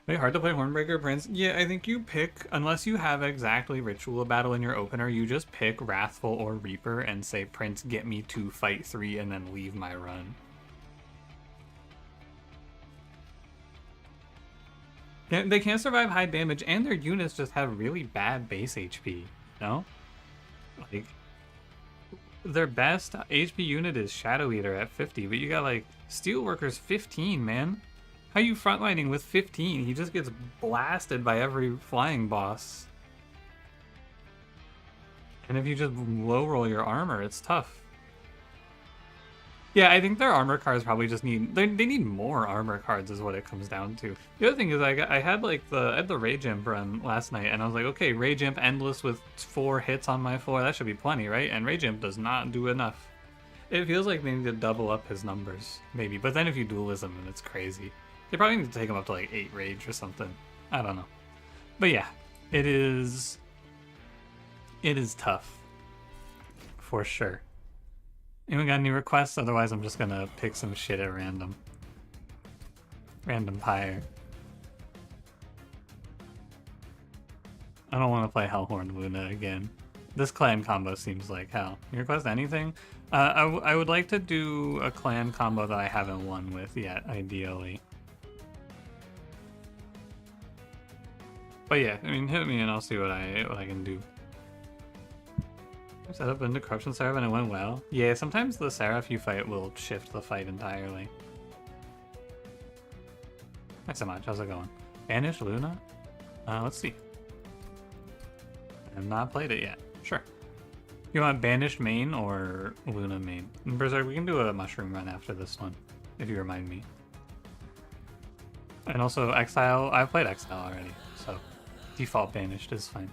Wait, hard to play Hornbreaker Prince? Yeah, I think you pick, unless you have exactly Ritual Battle in your opener, you just pick Wrathful or Reaper and say, Prince, get me to fight 3 and then leave my run. They can't survive high damage, and their units just have really bad base HP, no? Like, their best HP unit is Shadow Eater at 50, but you got, like, Steelworkers 15, man. How you frontlining with 15? He just gets blasted by every flying boss. And if you just low roll your armor, it's tough. Yeah, I think their armor cards probably just need they need more armor cards is what it comes down to. The other thing is I had like the Rage Imp run last night and I was like, okay, Rage Imp endless with 4 hits on my floor, that should be plenty, right? And Rage Imp does not do enough. It feels like they need to double up his numbers, maybe. But then if you dualism, then it's crazy. They probably need to take him up to like 8 rage or something. I don't know. But yeah, it is tough. For sure. Anyone got any requests? Otherwise I'm just gonna pick some shit at random. Random pyre. I don't want to play Hellhorned Luna again. This clan combo seems like hell. You request anything? I would like to do a clan combo that I haven't won with yet, ideally. But yeah, I mean, hit me and I'll see what I can do. Set up into Corruption Seraph and it went well. Yeah, sometimes the Seraph you fight will shift the fight entirely. Thanks so much. How's it going? Banished Luna? Let's see. I have not played it yet. Sure. You want Banished main or Luna main? Berserk, we can do a mushroom run after this one, if you remind me. And also Exile, I've played Exile already, so default Banished is fine.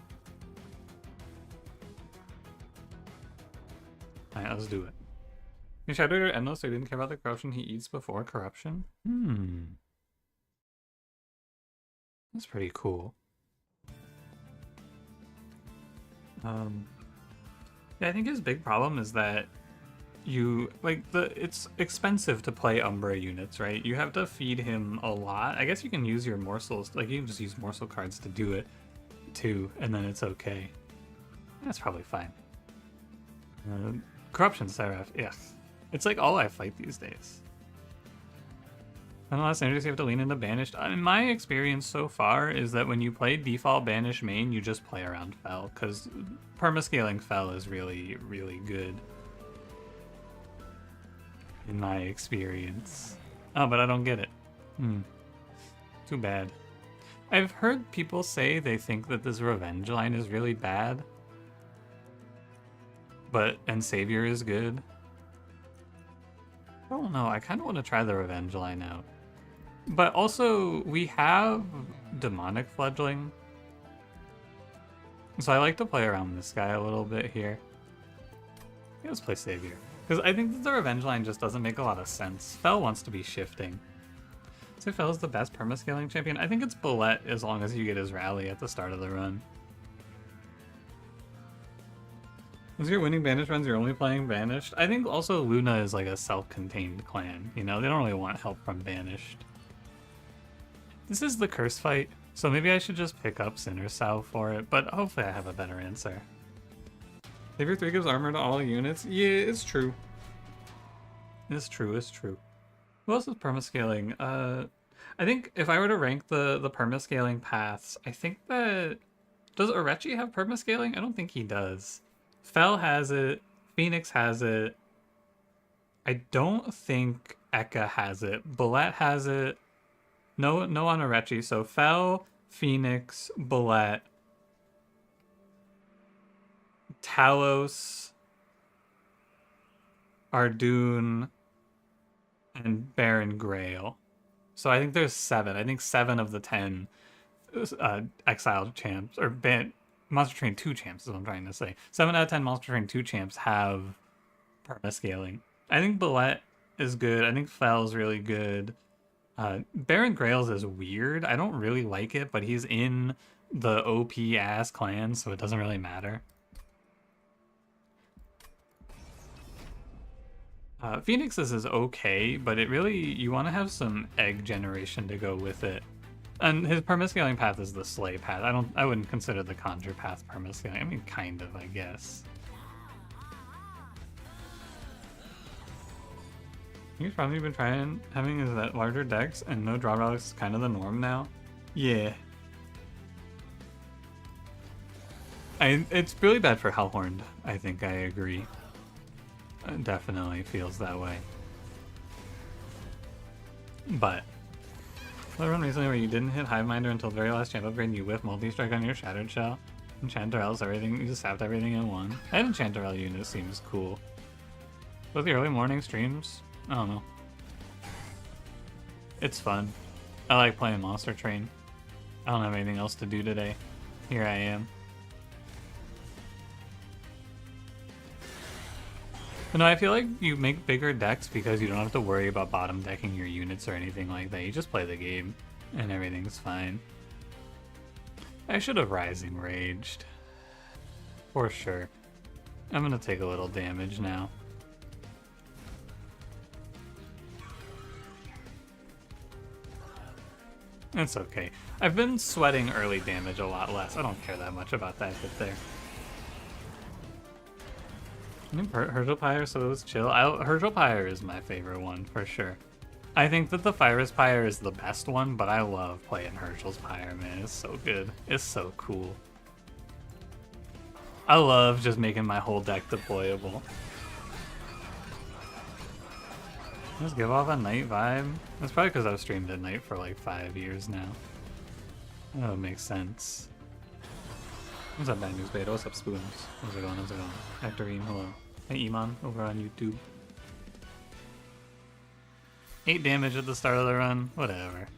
Alright, let's do it. Your Shadow Eater endless, so he didn't care about the corruption he eats before corruption? That's pretty cool. Yeah, I think his big problem is that it's expensive to play Umbra units, right? You have to feed him a lot. I guess you can use your morsels, like you can just use morsel cards to do it too, and then it's okay. That's probably fine. Corruption Seraph, yes. It's like all I fight these days. Unless energies you have to lean into Banished. In my experience so far is that when you play default Banished main, you just play around Fel, because Permascaling Fel is really, really good. In my experience. Oh, but I don't get it. Too bad. I've heard people say they think that this Revenge line is really bad. And Savior is good. I don't know, I kind of want to try the Revenge line out. But also, we have Demonic Fledgling. So I like to play around this guy a little bit here. Yeah, let's play Savior. Because I think that the Revenge line just doesn't make a lot of sense. Fel wants to be shifting. So Fel is the best permascaling champion. I think it's Bullet as long as you get his rally at the start of the run. Is your winning Banished runs, you're only playing Banished? I think also Luna is like a self-contained clan. You know, they don't really want help from Banished. This is the curse fight, so maybe I should just pick up Sinner's Sow for it, but hopefully I have a better answer. Savior 3 gives armor to all units? Yeah, it's true. It's true, it's true. Who else is permascaling? I think if I were to rank the permascaling paths, I think that... Does Orechi have permascaling? I don't think he does. Fel has it. Phoenix has it. I don't think Eka has it. Bullet has it. No on Orechi. So Fel, Phoenix, Bullet, Talos, Ardoon, and Baron Grail. So I think there's 7. I think 7 of the 10 exiled champs, or Monster Train 2 champs is what I'm trying to say. 7 out of 10 Monster Train 2 champs have permascaling. I think Bullet is good. I think Fel's really good. Baron Grails is weird. I don't really like it, but he's in the OP-ass clan, so it doesn't really matter. Phoenix's is okay, but it really, you want to have some egg generation to go with it. And his permascaling path is the slay path. I wouldn't consider the conjure path permascaling. I mean, kind of, I guess. He's probably been trying having his that larger decks, and no draw relics is kind of the norm now. Yeah. It's really bad for Hellhorned. I think I agree. It definitely feels that way. But the run recently where you didn't hit Hiveminder until very last champ upgrade and you whiff multi-strike on your Shattered Shell. Enchanterel's everything, you just sapped everything in one. That Enchanterel unit seems cool. With the early morning streams, I don't know. It's fun. I like playing Monster Train. I don't have anything else to do today. Here I am. But no, I feel like you make bigger decks because you don't have to worry about bottom decking your units or anything like that. You just play the game and everything's fine. I should have Rising Raged. For sure. I'm gonna take a little damage now. It's okay. I've been sweating early damage a lot less. I don't care that much about that hit there. I think Herschel Pyre, so it was chill. Herschel Pyre is my favorite one, for sure. I think that the Fyrus Pyre is the best one, but I love playing Herschel's Pyre, man. It's so good. It's so cool. I love just making my whole deck deployable. Just give off a night vibe. That's probably because I've streamed at night for like 5 years now. That would make sense. What's up, Bad News Beta? What's up, Spoons? How's it going? How's it going? Hectorine, hello. Hey, Iman, over on YouTube. 8 damage at the start of the run. Whatever.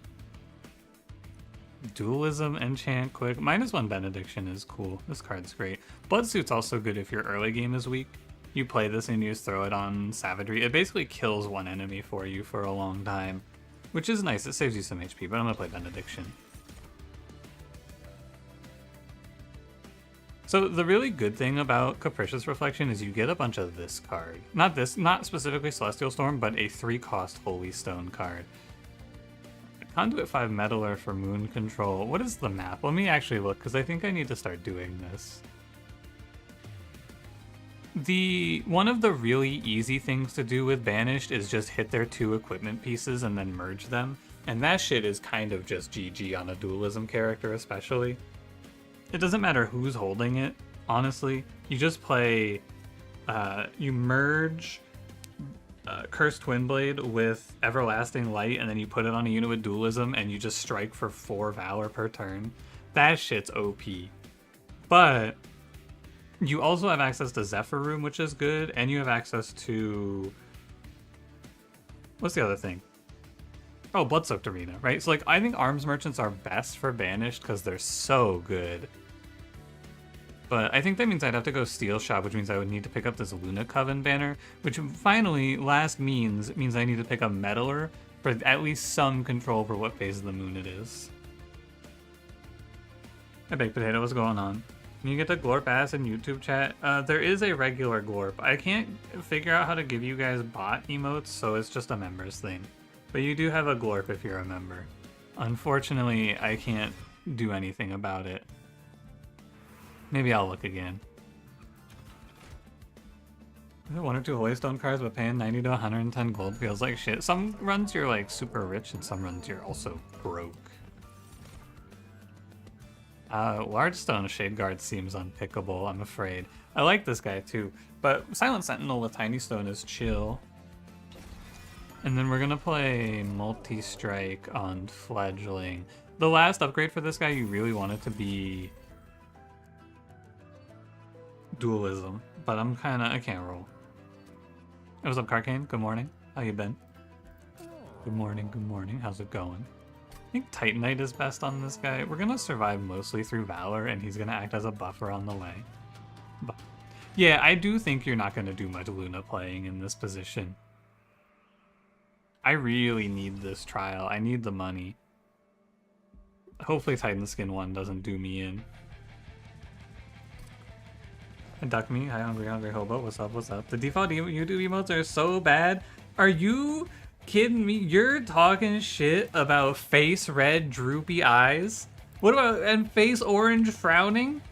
Dualism, Enchant, Quick. -1 Benediction is cool. This card's great. Bloodsuit's also good if your early game is weak. You play this and you just throw it on Savagery. It basically kills one enemy for you for a long time, which is nice. It saves you some HP, but I'm gonna play Benediction. So the really good thing about Capricious Reflection is you get a bunch of this card. Not specifically Celestial Storm, but a 3-cost Holy Stone card. Conduit 5 Meddler for Moon Control. What is the map? Let me actually look, because I think I need to start doing this. One of the really easy things to do with Banished is just hit their 2 equipment pieces and then merge them. And that shit is kind of just GG on a Dualism character especially. It doesn't matter who's holding it, honestly. You just play, you merge Cursed Twinblade with Everlasting Light, and then you put it on a unit with Dualism, and you just strike for 4 Valor per turn. That shit's OP. But you also have access to Zephyr Room, which is good, and you have access to... What's the other thing? Oh, Bloodsoaked Arena, right? So, like, I think Arms Merchants are best for Banished because they're so good. But I think that means I'd have to go Steel Shop, which means I would need to pick up this Luna Coven banner, which finally, last means I need to pick up Meddler for at least some control for what phase of the moon it is. Hey, Baked Potato, what's going on? Can you get the Glorp ass in YouTube chat? There is a regular Glorp. I can't figure out how to give you guys bot emotes, so it's just a members thing. But you do have a Glorp if you're a member. Unfortunately, I can't do anything about it. Maybe I'll look again. Is it 1 or 2 Holy Stone cards, but paying 90 to 110 gold feels like shit? Some runs you're like super rich, and some runs you're also broke. Large Stone Shade Guard seems unpickable, I'm afraid. I like this guy too, but Silent Sentinel with Tiny Stone is chill. And then we're gonna play Multi-Strike on Fledgling. The last upgrade for this guy, you really want it to be Dualism, but I can't roll. Hey, what's up, Carcane? Good morning. How you been? Good morning, good morning. How's it going? I think Titanite is best on this guy. We're gonna survive mostly through Valor, and he's gonna act as a buffer on the way. But yeah, I do think you're not gonna do much Luna playing in this position. I really need this trial. I need the money. Hopefully Titan Skin 1 doesn't do me in. And Duck Me, hi Hungry Hobo, what's up, what's up? The default YouTube emotes are so bad. Are you Kidding me? You're talking shit about face red droopy eyes? What about and face orange frowning?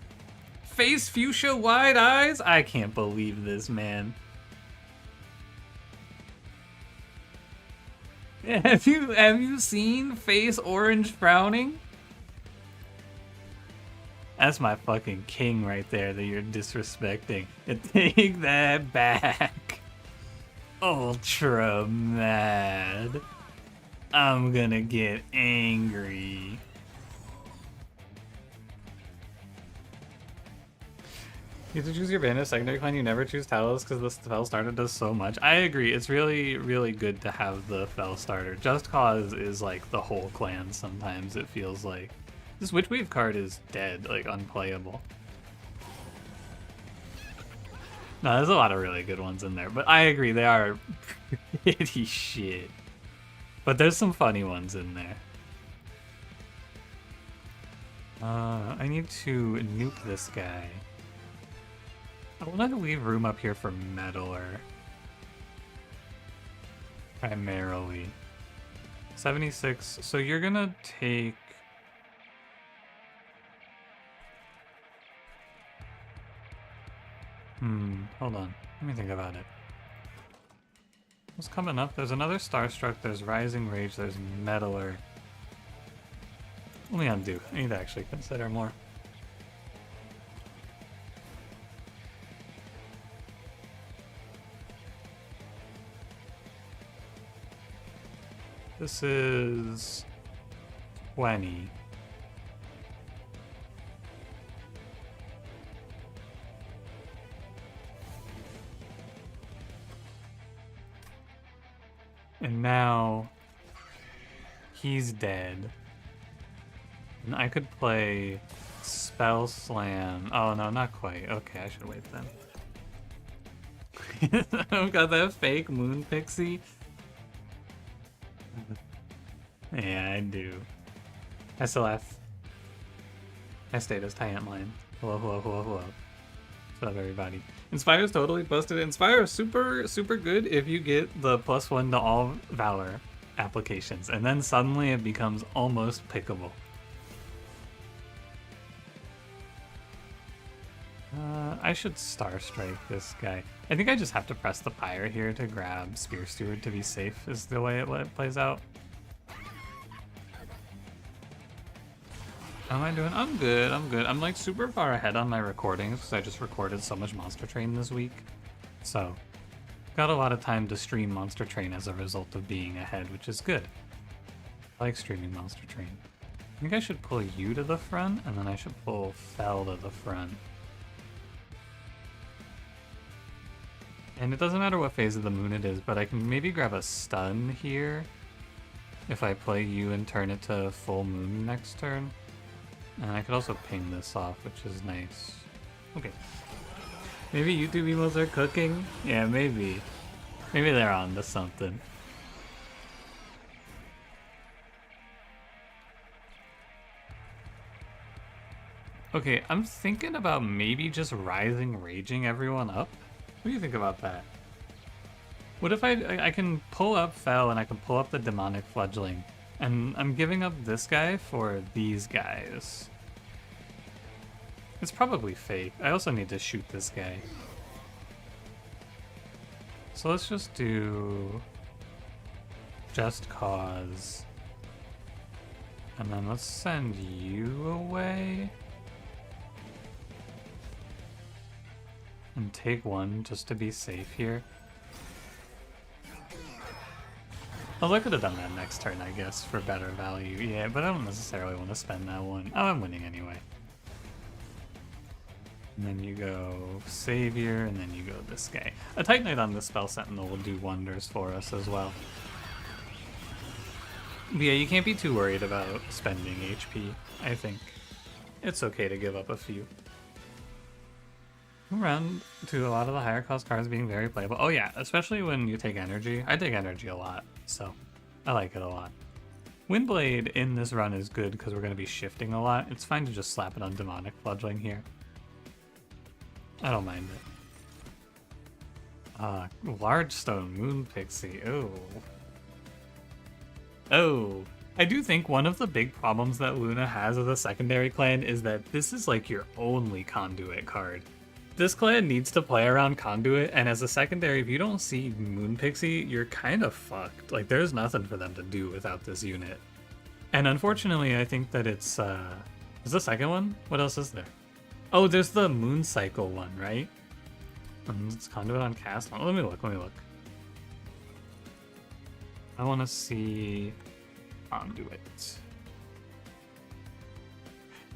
Face fuchsia wide eyes? I can't believe this, man. Have you seen face orange frowning? That's my fucking king right there that you're disrespecting. Take that back. Ultra mad. I'm gonna get angry. You have to choose your Banished secondary clan, you never choose Talos because the Fel starter does so much. I agree, it's really, really good to have the Fel starter. Just Cause is like the whole clan sometimes, it feels like. This Witchweave card is dead, like unplayable. No, there's a lot of really good ones in there, but I agree, they are pretty shit. But there's some funny ones in there. I need to nuke this guy. I want to leave room up here for Meddler. Primarily. 76, so you're gonna take... hold on. Let me think about it. What's coming up? There's another Starstruck, there's Rising Rage, there's Meddler. What am I gonna do? I need to actually consider more. This is 20. And now he's dead. And I could play Spell Slam. Oh no, not quite. Okay, I should wait then. I've got that fake Moon Pixie. Yeah, I do. I still have. I stayed as Tyant Line. Hello, hello, hello, hello. What's up, everybody? Inspire's totally busted. Inspire is super, super good if you get the +1 to all Valor applications, and then suddenly it becomes almost pickable. I should Star Strike this guy. I think I just have to press the Pyre here to grab Spear Steward to be safe, is the way it plays out. How am I doing? I'm good, I'm good. I'm like super far ahead on my recordings because I just recorded so much Monster Train this week. So, got a lot of time to stream Monster Train as a result of being ahead, which is good. I like streaming Monster Train. I think I should pull you to the front, and then I should pull Fel to the front. And it doesn't matter what phase of the moon it is, but I can maybe grab a stun here if I play you and turn it to full moon next turn. And I could also ping this off, which is nice. Okay. Maybe YouTube emos are cooking? Yeah, maybe. Maybe they're on to something. Okay, I'm thinking about maybe just Rising Raging everyone up. What do you think about that? What if I can pull up Fel and I can pull up the Demonic Fledgling, and I'm giving up this guy for these guys. It's probably fake. I also need to shoot this guy. So let's just do Just Cause. And then let's send you away. And take one just to be safe here. Well, I could have done that next turn, I guess, for better value. Yeah, but I don't necessarily want to spend that one. Oh, I'm winning anyway. And then you go Savior, and then you go this guy. A Titanite on the Spell Sentinel will do wonders for us as well. But yeah, you can't be too worried about spending HP, I think. It's okay to give up a few. Around to a lot of the higher cost cards being very playable. Oh yeah, especially when you take energy. I take energy a lot, so I like it a lot. Windblade in this run is good because we're going to be shifting a lot. It's fine to just slap it on Demonic Fledgling here. I don't mind it. Large Stone Moon Pixie. Oh. Oh, I do think one of the big problems that Luna has as a secondary clan is that this is like your only conduit card. This clan needs to play around conduit, and as a secondary, if you don't see Moon Pixie, you're kind of fucked. Like, there's nothing for them to do without this unit. And unfortunately, I think that it's, is the second one? What else is there? Oh, there's the Moon Cycle one, right? It's conduit on cast. Oh, let me look. I want to see conduit.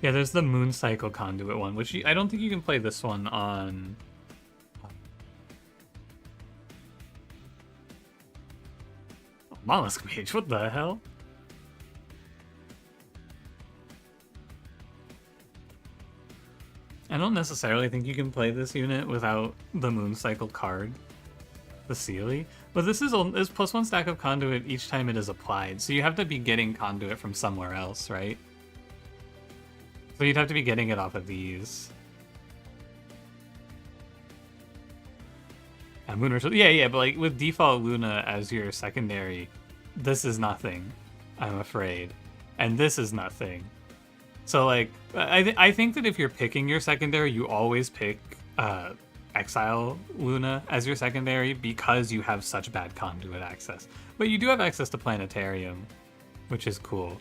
Yeah, there's the Moon Cycle conduit one, which I don't think you can play this one on... Oh, Mollusk Mage, what the hell? I don't necessarily think you can play this unit without the Moon Cycle card, the Sealy. But this is +1 stack of conduit each time it is applied, so you have to be getting conduit from somewhere else, right? So you'd have to be getting it off of these. And Moon Ritual, yeah, but like with default Luna as your secondary, this is nothing, I'm afraid. And this is nothing. So like, I think that if you're picking your secondary, you always pick Exile Luna as your secondary because you have such bad conduit access. But you do have access to Planetarium, which is cool.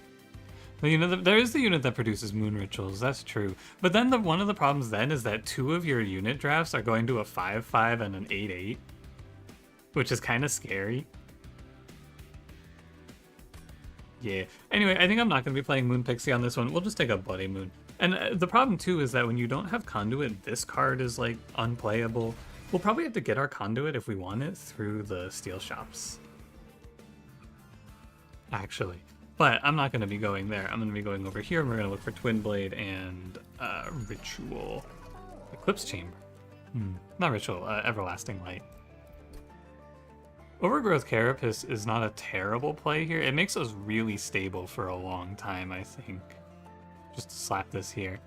But, you know, there is the unit that produces Moon Rituals, that's true. But then one of the problems then is that 2 of your unit drafts are going to a 5/5 and an 8/8, which is kind of scary. Yeah. Anyway, I think I'm not going to be playing Moon Pixie on this one. We'll just take a Bloody Moon. And the problem, too, is that when you don't have Conduit, this card is, like, unplayable. We'll probably have to get our Conduit if we want it through the steel shops. Actually. But I'm not going to be going there. I'm going to be going over here, and we're going to look for Twin Blade and Ritual. Eclipse Chamber. Not Ritual, Everlasting Light. Overgrowth Carapace is not a terrible play here. It makes us really stable for a long time, I think. Just to slap this here.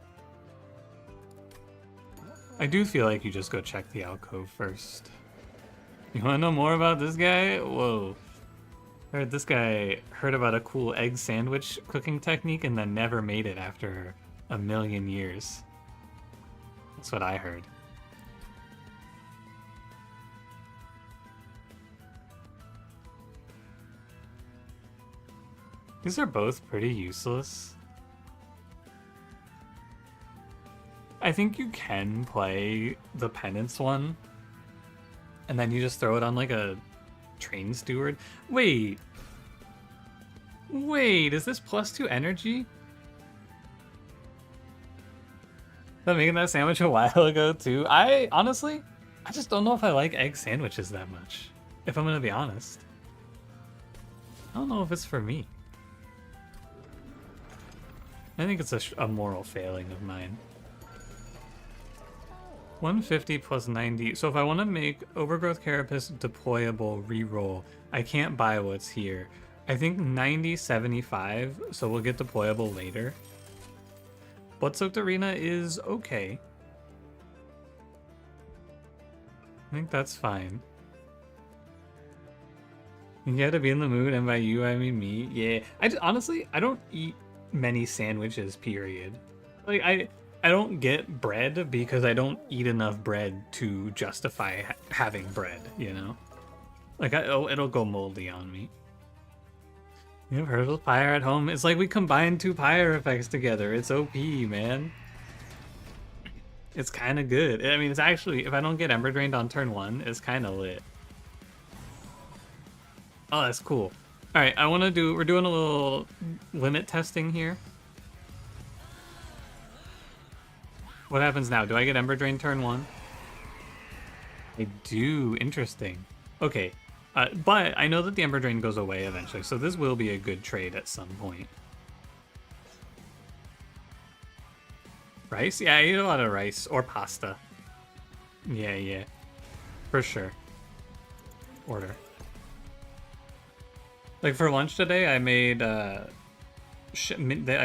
I do feel like you just go check the alcove first. You want to know more about this guy? Whoa. Heard this guy heard about a cool egg sandwich cooking technique and then never made it after a million years. That's what I heard. These are both pretty useless. I think you can play the Penance one, and then you just throw it on like a Train Steward. Wait, is this +2 energy? I'm making that sandwich a while ago too. I just don't know if I like egg sandwiches that much, if I'm gonna be honest. I don't know if it's for me. I think it's a moral failing of mine. 150 plus 90. So if I want to make Overgrowth Carapace deployable reroll, I can't buy what's here. I think 90, 75, so we'll get deployable later. Bloodsoaked Arena is okay. I think that's fine. You gotta be in the mood, and by you, I mean me. Yeah, honestly, I don't eat many sandwiches, period. Like, I don't get bread because I don't eat enough bread to justify having bread, you know? Like, it'll go moldy on me. You have Herbal's Pyre at home? It's like we combined 2 Pyre effects together. It's OP, man. It's kind of good. I mean, it's actually, if I don't get Ember Drained on turn 1, it's kind of lit. Oh, that's cool. Alright, we're doing a little limit testing here. What happens now? Do I get Ember Drain turn 1? I do. Interesting. Okay. But I know that the Ember Drain goes away eventually, so this will be a good trade at some point. Rice? Yeah, I eat a lot of rice. Or pasta. Yeah. For sure. Order. Like for lunch today, I made... I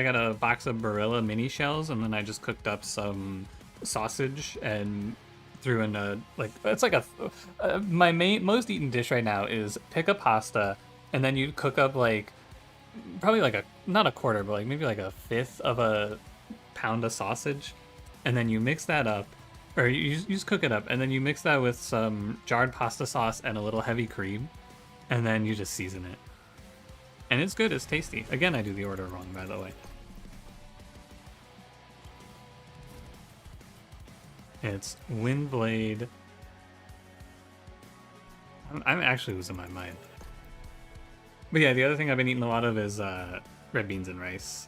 got a box of Barilla mini shells, and then I just cooked up some sausage and threw in it's like my most eaten dish right now is pick a pasta, and then you cook up like probably like not a quarter, but like maybe like a fifth of a pound of sausage, and then you mix that up, or you just cook it up, and then you mix that with some jarred pasta sauce and a little heavy cream, and then you just season it. And it's good, it's tasty. Again, I do the order wrong, by the way. It's Windblade. I'm actually losing my mind. But yeah, the other thing I've been eating a lot of is red beans and rice.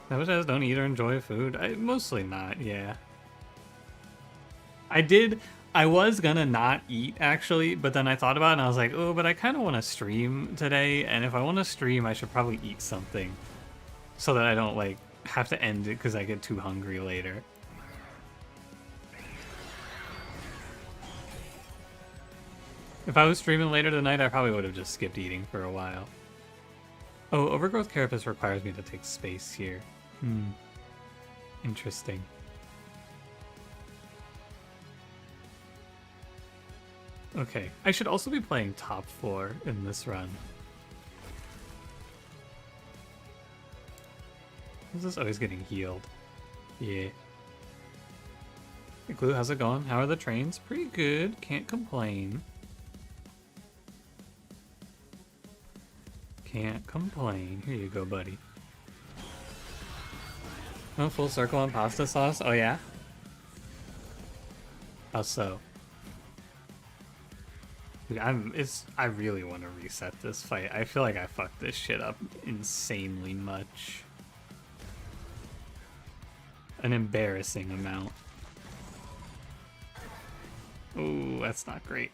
That was just don't eat or enjoy food. Mostly not, yeah. I was gonna not eat actually, but then I thought about it and I was like, oh, but I kind of want to stream today, and if I want to stream, I should probably eat something so that I don't like have to end it because I get too hungry later. If I was streaming later tonight, I probably would have just skipped eating for a while. Oh, overgrowth carapace requires me to take space here. Interesting. Okay, I should also be playing top 4 in this run. Is this always getting healed? Yeah. Hey, Glue, how's it going? How are the trains? Pretty good. Can't complain. Can't complain. Here you go, buddy. Oh, full circle on pasta sauce? Oh, yeah? How so? Dude, I really want to reset this fight. I feel like I fucked this shit up insanely much. An embarrassing amount. Ooh, that's not great.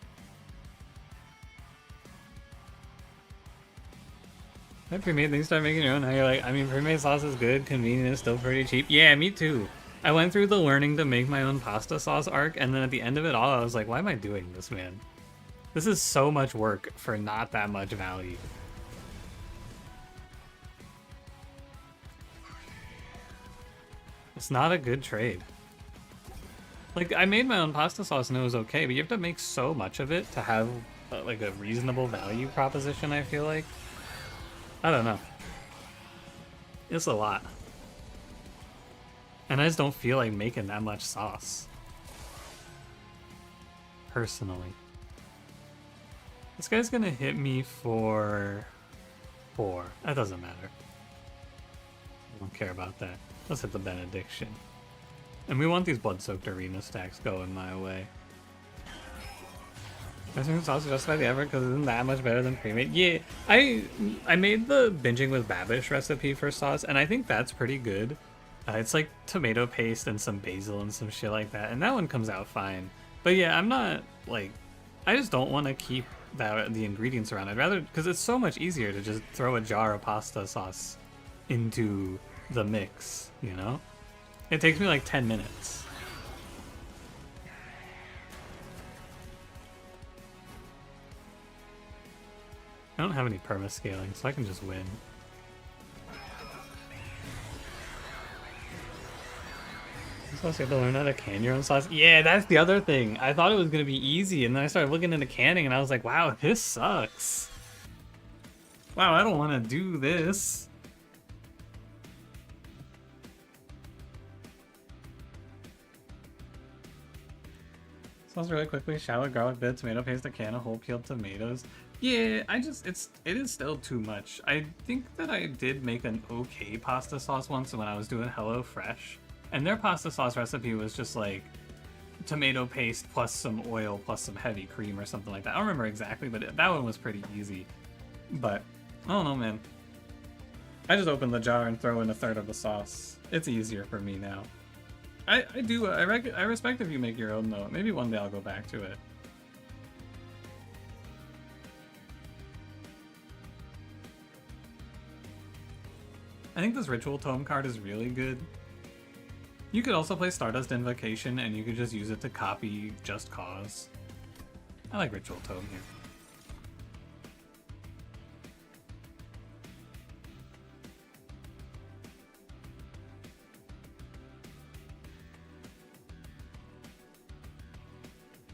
I pre-made things, start making your own. Now you're like, I mean, pre-made sauce is good, convenient, it's still pretty cheap. Yeah, me too. I went through the learning to make my own pasta sauce arc, and then at the end of it all, I was like, why am I doing this, man? This is so much work for not that much value. It's not a good trade. Like, I made my own pasta sauce and it was okay, but you have to make so much of it to have like a reasonable value proposition, I feel like. I don't know. It's a lot. And I just don't feel like making that much sauce. Personally. This guy's gonna hit me for 4. That doesn't matter. I don't care about that. Let's hit the benediction. And we want these blood-soaked arena stacks going my way. I think sauce is justified the effort because it isn't that much better than pre-made. Yeah, I made the binging with Babish recipe for sauce, and I think that's pretty good. It's like tomato paste and some basil and some shit like that, and that one comes out fine. But yeah, I'm not like, I just don't want to keep the ingredients around. I'd rather, because it's so much easier to just throw a jar of pasta sauce into the mix, you know? It takes me like 10 minutes. I don't have any permascaling, so I can just win. So you have to learn how to can your own sauce. Yeah, that's the other thing. I thought it was going to be easy, and then I started looking into canning, and I was like, wow, this sucks. Wow, I don't want to do this. Sauce really quickly, shallot, garlic bit, tomato paste, a can of whole peeled tomatoes. Yeah, it is still too much. I think that I did make an okay pasta sauce once when I was doing HelloFresh. And their pasta sauce recipe was just like tomato paste plus some oil plus some heavy cream or something like that. I don't remember exactly, but that one was pretty easy. But, I don't know, man. I just open the jar and throw in a third of the sauce. It's easier for me now. I respect if you make your own, though. Maybe one day I'll go back to it. I think this Ritual Tome card is really good. You could also play Stardust Invocation, and you could just use it to copy Just Cause. I like Ritual Tome here.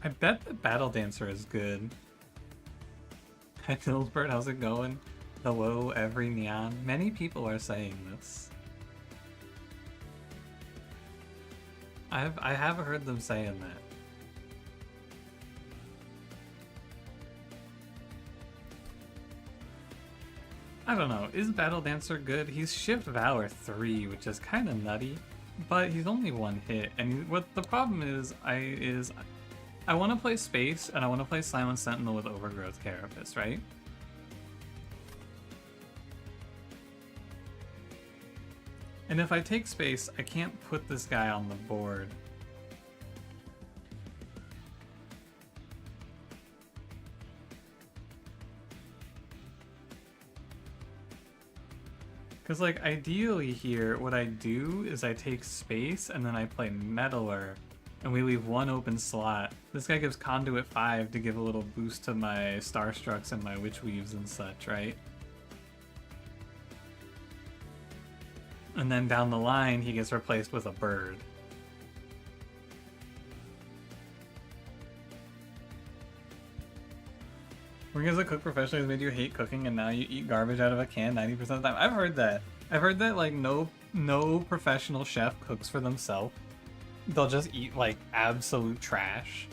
I bet the Battle Dancer is good. Hi Nilsbert, how's it going? Hello, every neon. Many people are saying this. I have heard them saying that. I don't know. Is Battle Dancer good? He's Shift Valor 3, which is kind of nutty, but he's only one hit. And what the problem is, I want to play Space and I want to play Silent Sentinel with Overgrowth Carapace, right? And if I take Space, I can't put this guy on the board. Because, like, ideally here, what I do is I take Space and then I play Meddler and we leave one open slot. This guy gives Conduit 5 to give a little boost to my Starstrucks and my Witch Weaves and such, right? And then down the line, he gets replaced with a bird. Working as a cook professionally has made you hate cooking and now you eat garbage out of a can 90% of the time. I've heard that. I've heard that, like, no professional chef cooks for themselves. They'll just eat, like, absolute trash.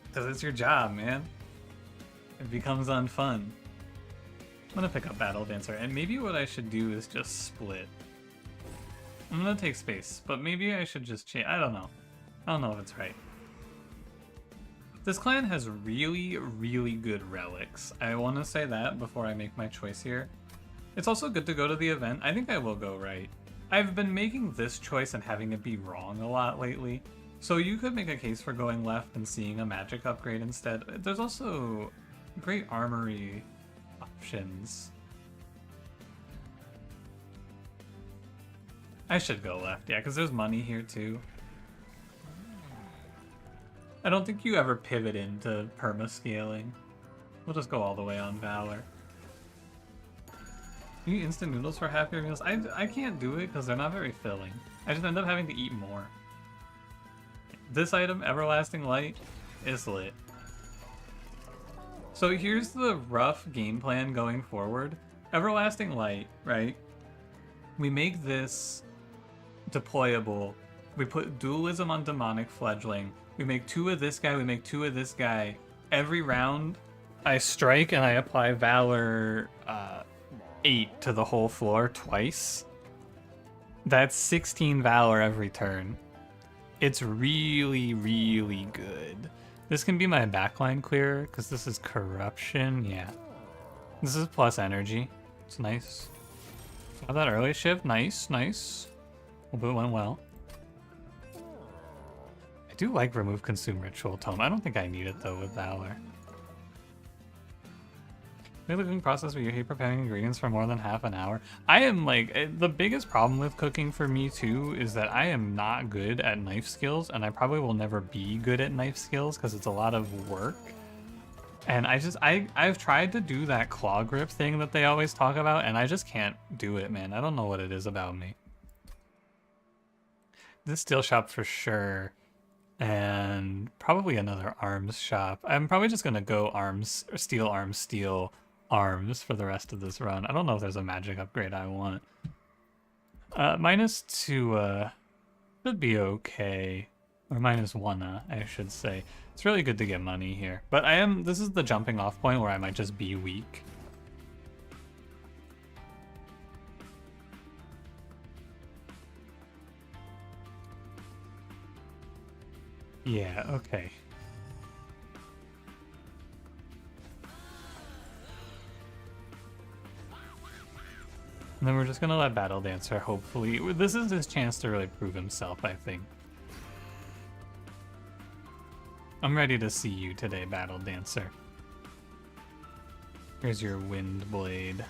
Because it's your job, man. It becomes unfun. I'm gonna pick up Battle Dancer, and maybe what I should do is just split. I'm gonna take Space, but maybe I should just change. I don't know. I don't know if it's right. This clan has really, really good relics. I want to say that before I make my choice here. It's also good to go to the event. I think I will go right. I've been making this choice and having it be wrong a lot lately. So you could make a case for going left and seeing a magic upgrade instead. There's also great armory options. I should go left, yeah, because there's money here too. I don't think you ever pivot into permascaling. We'll just go all the way on Valor. You eat instant noodles for half your meals? I can't do it because they're not very filling. I just end up having to eat more. This item, Everlasting Light, is lit. So here's the rough game plan going forward. Everlasting Light, right? We make this deployable. We put Dualism on Demonic Fledgling. We make 2 of this guy, we make 2 of this guy. Every round, I strike and I apply Valor 8 to the whole floor twice. That's 16 Valor every turn. It's really, really good. This can be my backline clearer, because this is Corruption, yeah. This is plus energy. It's nice. Got that early shift, nice, nice. Hope it went well. I do like remove consume ritual tome. I don't think I need it though with Valor. The cooking process where you hate preparing ingredients for more than half an hour. I am like, the biggest problem with cooking for me too is that I am not good at knife skills, and I probably will never be good at knife skills because it's a lot of work. And I've tried to do that claw grip thing that they always talk about, and I just can't do it, man. I don't know what it is about me. This steel shop for sure. And probably another arms shop. I'm probably just gonna go arms, or steel arms, steel arms for the rest of this run. I don't know if there's a magic upgrade I want. -2 should be okay. Or -1, I should say. It's really good to get money here. But this is the jumping off point where I might just be weak. Yeah, okay. And then we're just gonna let Battle Dancer, hopefully. This is his chance to really prove himself, I think. I'm ready to see you today, Battle Dancer. Here's your Wind Blade.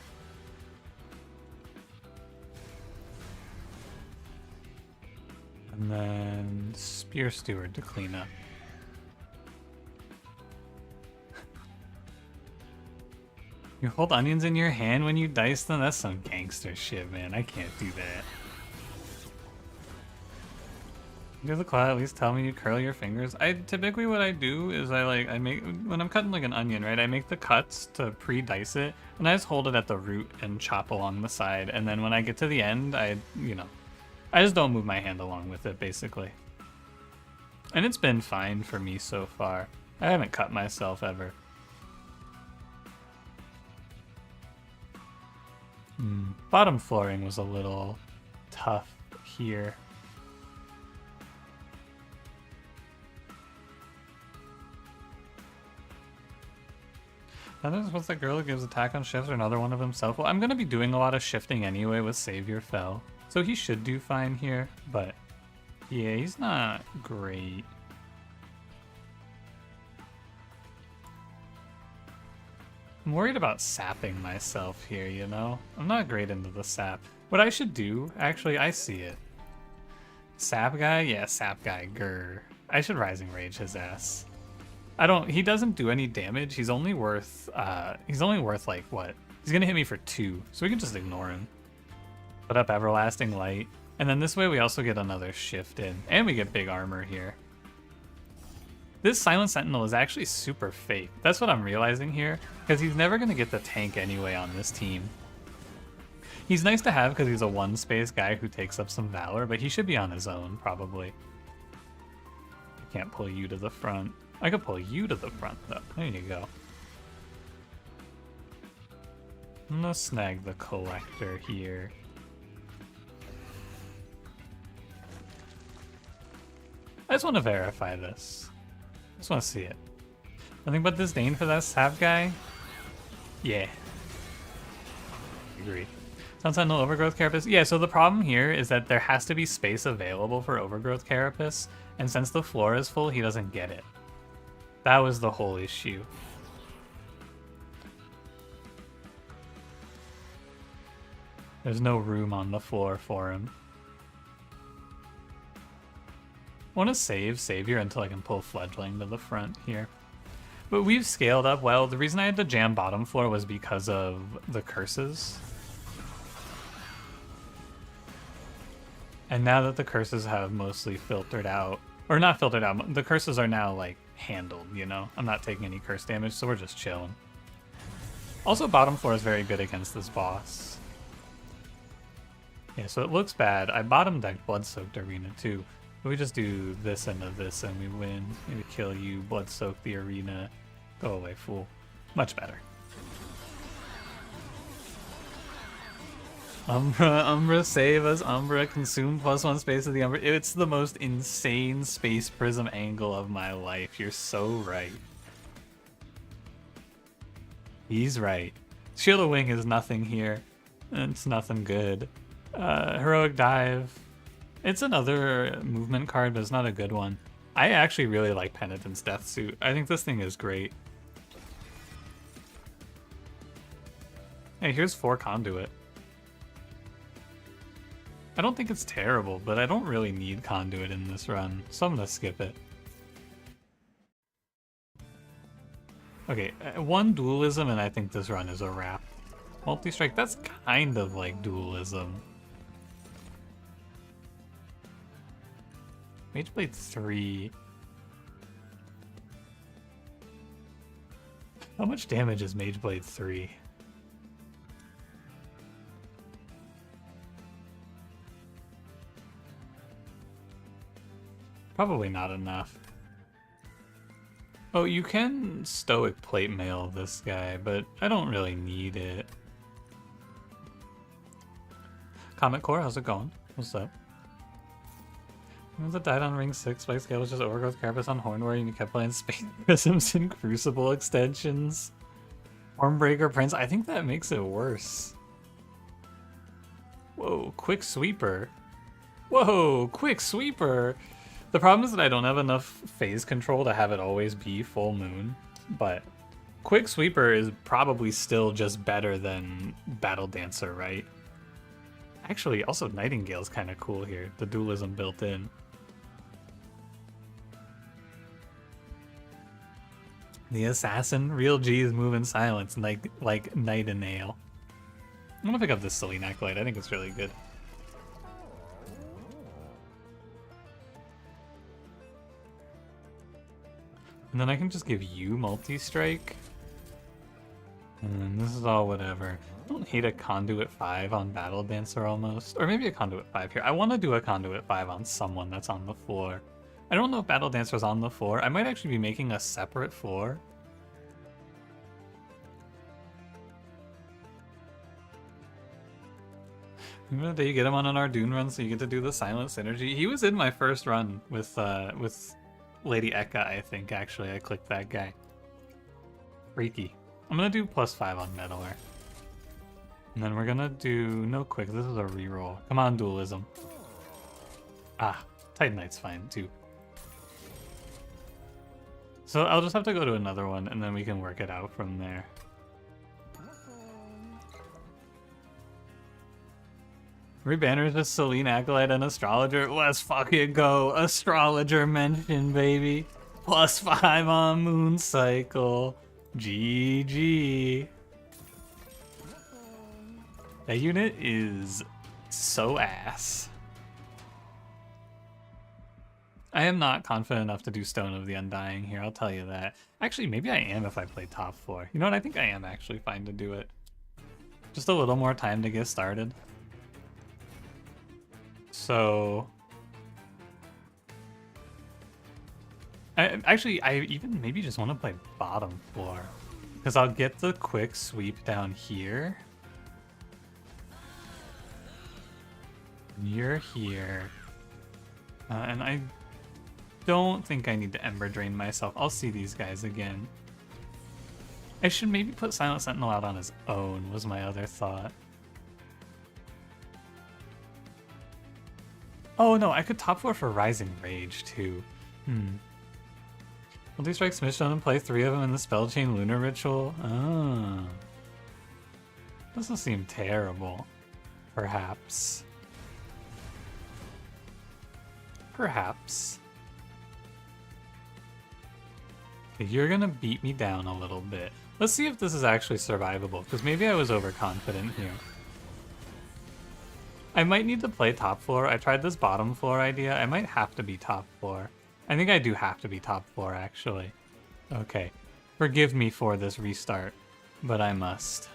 And then Spear Steward to clean up. You hold onions in your hand when you dice them? That's some gangster shit, man. I can't do that. Do the claw at least tell me you curl your fingers? I typically what I do is I make when I'm cutting like an onion, right? I make the cuts to pre-dice it, and I just hold it at the root and chop along the side, and then when I get to the end, I just don't move my hand along with it basically. And it's been fine for me so far. I haven't cut myself ever. Bottom flooring was a little tough here. What's that girl who gives attack on shifts or another one of himself? Well, I'm going to be doing a lot of shifting anyway with Savior Fell. So he should do fine here, but yeah, he's not great. I'm worried about sapping myself here, you know? I'm not great into the sap. What I should do, actually, I see it. Sap guy? Yeah, sap guy, grr. I should Rising Rage his ass. He doesn't do any damage. He's only worth like, what? He's gonna hit me for 2, so we can just ignore him. Put up Everlasting Light. And then this way we also get another shift in. And we get big armor here. This Silent Sentinel is actually super fake. That's what I'm realizing here, because he's never gonna get the tank anyway on this team. He's nice to have because he's a one-space guy who takes up some Valor, but he should be on his own, probably. I can't pull you to the front. I could pull you to the front, though. There you go. I'm gonna snag the Collector here. I just want to verify this. I just want to see it. Nothing but disdain for that sap guy? Yeah. Agree. Sounds like no Overgrowth Carapace. Yeah, so the problem here is that there has to be space available for Overgrowth Carapace, and since the floor is full, he doesn't get it. That was the whole issue. There's no room on the floor for him. I want to save Savior until I can pull Fledgling to the front here. But we've scaled up well. The reason I had to jam bottom floor was because of the curses. And now that the curses have mostly filtered out, or not filtered out, the curses are now like handled, you know? I'm not taking any curse damage, so we're just chilling. Also, bottom floor is very good against this boss. Yeah, so it looks bad. I bottom decked Blood-Soaked Arena too. But we just do this into this and we win. Maybe kill you, Blood-Soak the Arena. Go away, fool. Much better. Umbra, save us. Umbra, consume +1 space of the Umbra. It's the most insane Space Prism angle of my life. You're so right. He's right. Shield of Wing is nothing here. It's nothing good. Heroic Dive. It's another movement card, but it's not a good one. I actually really like Penitent's Death Suit. I think this thing is great. Hey, here's 4 Conduit. I don't think it's terrible, but I don't really need Conduit in this run, so I'm gonna skip it. Okay, 1 Dualism, and I think this run is a wrap. Multi-strike, that's kind of like Dualism. Mageblade 3. How much damage is Mageblade 3? Probably not enough. Oh, you can Stoic Plate Mail this guy, but I don't really need it. Comet Core, how's it going? What's up? That died on Ring 6, Spike Scale was just Overgrowth Carapace on Hornware, and you kept playing Space Prisms and Crucible extensions. Hornbreaker Prince, I think that makes it worse. Whoa, Quick Sweeper. Whoa, Quick Sweeper! The problem is that I don't have enough phase control to have it always be full moon, but Quick Sweeper is probably still just better than Battle Dancer, right? Actually, also Nightingale's kind of cool here, the dualism built in. The Assassin, real G's move in silence, like Nightingale. I'm gonna pick up this Selene Acolyte, I think it's really good. And then I can just give you multi-strike. And this is all whatever. I don't hate a Conduit 5 on Battle Dancer almost. Or maybe a Conduit 5 here. I want to do a Conduit 5 on someone that's on the floor. I don't know if Battle Dancer's on the floor. I might actually be making a separate floor. Remember the day you get him on an Ardoon run so you get to do the silent synergy? He was in my first run with Lady Eka, I think, actually. I clicked that guy. Freaky. I'm gonna do +5 on Meddler. And then we're gonna do no quick. This is a reroll. Come on, dualism. Ah, Titan Knight's fine too. So I'll just have to go to another one and then we can work it out from there. Rebanners just Selene, Acolyte, and Astrologer. Let's fucking go. Astrologer mention, baby. +5 on Moon Cycle. GG. That unit is so ass. I am not confident enough to do Stone of the Undying here, I'll tell you that. Actually, maybe I am if I play top 4. You know what, I think I am actually fine to do it. Just a little more time to get started. So... I even maybe just want to play bottom floor. Because I'll get the quick sweep down here. You're here. And I don't think I need to Ember Drain myself. I'll see these guys again. I should maybe put Silent Sentinel out on his own, was my other thought. Oh no, I could top 4 for Rising Rage too. Multi-strike Smishstone and play 3 of them in the Spell Chain Lunar Ritual? Oh. Doesn't seem terrible. Perhaps. Perhaps. Okay, you're gonna beat me down a little bit. Let's see if this is actually survivable, because maybe I was overconfident here. I might need to play top floor. I tried this bottom floor idea. I might have to be top floor. I think I do have to be top floor, actually. Okay. Forgive me for this restart, but I must.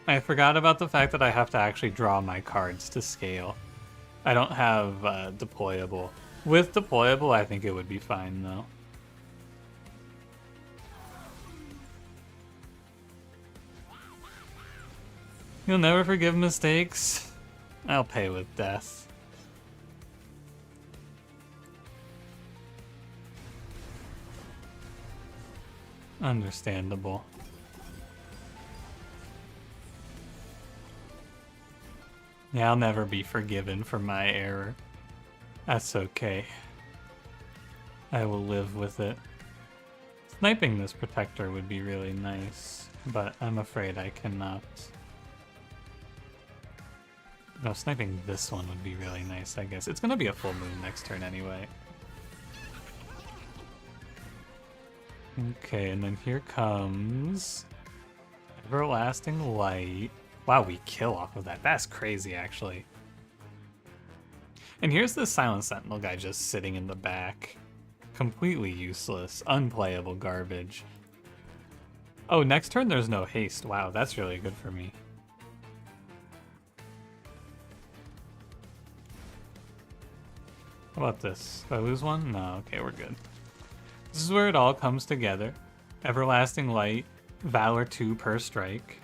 I forgot about the fact that I have to actually draw my cards to scale. I don't have deployable. With deployable, I think it would be fine, though. You'll never forgive mistakes. I'll pay with death. Understandable. Yeah, I'll never be forgiven for my error. That's okay. I will live with it. Sniping this protector would be really nice, but I'm afraid I cannot. No, sniping this one would be really nice, I guess. It's gonna be a full moon next turn anyway. Okay, and then here comes Everlasting Light. Wow, we kill off of that. That's crazy, actually. And here's this Silent Sentinel guy just sitting in the back. Completely useless. Unplayable garbage. Oh, next turn there's no haste. Wow, that's really good for me. How about this? Did I lose one? No, okay, we're good. This is where it all comes together. Everlasting Light, Valor 2 per strike.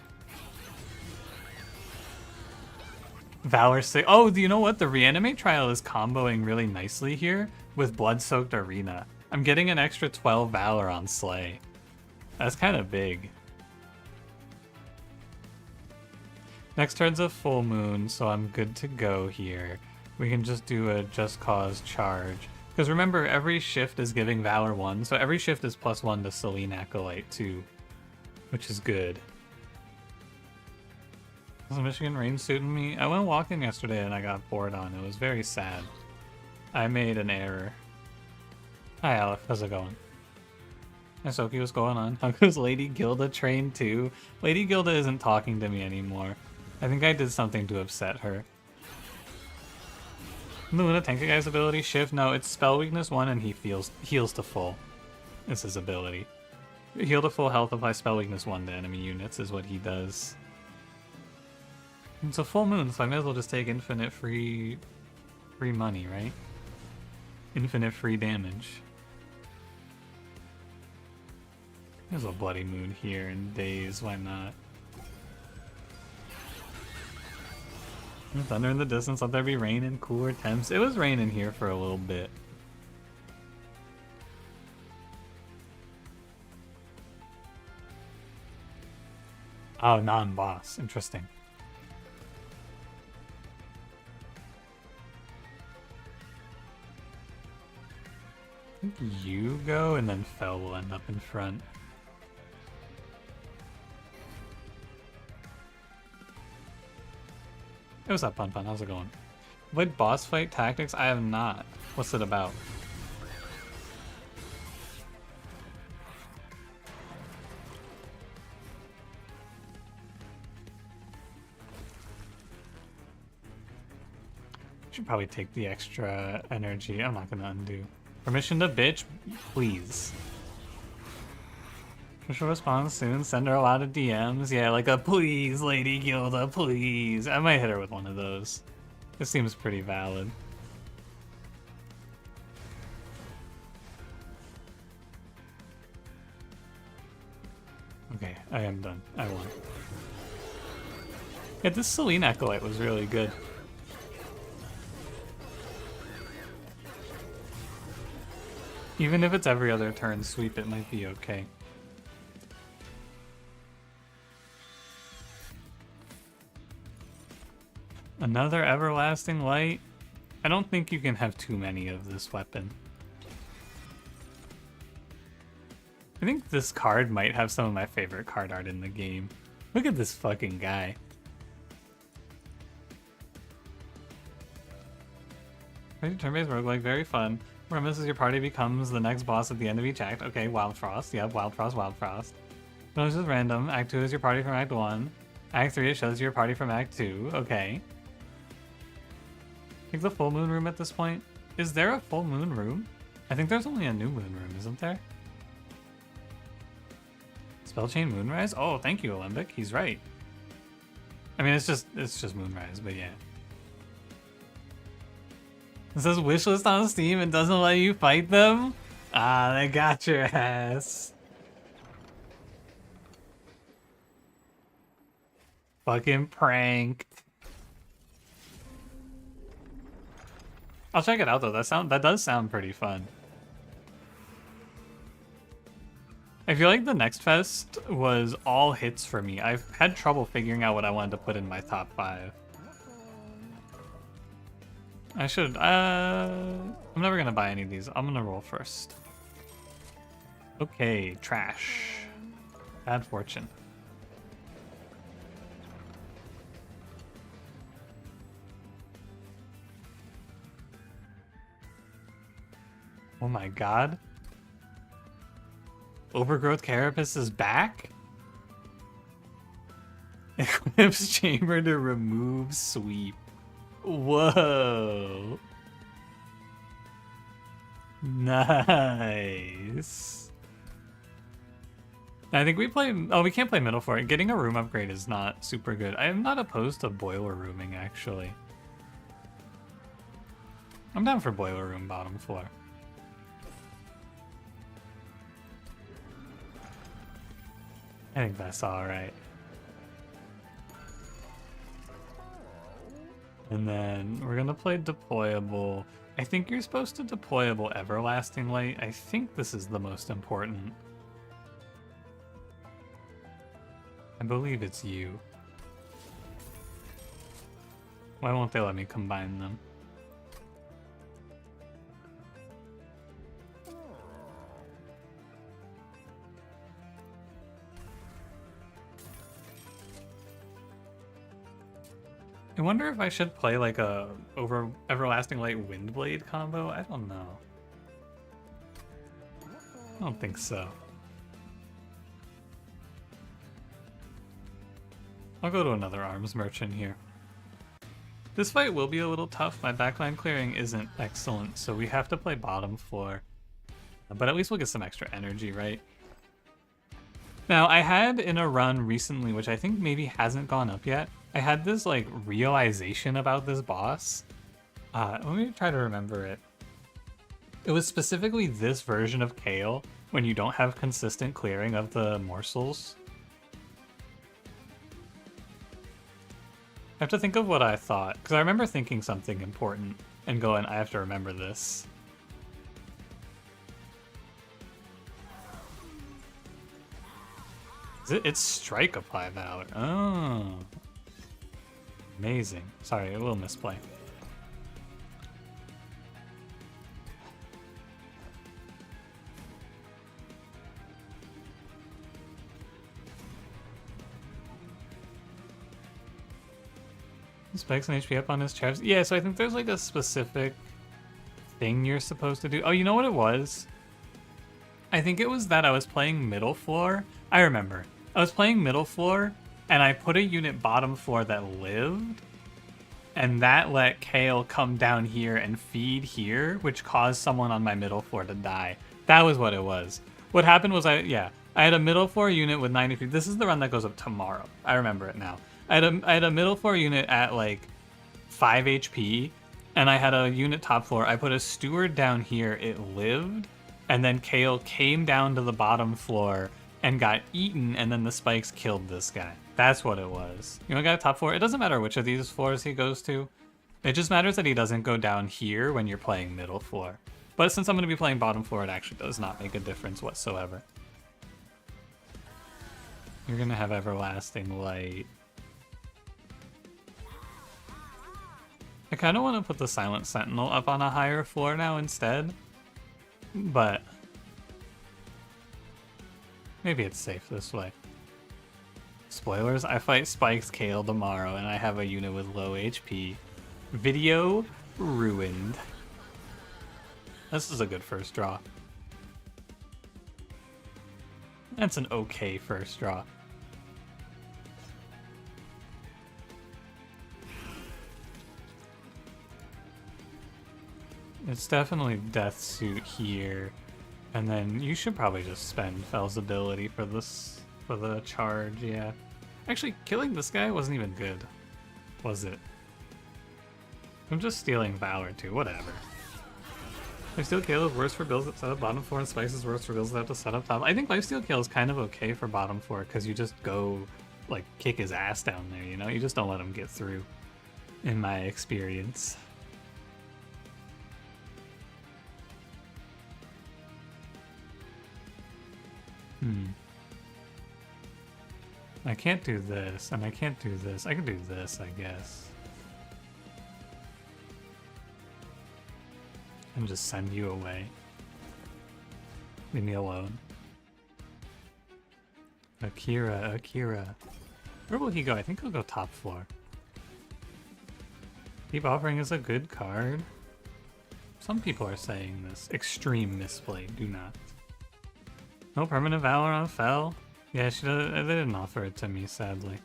Valor 6. Oh, do you know what? The Reanimate Trial is comboing really nicely here with Blood-Soaked Arena. I'm getting an extra 12 Valor on Slay. That's kind of big. Next turn's a full moon, so I'm good to go here. We can just do a Just Cause charge. Because remember, every shift is giving Valor 1, so every shift is +1 to Selene Acolyte too, which is good. Does Michigan rain suiting me? I went walking yesterday and I got bored on. It was very sad. I made an error. Hi Aleph, how's it going? Hi Soki, what's going on? How goes Lady Gilda train too? Lady Gilda isn't talking to me anymore. I think I did something to upset her. The Luna tank guy's ability, shift? No, it's spell weakness 1 and he heals to full. It's his ability. Heal to full health, apply spell weakness 1 to enemy units is what he does. It's a full moon, so I may as well just take infinite free money, right? Infinite free damage. There's a bloody moon here in days, why not? Thunder in the distance, let there be rain and cooler temps. It was raining here for a little bit. Oh, non-boss. Interesting. I think you go, and then Fel will end up in front. Hey, what's up, Pun Pun? How's it going? Played boss fight tactics? I have not. What's it about? Should probably take the extra energy. I'm not gonna undo. Permission to bitch, please. She'll respond soon. Send her a lot of DMs. Yeah, like a please, Lady Gilda, please. I might hit her with one of those. This seems pretty valid. Okay, I am done. I won. Yeah, this Selene Acolyte was really good. Even if it's every other turn sweep, it might be okay. Another Everlasting Light? I don't think you can have too many of this weapon. I think this card might have some of my favorite card art in the game. Look at this fucking guy. Turn-based roguelike, very fun. Premises your party becomes the next boss at the end of each act. Okay, Wild Frost. Yep, Wild Frost, Wild Frost. Bonus is random. Act 2 is your party from Act 1. Act 3 it shows you your party from Act 2. Okay. Take the full moon room at this point. Is there a full moon room? I think there's only a new moon room, isn't there? Spellchain Moonrise? Oh, thank you, Alembic. He's right. I mean, it's just Moonrise, but yeah. It says wishlist on Steam and doesn't let you fight them? Ah, they got your ass. Fucking pranked. I'll check it out though. That does sound pretty fun. I feel like the Next Fest was all hits for me. I've had trouble figuring out what I wanted to put in my top 5. I should, I'm never gonna buy any of these. I'm gonna roll first. Okay, trash. Bad fortune. Oh my god. Overgrowth Carapace is back? Equips chamber to remove sweep. Whoa. Nice. I think we play... Oh, we can't play middle for it. Getting a room upgrade is not super good. I am not opposed to boiler rooming, actually. I'm down for boiler room bottom floor. I think that's alright. And then we're gonna play deployable. I think you're supposed to deployable Everlasting Light. I think this is the most important. I believe it's you. Why won't they let me combine them? I wonder if I should play like a Everlasting Light Windblade combo. I don't know. I don't think so. I'll go to another arms merchant here. This fight will be a little tough. My backline clearing isn't excellent, so we have to play bottom floor. But at least we'll get some extra energy, right? Now, I had in a run recently, which I think maybe hasn't gone up yet, I had this, like, realization about this boss. Let me try to remember it. It was specifically this version of Kale, when you don't have consistent clearing of the morsels. I have to think of what I thought, because I remember thinking something important and going, I have to remember this. It's Strike Apply Valor. Oh. Amazing. Sorry, a little misplay. Spikes and HP up on his chest. Yeah, so I think there's like a specific thing you're supposed to do. Oh, you know what it was? I think it was that I was playing middle floor. I remember. I was playing middle floor, and I put a unit bottom floor that lived, and that let Kale come down here and feed here, which caused someone on my middle floor to die. That was what it was. What happened was I had a middle floor unit with 90 feet. This is the run that goes up tomorrow. I remember it now. I had a middle floor unit at like 5 HP, and I had a unit top floor. I put a steward down here, it lived, and then Kale came down to the bottom floor and got eaten, and then the spikes killed this guy. That's what it was. You know, got top floor. It doesn't matter which of these floors he goes to. It just matters that he doesn't go down here when you're playing middle floor. But since I'm going to be playing bottom floor, it actually does not make a difference whatsoever. You're going to have Everlasting Light. I kind of want to put the Silent Sentinel up on a higher floor now instead, but maybe it's safe this way. Spoilers, I fight Spikes Kale tomorrow and I have a unit with low HP. Video ruined. This is a good first draw. That's an okay first draw. It's definitely Death Suit here, and then you should probably just spend Fell's ability for this, for the charge, yeah. Actually, killing this guy wasn't even good, was it? I'm just stealing Valor too, whatever. Lifesteal Kale is worse for builds that set up bottom floor, and Spice is worse for builds that have to set up top. I think Lifesteal Kale is kind of okay for bottom floor, because you just go, like, kick his ass down there, you know? You just don't let him get through, in my experience. I can't do this, and I can't do this. I can do this, I guess. And just send you away. Leave me alone. Akira. Where will he go? I think he'll go top floor. Keep Offering is a good card. Some people are saying this. Extreme misplay. Do not. No permanent Valor on Fell. Yeah, they didn't offer it to me, sadly.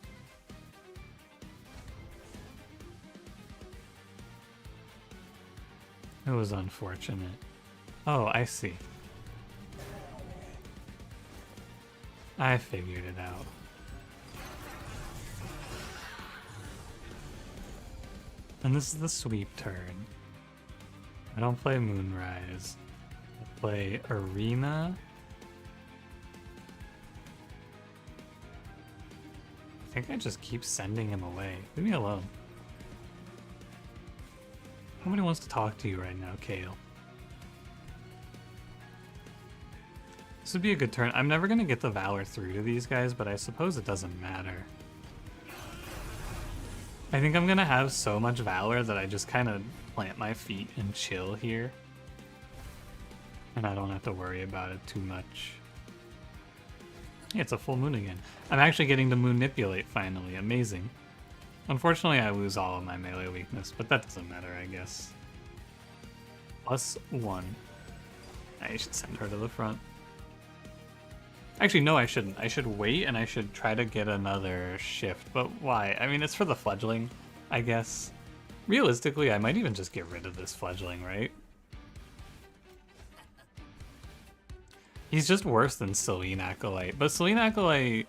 It was unfortunate. Oh, I see. I figured it out. And this is the sweep turn. I don't play Moonrise. I play Arena. I think I just keep sending him away. Leave me alone. Nobody wants to talk to you right now, Kale. This would be a good turn. I'm never going to get the Valor through to these guys, but I suppose it doesn't matter. I think I'm going to have so much Valor that I just kind of plant my feet and chill here. And I don't have to worry about it too much. Yeah, it's a full moon again. I'm actually getting to Moonipulate finally. Amazing. Unfortunately, I lose all of my melee weakness, but that doesn't matter, I guess. +1. I should send her to the front. Actually, no, I shouldn't. I should wait, and I should try to get another shift. But why? I mean, it's for the fledgling, I guess. Realistically, I might even just get rid of this fledgling, right? He's just worse than Selene Acolyte. But Selene Acolyte,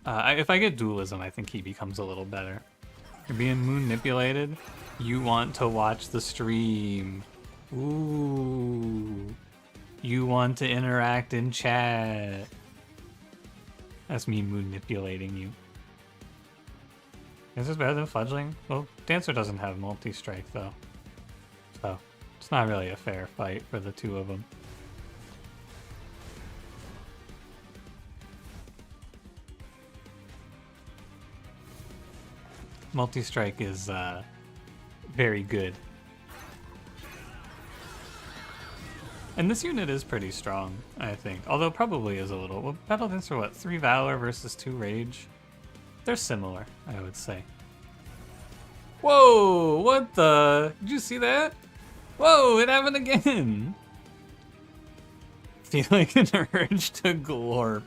if I get dualism, I think he becomes a little better. You're being manipulated. You want to watch the stream. Ooh. You want to interact in chat. That's me manipulating you. Is this better than fledgling? Well, Dancer doesn't have multi-strike though. So, it's not really a fair fight for the two of them. Multi-strike is very good. And this unit is pretty strong, I think. Although probably is a little... Well, Battle Dancer, what? 3 Valor versus 2 Rage? They're similar, I would say. Whoa! What the... Did you see that? Whoa! It happened again! Feeling an urge to glorp.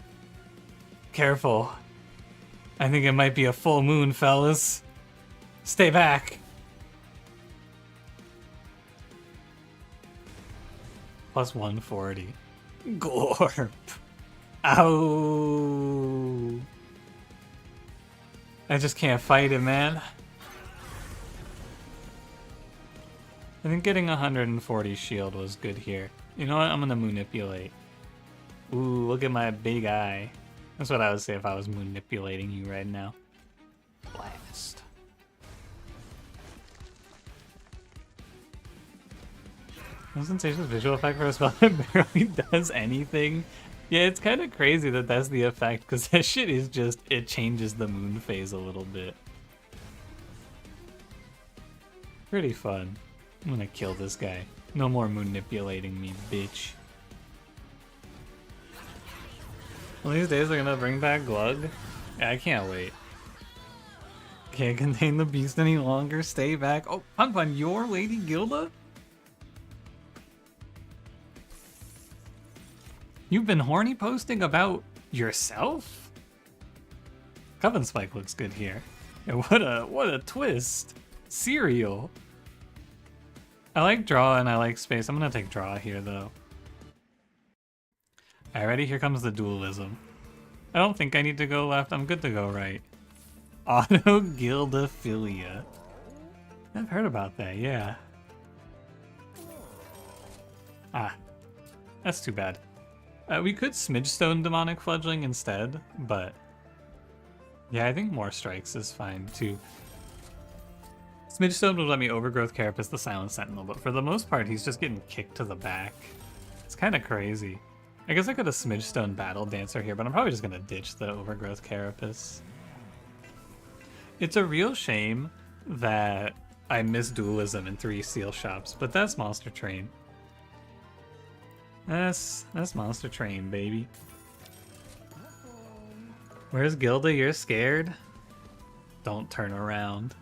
Careful. I think it might be a full moon, fellas. Stay back. Plus 140. Glorp. Ow. I just can't fight it, man. I think getting 140 shield was good here. You know what? I'm gonna manipulate. Ooh, look at my big eye. That's what I would say if I was manipulating you right now. Blast. No sensations visual effect for a spell that barely does anything. Yeah, it's kind of crazy that that's the effect, because that shit is just, it changes the moon phase a little bit. Pretty fun. I'm gonna kill this guy. No more manipulating me, bitch. One of these days they're gonna bring back Glug. Yeah, I can't wait. Can't contain the beast any longer. Stay back. Oh, Punpun, you're Lady Gilda? You've been horny posting about yourself? Coven Spike looks good here. Yeah, what a twist. Cereal. I like draw and I like space. I'm gonna take draw here though. Alright, ready? Here comes the dualism. I don't think I need to go left. I'm good to go right. Auto Guildophilia. I've heard about that, yeah. Ah, that's too bad. We could Smidgestone Demonic Fledgling instead, but yeah, I think more strikes is fine too. Smidgestone would let me Overgrowth Carapace the Silent Sentinel, but for the most part, he's just getting kicked to the back. It's kind of crazy. I guess I could have Smidgestone Battle Dancer here, but I'm probably just going to ditch the Overgrowth Carapace. It's a real shame that I missed Dualism in 3 Seal Shops, but that's Monster Train. That's Monster Train, baby. Where's Gilda? You're scared? Don't turn around.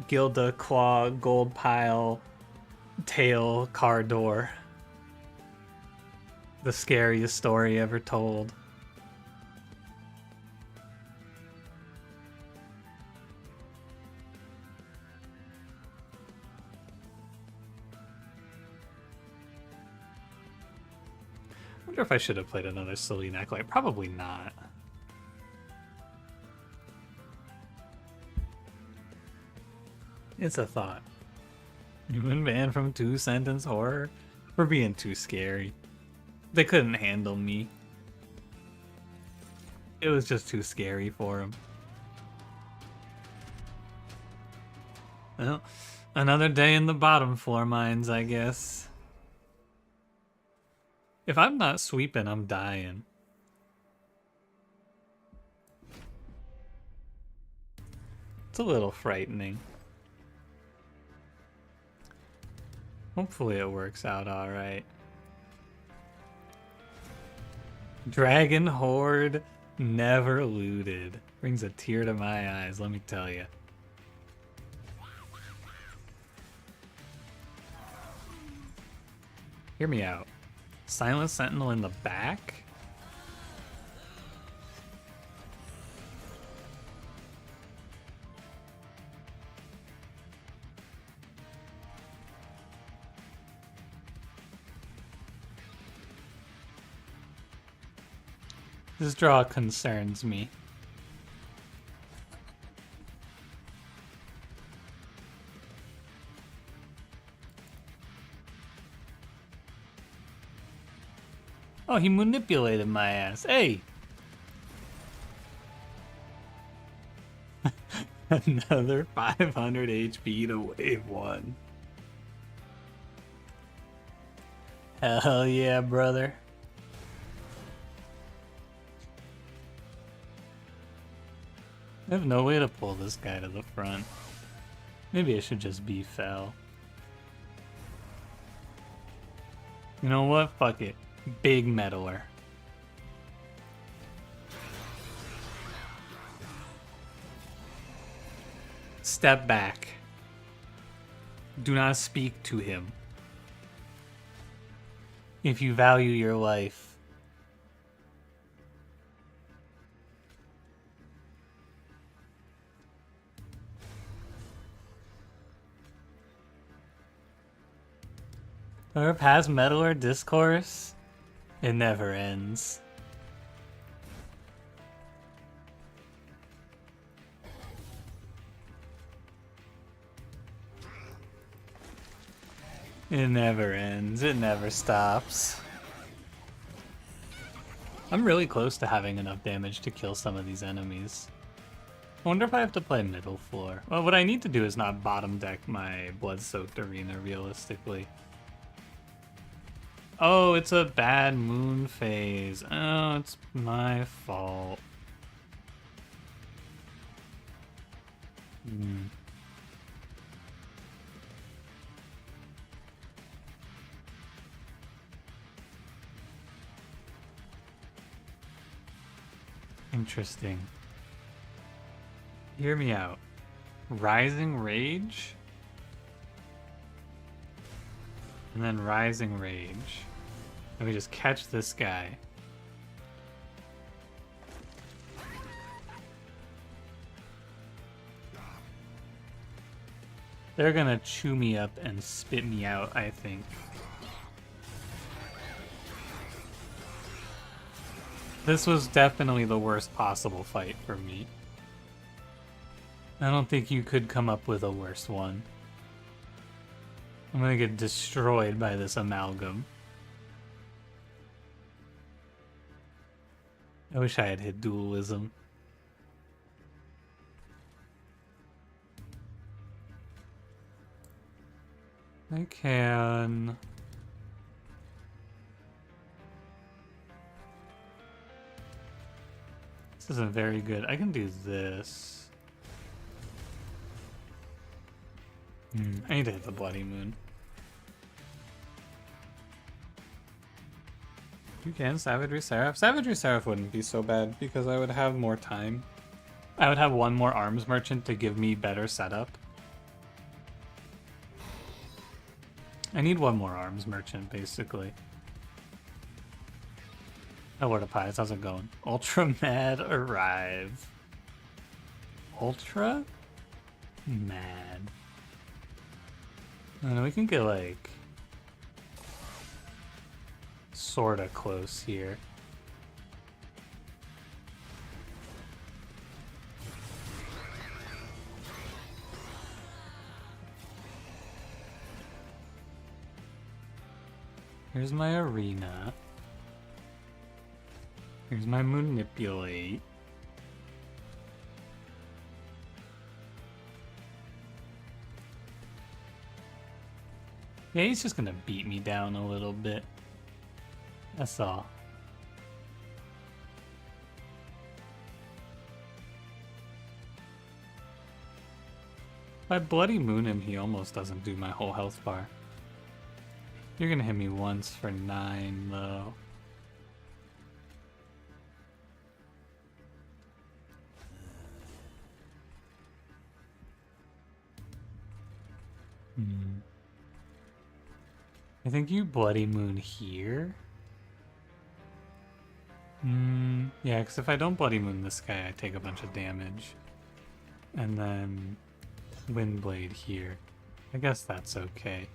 Gilda, Claw, Gold Pile, Tail, Car Door. The scariest story ever told. I wonder if I should have played another Selene Acolyte. Probably not. It's a thought. You've been banned from 2-sentence horror for being too scary. They couldn't handle me. It was just too scary for them. Well, another day in the bottom floor mines, I guess. If I'm not sweeping, I'm dying. It's a little frightening. Hopefully it works out alright. Dragon Horde never looted. Brings a tear to my eyes, let me tell you. Hear me out. Silent Sentinel in the back? This draw concerns me. Oh, he manipulated my ass. Hey! Another 500 HP to wave 1. Hell yeah, brother. I have no way to pull this guy to the front. Maybe I should just be fell. You know what? Fuck it. Big meddler. Step back. Do not speak to him. If you value your life. Our past meddler discourse, it never ends. It never ends. It never stops. I'm really close to having enough damage to kill some of these enemies. I wonder if I have to play middle floor. Well, what I need to do is not bottom deck my blood-soaked arena realistically. Oh, it's a bad moon phase. Oh, it's my fault. Interesting. Hear me out. Rising Rage? And then Rising Rage. Let me just catch this guy. They're gonna chew me up and spit me out, I think. This was definitely the worst possible fight for me. I don't think you could come up with a worse one. I'm gonna get destroyed by this amalgam. I wish I had hit dualism. I can... This isn't very good. I can do this. I need to hit the Bloody Moon. You can Savagery Seraph. Savagery Seraph wouldn't be so bad because I would have more time. I would have one more Arms Merchant to give me better setup. I need one more Arms Merchant, basically. Oh, Lord of Pies, how's it going? Ultra Mad Arrive. Ultra Mad. And we can get, like, sorta close here. Here's my arena. Here's my manipulate. Yeah, he's just gonna beat me down a little bit. That's all. If I Bloody Moon him, he almost doesn't do my whole health bar. You're gonna hit me once for 9, though. I think you Bloody Moon here. Yeah, because if I don't Bloody Moon this guy, I take a bunch of damage. And then Windblade here. I guess that's okay.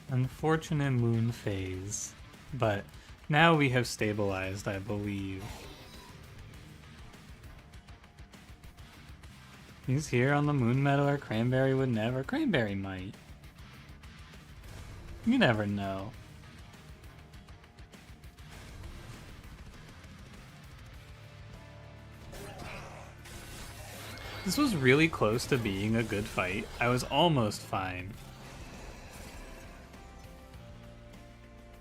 Unfortunate moon phase. But now we have stabilized, I believe. He's here on the Moon Meddler. Cranberry would never. Cranberry might. You never know. This was really close to being a good fight. I was almost fine.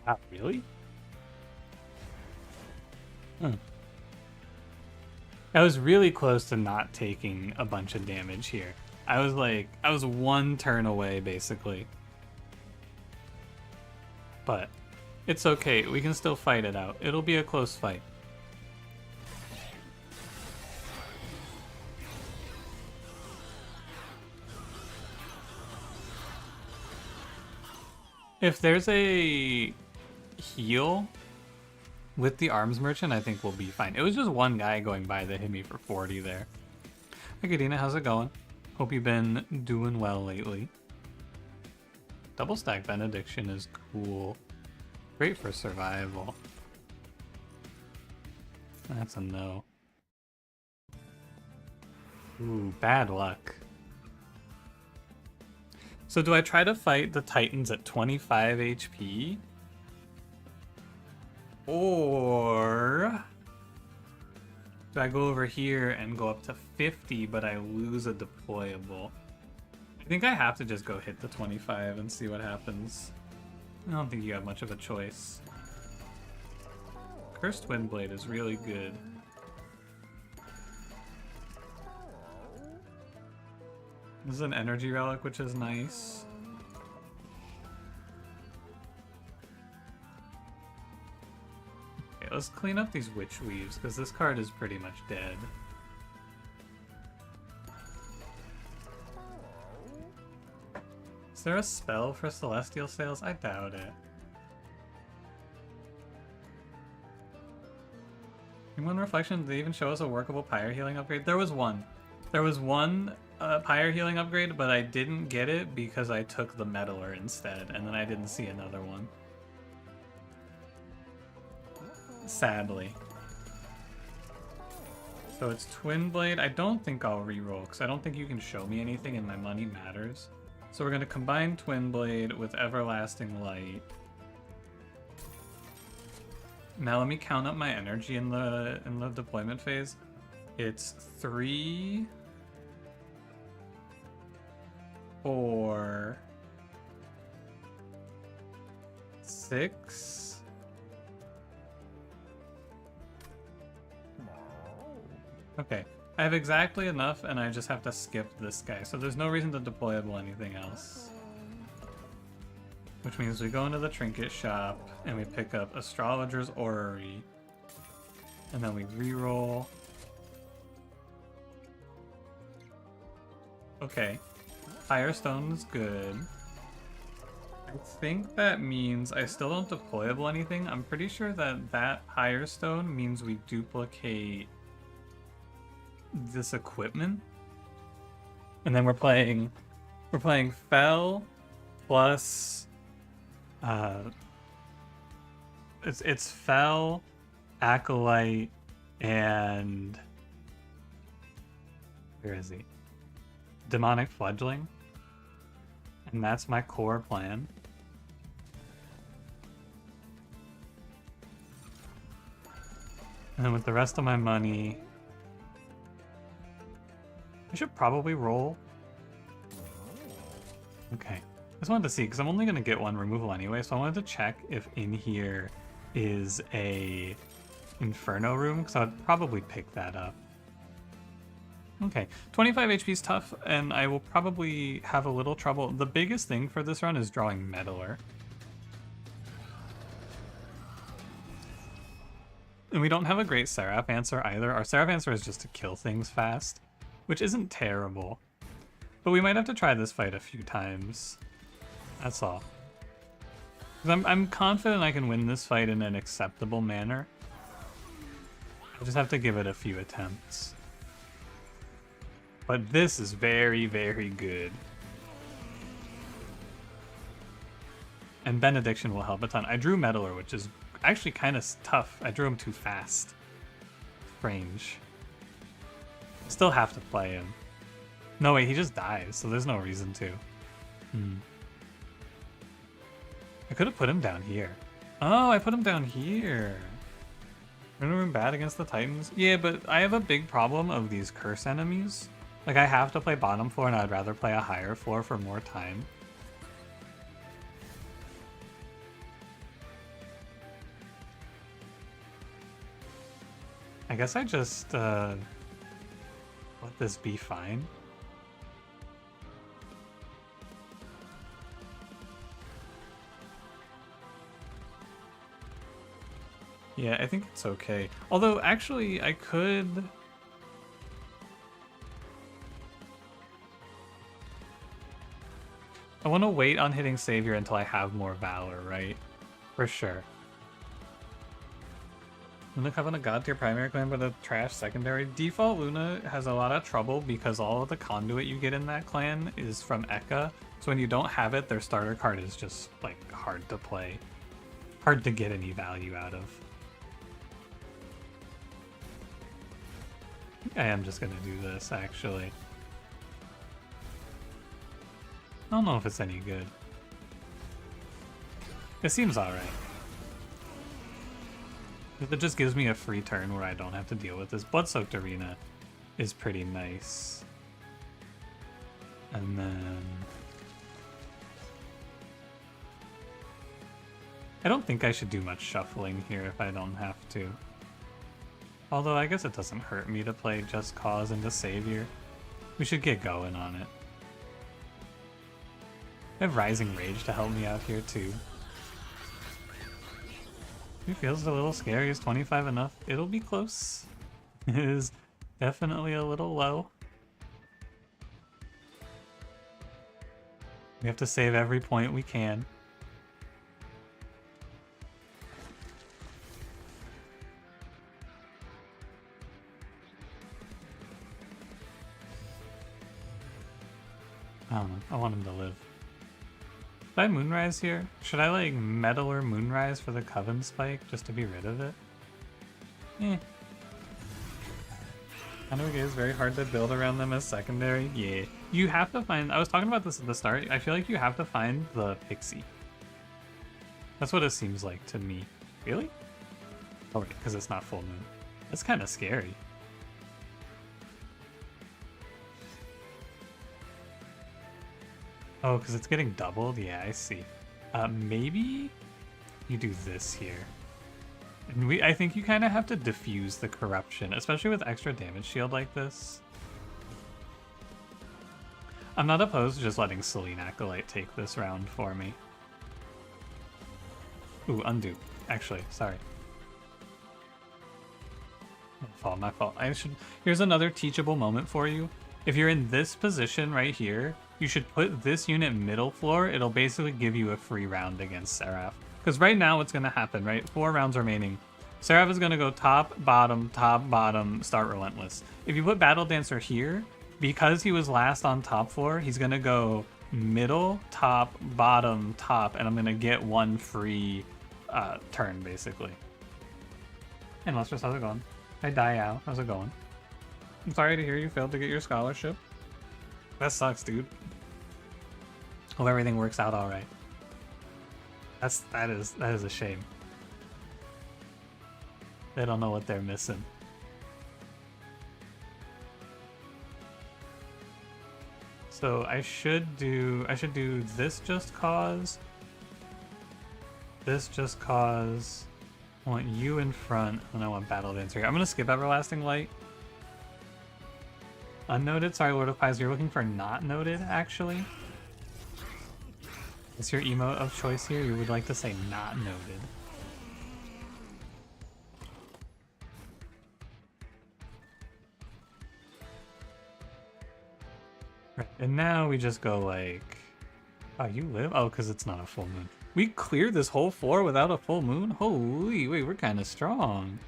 Wow, really? I was really close to not taking a bunch of damage here. I was one turn away, basically. But it's okay, we can still fight it out. It'll be a close fight. If there's a heal with the arms merchant, I think we'll be fine. It was just one guy going by that hit me for 40 there. Hi, Kadina, how's it going? Hope you've been doing well lately. Double stack benediction is cool. Great for survival. That's a no. Ooh, bad luck. So do I try to fight the Titans at 25 HP? Or do I go over here and go up to 50, but I lose a deployable? I think I have to just go hit the 25 and see what happens. I don't think you have much of a choice. Cursed Windblade is really good. This is an energy relic, which is nice. Okay, let's clean up these Witch Weaves, because this card is pretty much dead. Is there a spell for Celestial Sails? I doubt it. In One Reflection, did they even show us a workable Pyre Healing upgrade? There was one. There was one Pyre Healing upgrade, but I didn't get it because I took the Meddler instead, and then I didn't see another one. Sadly. So it's Twin Blade. I don't think I'll reroll, because I don't think you can show me anything and my money matters. So we're going to combine Twin Blade with Everlasting Light. Now let me count up my energy in the deployment phase. It's 3, 4, 6. Okay, I have exactly enough, and I just have to skip this guy. So there's no reason to deployable anything else. Which means we go into the trinket shop, and we pick up Astrologer's Orrery. And then we reroll. Okay, Firestone is good. I think that means I still don't deployable anything. I'm pretty sure that that Firestone means we duplicate this equipment. And then we're playing Fel plus it's Fel, Acolyte, and where is he? Demonic Fledgling. And that's my core plan. And then with the rest of my money, I should probably roll. Okay. I just wanted to see, because I'm only going to get one removal anyway, so I wanted to check if in here is a Inferno room, because I would probably pick that up. Okay, 25 HP is tough, and I will probably have a little trouble. The biggest thing for this run is drawing Meddler. And we don't have a great Seraph answer either. Our Seraph answer is just to kill things fast, which isn't terrible. But we might have to try this fight a few times. That's all. 'Cause I'm confident I can win this fight in an acceptable manner. I just have to give it a few attempts. But this is very, very good. And Benediction will help a ton. I drew Meddler, which is actually kind of tough. I drew him too fast. Range. Still have to play him. No, wait, he just dies, so there's no reason to. I could have put him down here. Oh, I put him down here. Remember him bad against the Titans? Yeah, but I have a big problem of these curse enemies. Like, I have to play bottom floor, and I'd rather play a higher floor for more time. I guess I just, let this be fine. Yeah, I think it's okay. Although, actually, I could... I want to wait on hitting Savior until I have more Valor, right? For sure. Luna Covenant God tier primary clan, but a trash secondary. Default Luna has a lot of trouble because all of the conduit you get in that clan is from Ekka. So when you don't have it, their starter card is just, like, hard to play. Hard to get any value out of. I am just gonna do this, actually. I don't know if it's any good. It seems alright. It just gives me a free turn where I don't have to deal with this. Blood-Soaked Arena is pretty nice. And then... I don't think I should do much shuffling here if I don't have to. Although I guess it doesn't hurt me to play Just Cause into Savior. We should get going on it. I have Rising Rage to help me out here too. It feels a little scary. Is 25 enough? It'll be close. It is definitely a little low. We have to save every point we can. I don't know. I want him to live. Should I Moonrise here? Should I like Meddler Moonrise for the Coven Spike just to be rid of it? Eh. Kanogay is very hard to build around them as secondary. Yeah. You have to find... I was talking about this at the start. I feel like you have to find the Pixie. That's what it seems like to me. Really? Oh, because it's not full moon. That's kind of scary. Oh, because it's getting doubled? Yeah, I see. Maybe you do this here. And I think you kind of have to diffuse the corruption, especially with extra damage shield like this. I'm not opposed to just letting Selene Acolyte take this round for me. Ooh, undo. Actually, sorry. My fault. Here's another teachable moment for you. If you're in this position right here, you should put this unit middle floor. It'll basically give you a free round against Seraph. Because right now what's going to happen, right? 4 rounds remaining. Seraph is going to go top, bottom, start Relentless. If you put Battle Dancer here, because he was last on top floor, he's going to go middle, top, bottom, top, and I'm going to get one free turn, basically. And Lustrous, how's it going? Hi, Diao, how's it going? I'm sorry to hear you failed to get your scholarship. That sucks, dude. Hope everything works out all right. That is a shame. They don't know what they're missing. So I should do this Just Cause. This Just Cause. I want you in front, and I want Battle Dancer here. I'm gonna skip Everlasting Light. Unnoted? Sorry, Lord of Pies, you're looking for not noted, actually? Is your emote of choice here? You would like to say not noted. Right, and now we just go like... Oh, you live? Oh, because it's not a full moon. We cleared this whole floor without a full moon? Holy, wait, we're kind of strong.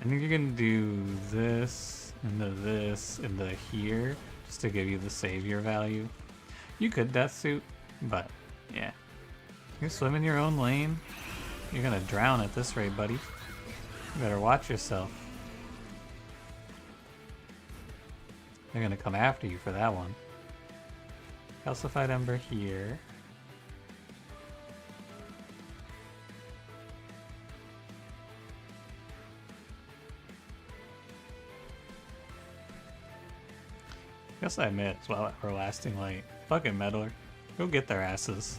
I think you're gonna do this... into here, just to give you the savior value. You could Death Suit, but yeah. You swim in your own lane. You're gonna drown at this rate, buddy. You better watch yourself. They're gonna come after you for that one. Calcified Ember here. Guess I may as well Everlasting Light. Fucking Meddler. Go get their asses.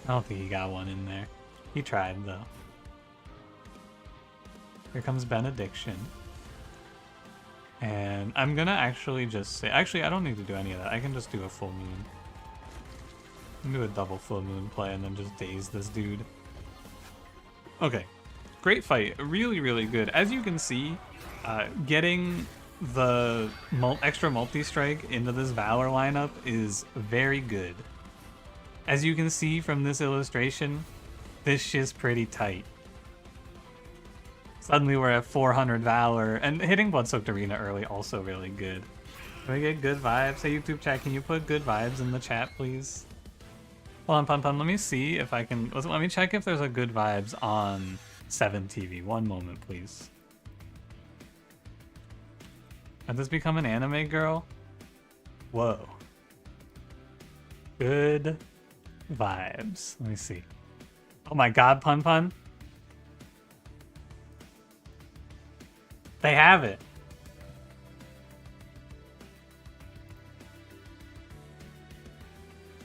I don't think he got one in there. He tried, though. Here comes Benediction. And I'm gonna actually just say... Actually, I don't need to do any of that. I can just do a full moon. I can do a double full moon play and then just daze this dude. Okay. Great fight. Really, really good. As you can see, getting the extra multi-strike into this Valor lineup is very good. As you can see from this illustration, this shit's pretty tight. Suddenly we're at 400 Valor, and hitting Bloodsoaked Arena early also really good. Can we get good vibes? Hey YouTube chat, can you put good vibes in the chat, please? Hold on, Pun Pun, let me see if I can... Let me check if there's a good vibes on 7TV. One moment, please. Had this become an anime girl? Whoa. Good vibes. Let me see. Oh my god, Pun Pun. They have it.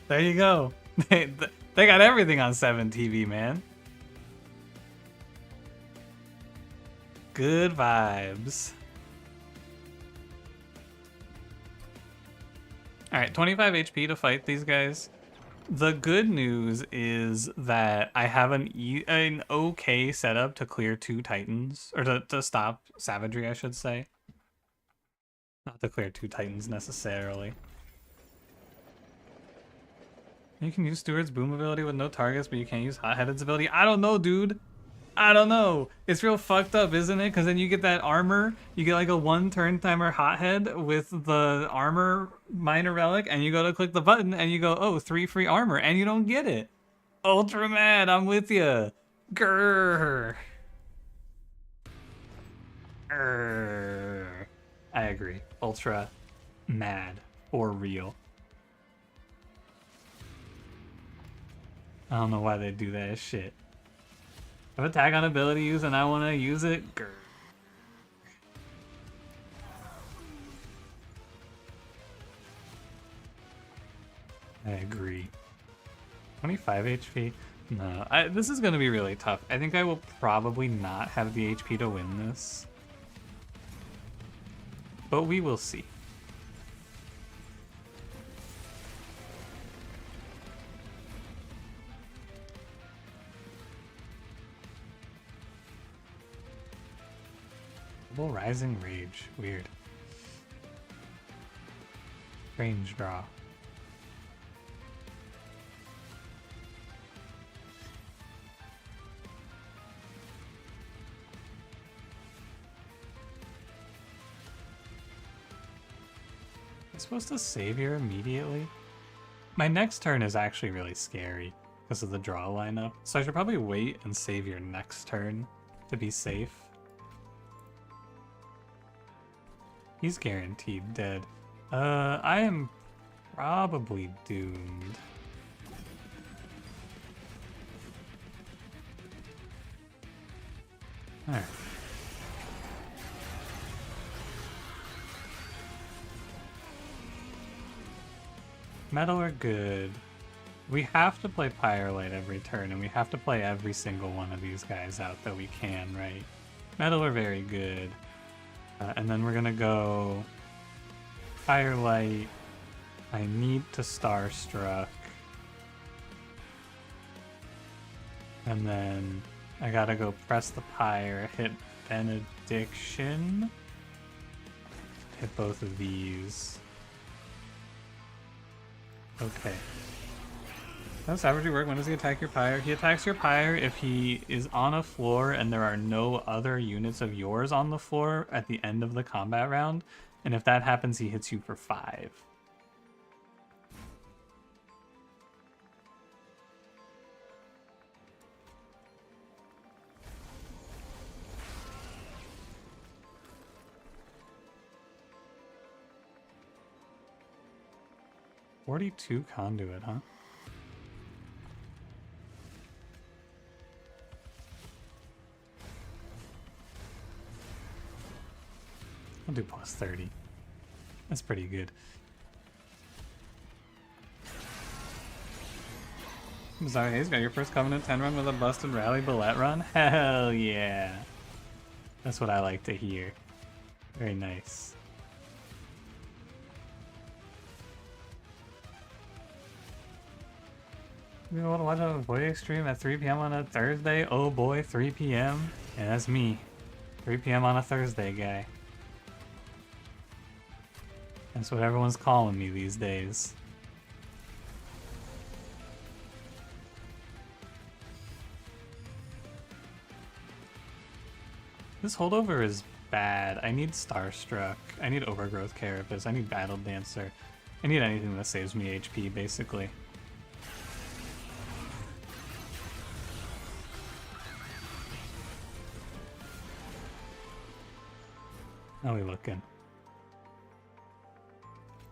There you go. They got everything on 7TV, man. Good vibes. Alright, 25 HP to fight these guys. The good news is that I have an okay setup to clear 2 Titans, or to stop Savagery, I should say. Not to clear 2 Titans necessarily. You can use Steward's Boom ability with no targets, but you can't use Hot-Headed's ability. I don't know, dude. I don't know. It's real fucked up, isn't it? Because then you get that armor. You get like a 1 turn timer Hothead with the armor minor relic, and you go to click the button, and you go, oh, 3 free armor, and you don't get it. Ultra mad, I'm with ya. Grrr. I agree. Ultra mad or real. I don't know why they do that shit. I have attack on ability use and I want to use it. Grr. I agree. 25 HP? No, this is going to be really tough. I think I will probably not have the HP to win this. But we will see. Rising Rage. Weird. Strange draw. I'm supposed to save here immediately? My next turn is actually really scary because of the draw lineup, so I should probably wait and save your next turn to be safe. He's guaranteed dead. I am probably doomed. Alright. Metal are good. We have to play Pyrolite every turn, and we have to play every single one of these guys out that we can, right? Metal are very good. And then we're gonna go Firelight. I need to Starstruck. And then I gotta go press the Pyre, hit Benediction. Hit both of these. Okay. How does Savagery work? When does he attack your Pyre? He attacks your Pyre if he is on a floor and there are no other units of yours on the floor at the end of the combat round. And if that happens, he hits you for 5. 42 conduit, huh? I'll do plus 30. That's pretty good. Bizarre Haze got your first Covenant 10 run with a busted Rally Bullet run? Hell yeah. That's what I like to hear. Very nice. You want to watch a voice stream at 3 p.m. on a Thursday? Oh boy, 3 p.m.? Yeah, that's me. 3 p.m. on a Thursday, guy. That's what everyone's calling me these days. This holdover is bad. I need Starstruck. I need Overgrowth Carapace. I need Battle Dancer. I need anything that saves me HP, basically. How are we looking?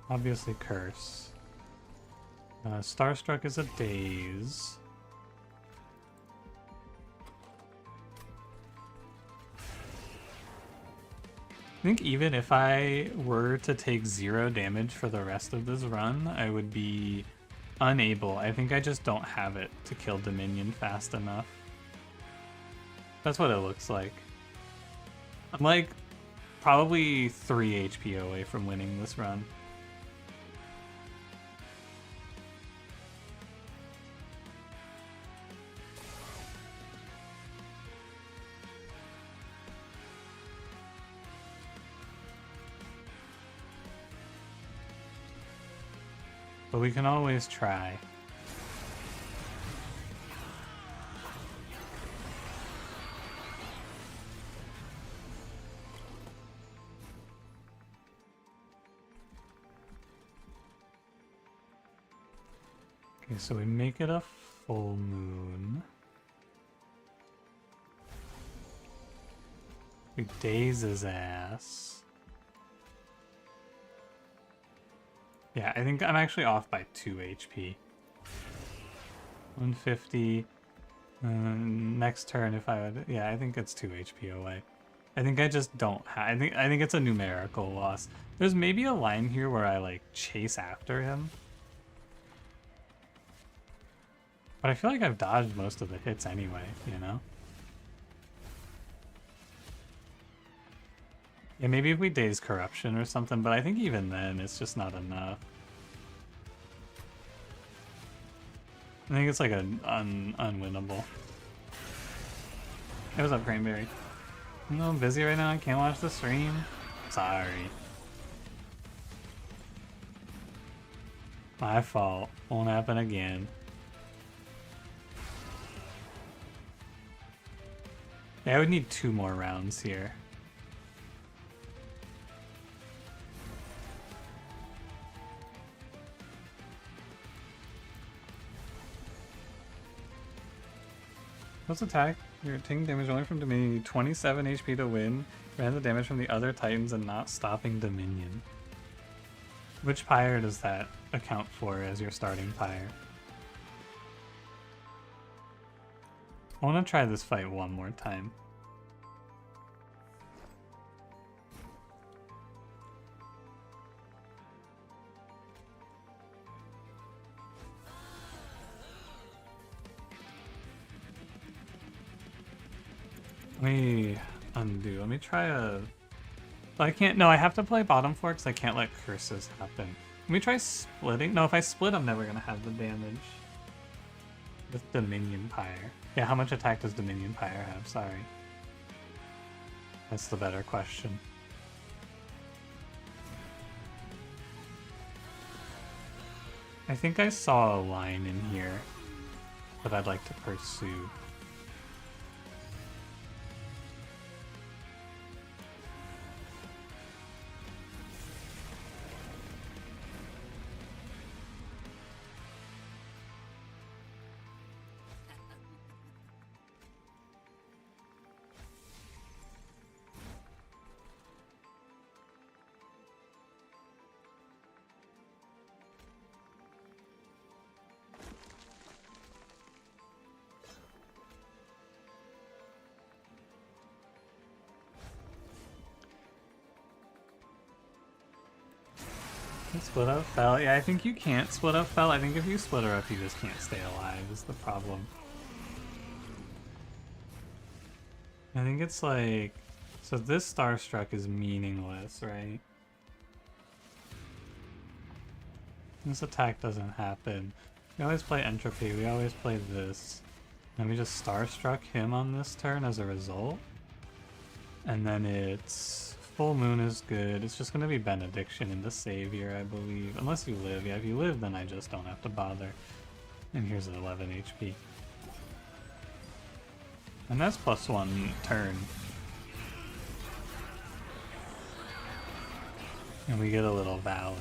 Obviously Curse. Starstruck is a Daze. I think even if I were to take 0 damage for the rest of this run, I would be unable. I think I just don't have it to kill Dominion fast enough. That's what it looks like. I'm like probably 3 HP away from winning this run. But we can always try. Okay, so we make it a full moon. We daze his ass. Yeah, I think I'm actually off by 2 HP. 150. Next turn, if I would, yeah, I think it's 2 HP away. I think I just don't have. I think it's a numerical loss. There's maybe a line here where I like chase after him, but I feel like I've dodged most of the hits anyway. You know. Yeah, maybe if we daze corruption or something, but I think even then it's just not enough. I think it's like unwinnable. Hey, what's up, Cranberry? No, I'm busy right now. I can't watch the stream. Sorry. My fault. Won't happen again. Yeah, I would need 2 more rounds here. What's attack? You're taking damage only from Dominion. 27 HP to win. Ran the damage from the other Titans and not stopping Dominion. Which pyre does that account for as your starting pyre? I want to try this fight one more time. Let me undo. Let me try a... I can't... No, I have to play bottom floor because I can't let curses happen. Let me try splitting. No, if I split, I'm never going to have the damage. With Dominion Pyre. Yeah, how much attack does Dominion Pyre have? Sorry. That's the better question. I think I saw a line in here that I'd like to pursue. Split up Fel. Yeah, I think you can't split up Fel. I think if you split her up, you just can't stay alive is the problem. I think it's like... So this Starstruck is meaningless, right? This attack doesn't happen. We always play Entropy, we always play this. And we just Starstruck him on this turn as a result. And then it's... Full Moon is good. It's just gonna be Benediction into Savior, I believe. Unless you live. Yeah, if you live, then I just don't have to bother. And here's an 11 HP. And that's +1 turn. And we get a little Valor.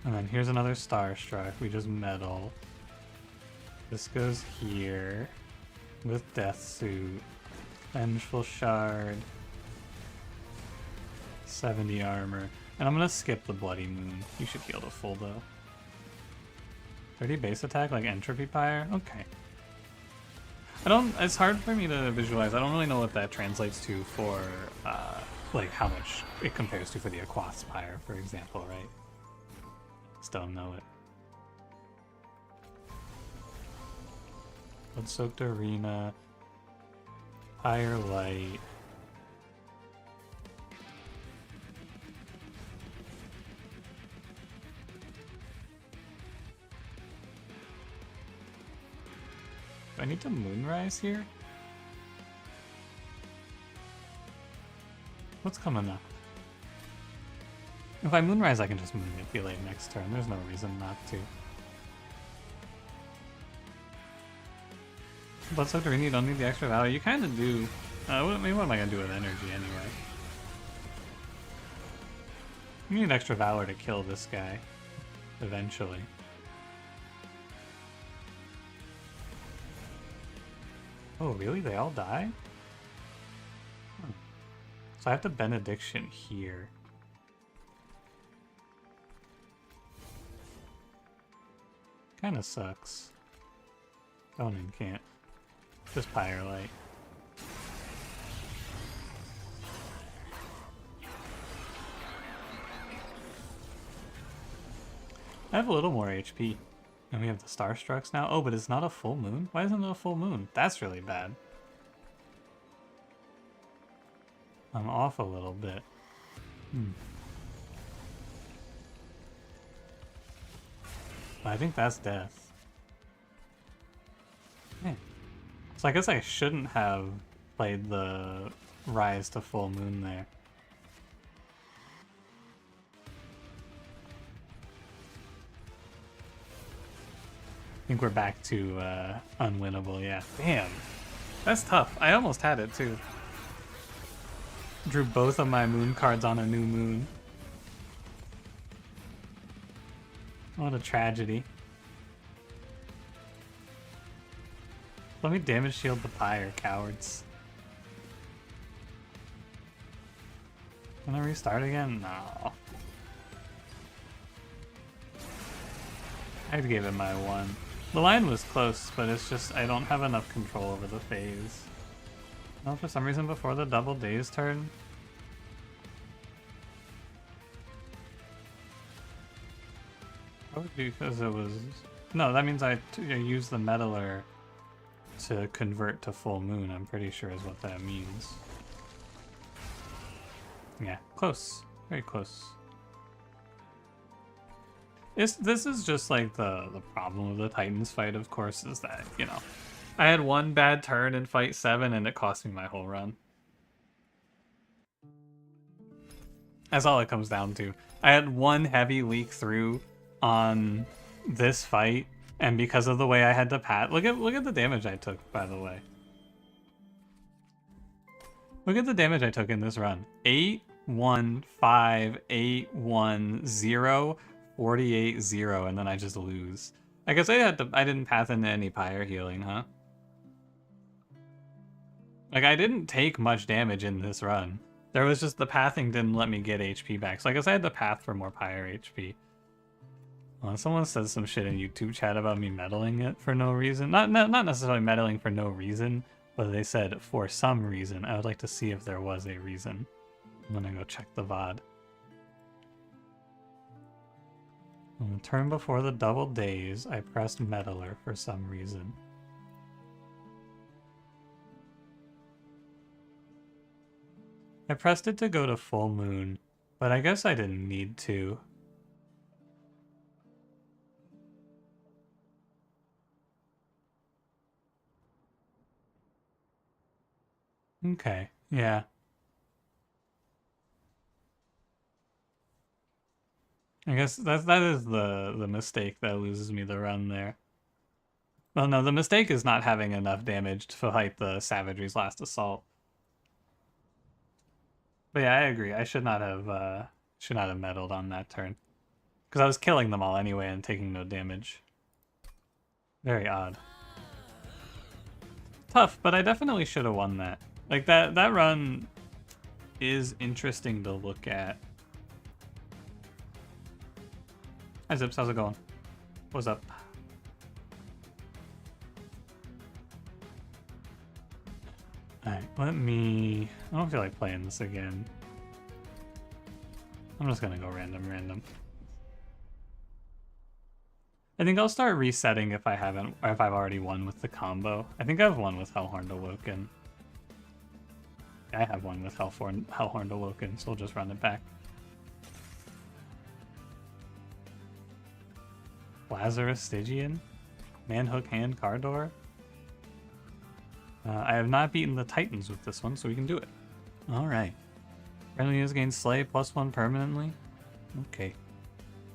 And then here's another Starstruck. We just metal. This goes here. With Death Suit. Vengeful Shard. 70 armor. And I'm gonna skip the Bloody Moon. You should heal to full though. 30 base attack like Entropy Pyre? Okay. It's hard for me to visualize. I don't really know what that translates to for, like how much it compares to for the Aquath Pyre, for example, right? Just don't know it. Blood-soaked Arena. Pyre Light. Do I need to Moonrise here? What's coming up? If I Moonrise, I can just manipulate next turn. There's no reason not to. Bloodsoaked Arena, you don't need the extra value. You kind of do. What am I going to do with energy anyway? You need extra valor to kill this guy. Eventually. Oh, really? They all die? Huh. So I have to Benediction here. Kinda sucks. Conan can't. Just Pyre Light. I have a little more HP. And we have the Starstrucks now. Oh, but it's not a full moon? Why isn't it a full moon? That's really bad. I'm off a little bit. I think that's death. Yeah. So I guess I shouldn't have played the Rise to Full Moon there. I think we're back to unwinnable, yeah. Damn. That's tough. I almost had it too. Drew both of my moon cards on a new moon. What a tragedy. Let me damage shield the Pyre, cowards. Can I restart again? No. I gave it my one. The line was close, but it's just I don't have enough control over the phase. No, for some reason before the double days turn. Probably because it was... No, that means I used the Meddler to convert to full moon, I'm pretty sure is what that means. Yeah, close. Very close. This is just like the problem of the Titans fight, of course, is that, you know, I had one bad turn in fight 7 and it cost me my whole run. That's all it comes down to. I had one heavy leak through on this fight, and because of the way I had to pat, look at the damage I took, by the way. Look at the damage I took in this run. 8, 1, 5, 8, 1, 0, 48, 0, and then I just lose. I guess I didn't path into any Pyre healing, huh? Like, I didn't take much damage in this run. There was just the pathing didn't let me get HP back. So I guess I had to path for more Pyre HP. Well, someone says some shit in YouTube chat about me meddling it for no reason. Not necessarily meddling for no reason, but they said for some reason. I would like to see if there was a reason. I'm gonna go check the VOD. On the turn before the double days, I pressed Meddler for some reason. I pressed it to go to full moon, but I guess I didn't need to. Okay, yeah. I guess that is the mistake that loses me the run there. Well, no, the mistake is not having enough damage to fight the Savagery's last assault. But yeah, I agree. I should not have meddled on that turn. Because I was killing them all anyway and taking no damage. Very odd. Tough, but I definitely should have won that. Like, that run is interesting to look at. Hi Zips, how's it going? What's up? Alright, let me... I don't feel like playing this again. I'm just gonna go random. I think I'll start resetting if I haven't, or if I've already won with the combo. I think I've won with Hellhorned Awoken. I have one with Hellhorned Awoken, so we'll just run it back. Lazarus Stygian? Manhook Hand Cardor? I have not beaten the Titans with this one, so we can do it. Alright. Friendly units gain Slay +1 permanently? Okay.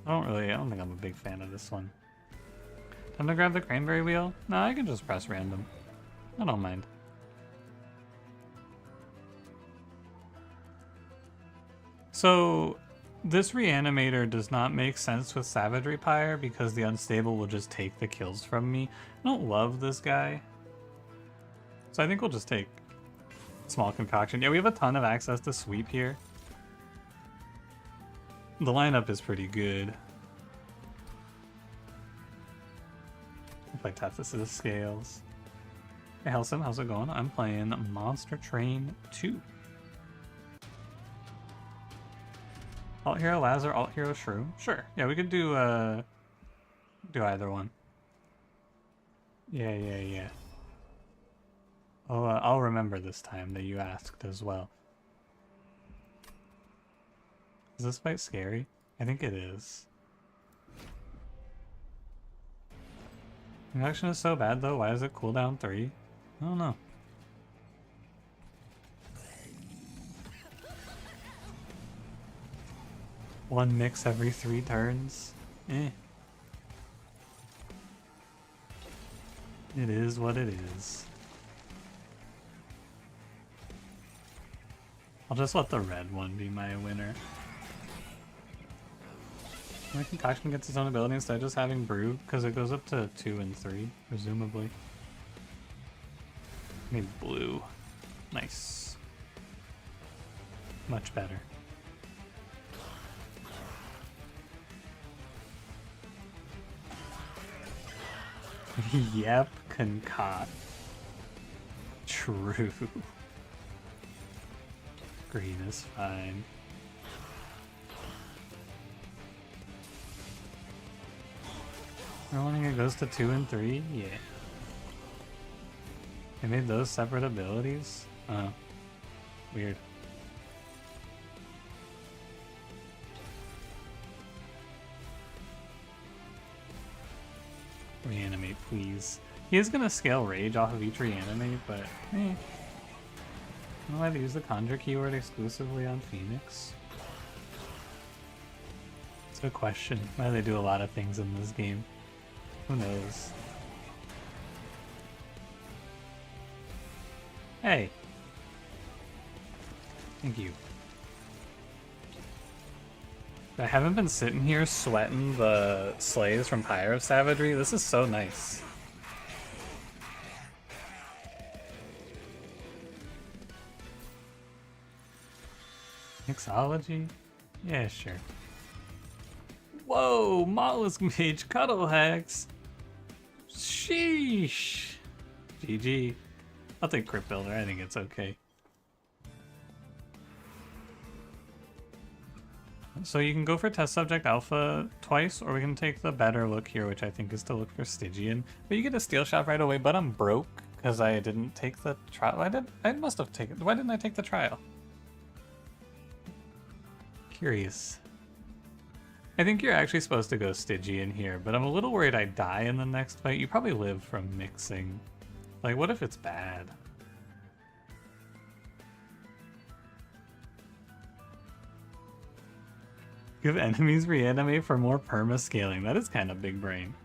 I don't think I'm a big fan of this one. Time to grab the Cranberry Wheel? No, I can just press random. I don't mind. So, this Reanimator does not make sense with Savagery Pyre because the Unstable will just take the kills from me. I don't love this guy. So I think we'll just take Small Concoction. Yeah, we have a ton of access to sweep here. The lineup is pretty good. I'll play Tethys' Scales. Hey Helsum, how's it going? I'm playing Monster Train 2. Alt Hero Lazar, Alt Hero Shroom? Sure. Yeah, we could do either one. Yeah. Oh, I'll remember this time that you asked as well. Is this fight scary? I think it is. Reaction is so bad though, why is it cooldown 3? I don't know. One mix every 3 turns? Eh. It is what it is. I'll just let the red one be my winner. My Concoction gets its own ability instead of just having Brew, because it goes up to 2 and 3, presumably. I need blue. Nice. Much better. Yep, concoct. True. Green is fine. Rolling it goes to 2 and 3? Yeah. They made those separate abilities? Oh. Weird. Reanimate, please. He is gonna scale Rage off of each reanimate, but eh. I don't know why they use the Conjure keyword exclusively on Phoenix. It's a question. Why they do a lot of things in this game. Who knows? Hey! Thank you. I haven't been sitting here sweating the slays from Pyre of Savagery. This is so nice. Mixology? Yeah, sure. Whoa! Mollusk Mage Cuddle Hacks! Sheesh! GG. I'll take Crypt Builder, I think it's okay. So you can go for test subject alpha twice, or we can take the better look here, which I think is to look for Stygian. But you get a steel shop right away, but I'm broke because I didn't take the trial. I must have taken. Why didn't I take the trial? Curious. I think you're actually supposed to go Stygian here, but I'm a little worried I die in the next fight. You probably live from mixing. Like, what if it's bad? Give enemies reanimate for more permascaling. That is kind of big brain.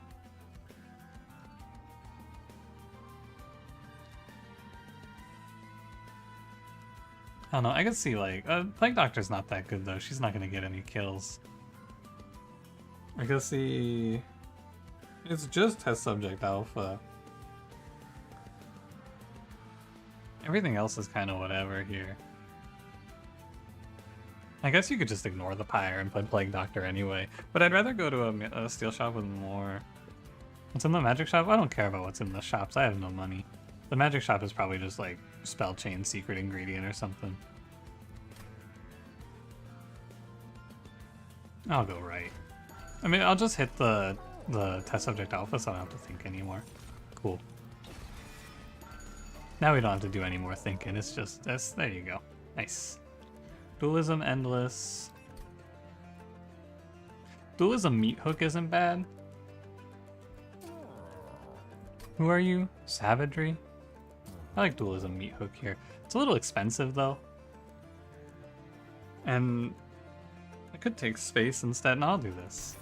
I don't know. I could see, like, Plague Doctor's not that good, though. She's not going to get any kills. I can see... It's just test subject alpha. Everything else is kind of whatever here. I guess you could just ignore the pyre and play Plague Doctor anyway, but I'd rather go to a steel shop with more. What's in the magic shop? I don't care about what's in the shops. I have no money. The magic shop is probably just like spell chain secret ingredient or something. I'll go right. I mean, I'll just hit the test subject alpha so I don't have to think anymore. Cool. Now we don't have to do any more thinking. It's just this. There you go. Nice. Dualism endless. Dualism meat hook isn't bad. Who are you? Savagery? I like dualism meat hook here. It's a little expensive though. And I could take space instead, and I'll do this.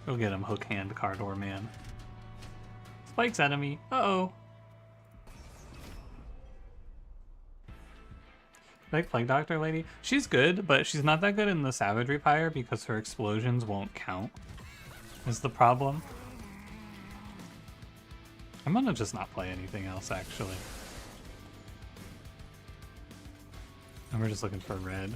Go get him, hook hand Cardor man. Spike's enemy. Uh-oh. Like Plague Doctor lady? She's good, but she's not that good in the Savagery Pyre because her explosions won't count, is the problem. I'm gonna just not play anything else, actually. And we're just looking for red.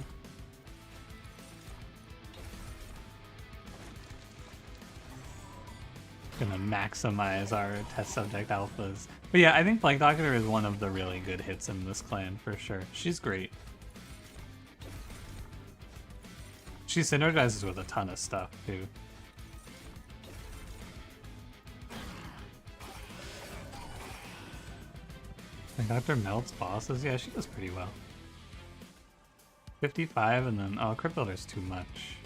Gonna maximize our test subject alphas. But yeah, I think Plague Doctor is one of the really good hits in this clan for sure. She's great. She synergizes with a ton of stuff too. Plague Doctor melts bosses? Yeah, she does pretty well. 55 and then, oh, Crypt Builder's too much.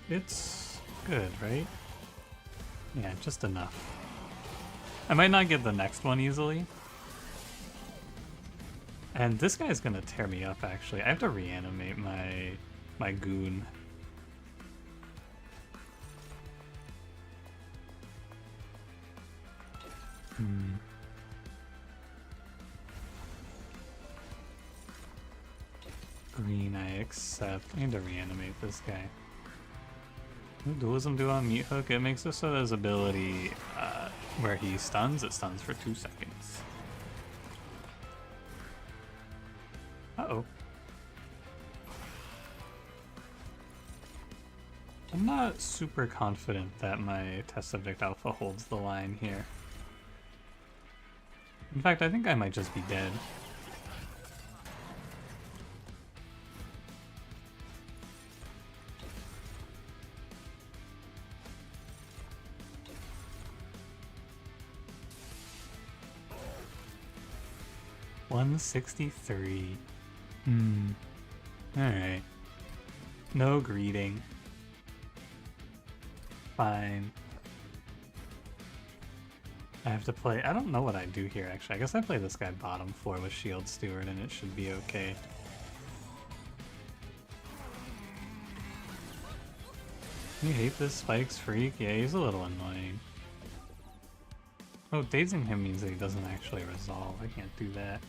It's good, right? Yeah, just enough. I might not get the next one easily. And this guy's gonna tear me up, actually. I have to reanimate my goon. Green, I accept. I need to reanimate this guy. What dualism do on Meat Hook? It makes it so his ability, where he stuns, it stuns for 2 seconds. Uh-oh. I'm not super confident that my test subject alpha holds the line here. In fact, I think I might just be dead. $163. Alright. No greeting. Fine. I have to play... I don't know what I do here, actually. I guess I play this guy bottom 4 with Shield Steward, and it should be okay. You hate this Spike's Freak? Yeah, he's a little annoying. Oh, dazing him means that he doesn't actually resolve. I can't do that.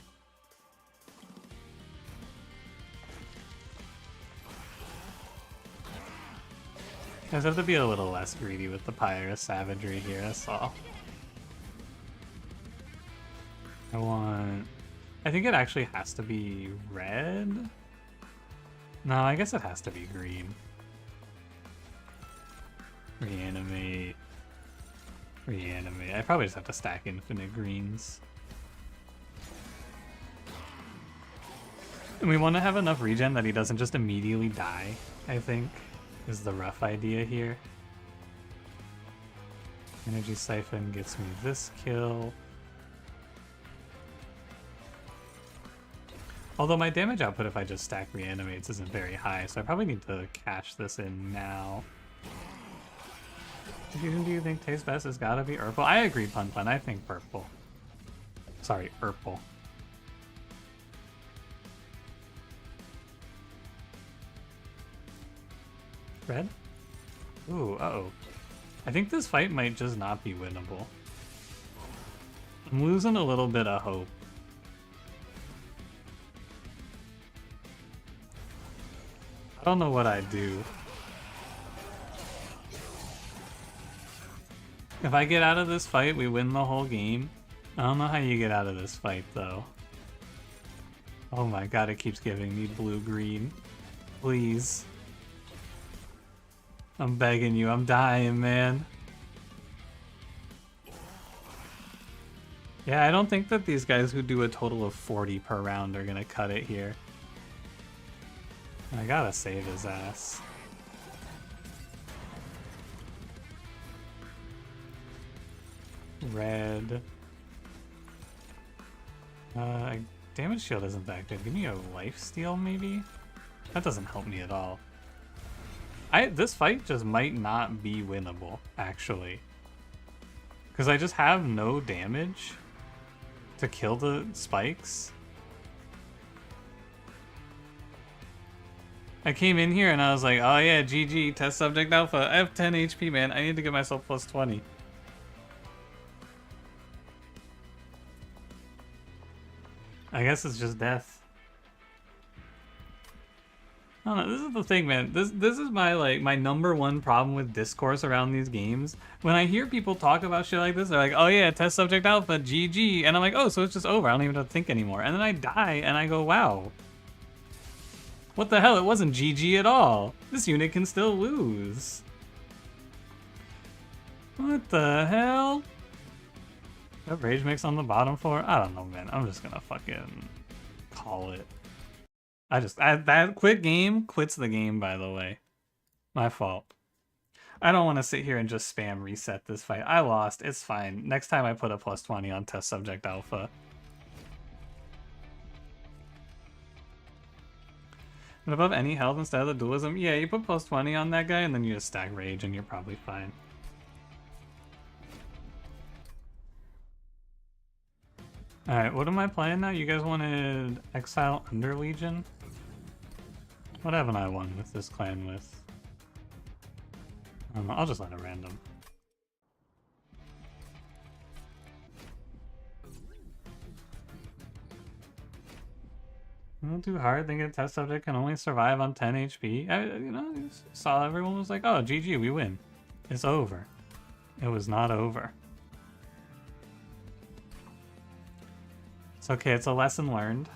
I just have to be a little less greedy with the Pyre Savagery here, that's all. I think it actually has to be red? No, I guess it has to be green. Reanimate. Reanimate. I probably just have to stack infinite greens. And we want to have enough regen that he doesn't just immediately die, I think, is the rough idea here. Energy Siphon gets me this kill. Although my damage output if I just stack reanimates isn't very high, so I probably need to cash this in now. Who do you think tastes best? It's gotta be Urple. I agree, Pun Pun. I think purple. Sorry, Urple. Red? Ooh, uh-oh. I think this fight might just not be winnable. I'm losing a little bit of hope. I don't know what I'd do. If I get out of this fight, we win the whole game. I don't know how you get out of this fight, though. Oh my god, it keeps giving me blue-green. Please. I'm begging you, I'm dying, man. Yeah, I don't think that these guys who do a total of 40 per round are gonna cut it here. I gotta save his ass. Red. Damage shield isn't that good. Give me a life steal, maybe? That doesn't help me at all. This fight just might not be winnable, actually. Because I just have no damage to kill the spikes. I came in here and I was like, oh yeah, GG, test subject alpha. I have 10 HP, man. I need to get myself plus 20. I guess it's just death. I don't know, this is the thing, man. This is my number one problem with discourse around these games. When I hear people talk about shit like this, they're like, oh yeah, test subject alpha, GG. And I'm like, oh, so it's just over. I don't even have to think anymore. And then I die and I go, wow. What the hell? It wasn't GG at all. This unit can still lose. What the hell? That rage mix on the bottom floor? I don't know, man. I'm just gonna fucking call it. That quit game quits the game, by the way. My fault. I don't want to sit here and just spam reset this fight. I lost. It's fine. Next time I put a plus 20 on test subject alpha. And above any health instead of the dualism, yeah, you put plus 20 on that guy and then you just stack rage and you're probably fine. Alright, what am I playing now? You guys wanted Exile Under Legion? What haven't I won with this clan with? I don't know, I'll just let it random. Not too hard. Think a test subject can only survive on 10 HP. You know, you saw everyone was like, oh, GG, we win. It's over. It was not over. It's okay, it's a lesson learned.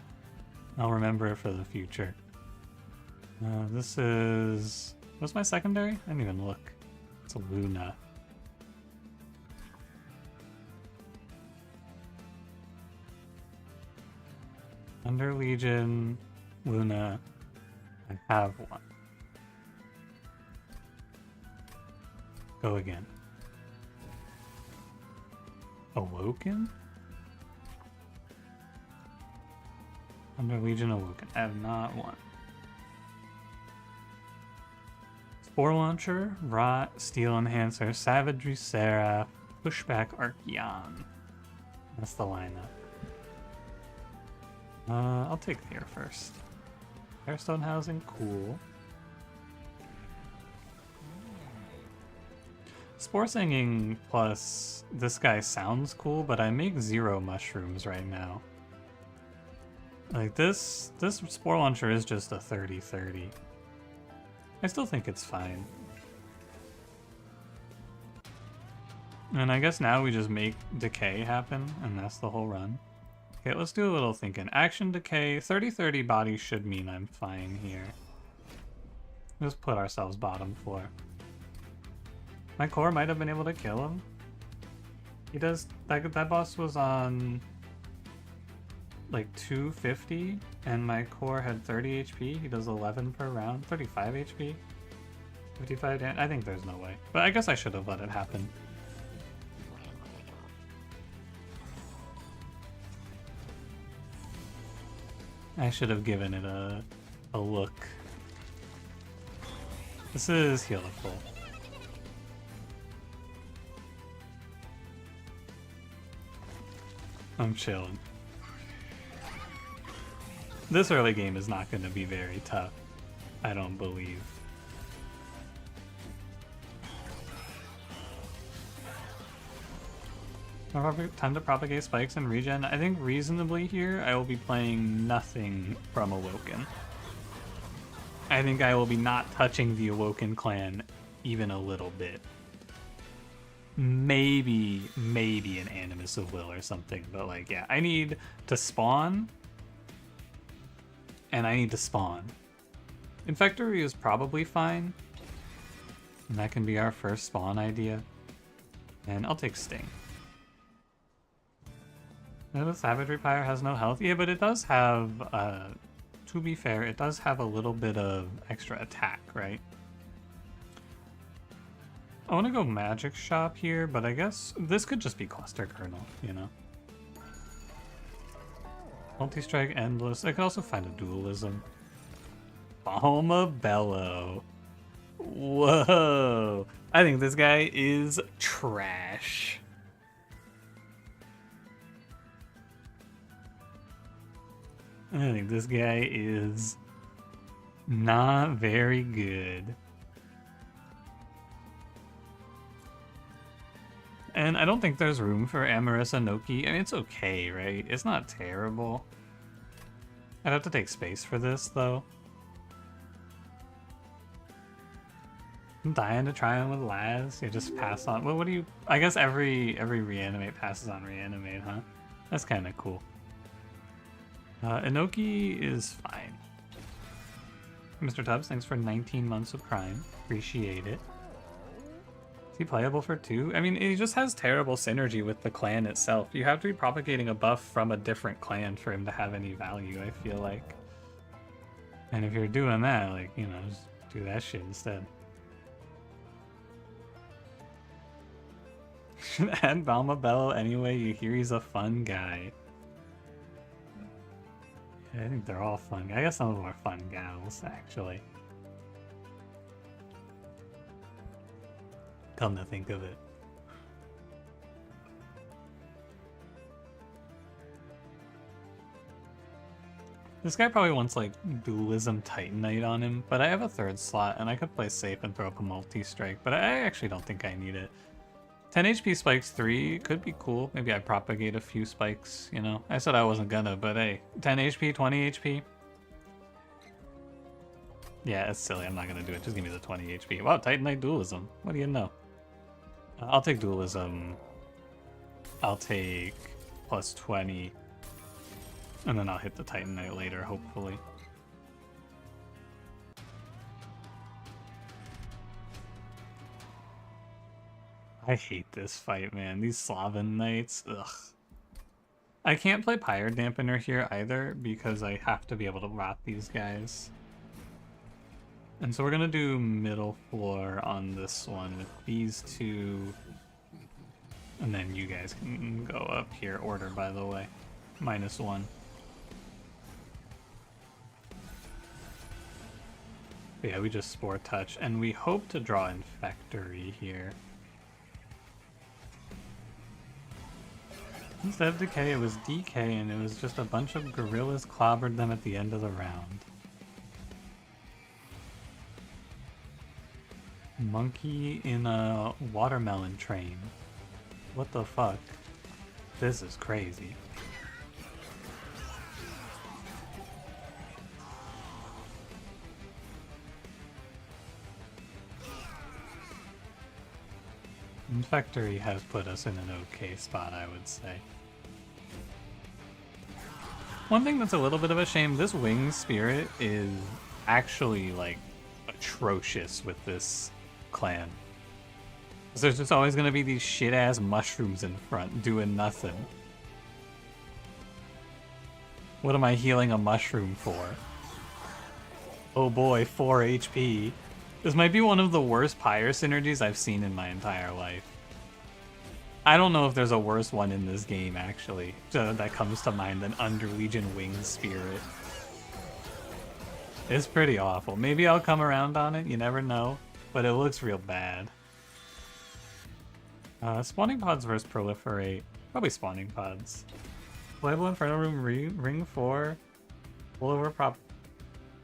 I'll remember it for the future. This is... What's my secondary? I didn't even look. It's a Luna. Under Legion, Luna, I have one. Go again. Awoken? Under Legion Awoken. I have not one. Spore Launcher, Rot, Steel Enhancer, Savagery Seraph, Pushback Archeon. That's the lineup. I'll take the air first. Airstone Housing, cool. Spore Singing plus this guy sounds cool, but I make 0 mushrooms right now. Like this Spore Launcher is just a 30-30. I still think it's fine. And I guess now we just make decay happen, and that's the whole run. Okay, let's do a little thinking. Action decay, 30-30 body should mean I'm fine here. Just put ourselves bottom floor. My core might have been able to kill him. He does, that boss was on like 250 and my core had 30 HP. He does 11 per round, 35 HP, 55 damage. I think there's no way, but I guess I should have let it happen. I should have given it a look. This is healable. I'm chilling. This early game is not going to be very tough, I don't believe. Time to propagate spikes and regen. I think reasonably here I will be playing nothing from Awoken. I think I will be not touching the Awoken clan even a little bit. Maybe an Animus of Will or something, but like, yeah, I need to spawn, and I need to spawn. Infectory is probably fine, and that can be our first spawn idea. And I'll take Sting. The Savagery Pyre has no health. Yeah, but it does have, to be fair, it does have a little bit of extra attack, right? I want to go Magic Shop here, but I guess this could just be Cluster Kernel, you know? Multi-Strike, Endless. I could also find a Dualism. Balma Bellow. Whoa! I think this guy is trash. I think this guy is not very good. And I don't think there's room for Amarissa Noki. I mean, it's okay, right? It's not terrible. I'd have to take space for this, though. I'm dying to try him with Laz. You just pass on. Well, what do you... I guess every reanimate passes on reanimate, huh? That's kind of cool. Inoki is fine. Mr. Tubbs, thanks for 19 months of Prime. Appreciate it. Is he playable for 2? I mean, he just has terrible synergy with the clan itself. You have to be propagating a buff from a different clan for him to have any value, I feel like. And if you're doing that, like, you know, just do that shit instead. Should add Balma Bello anyway. You hear he's a fun guy. I think they're all fun. I guess some of them are fun gals, actually. Come to think of it. This guy probably wants, like, Dualism Titanite on him, but I have a 3rd slot, and I could play safe and throw up a multi-strike, but I actually don't think I need it. 10 HP spikes 3 could be cool. Maybe I propagate a few spikes, you know? I said I wasn't gonna, but hey, 10 HP, 20 HP. Yeah, it's silly. I'm not gonna do it. Just give me the 20 HP. Wow, Titanite Dualism. What do you know? I'll take Dualism. I'll take plus 20. And then I'll hit the Titanite later, hopefully. I hate this fight, man. These Slaven Knights, ugh. I can't play Pyre Dampener here either because I have to be able to rot these guys. And so we're gonna do middle floor on this one with these two. And then you guys can go up here. Order, by the way. -1. But yeah, we just Spore Touch. And we hope to draw Infectory here. Instead of Decay, it was DK, and it was just a bunch of gorillas clobbered them at the end of the round. Monkey in a watermelon train. What the fuck? This is crazy. Infectory has put us in an okay spot, I would say. One thing that's a little bit of a shame, this Winged Spirit is actually, like, atrocious with this clan. So there's just always going to be these shit-ass mushrooms in front doing nothing. What am I healing a mushroom for? Oh boy, 4 HP. This might be one of the worst pyre synergies I've seen in my entire life. I don't know if there's a worse one in this game, actually, that comes to mind than Under Legion Winged Spirit. It's pretty awful. Maybe I'll come around on it, you never know, but it looks real bad. Spawning pods versus proliferate. Probably spawning pods. Playable Inferno Room Ring 4. Will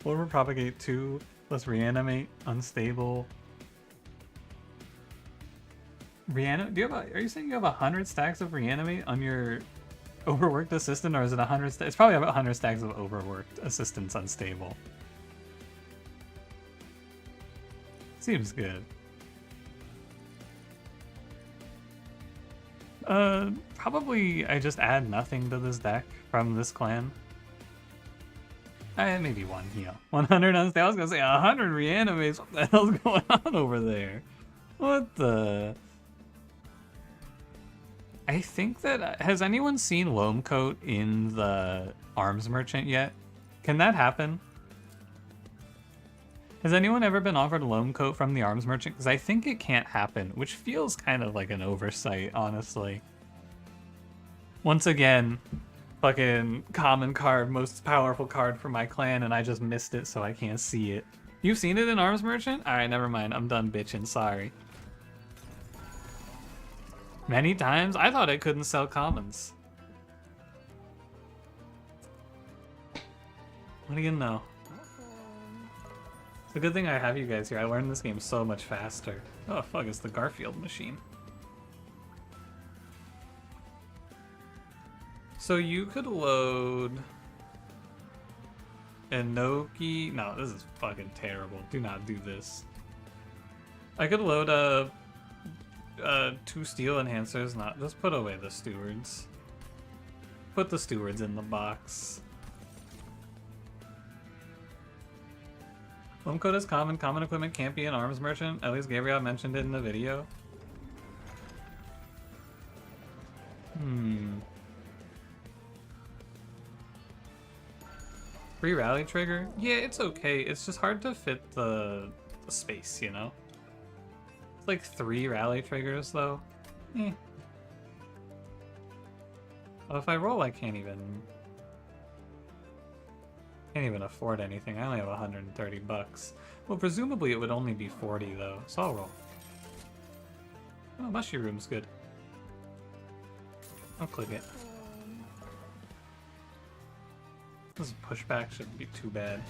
overpropagate 2. Let's reanimate. Unstable. Reanimate? Are you saying you have 100 stacks of reanimate on your overworked assistant, or is it 100 stacks? It's probably about 100 stacks of overworked assistants unstable. Seems good. Probably I just add nothing to this deck from this clan. Maybe one heal. 100 unstable. I was gonna say 100 reanimates. What the hell's going on over there? What the? I think that has anyone seen Loam Coat in the Arms Merchant yet? Can that happen? Has anyone ever been offered Loam Coat from the Arms Merchant? Because I think it can't happen, which feels kind of like an oversight, honestly. Once again, fucking common card, most powerful card for my clan, and I just missed it, so I can't see it. You've seen it in Arms Merchant? Alright, never mind. I'm done bitching. Sorry. Many times? I thought it couldn't sell commons. What do you know? It's a good thing I have you guys here. I learned this game so much faster. Oh fuck, it's the Garfield machine. So you could load Enoki. No, this is fucking terrible. Do not do this. I could load 2 steel enhancers. Not just put away the stewards. Put the stewards in the box. Loam Coat is common. Common equipment can't be an Arms Merchant. At least Gabriel mentioned it in the video. Free rally trigger? Yeah, it's okay. It's just hard to fit the space, you know? It's like 3 rally triggers, though. Eh. Well, if I roll, I can't even afford anything. I only have 130 bucks. Well, presumably it would only be 40, though, so I'll roll. Oh, Mushy Room's good. I'll click it. This pushback shouldn't be too bad.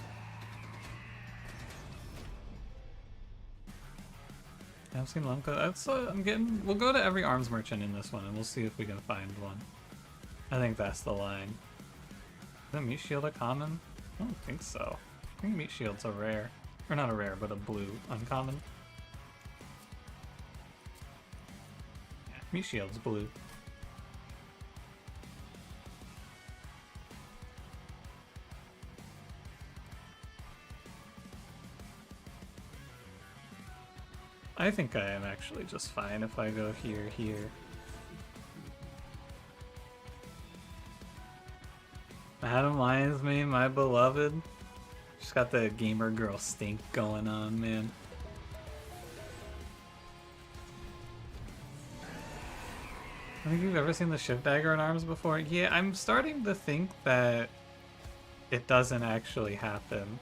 I've seen Loam Coat. That's we'll go to every Arms Merchant in this one, and we'll see if we can find one. I think that's the line. Is that Meat Shield a common? I don't think so. I think Meat Shield's a rare. Or not a rare, but a blue uncommon. Yeah, Meat Shield's blue. I think I am actually just fine if I go here. Madam Lion's Mane, my beloved. She's got the gamer girl stink going on, man. I think you've ever seen the Shift Dagger in Arms before? Yeah, I'm starting to think that it doesn't actually happen.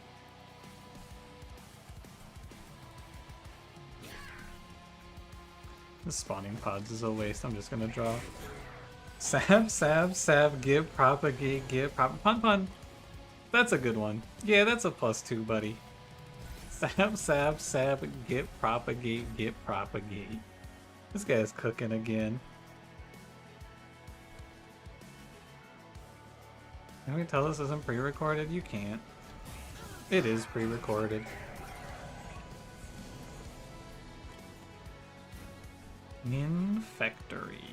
The spawning pods is a waste. I'm just gonna draw. Sab, give, propagate, give, pun. That's a good one. Yeah, that's a +2, buddy. Sab, get, propagate. This guy's cooking again. Can we tell this isn't pre-recorded? You can't. It is pre-recorded. Infectory.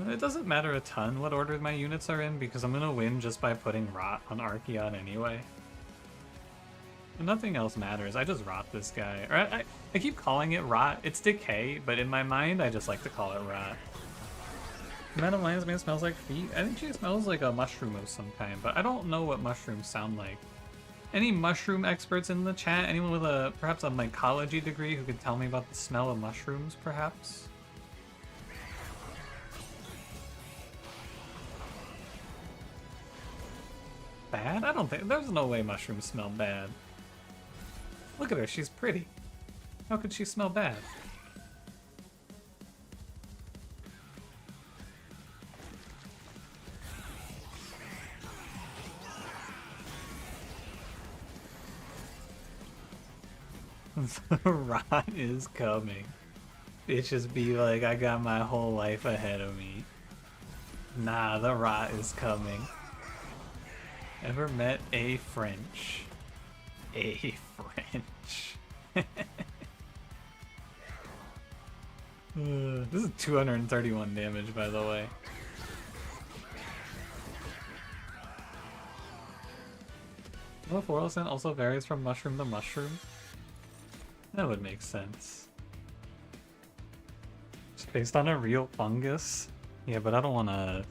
It doesn't matter a ton what order my units are in because I'm gonna win just by putting Rot on Archeon anyway. And nothing else matters. I just Rot this guy. Or I keep calling it Rot. It's Decay, but in my mind I just like to call it Rot. Madam Lion's Man smells like feet? I think she smells like a mushroom of some kind, but I don't know what mushrooms sound like. Any mushroom experts in the chat? Anyone with perhaps a mycology degree who could tell me about the smell of mushrooms, perhaps? Bad? I don't think... There's no way mushrooms smell bad. Look at her, she's pretty. How could she smell bad? The rot is coming. Bitches be like, I got my whole life ahead of me. Nah, the rot is coming. Ever met a French? A French. This is 231 damage, by the way. Well, fluorescent also varies from mushroom to mushroom. That would make sense. It's based on a real fungus. Yeah, but I don't wanna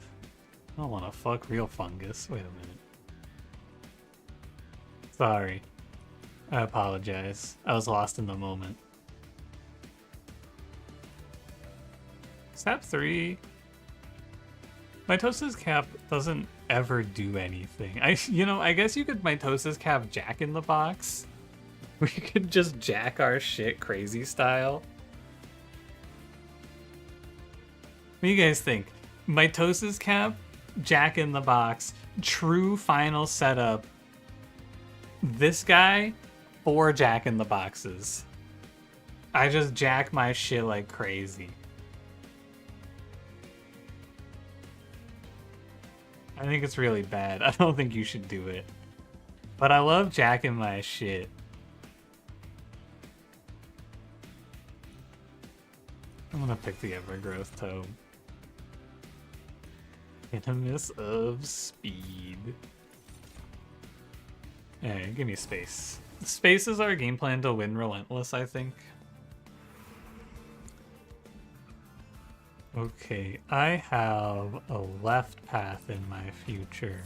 fuck real fungus. Wait a minute. Sorry. I apologize. I was lost in the moment. Snap 3. Mitosis Cap doesn't ever do anything. I guess you could Mitosis Cap Jack in the Box. We could just jack our shit crazy style. What do you guys think? Mitosis Cap, Jack in the Box, true final setup. This guy, 4 Jack in the Boxes. I just jack my shit like crazy. I think it's really bad. I don't think you should do it. But I love jacking my shit. I'm gonna pick the Evergrowth Tome. Animus of Speed. Yeah, give me space. Space is our game plan to win Relentless, I think. Okay, I have a left path in my future.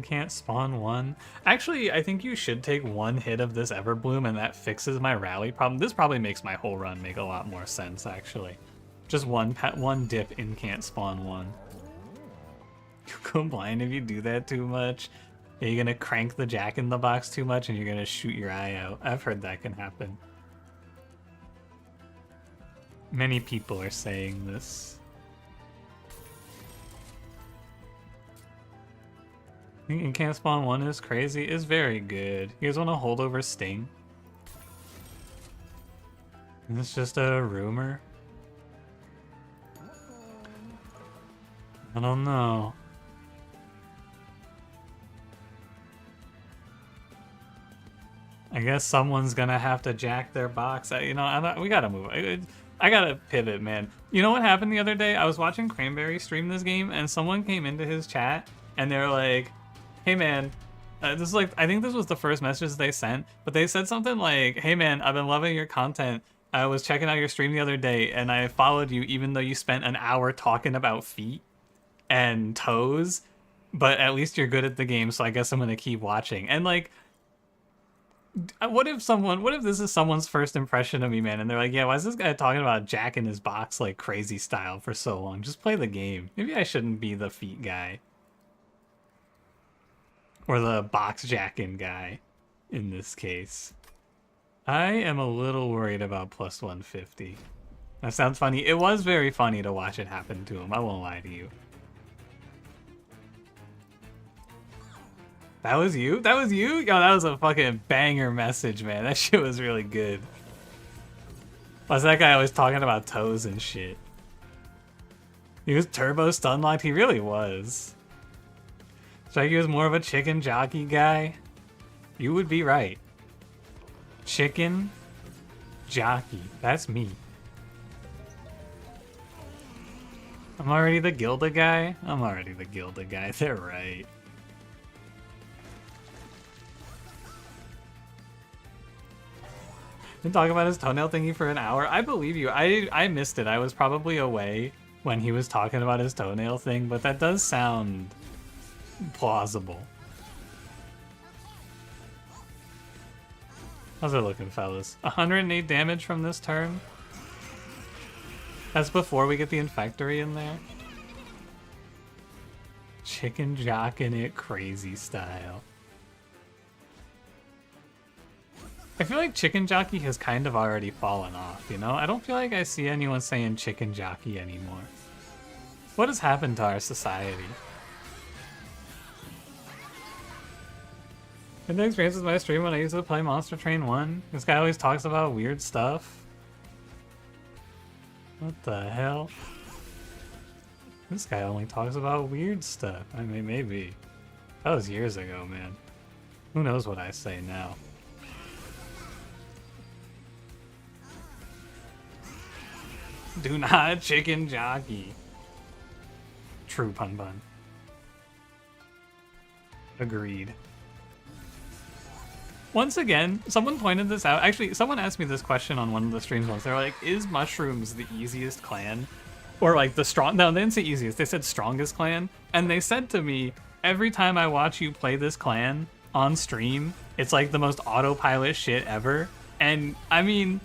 Can't spawn one. Actually, I think you should take one hit of this Everbloom and that fixes my rally problem. This probably makes my whole run make a lot more sense, actually. Just one dip in can't spawn one. You go blind if you do that too much. Are you gonna crank the Jack in the Box too much and you're gonna shoot your eye out? I've heard that can happen. Many people are saying this. Thinking can't spawn one is crazy. Is very good. You guys want to hold over Sting? Is this just a rumor? I don't know. I guess someone's gonna have to jack their box. We gotta move. I gotta pivot, man. You know what happened the other day? I was watching Cranberry stream this game, and someone came into his chat, and they're like, hey man, this is like, I think this was the first message they sent, but they said something like, hey man, I've been loving your content. I was checking out your stream the other day and I followed you even though you spent an hour talking about feet and toes, but at least you're good at the game, so I guess I'm gonna keep watching. And like, what if this is someone's first impression of me, man, and they're like, yeah, why is this guy talking about Jack in his box like crazy style for so long? Just play the game. Maybe I shouldn't be the feet guy. Or the box jacking guy, in this case. I am a little worried about plus 150. That sounds funny. It was very funny to watch it happen to him. I won't lie to you. That was you? That was you? Yo, that was a fucking banger message, man. That shit was really good. Was that guy always talking about toes and shit? He was turbo stun locked? He really was. Strikey was more of a chicken jockey guy. You would be right. Chicken jockey. That's me. I'm already the Gilda guy? I'm already the Gilda guy. They're right. Been talking about his toenail thingy for an hour. I believe you. I missed it. I was probably away when he was talking about his toenail thing, but that does sound plausible. How's it looking, fellas? 108 damage from this turn? That's before we get the Infectory in there. Chicken jocking it crazy style. I feel like chicken jockey has kind of already fallen off, you know? I don't feel like I see anyone saying chicken jockey anymore. What has happened to our society? And the experience with my stream when I used to play Monster Train 1. This guy always talks about weird stuff. What the hell? This guy only talks about weird stuff. I mean, maybe. That was years ago, man. Who knows what I say now? Do not chicken jockey. True pun bun. Agreed. Once again, someone pointed this out. Actually, someone asked me this question on one of the streams once. They're like, is mushrooms the easiest clan? Or like the strong... No, they didn't say easiest. They said strongest clan. And they said to me, every time I watch you play this clan on stream, it's like the most autopilot shit ever. And I mean,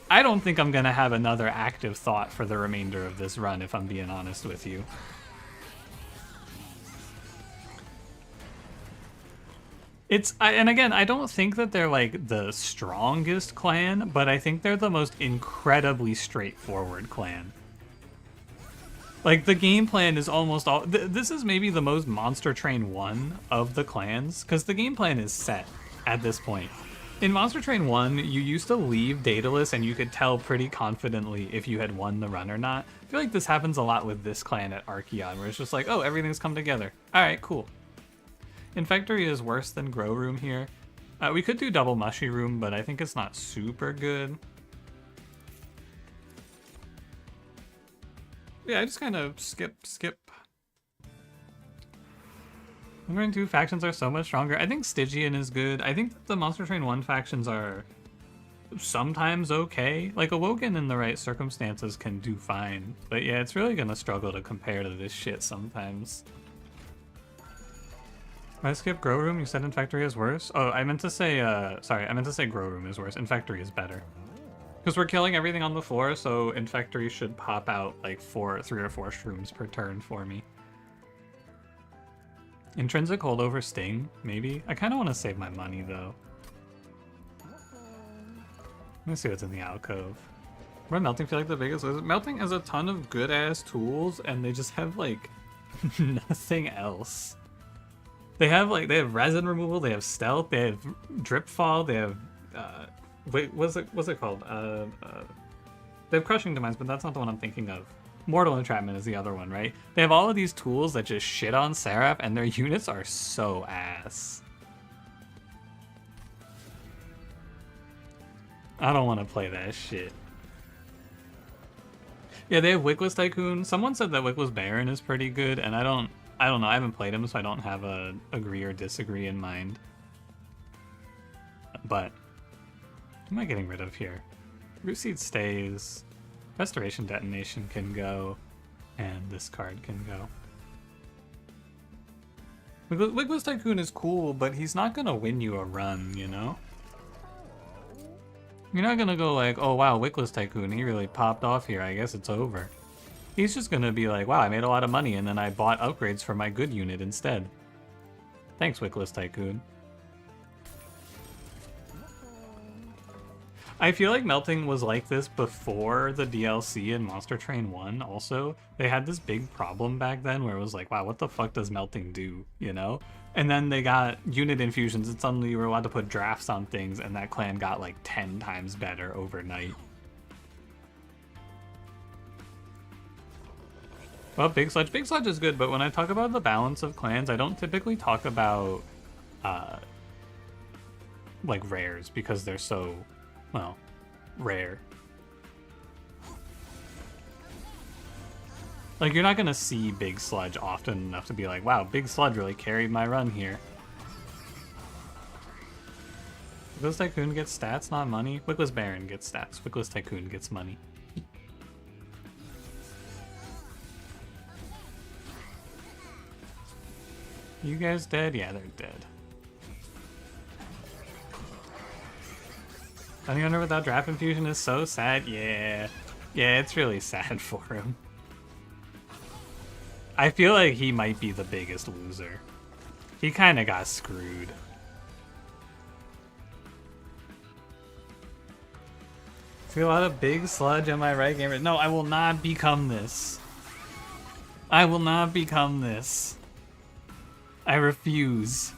I don't think I'm going to have another active thought for the remainder of this run, if I'm being honest with you. And again, I don't think that they're like the strongest clan, but I think they're the most incredibly straightforward clan. Like, the game plan is almost all... This is maybe the most Monster Train 1 of the clans, because the game plan is set at this point. In Monster Train 1, you used to leave Daedalus and you could tell pretty confidently if you had won the run or not. I feel like this happens a lot with this clan at Archeon, where it's just like, oh, everything's come together. Alright, cool. Infectory is worse than Grow Room here. We could do Double Mushy Room, but I think it's not super good. Yeah, I just kind of skip. Lingering 2 factions are so much stronger. I think Stygian is good. I think the Monster Train 1 factions are sometimes okay. Like, Awoken in the right circumstances can do fine. But yeah, it's really gonna struggle to compare to this shit sometimes. I skip Grow Room? You said Infectory is worse? Oh, I meant to say, sorry, I meant to say Grow Room is worse. Infectory is better. Because we're killing everything on the floor, so Infectory should pop out like 3 or 4 shrooms per turn for me. Intrinsic Holdover Sting, maybe? I kind of want to save my money, though. Let me see what's in the alcove. Why Melting feel like the biggest? Melting has a ton of good-ass tools, and they just have, like, nothing else. They have resin removal, they have stealth, they have drip fall, they have wait, what's it called? They have crushing demise, but that's not the one I'm thinking of. Mortal entrapment is the other one, right? They have all of these tools that just shit on Seraph, and their units are so ass. I don't want to play that shit. Yeah, they have Wickless Tycoon. Someone said that Wickless Baron is pretty good, and I don't know. I haven't played him, so I don't have a agree or disagree in mind. But what am I getting rid of here? Root Seed stays. Restoration Detonation can go, and this card can go. Wickless Tycoon is cool, but he's not gonna win you a run, you know? You're not gonna go like, oh wow, Wickless Tycoon, he really popped off here, I guess it's over. He's just gonna be like, wow, I made a lot of money and then I bought upgrades for my good unit instead. Thanks, Wickless Tycoon. I feel like Melting was like this before the DLC in Monster Train 1 also. They had this big problem back then where it was like, wow, what the fuck does Melting do, you know? And then they got unit infusions and suddenly you were allowed to put drafts on things and that clan got like 10 times better overnight. Well, Big Sledge. Big Sledge is good, but when I talk about the balance of clans, I don't typically talk about like rares because they're so, well, rare. Like, you're not gonna see Big Sludge often enough to be like, wow, Big Sludge really carried my run here. Wickless Tycoon gets stats, not money. Wickless Baron gets stats. Wickless Tycoon gets money. You guys dead? Yeah, they're dead. Running under without draft infusion is so sad. Yeah. Yeah, it's really sad for him. I feel like he might be the biggest loser. He kind of got screwed. See a lot of big sludge, am I right, gamer? No, I will not become this. I will not become this. I refuse.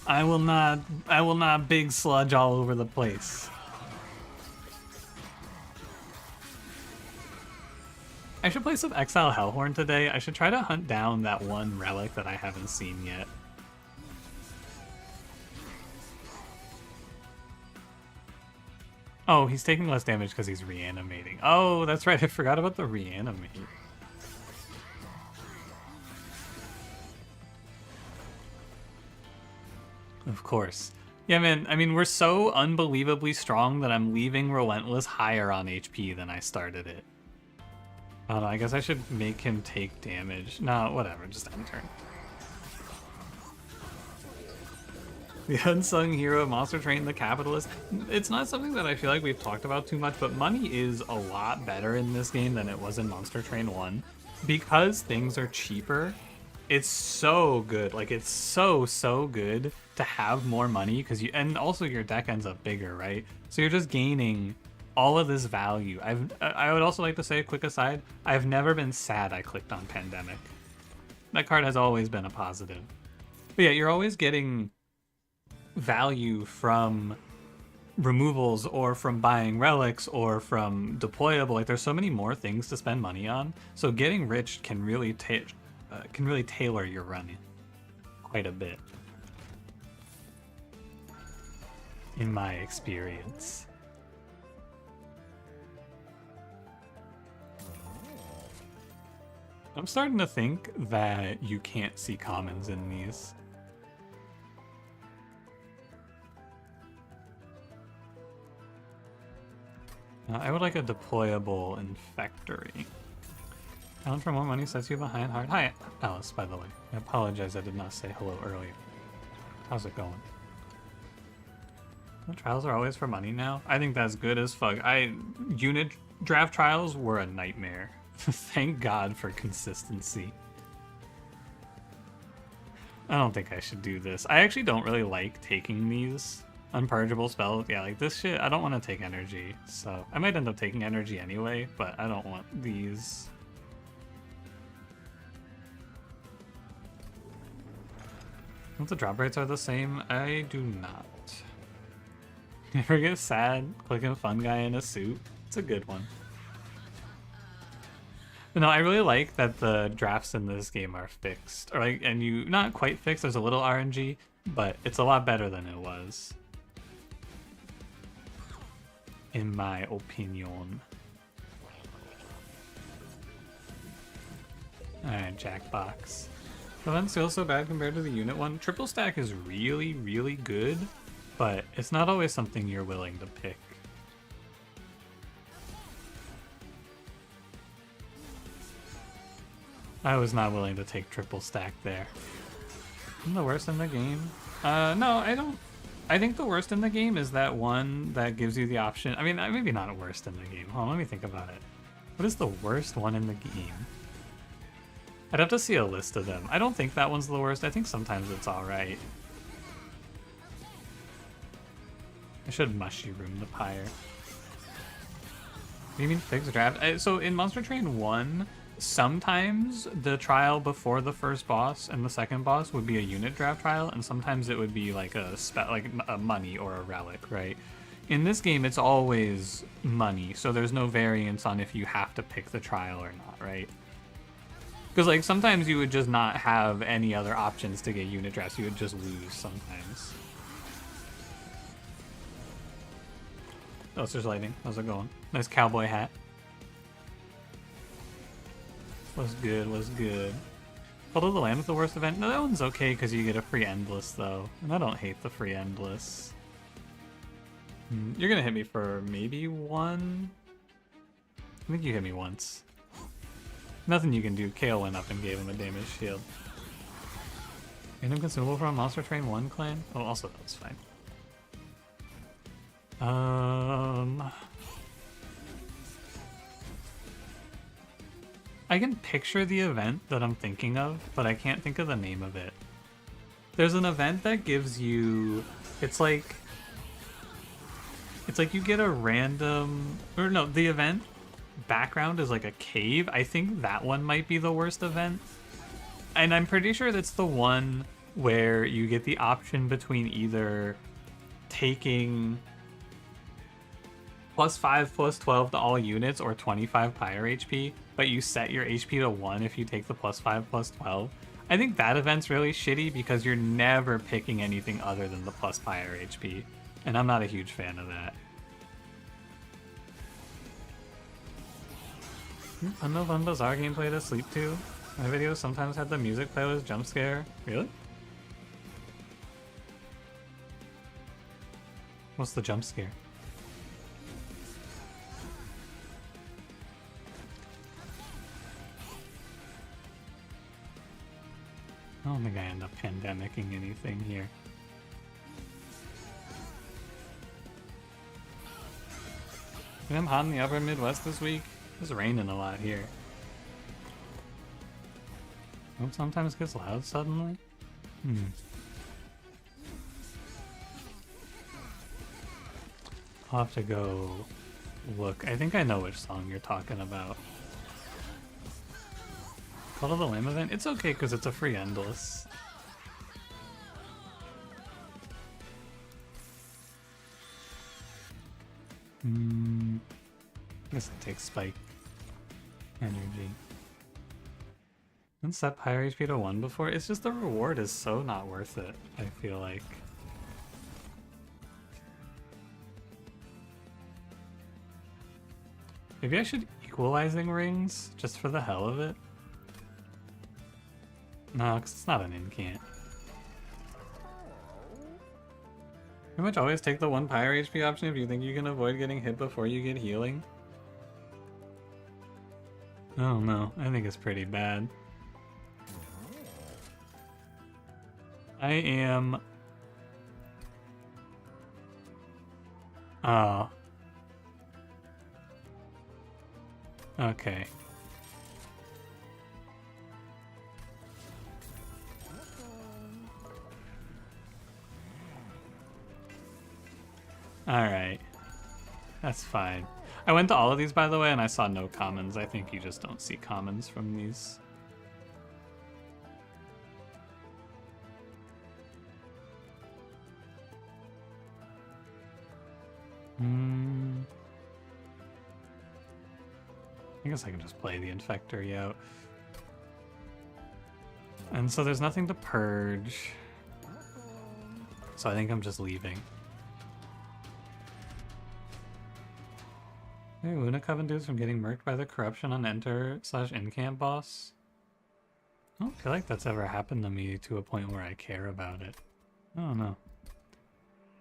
I will not big sludge all over the place. I should play some Exile Hellhorned today. I should try to hunt down that one relic that I haven't seen yet. Oh, he's taking less damage because he's reanimating. Oh, that's right. I forgot about the reanimate. Of course. Yeah, man, I mean, we're so unbelievably strong that I'm leaving Relentless higher on HP than I started it. I don't know, I guess I should make him take damage. No, whatever, just end turn. The unsung hero of Monster Train, the capitalist. It's not something that I feel like we've talked about too much, but money is a lot better in this game than it was in Monster Train 1. Because things are cheaper, it's so good. Like, it's so good to have more money, because and also your deck ends up bigger, right? So you're just gaining all of this value. I would also like to say, a quick aside, I've never been sad I clicked on Pandemic. That card has always been a positive. But yeah, you're always getting value from removals or from buying relics or from deployable. Like, there's so many more things to spend money on. So getting rich can really tailor your run quite a bit, in my experience. I'm starting to think that you can't see commons in these. I would like a deployable Infectory. Alan for more money sets you behind hard. Hi, Alice, by the way. I apologize I did not say hello earlier. How's it going? The trials are always for money now? I think that's good as fuck. Unit draft trials were a nightmare. Thank God for consistency. I don't think I should do this. I actually don't really like taking these unpurgeable spells. Yeah, like this shit, I don't want to take energy. So I might end up taking energy anyway, but I don't want these. If the drop rates are the same, I do not. You ever get sad clicking Fun Guy in a suit? It's a good one. But no, I really like that the drafts in this game are fixed. Or like, and you, not quite fixed, there's a little RNG, but it's a lot better than it was, in my opinion. Alright, Jackbox. Prevent feels so bad compared to the unit one. Triple stack is really, really good, but it's not always something you're willing to pick. I was not willing to take triple stack there. I'm the worst in the game. No, I don't. I think the worst in the game is that one that gives you the option. I mean, maybe not worst in the game. Hold on, let me think about it. What is the worst one in the game? I'd have to see a list of them. I don't think that one's the worst. I think sometimes it's alright. I should mushroom the pyre. What do you mean fixed draft? So in Monster Train 1, sometimes the trial before the first boss and the second boss would be a unit draft trial, and sometimes it would be like a money or a relic, right? In this game, it's always money, so there's no variance on if you have to pick the trial or not, right? Because like sometimes you would just not have any other options to get unit drafts. You would just lose sometimes. Oh, there's lighting. How's it going? Nice cowboy hat. What's good? What's good? Cult of the Lamb is the worst event. No, that one's okay because you get a free endless though, and I don't hate the free endless. You're gonna hit me for maybe one. I think you hit me once. Nothing you can do. Kale went up and gave him a damage shield. Random consumable from Monster Train 1 clan? Oh, also that was fine. I can picture the event that I'm thinking of, but I can't think of the name of it. There's an event that gives you... It's like you get a random... Or no, the event background is like a cave. I think that one might be the worst event. And I'm pretty sure that's the one where you get the option between either taking +5, +12 to all units or 25 pyre HP, but you set your HP to 1 if you take the +5, +12. I think that event's really shitty because you're never picking anything other than the plus pyre HP, and I'm not a huge fan of that. Unknown Bizarre gameplay to sleep to. My videos sometimes had the music playlist jump scare. Really? What's the jump scare? I don't think I end up pandemicking anything here. I'm hot in the upper Midwest this week. It's raining a lot here. Oh, sometimes it gets loud suddenly. I'll have to go look. I think I know which song you're talking about. Cult of the Lamb event? It's okay because it's a free endless. I guess it takes spike energy. Didn't set higher HP to 1 before. It's just the reward is so not worth it, I feel like. Maybe I should equalizing rings just for the hell of it. No, because it's not an incant. Pretty much always take the 1 pyre HP option if you think you can avoid getting hit before you get healing. Oh no, I think it's pretty bad. I am... Oh. Okay. Alright. That's fine. I went to all of these, by the way, and I saw no commons. I think you just don't see commons from these. I guess I can just play the Infectory out. And so there's nothing to purge. So I think I'm just leaving. Hey, Luna Coven dudes from getting murked by the corruption on enter/incamp boss. I don't feel like that's ever happened to me to a point where I care about it. I don't know.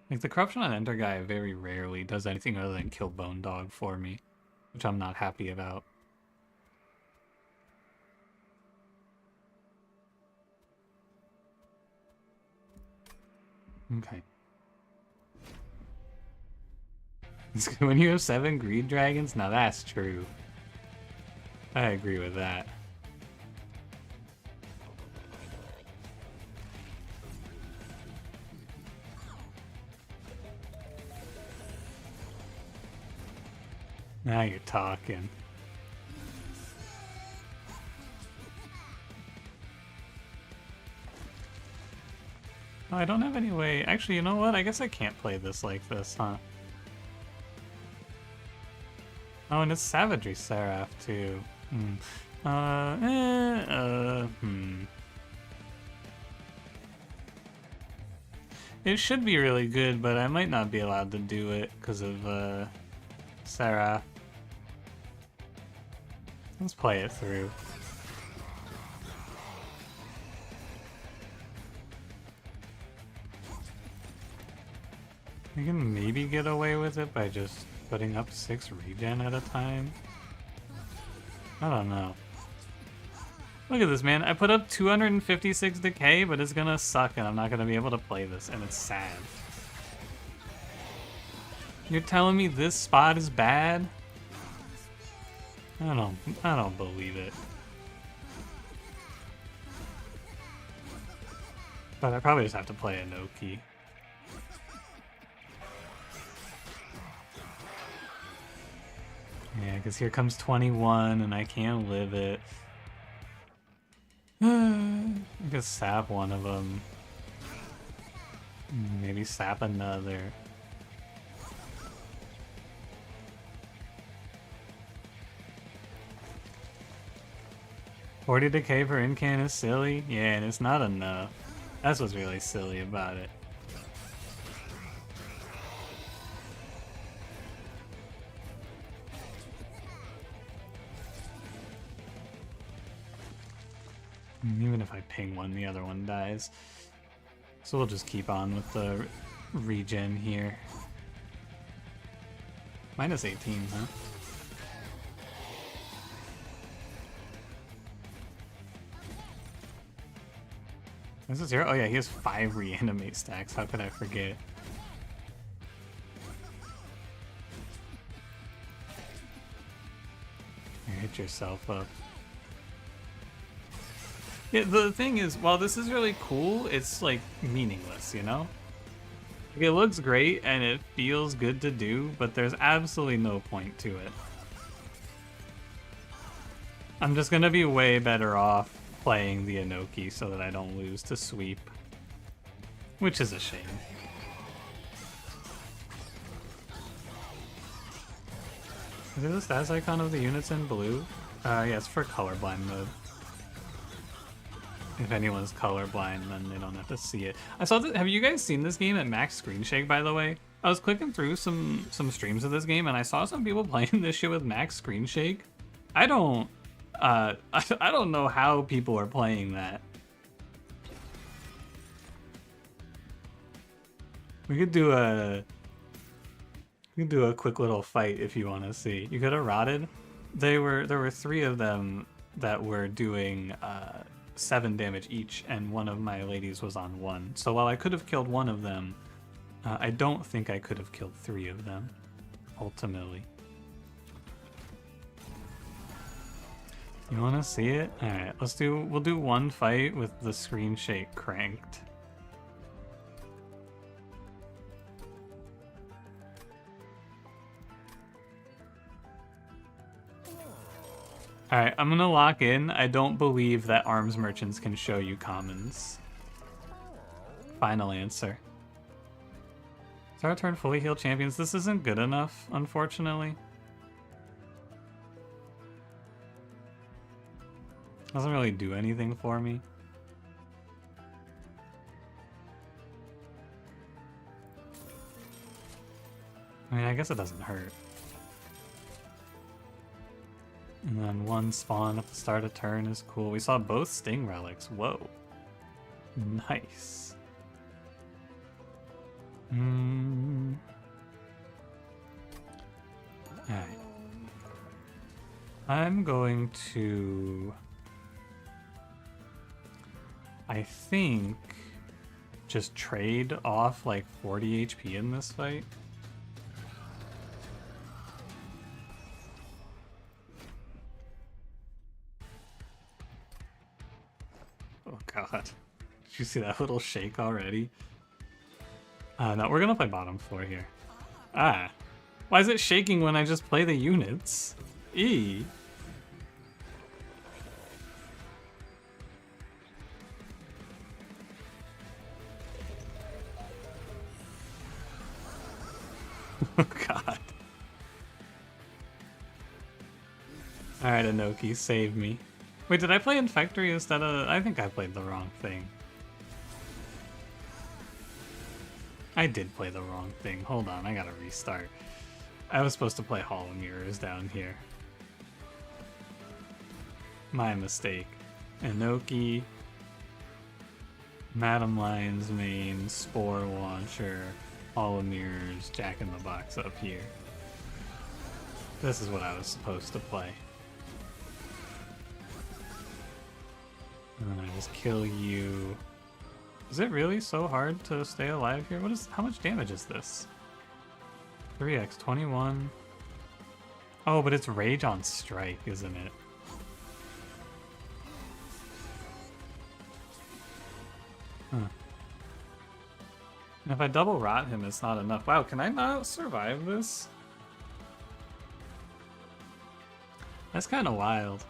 Like, the corruption on enter guy very rarely does anything other than kill Bone Dog for me, which I'm not happy about. Okay. When you have 7 greed dragons? Now that's true. I agree with that. Now you're talking. Oh, I don't have any way. Actually, you know what? I guess I can't play this like this, huh? Oh, and it's Savagery Seraph, too. It should be really good, but I might not be allowed to do it because of, Seraph. Let's play it through. I can maybe get away with it by just putting up 6 regen at a time. I don't know. Look at this, man. I put up 256 decay, but it's gonna suck and I'm not gonna be able to play this, and it's sad. You're telling me this spot is bad? I don't believe it. But I probably just have to play Inoki. Yeah, because here comes 21 and I can't live it. I could sap one of them. Maybe sap another. $40 decay per incan is silly? Yeah, and it's not enough. That's what's really silly about it. Even if I ping one, the other one dies. So we'll just keep on with the regen here. Minus 18, huh? This is 0? Oh yeah, he has 5 reanimate stacks. How could I forget? Here, hit yourself up. Yeah, the thing is, while this is really cool, it's like meaningless, you know? Like, it looks great and it feels good to do, but there's absolutely no point to it. I'm just gonna be way better off playing the Inoki so that I don't lose to sweep. Which is a shame. Is it the stats icon of the units in blue? Yeah, it's for colorblind mode. If anyone's colorblind, then they don't have to see it. I saw that. Have you guys seen this game at max screen shake, by the way? I was clicking through some streams of this game, and I saw some people playing this shit with max screen shake. I don't know how people are playing that. We could do a quick little fight if you want to see. You could have rotted. There were 3 of them that were doing 7 damage each, and one of my ladies was on 1. So while I could have killed one of them, I don't think I could have killed 3 of them, ultimately. You want to see it? Alright, we'll do one fight with the screen shake cranked. Alright, I'm gonna lock in. I don't believe that arms merchants can show you commons. Final answer. It's our turn, fully healed champions. This isn't good enough, unfortunately. Doesn't really do anything for me. I mean, I guess it doesn't hurt. And then 1 spawn at the start of turn is cool. We saw both Sting relics. Whoa. Nice. Alright. I'm going to... I think just trade off like 40 HP in this fight. Oh god. Did you see that little shake already? No, we're gonna play bottom floor here. Ah. Why is it shaking when I just play the units? E. Oh god. Alright, Inoki, save me. Wait, did I play Infectory instead of... I think I played the wrong thing. I did play the wrong thing. Hold on, I gotta restart. I was supposed to play Hall of Mirrors down here. My mistake. Inoki, Madam Lion's Mane, Spore Launcher, Hall of Mirrors, Jack in the Box up here. This is what I was supposed to play. And then I just kill you. Is it really so hard to stay alive here? How much damage is this? 3x, 21. Oh, but it's Rage on Strike, isn't it? Huh. And if I double rot him, it's not enough. Wow, can I not survive this? That's kind of wild.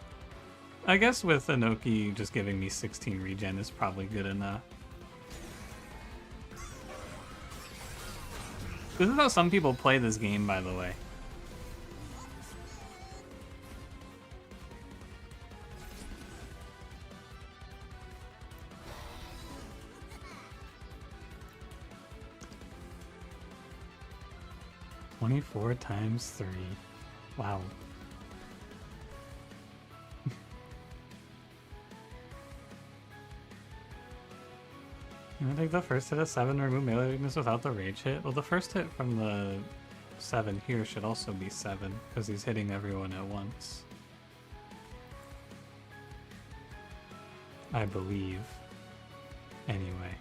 I guess with Inoki just giving me 16 regen is probably good enough. This is how some people play this game, by the way. "24 times 3. Wow. I think the first hit of 7 remove melee weakness without the rage hit. Well, the first hit from the 7 here should also be 7 because he's hitting everyone at once. I believe. Anyway.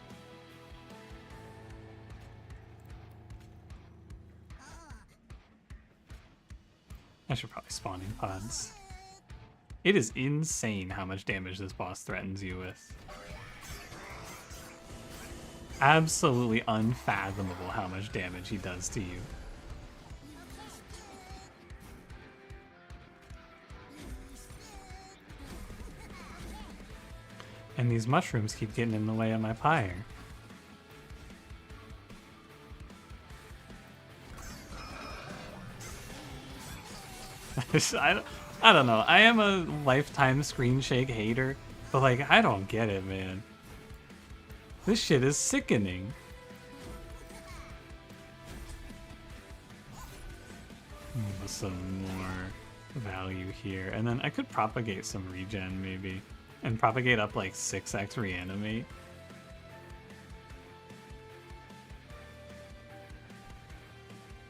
I should probably spawn in pods. It is insane how much damage this boss threatens you with. Absolutely unfathomable how much damage he does to you. And these mushrooms keep getting in the way of my pyre. I don't know. I am a lifetime screen shake hater, but like, I don't get it, man. This shit is sickening. Some more value here. And then I could propagate some regen, maybe. And propagate up like 6x reanimate.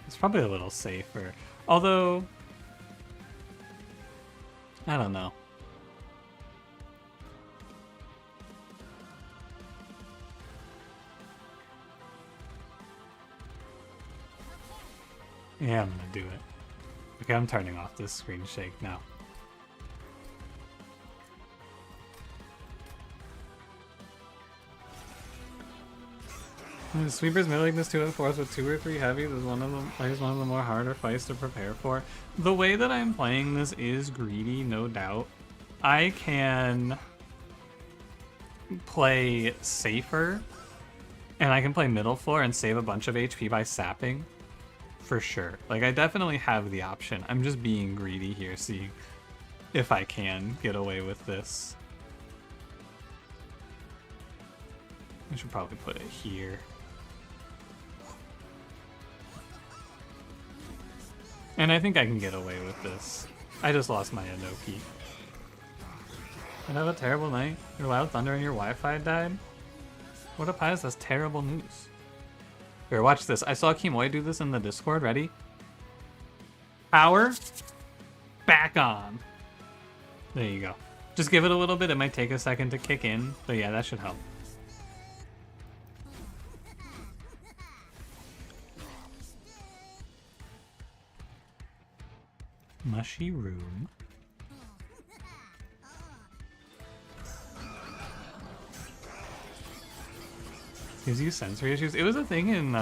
It's probably a little safer. Although, I don't know. Yeah, I'm gonna do it. Okay, I'm turning off this screen shake now. The Sweeper's melee weakness 2 and 4s with 2 or 3 heavies is one of the more harder fights to prepare for. The way that I'm playing this is greedy, no doubt. I can play safer, and I can play middle floor and save a bunch of HP by sapping. For sure. Like, I definitely have the option. I'm just being greedy here, seeing if I can get away with this. I should probably put it here. And I think I can get away with this. I just lost my Inoki. You have a terrible night. Your loud thunder and your Wi-Fi died? What a pies, that's terrible news. Here, watch this. I saw Kimoy do this in the Discord. Ready? Power. Back on. There you go. Just give it a little bit. It might take a second to kick in. But yeah, that should help. Mushy room. Gives you sensory issues. It was a thing in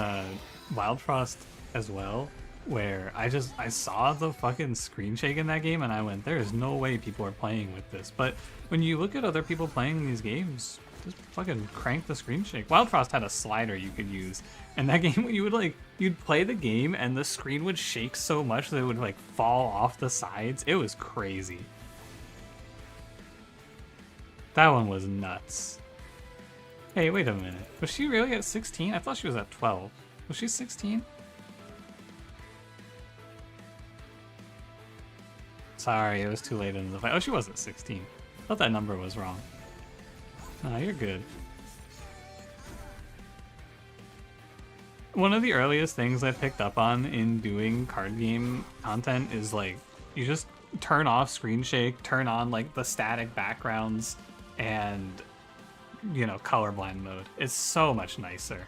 Wild Frost as well, where I saw the fucking screen shake in that game and I went, there is no way people are playing with this. But when you look at other people playing these games, just fucking crank the screen shake. Wild Frost had a slider you could use, and that game you'd play the game and the screen would shake so much that it would like fall off the sides. It was crazy. That one was nuts. Hey, wait a minute. Was she really at 16? I thought she was at 12. Was she 16? Sorry, it was too late in the fight. Oh, she was at 16. I thought that number was wrong. Nah, you're good. One of the earliest things I picked up on in doing card game content is like, you just turn off screen shake, turn on like the static backgrounds, and you know, colorblind mode. It's so much nicer.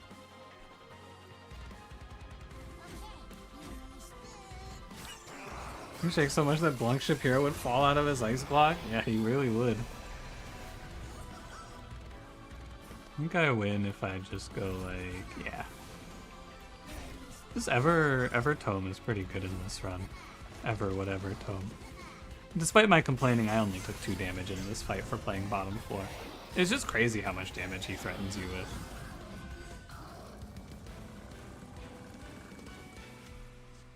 You shake so much that Blanc Shapiro would fall out of his ice block? Yeah, he really would. I think I win if I just go like, yeah. This Ever Tome is pretty good in this run. Whatever Tome. Despite my complaining, I only took 2 damage in this fight for playing bottom floor. It's just crazy how much damage he threatens you with.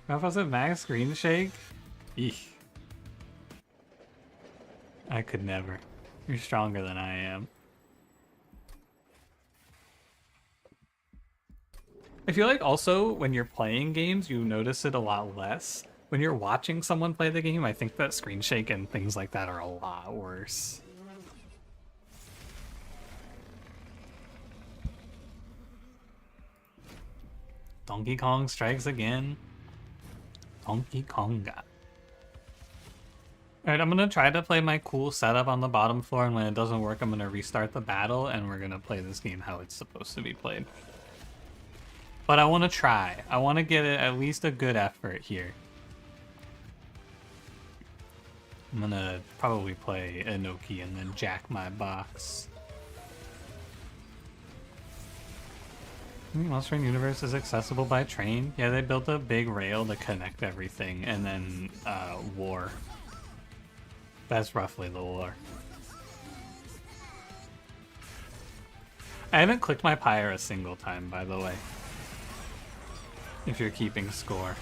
Opposite max screen shake? Eek. I could never. You're stronger than I am. I feel like also when you're playing games, you notice it a lot less. When you're watching someone play the game, I think that screen shake and things like that are a lot worse. Donkey Kong strikes again. Donkey Konga. Alright, I'm gonna try to play my cool setup on the bottom floor, and when it doesn't work, I'm gonna restart the battle, and we're gonna play this game how it's supposed to be played. But I want to try. I want to get at least a good effort here. I'm gonna probably play Inoki and then jack my box. Monster Train Universe is accessible by train. Yeah, they built a big rail to connect everything, and then war. That's roughly the lore. I haven't clicked my pyre a single time, by the way. If you're keeping score.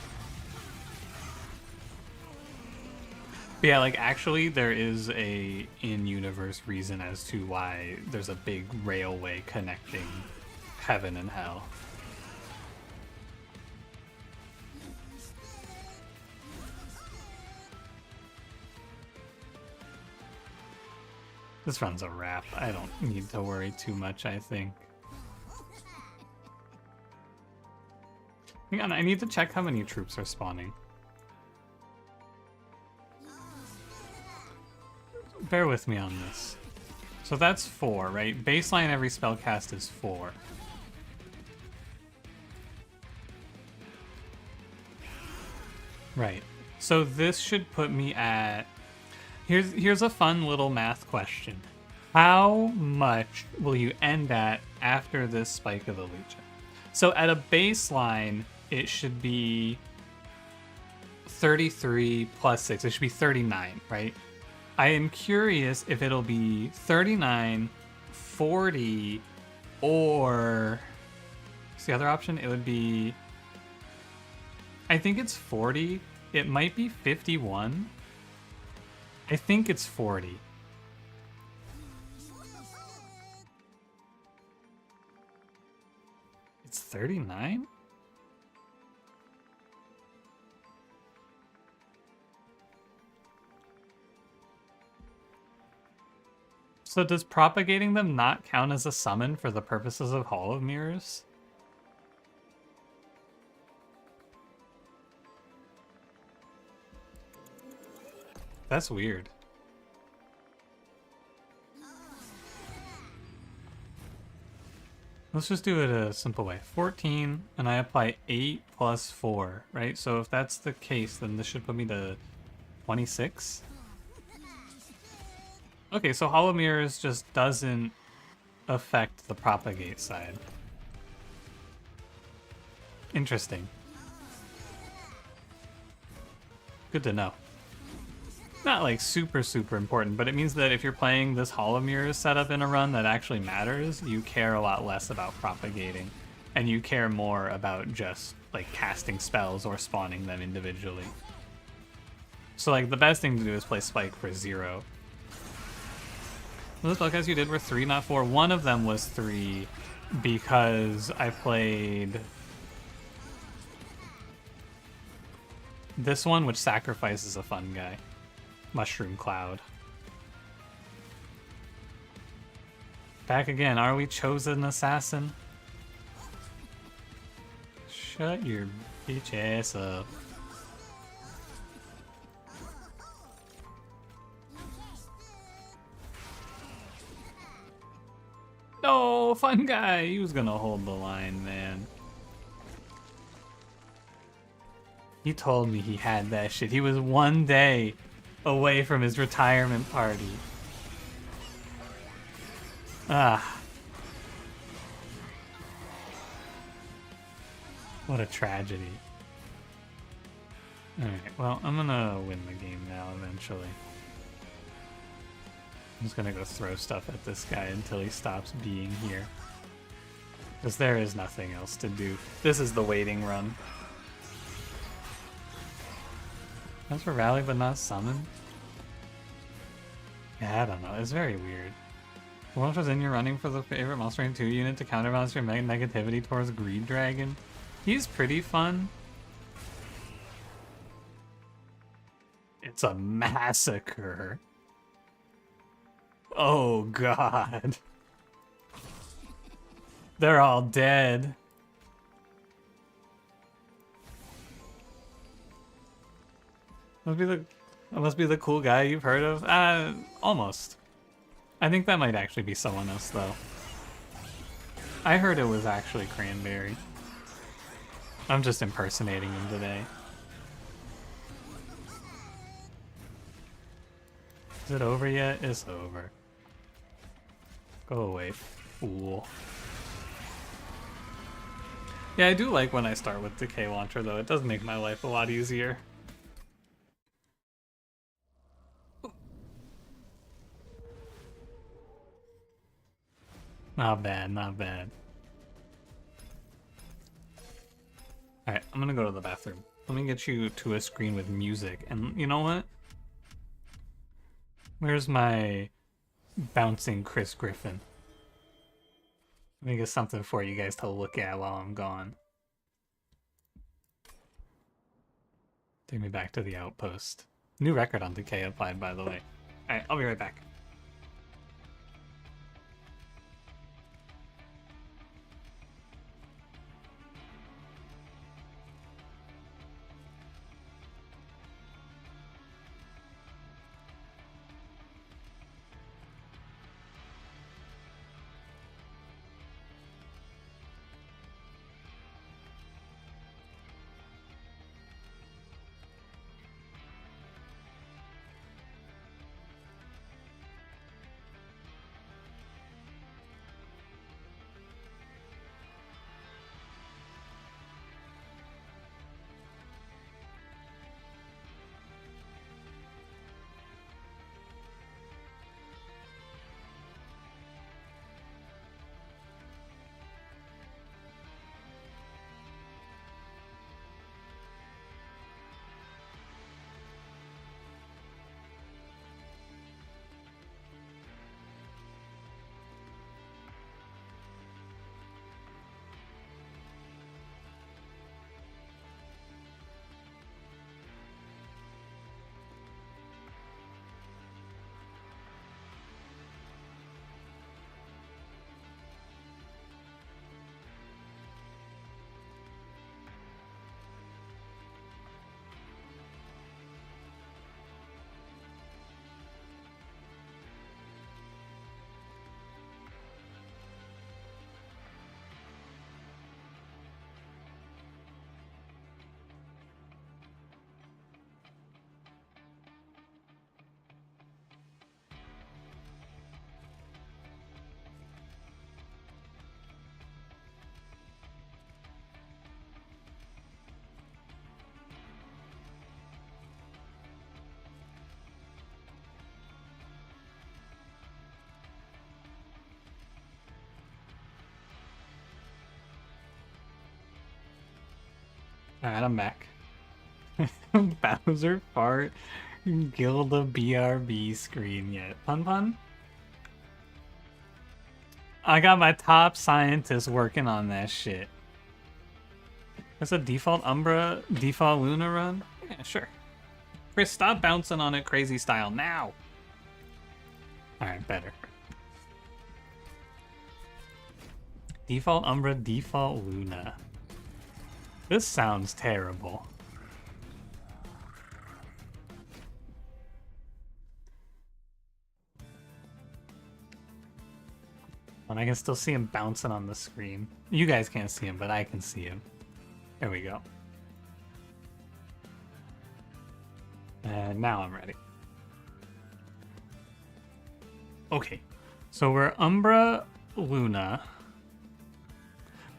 But yeah, like actually there is a in-universe reason as to why there's a big railway connecting heaven and hell. This run's a wrap. I don't need to worry too much, I think. Hang on, I need to check how many troops are spawning. Bear with me on this. So that's 4, right? Baseline every spell cast is 4. Right. So this should put me at... Here's a fun little math question. How much will you end at after this Spike of the Legion? So at a baseline, it should be 33 plus 6. It should be 39, right? I am curious if it'll be 39, 40, or... What's the other option? It would be... I think it's 40. It might be 51. I think it's 40. It's 39? So does propagating them not count as a summon for the purposes of Hall of Mirrors? That's weird. Let's just do it a simple way. 14, and I apply 8 plus 4, right? So if that's the case, then this should put me to 26. Okay, so Hollow Mirrors just doesn't affect the propagate side. Interesting. Good to know. Not like super important, but it means that if you're playing this Hollow Mirrors setup in a run that actually matters, you care a lot less about propagating, and you care more about just like casting spells or spawning them individually. So like the best thing to do is play Spike for 0. Those spellcasts you did were 3, not 4. One of them was 3 because I played this one, which sacrifices a fun guy. Mushroom Cloud. Back again. Are we chosen assassin? Shut your bitch ass up. No, fun guy. He was gonna hold the line, man. He told me he had that shit. He was one day away from his retirement party. Ah. What a tragedy. Alright, well, I'm gonna win the game now eventually. I'm just gonna go throw stuff at this guy until he stops being here. Because there is nothing else to do. This is the waiting run. That's for rally but not summon? Yeah, I don't know. It's very weird. What was in your running for the favorite Monster Range 2 unit to counterbalance your negativity towards Greed Dragon? He's pretty fun. It's a massacre. Oh god. They're all dead. That must be the cool guy you've heard of. Almost. I think that might actually be someone else though. I heard it was actually Cranberry. I'm just impersonating him today. Is it over yet? It's over. Go away, fool. Yeah, I do like when I start with Decay Launcher though. It does make my life a lot easier. Not bad, not bad. Alright, I'm gonna go to the bathroom. Let me get you to a screen with music. And you know what? Where's my bouncing Chris Griffin? Let me get something for you guys to look at while I'm gone. Take me back to the outpost. New record on Decay applied, by the way. Alright, I'll be right back. Alright, I'm back. Bowser fart Gilda BRB screen yet. Pun pun? I got my top scientists working on that shit. That's a default Umbra, default Luna run? Yeah, sure. Chris, stop bouncing on it crazy style now. Alright, better. Default Umbra, default Luna. This sounds terrible. And I can still see him bouncing on the screen. You guys can't see him, but I can see him. There we go. And now I'm ready. Okay, so we're Umbra, Luna.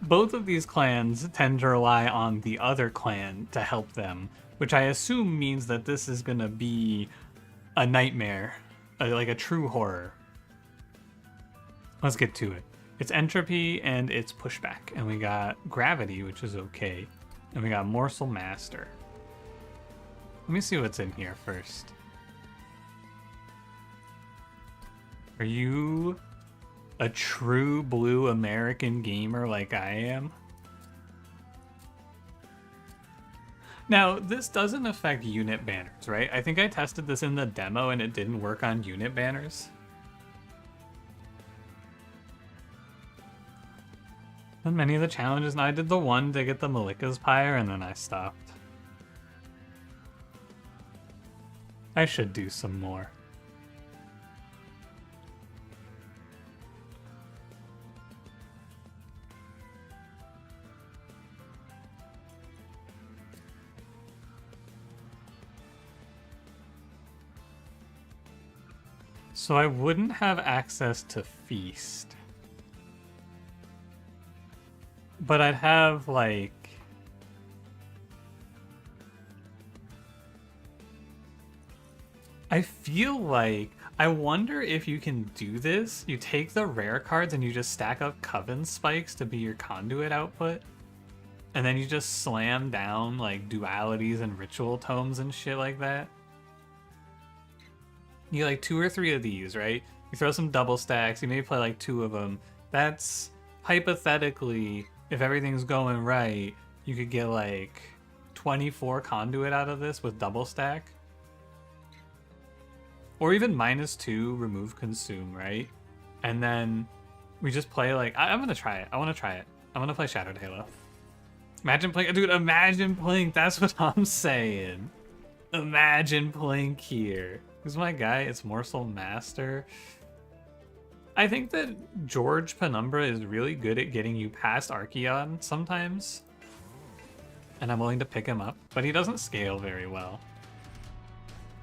Both of these clans tend to rely on the other clan to help them, which I assume means that this is gonna be a nightmare, like a true horror. Let's get to it. It's entropy and it's pushback, and we got gravity, which is okay, and we got morsel master. Let me see what's in here first. Are you a true blue American gamer like I am? Now, this doesn't affect unit banners, right? I think I tested this in the demo and it didn't work on unit banners. And many of the challenges, and I did the one to get the Malika's Pyre and then I stopped. I should do some more. So I wouldn't have access to Feast. But I'd have, like... I feel like... I wonder if you can do this. You take the rare cards and you just stack up Coven Spikes to be your conduit output. And then you just slam down, like, dualities and ritual tomes and shit like that. You get like 2 or 3 of these, right? You throw some double stacks, you maybe play like 2 of them. That's, hypothetically, if everything's going right, you could get like 24 conduit out of this with double stack. Or even -2, remove consume, right? And then we just play like, I'm gonna try it. I wanna try it. I'm gonna play Shattered Halo. Imagine playing, dude, imagine playing, that's what I'm saying. Imagine playing Kier. Who's my guy? It's Morsel Master. I think that George Penumbra is really good at getting you past Archeon sometimes. And I'm willing to pick him up, but he doesn't scale very well.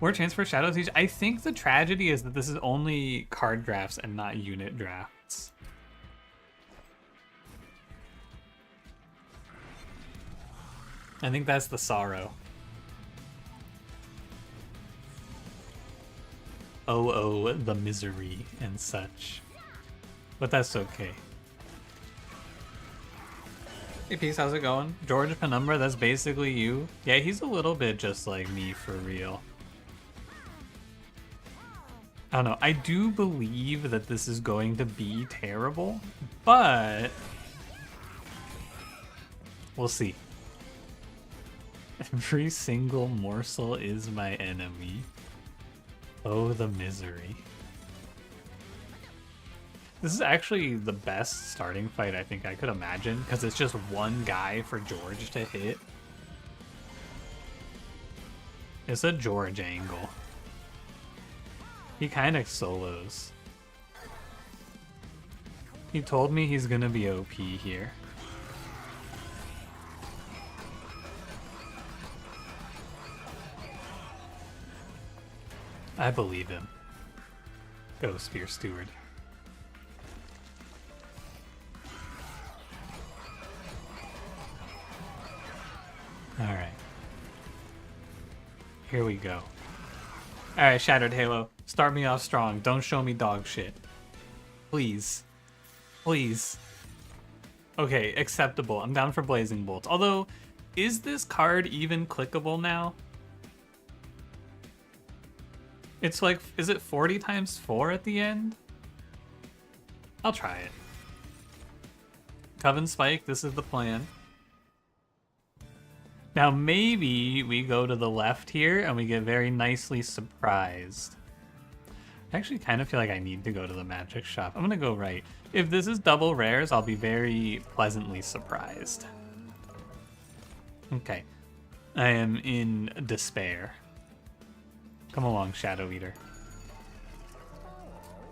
More chance for Shadow Siege. I think the tragedy is that this is only card drafts and not unit drafts. I think that's the sorrow. Oh, the misery and such. But that's okay. Hey, Peace, how's it going? George Penumbra, that's basically you. Yeah, he's a little bit just like me for real. I don't know. I do believe that this is going to be terrible, but we'll see. Every single morsel is my enemy. Oh, the misery. This is actually the best starting fight I think I could imagine, because it's just one guy for George to hit. It's a George angle. He kind of solos. He told me he's gonna be OP here. I believe him. Go, Spear Steward. Alright. Here we go. Alright, Shattered Halo. Start me off strong. Don't show me dog shit. Please. Please. Okay, acceptable. I'm down for Blazing Bolts. Although, is this card even clickable now? It's like, is it 40 times 4 at the end? I'll try it. Coven Spike, this is the plan. Now maybe we go to the left here and we get very nicely surprised. I actually kind of feel like I need to go to the magic shop. I'm gonna go right. If this is double rares, I'll be very pleasantly surprised. Okay. I am in despair. Come along, Shadow Eater.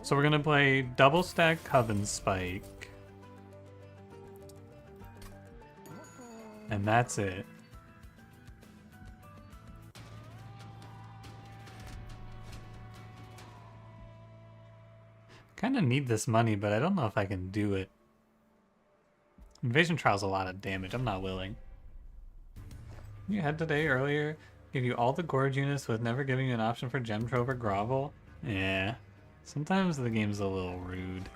So we're gonna play double stack Coven Spike. And that's it. Kinda need this money, but I don't know if I can do it. Invasion Trial's a lot of damage, I'm not willing. You had today earlier, give you all the Gorge units with never giving you an option for Gem Trove or Grovel? Yeah. Sometimes the game's a little rude.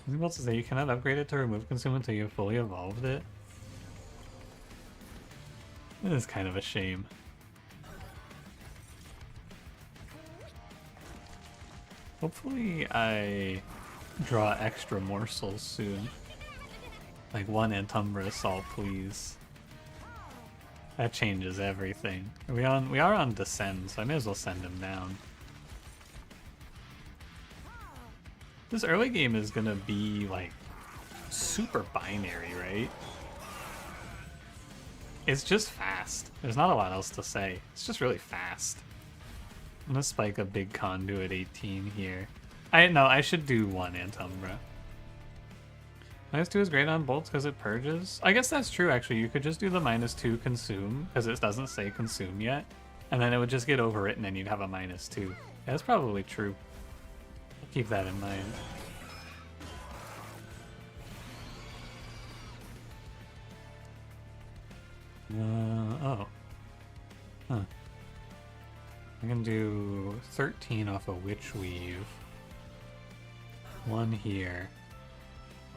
I'm about to say you cannot upgrade it to remove consume until you have fully evolved it. It is kind of a shame. Hopefully I draw extra morsels soon. Like one Antumbra Assault, please. That changes everything. We are on Descend, so I may as well send him down. This early game is gonna be like super binary, right? It's just fast. There's not a lot else to say. It's just really fast. I'm gonna spike a big Conduit 18 here. I should do one Antumbra. -2 is great on bolts because it purges. I guess that's true, actually. You could just do the -2 consume, because it doesn't say consume yet. And then it would just get overwritten and you'd have a -2. Yeah, that's probably true. I'll keep that in mind. Oh. Huh. I can do 13 off a Witch Weave. One here.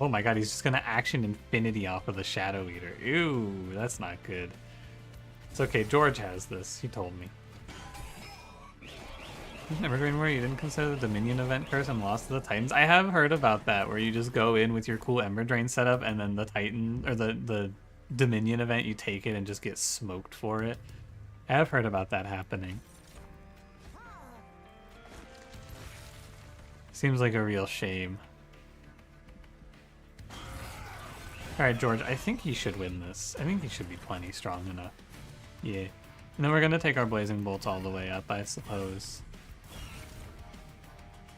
Oh my god, he's just gonna action Infinity off of the Shadow Eater. Ew, that's not good. It's okay, George has this. He told me. Never dreamed where you didn't consider the Dominion event curse and lost to the Titans. I have heard about that, where you just go in with your cool Ember Drain setup and then the Titan, or the Dominion event, you take it and just get smoked for it. I have heard about that happening. Seems like a real shame. Alright, George, I think he should win this. I think he should be plenty strong enough. Yeah. And then we're gonna take our Blazing Bolts all the way up, I suppose.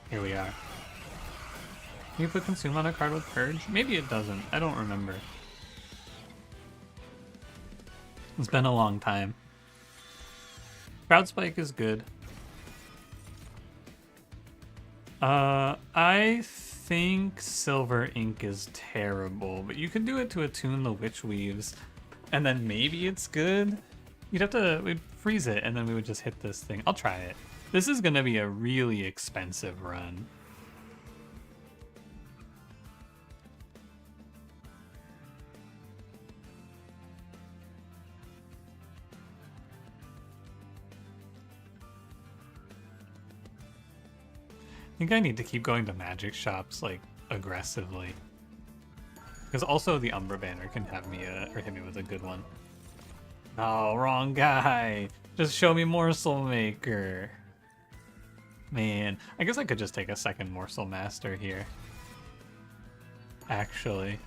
Here we are. Can you put Consume on a card with Purge? Maybe it doesn't. I don't remember. It's been a long time. Crowd Spike is good. I think Silver Ink is terrible, but you could do it to attune the Witch Weaves, and then maybe it's good. We'd freeze it, and then we would just hit this thing. I'll try it. This is gonna be a really expensive run. I think I need to keep going to magic shops, like, aggressively. Because also the Umbra Banner can have me, or hit me with a good one. Oh, wrong guy! Just show me Morsel Maker! Man, I guess I could just take a second Morsel Master here. Actually.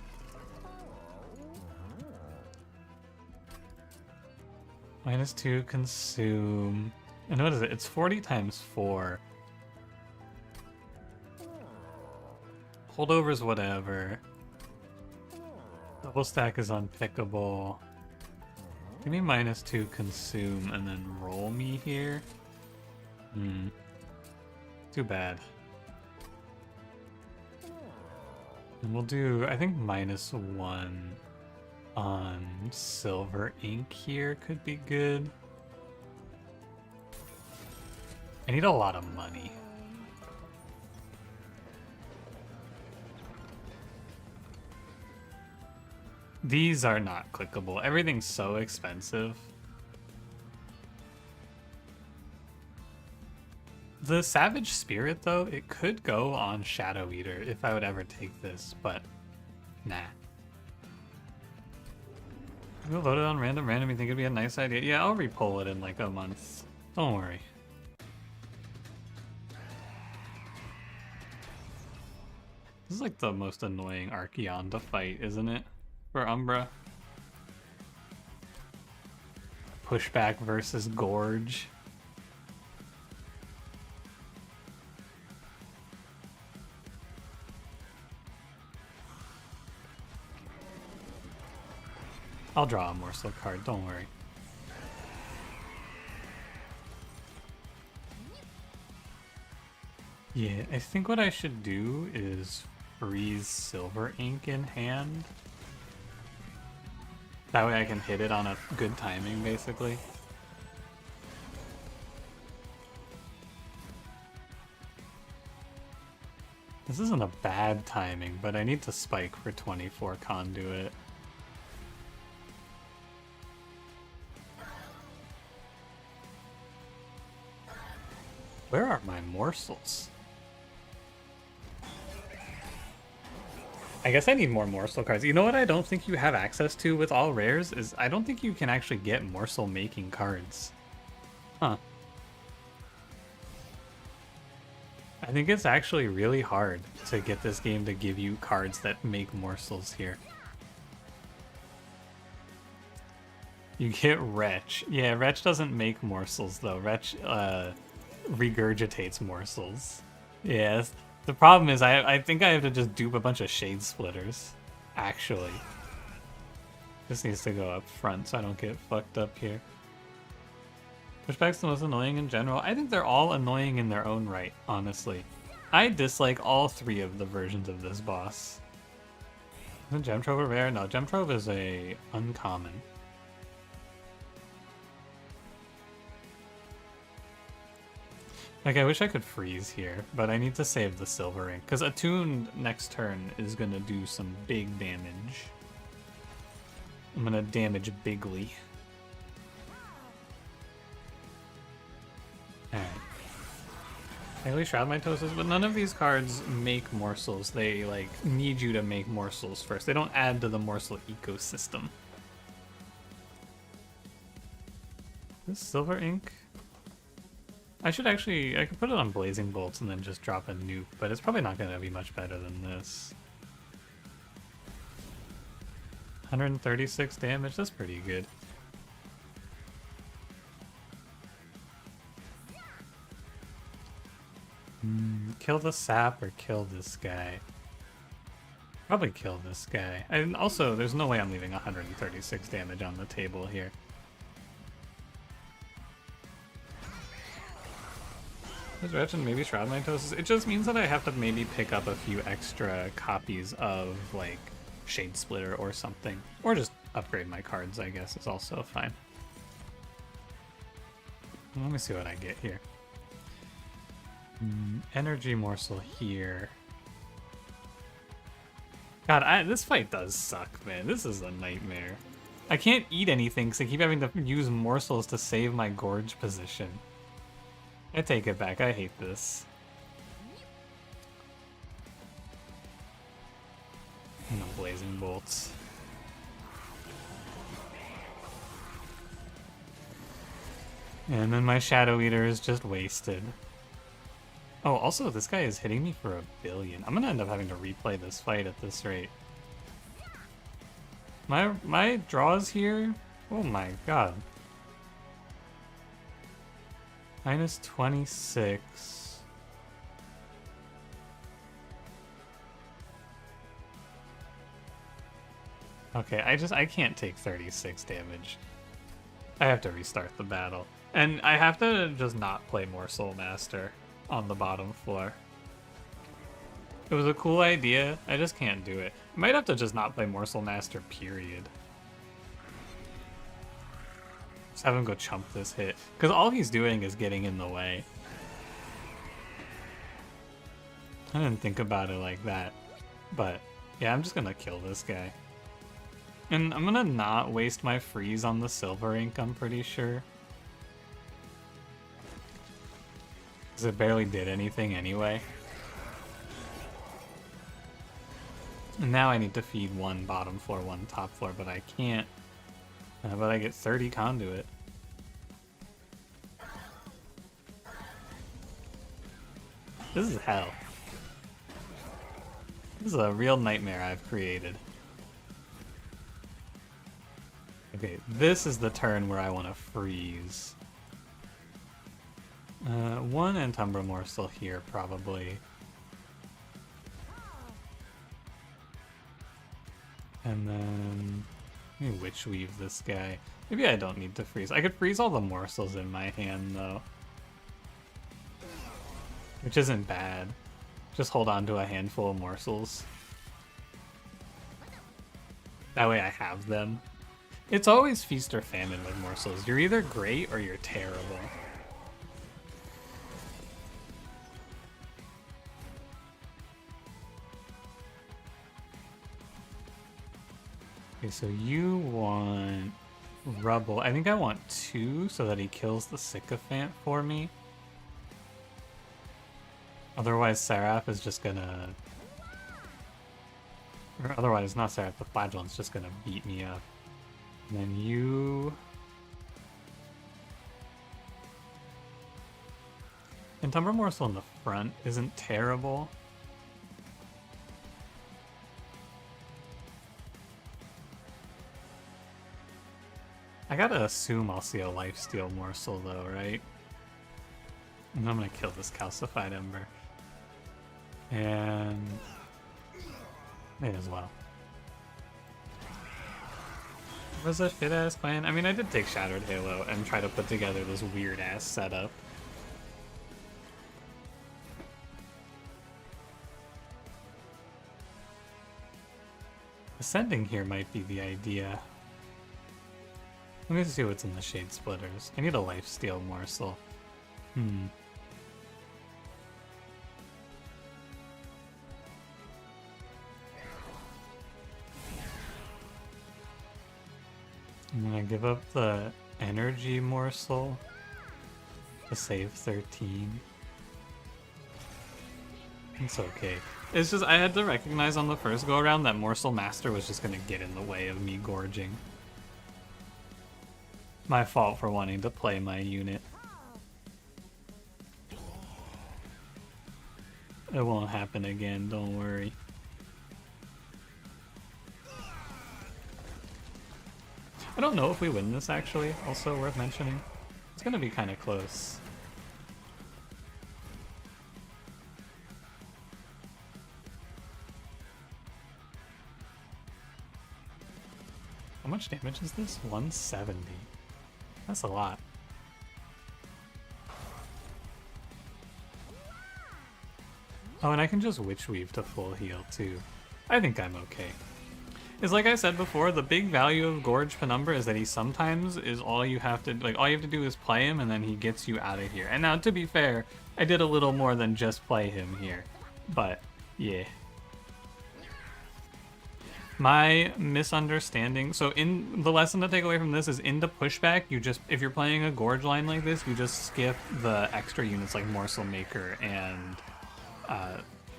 -2 consume. And what is it? It's 40 times 4. Holdovers, whatever. Double stack is unpickable. Give me -2 consume and then roll me here. Too bad. And we'll do, I think, -1 on Silver Ink here could be good. I need a lot of money. These are not clickable. Everything's so expensive. The Savage Spirit, though, it could go on Shadow Eater if I would ever take this, but nah. We'll vote it on random. You think it'd be a nice idea? Yeah, I'll repull it in like a month. Don't worry. This is like the most annoying Archeon to fight, isn't it? For Umbra. Pushback versus Gorge. I'll draw a morsel card, don't worry. Yeah, I think what I should do is freeze Silver Ink in hand. That way I can hit it on a good timing, basically. This isn't a bad timing, but I need to spike for 24 conduit. Where are my morsels? I guess I need more morsel cards. You know what I don't think you have access to with all rares is I don't think you can actually get morsel making cards. Huh. I think it's actually really hard to get this game to give you cards that make morsels here. You get Wretch. Yeah, Wretch doesn't make morsels though. Wretch regurgitates morsels. Yes. The problem is I think I have to just dupe a bunch of Shade Splitters, actually. This needs to go up front so I don't get fucked up here. Pushback's the most annoying in general. I think they're all annoying in their own right, honestly. I dislike all three of the versions of this boss. Isn't Gemtrove a rare? No, Gemtrove is a uncommon. Like, I wish I could freeze here, but I need to save the Silver Ink, because Attuned next turn is going to do some big damage. I'm going to damage bigly. Alright. Highly Shroud Mitosis, but none of these cards make morsels. They, like, need you to make morsels first. They don't add to the morsel ecosystem. This Silver Ink... I could put it on Blazing Bolts and then just drop a nuke, but it's probably not going to be much better than this. 136 damage, that's pretty good. Kill the sap or kill this guy? Probably kill this guy. And also, there's no way I'm leaving 136 damage on the table here. This Wretch and maybe Shroud Mitosis, it just means that I have to maybe pick up a few extra copies of, like, Shade Splitter or something. Or just upgrade my cards, I guess, is also fine. Let me see what I get here. Energy Morsel here. God, this fight does suck, man. This is a nightmare. I can't eat anything because I keep having to use morsels to save my Gorge position. I take it back. I hate this. No Blazing Bolts. And then my Shadow Eater is just wasted. Oh, also, this guy is hitting me for 1 billion. I'm gonna end up having to replay this fight at this rate. My draws here? Oh my god. Minus 26. Okay, I can't take 36 damage. I have to restart the battle. And I have to just not play more Soul Master on the bottom floor. It was a cool idea, I just can't do it. I might have to just not play Morsel Master, period. Just have him go chump this hit. Because all he's doing is getting in the way. I didn't think about it like that. But, yeah, I'm just gonna kill this guy. And I'm gonna not waste my freeze on the Silver Ink, I'm pretty sure. Because it barely did anything anyway. And now I need to feed one bottom floor, one top floor, but I can't. But I get 30 conduit. This is hell. This is a real nightmare I've created. Okay, this is the turn where I want to freeze. One Entumbra Morsel here, probably. And then... let me Witch Weave this guy. Maybe I don't need to freeze. I could freeze all the morsels in my hand, though. Which isn't bad. Just hold on to a handful of morsels. That way I have them. It's always feast or famine with morsels. You're either great or you're terrible. Okay, so you want Rubble. I think I want 2 so that he kills the Sycophant for me. Otherwise, Seraph is just gonna... or otherwise, not Seraph, the Flagellant's just gonna beat me up. And then you... Entumbra Morsel in the front isn't terrible. I gotta assume I'll see a Lifesteal Morsel though, right? And I'm gonna kill this Calcified Ember. And... may as well. Was a fit-ass plan? I mean, I did take Shattered Halo and try to put together this weird-ass setup. Ascending here might be the idea. Let me see what's in the Shade Splitters. I need a Lifesteal Morsel. I'm gonna give up the Energy Morsel to save 13. It's okay. It's just, I had to recognize on the first go around that Morsel Master was just gonna get in the way of me gorging. My fault for wanting to play my unit. It won't happen again, don't worry. I don't know if we win this actually, also worth mentioning. It's gonna be kind of close. How much damage is this? 170. That's a lot. Oh, and I can just Witch Weave to full heal too. I think I'm okay. It's like I said before, the big value of Gorge Penumbra is that he sometimes is all you have to, like, all you have to do is play him and then he gets you out of here. And now, to be fair, I did a little more than just play him here. But, yeah. My misunderstanding, so in the lesson to take away from this is into pushback, you just, if you're playing a Gorge line like this, you just skip the extra units like Morsel Maker and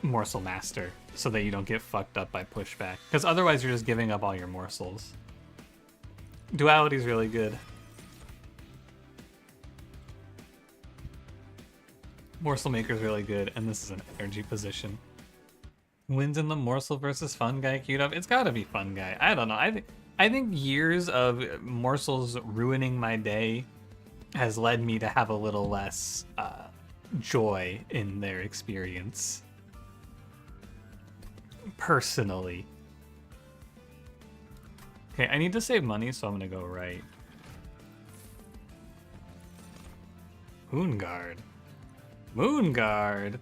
Morsel Master so that you don't get fucked up by pushback. Because otherwise you're just giving up all your morsels. Duality's really good. Morsel Maker's really good, and this is an energy position. Wins in the Morsel versus Fun Guy queued up. It's gotta be Fun Guy. I don't know. I think years of morsels ruining my day has led me to have a little less joy in their experience. Personally. Okay, I need to save money, so I'm gonna go right. Moonguard. Moonguard!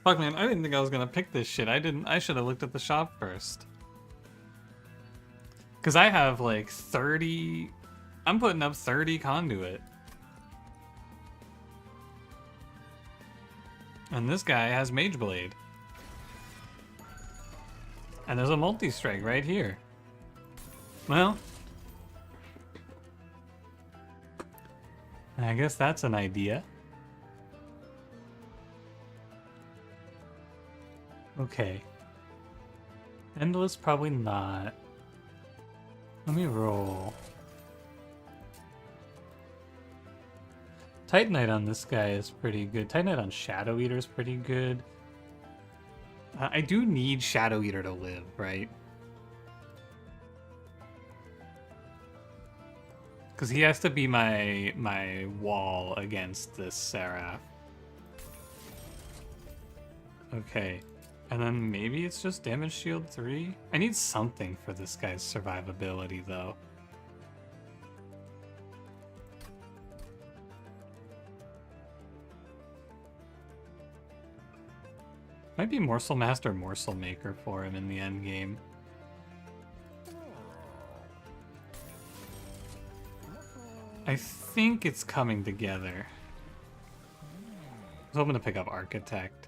Fuck, man, I didn't think I was gonna pick this shit. I should have looked at the shop first. Because I have like 30... I'm putting up 30 conduit. And this guy has Mage Blade. And there's a multi-strike right here. Well... I guess that's an idea. Okay. Endless, probably not. Let me roll. Titanite on this guy is pretty good. Titanite on Shadow Eater is pretty good. I do need Shadow Eater to live, right? Because he has to be my wall against this Seraph. Okay. And then maybe it's just damage shield 3? I need something for this guy's survivability, though. Might be Morsel Master, Morsel Maker for him in the end game. I think it's coming together. I was hoping to pick up Architect.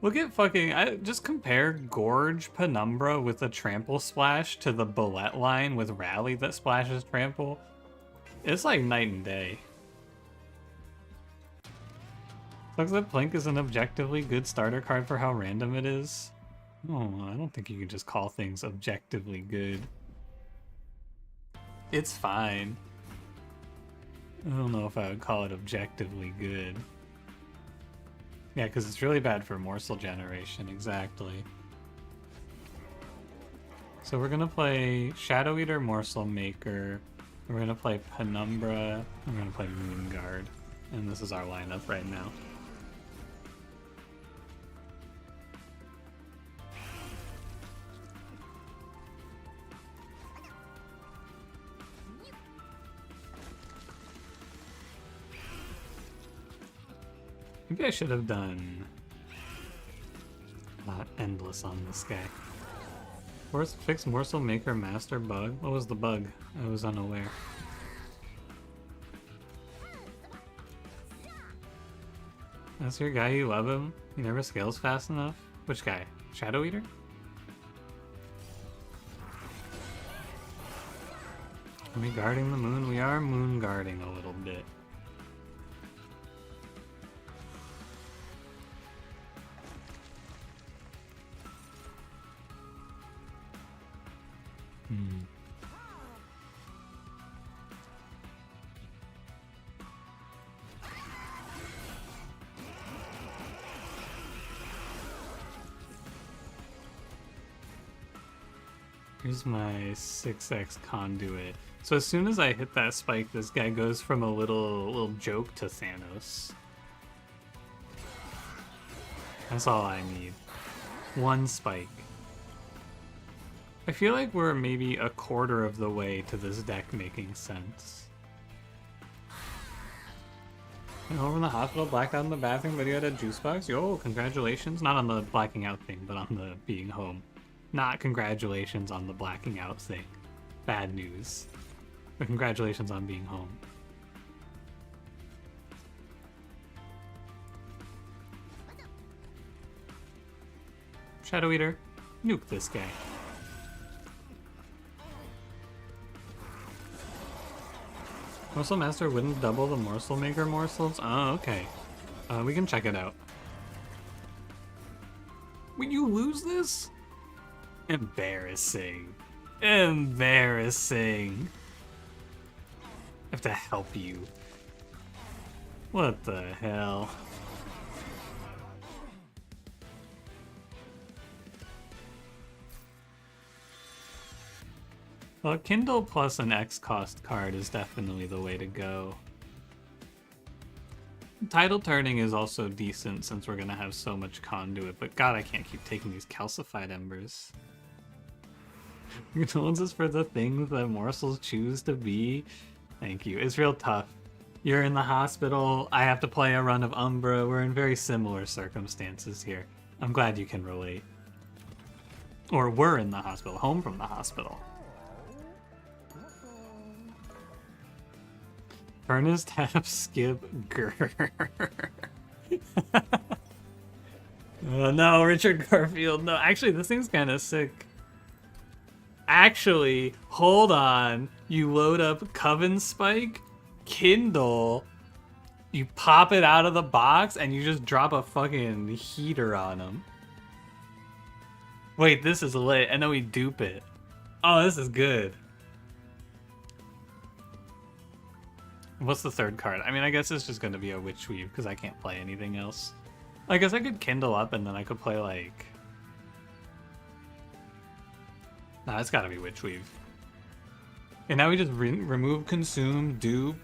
Look at fucking... just compare Gorge Penumbra with a Trample Splash to the Bullet line with Rally that splashes Trample. It's like night and day. Looks like Plink is an objectively good starter card for how random it is. Oh, I don't think you can just call things objectively good. It's fine. I don't know if I would call it objectively good. Yeah, because it's really bad for morsel generation, exactly. So we're gonna play Shadow Eater, Morsel Maker. We're gonna play Penumbra. We're gonna play Moonguard. And this is our lineup right now. Maybe I should have done Endless on this guy. First, fix Morsel Maker Master bug. What was the bug? I was unaware. That's your guy, you love him? He never scales fast enough? Which guy? Shadow Eater? Are we guarding the moon? We are moon guarding a little bit. Here's my 6x conduit. So as soon as I hit that spike, this guy goes from a little joke to Thanos. That's all I need. One spike. I feel like we're maybe a quarter of the way to this deck making sense. Went home from the hospital, blacked out in the bathroom, but you had a juice box? Yo, congratulations. Not on the blacking out thing, but on the being home. Not congratulations on the blacking out thing. Bad news. But congratulations on being home. Shadow Eater, nuke this guy. Morsel Master wouldn't double the Morsel Maker morsels? Oh, okay. We can check it out. Will you lose this? Embarrassing. Embarrassing. I have to help you. What the hell? Well, Kindle plus an X cost card is definitely the way to go. Tidal turning is also decent since we're gonna have so much conduit, but god, I can't keep taking these calcified embers. Condolences for the things that morsels choose to be. Thank you. It's real tough. You're in the hospital, I have to play a run of Umbra. We're in very similar circumstances here. I'm glad you can relate. Or we're in the hospital, home from the hospital. Furnace, tap, skip, grrr. Oh no, Richard Garfield. No, actually, this thing's kind of sick. Actually, hold on. You load up Coven Spike, Kindle, you pop it out of the box, and you just drop a fucking heater on him. Wait, this is lit. And then we dupe it. Oh, this is good. What's the third card? I mean, I guess it's just going to be a Witch Weave because I can't play anything else. I guess I could kindle up and then I could play like... Nah, it's gotta be Witchweave. And now we just remove, consume, dupe,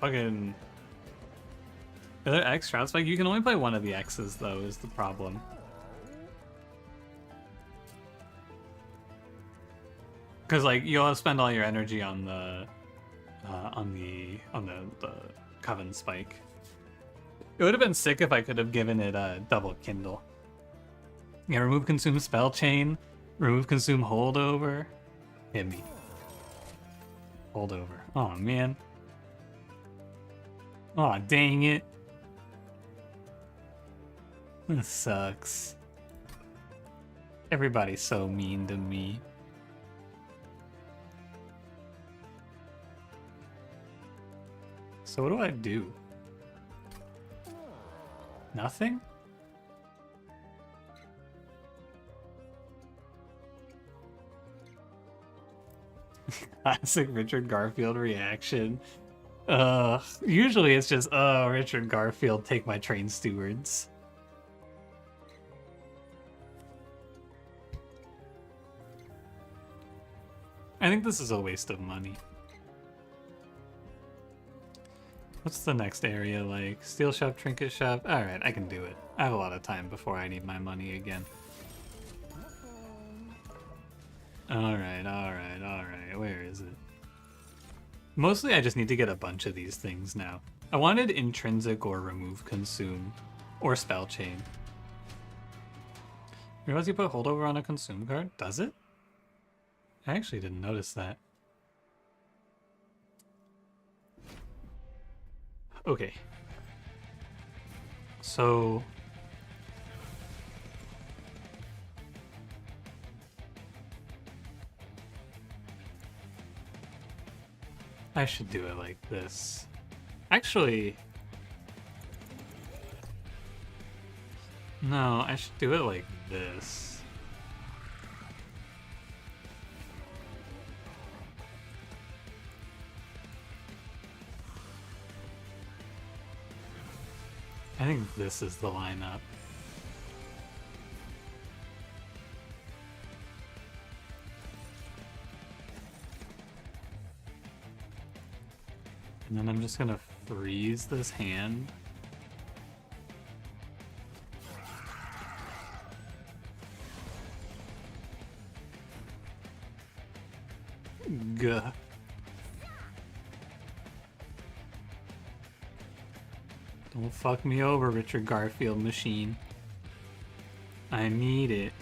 fucking... Other X, Shroud Spike? You can only play one of the X's though, is the problem. Because like you'll spend all your energy on the Coven Spike. It would have been sick if I could have given it a double Kindle. Yeah, remove, consume, spell chain, remove, consume, holdover. Hit me. Holdover. Oh man. Oh dang it. This sucks. Everybody's so mean to me. So what do I do? Nothing? Classic Richard Garfield reaction. Usually it's just, oh, Richard Garfield, take my train stewards. I think this is a waste of money. What's the next area like? Steel shop, trinket shop? Alright, I can do it. I have a lot of time before I need my money again. Alright, alright, alright. Where is it? Mostly I just need to get a bunch of these things now. I wanted intrinsic or remove consume. Or spell chain. You realize you put holdover on a consume card? Does it? I actually didn't notice that. Okay. So... I should do it like this. Actually... No, I should do it like this. I think this is the lineup. And then I'm just gonna freeze this hand. Gah. Don't fuck me over, Richard Garfield machine. I need it.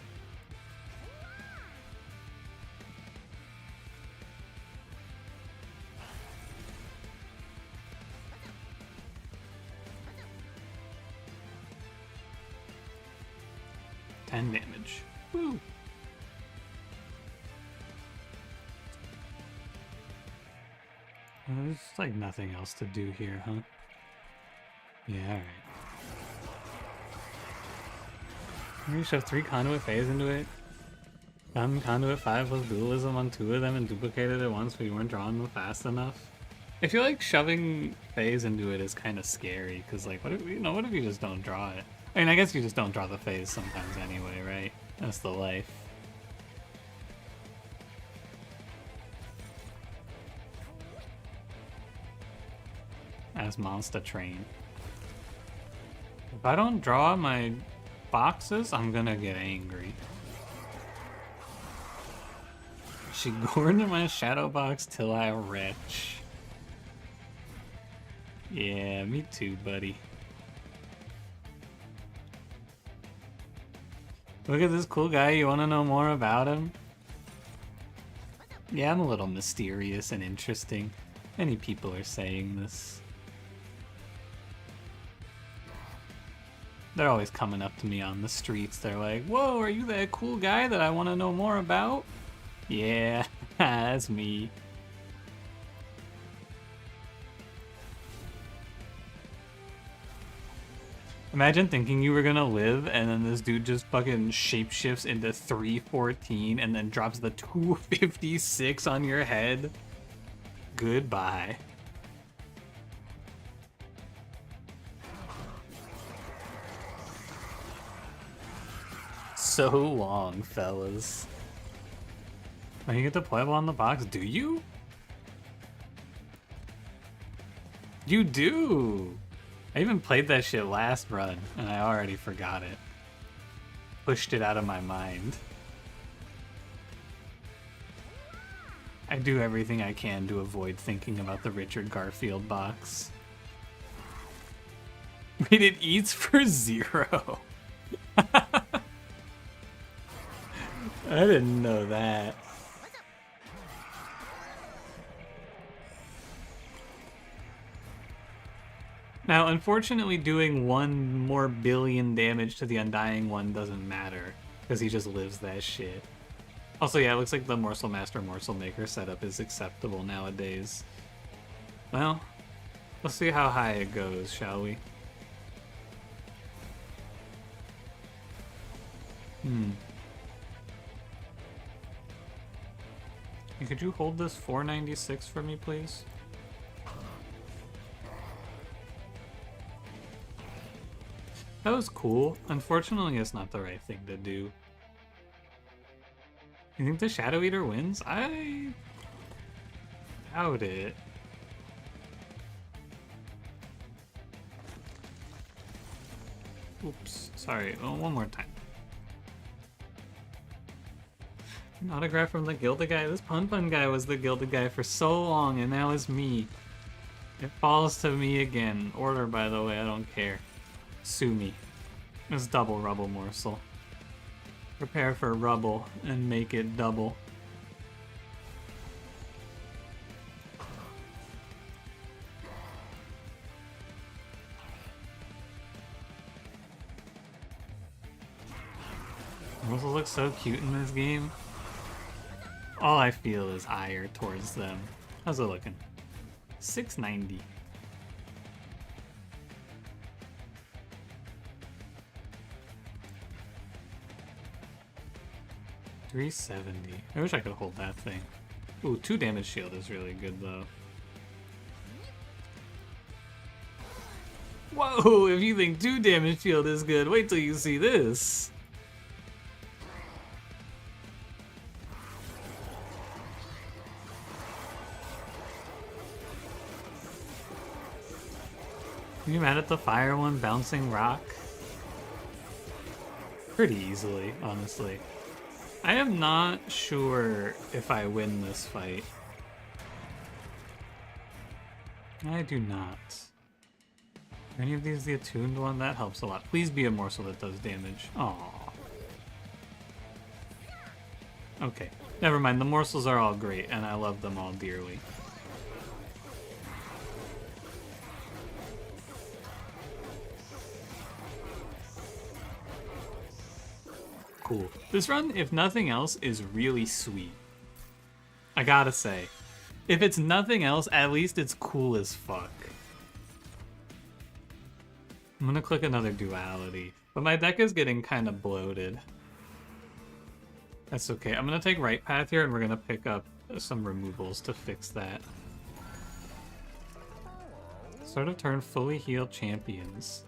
Damage. Woo! There's like nothing else to do here, huh? Yeah, alright. You shove 3 conduit phase into it. Found conduit 5 plus dualism on 2 of them and duplicated it once, but you weren't drawing them fast enough. I feel like shoving phase into it is kind of scary, because like, what if you just don't draw it? I mean, I guess you just don't draw the phase sometimes anyway, right? That's the life. As Monster Train. If I don't draw my boxes, I'm gonna get angry. She go into my shadow box till I retch. Yeah, me too, buddy. Look at this cool guy, you wanna know more about him? Yeah, I'm a little mysterious and interesting. Many people are saying this. They're always coming up to me on the streets. They're like, whoa, are you that cool guy that I want to know more about? Yeah, that's me. Imagine thinking you were gonna live and then this dude just fucking shapeshifts into 314 and then drops the 256 on your head. Goodbye. so long, fellas. Oh, you get deployable on the box? Do you? You do! I even played that shit last run, and I already forgot it. Pushed it out of my mind. I do everything I can to avoid thinking about the Richard Garfield box. Wait, it eats for 0. I didn't know that. Now, unfortunately, doing 1 more billion damage to the Undying one doesn't matter, because he just lives that shit. Also, yeah, it looks like the Morsel Master Morsel Maker setup is acceptable nowadays. Well, let's see how high it goes, shall we? Hey, could you hold this 496 for me, please? That was cool. Unfortunately, it's not the right thing to do. You think the Shadow Eater wins? I doubt it. Oops, sorry. Oh, one more time. An autograph from the Gilded guy? This Pun Pun guy was the Gilded guy for so long, and now it's me. It falls to me again. Order, by the way, I don't care. Sue me. It's double rubble morsel. Prepare for rubble and make it double. Morsels look so cute in this game. All I feel is ire towards them. How's it looking? 690. $370. I wish I could hold that thing. Ooh, 2 damage shield is really good though. Whoa, if you think 2 damage shield is good, wait till you see this. Are you mad at the fire one bouncing rock? Pretty easily, honestly. I am not sure if I win this fight. I do not. Are any of these the attuned one? That helps a lot. Please be a morsel that does damage. Aww. Okay. Never mind. The morsels are all great, and I love them all dearly. Cool. This run, if nothing else, is really sweet. I gotta say. If it's nothing else, at least it's cool as fuck. I'm gonna click another duality, but my deck is getting kind of bloated. That's okay. I'm gonna take right path here, and we're gonna pick up some removals to fix that. Start of turn, fully healed champions.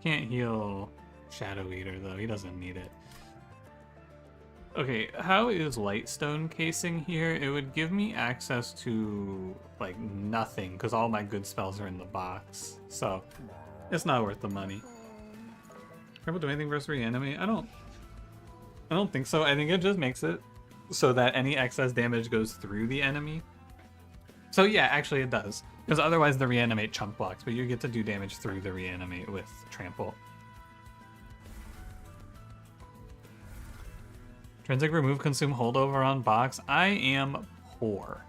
Can't heal Shadow Eater, though. He doesn't need it. Okay, how is Lightstone casing here? It would give me access to, like, nothing, because all my good spells are in the box. So, it's not worth the money. Careful do anything versus reanimate? I don't think so. I think it just makes it so that any excess damage goes through the enemy. So yeah, actually it does. Because otherwise the reanimate chunk blocks, but you get to do damage through the reanimate with trample. Intrinsic remove, consume, holdover on box. I am poor.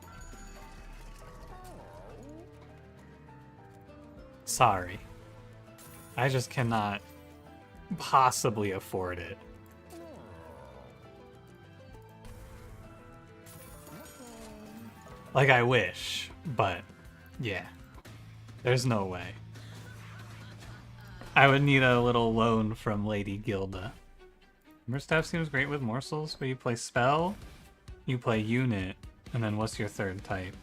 Sorry. I just cannot possibly afford it. Like I wish, but yeah. There's no way. I would need a little loan from Lady Gilda. Staff seems great with morsels, but you play spell, you play unit, and then what's your third type?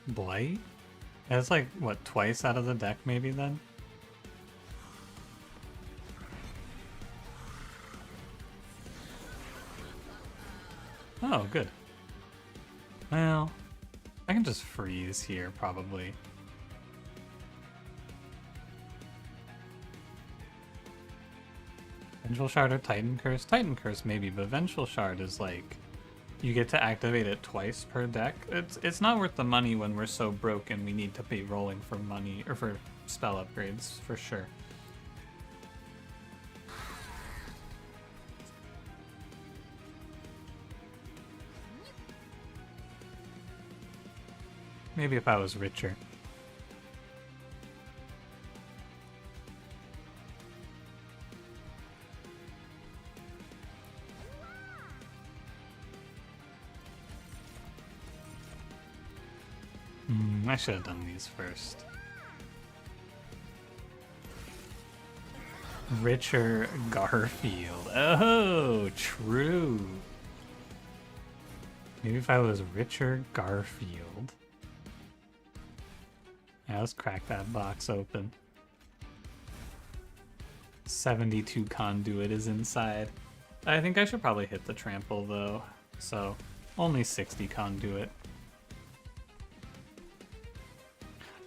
Blight? That's like, what, twice out of the deck maybe then? Oh, good. Well, I can just freeze here, probably. Vengeful Shard or Titan Curse? Titan Curse maybe, but Vengeful Shard is like, you get to activate it twice per deck. It's not worth the money when we're so broke and we need to be rolling for money, or for spell upgrades, for sure. Maybe if I was richer. I should have done these first. Richard Garfield. Oh, true. Maybe if I was Richard Garfield. Yeah, let's crack that box open. 72 conduit is inside. I think I should probably hit the trample though. So, only 60 conduit.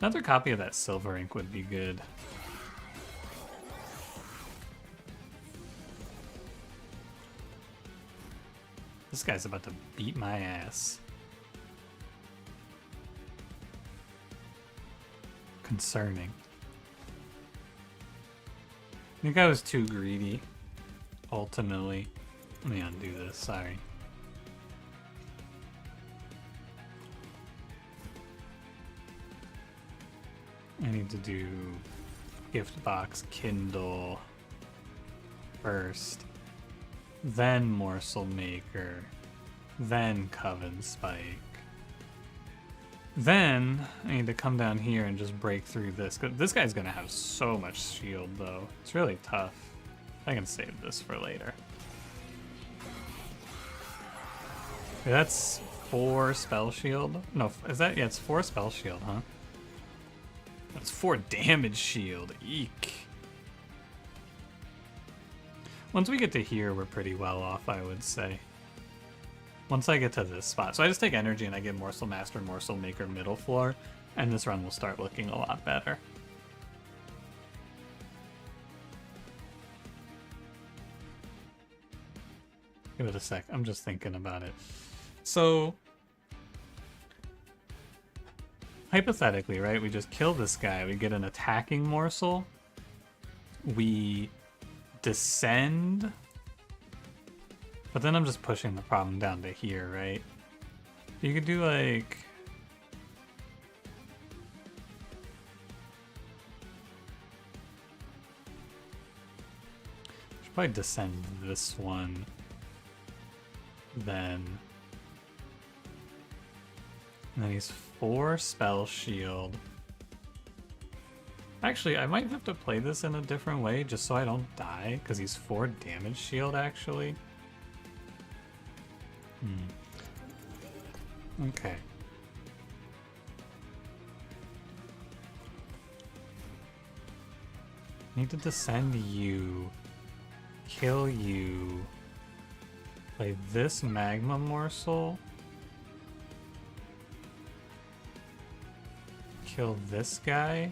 Another copy of that silver ink would be good. This guy's about to beat my ass. Concerning. I think I was too greedy, ultimately. Let me undo this, sorry. I need to do gift box, Kindle first, then morsel maker, then coven spike. Then I need to come down here and just break through this. This guy's gonna have so much shield though. It's really tough. I can save this for later. Okay, that's 4 spell shield. No, is that? Yeah, it's 4 spell shield, huh? That's 4 damage shield. Eek. Once we get to here, we're pretty well off, I would say. Once I get to this spot. So I just take energy and I get Morsel Master, Morsel Maker, middle floor, and this run will start looking a lot better. Give it a sec. I'm just thinking about it. So, hypothetically, right, we just kill this guy, we get an attacking morsel, we descend, but then I'm just pushing the problem down to here, right? You could do like... should probably descend this one, then... and then he's 4 spell shield. Actually, I might have to play this in a different way just so I don't die, because he's 4 damage shield actually. Okay. Need to descend you, kill you, play this magma morsel, kill this guy,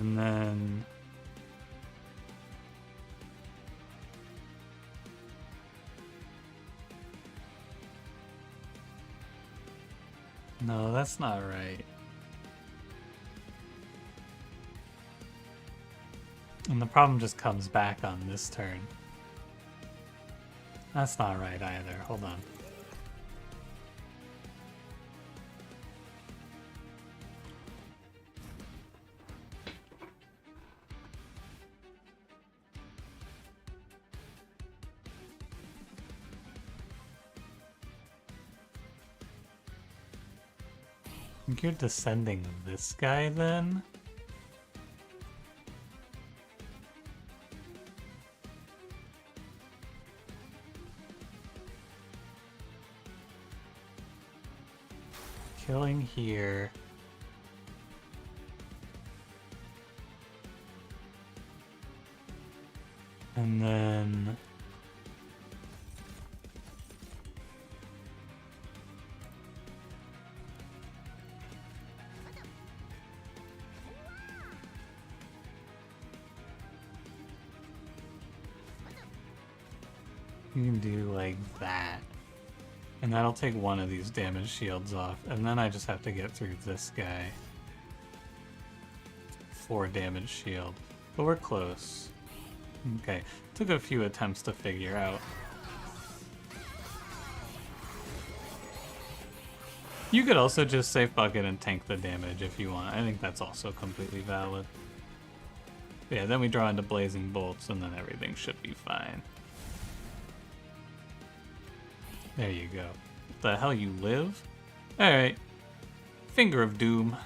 and then no, that's not right. And the problem just comes back on this turn. That's not right either. Hold on. I think you're descending this guy then? killing here. And then... you can do like that. And that'll take one of these damage shields off. And then I just have to get through this guy. 4 damage shield. But we're close. Okay. Took a few attempts to figure out. You could also just safe bucket and tank the damage if you want. I think that's also completely valid. Yeah, then we draw into blazing bolts and then everything should be fine. There you go. What the hell, you live? Alright. Finger of Doom.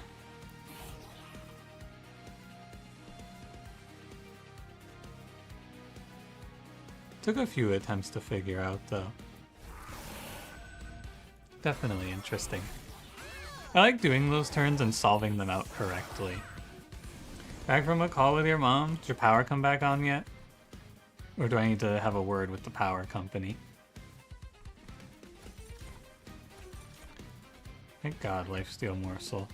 Took a few attempts to figure out, though. Definitely interesting. I like doing those turns and solving them out correctly. Back from a call with your mom? Did your power come back on yet? Or do I need to have a word with the power company? Thank God, lifesteal morsel.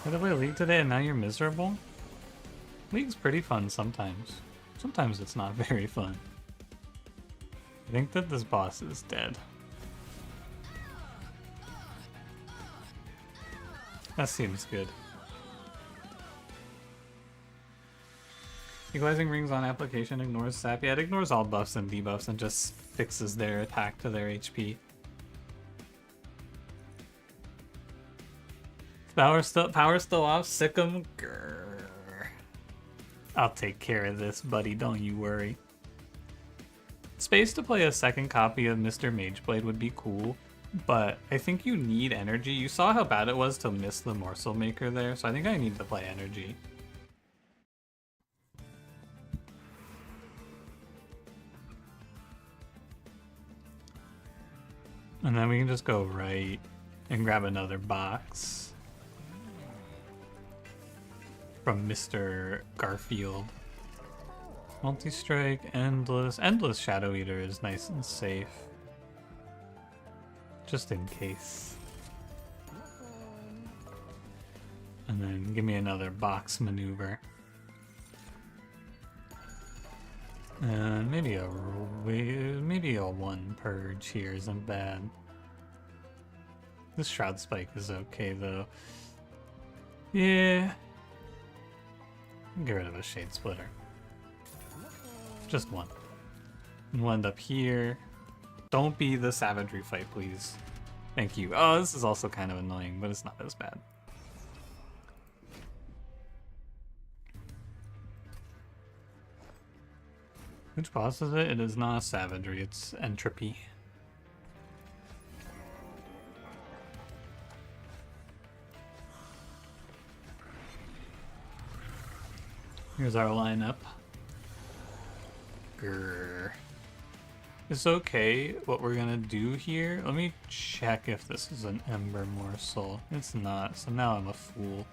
By the way, League today and now you're miserable? League's pretty fun sometimes. Sometimes it's not very fun. I think that this boss is dead. That seems good. Equalizing rings on application ignores sap. Yeah, it ignores all buffs and debuffs and just fixes their attack to their HP. Power still off. Sick 'em. Grrr. I'll take care of this, buddy. Don't you worry. Space to play a second copy of Mr. Mageblade would be cool, but I think you need energy. You saw how bad it was to miss the morsel maker there, so I think I need to play energy. And then we can just go right and grab another box from Mr. Garfield. Multi-strike, endless. Endless Shadow Eater is nice and safe. Just in case. And then give me another box maneuver. And maybe a 1 purge here isn't bad. This Shroud Spike is okay though. Yeah. Get rid of a Shade Splitter. Just one. And we'll end up here. Don't be the savagery fight, please. Thank you. Oh, this is also kind of annoying, but it's not as bad. Which boss is it? It is not savagery, it's entropy. Here's our lineup. Grrr. It's okay what we're gonna do here. Let me check if this is an Ember Morsel. It's not, so now I'm a fool.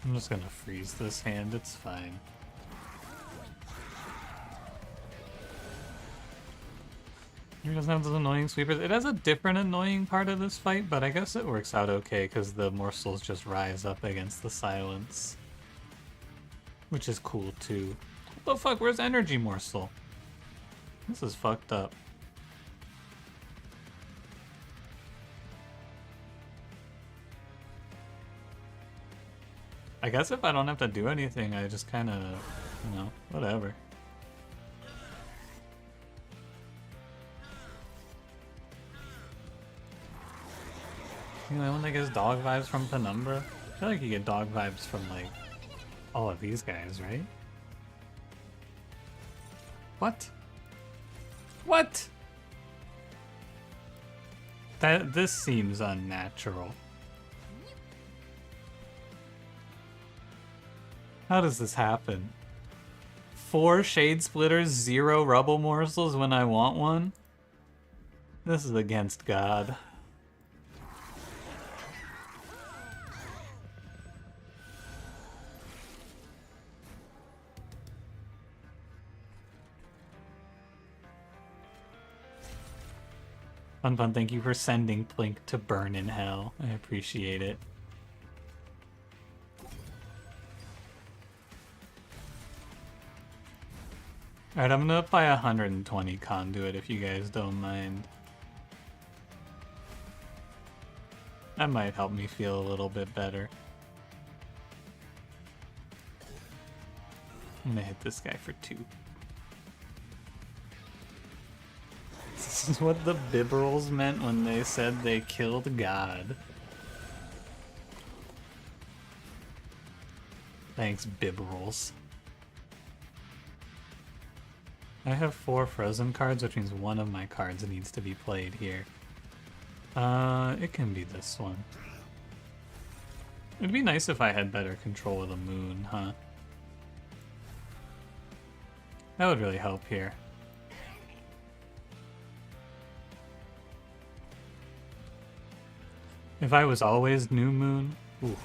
I'm just gonna freeze this hand, it's fine. It doesn't have those annoying sweepers. It has a different annoying part of this fight, but I guess it works out okay because the morsels just rise up against the silence. Which is cool too. What the fuck, where's Energy Morsel? This is fucked up. I guess if I don't have to do anything, I just kind of, you know, whatever. You know, one that gets dog vibes from Penumbra? I feel like you get dog vibes from, like, all of these guys, right? What? What? This seems unnatural. How does this happen? 4 shade splitters, 0 rubble morsels when I want one? This is against God. Fun, thank you for sending Plink to burn in hell. I appreciate it. Alright, I'm gonna apply 120 conduit if you guys don't mind. That might help me feel a little bit better. I'm gonna hit this guy for 2. This is what the Bibberals meant when they said they killed God. Thanks, Bibberals. I have 4 frozen cards, which means one of my cards needs to be played here. It can be this one. It'd be nice if I had better control of the moon, huh? That would really help here. If I was always new moon, ooh.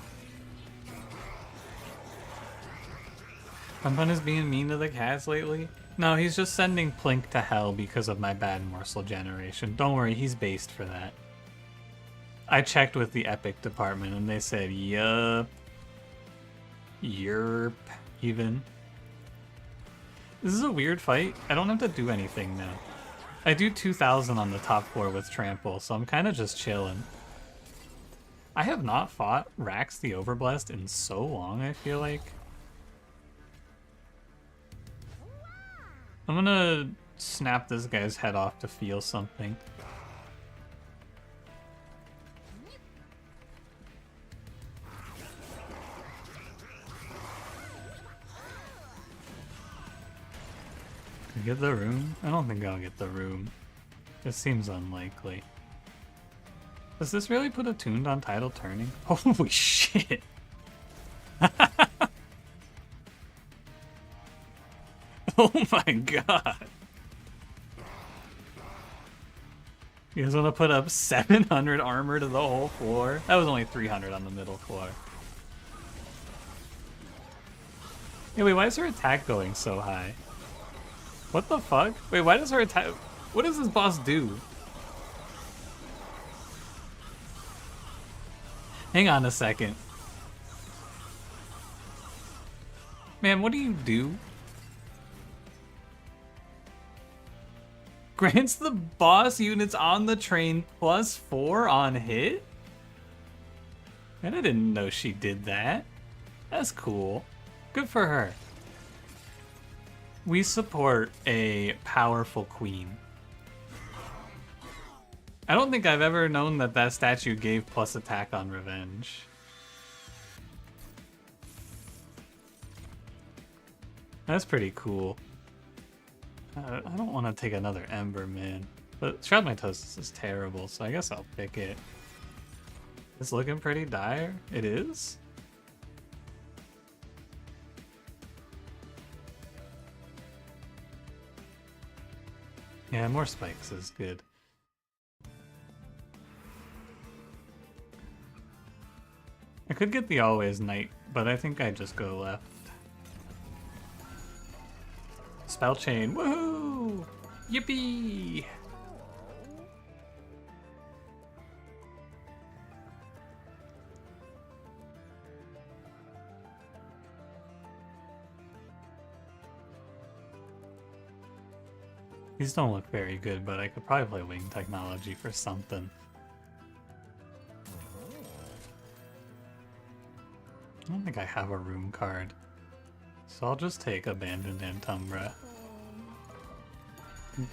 Fun is being mean to the cats lately? No, he's just sending Plink to hell because of my bad morsel generation. Don't worry, he's based for that. I checked with the Epic department and they said, yup. Yerp, even. This is a weird fight. I don't have to do anything now. I do 2,000 on the top 4 with Trample, so I'm kind of just chilling. I have not fought Rax the Overblessed in so long, I feel like. I'm gonna snap this guy's head off to feel something. Can I get the room? I don't think I'll get the room. It seems unlikely. Does this really put attuned on tidal turning? Holy shit! Oh my god! You guys want to put up 700 armor to the whole floor? That was only 300 on the middle floor. Yeah, wait, why is her attack going so high? What the fuck? Wait, why does her attack... What does this boss do? Hang on a second. Man, what do you do? Grants the boss units on the train +4 on hit? And I didn't know she did that. That's cool. Good for her. We support a powerful queen. I don't think I've ever known that that statue gave plus attack on revenge. That's pretty cool. I don't want to take another Ember, man. But Shroud Mitosis is terrible, so I guess I'll pick it. It's looking pretty dire. It is? Yeah, more spikes is good. I could get the Always Knight, but I think I just go left. Spell Chain, woohoo! Yippee! These don't look very good, but I could probably play Wing Technology for something. I don't think I have a room card, so I'll just take Abandoned Antumbra.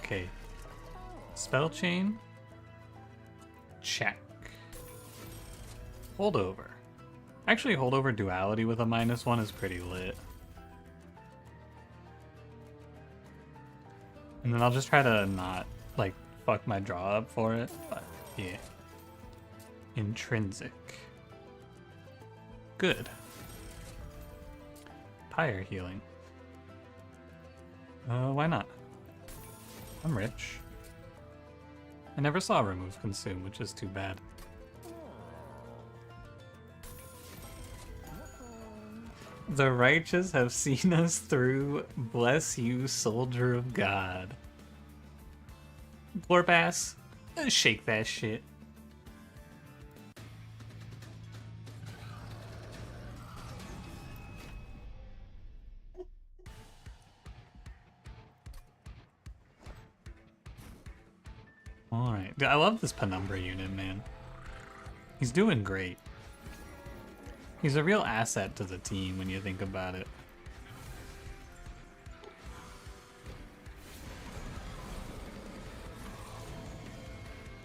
Okay. Spell Chain. Check. Holdover. Actually, Holdover Duality with a -1 is pretty lit. And then I'll just try to not, like, fuck my draw up for it, but yeah. Intrinsic. Good. Vampire healing. Why not? I'm rich. I never saw remove consume, which is too bad. The righteous have seen us through. Bless you, soldier of God. Glorp ass. Shake that shit. Alright. I love this Penumbra unit, man. He's doing great. He's a real asset to the team when you think about it.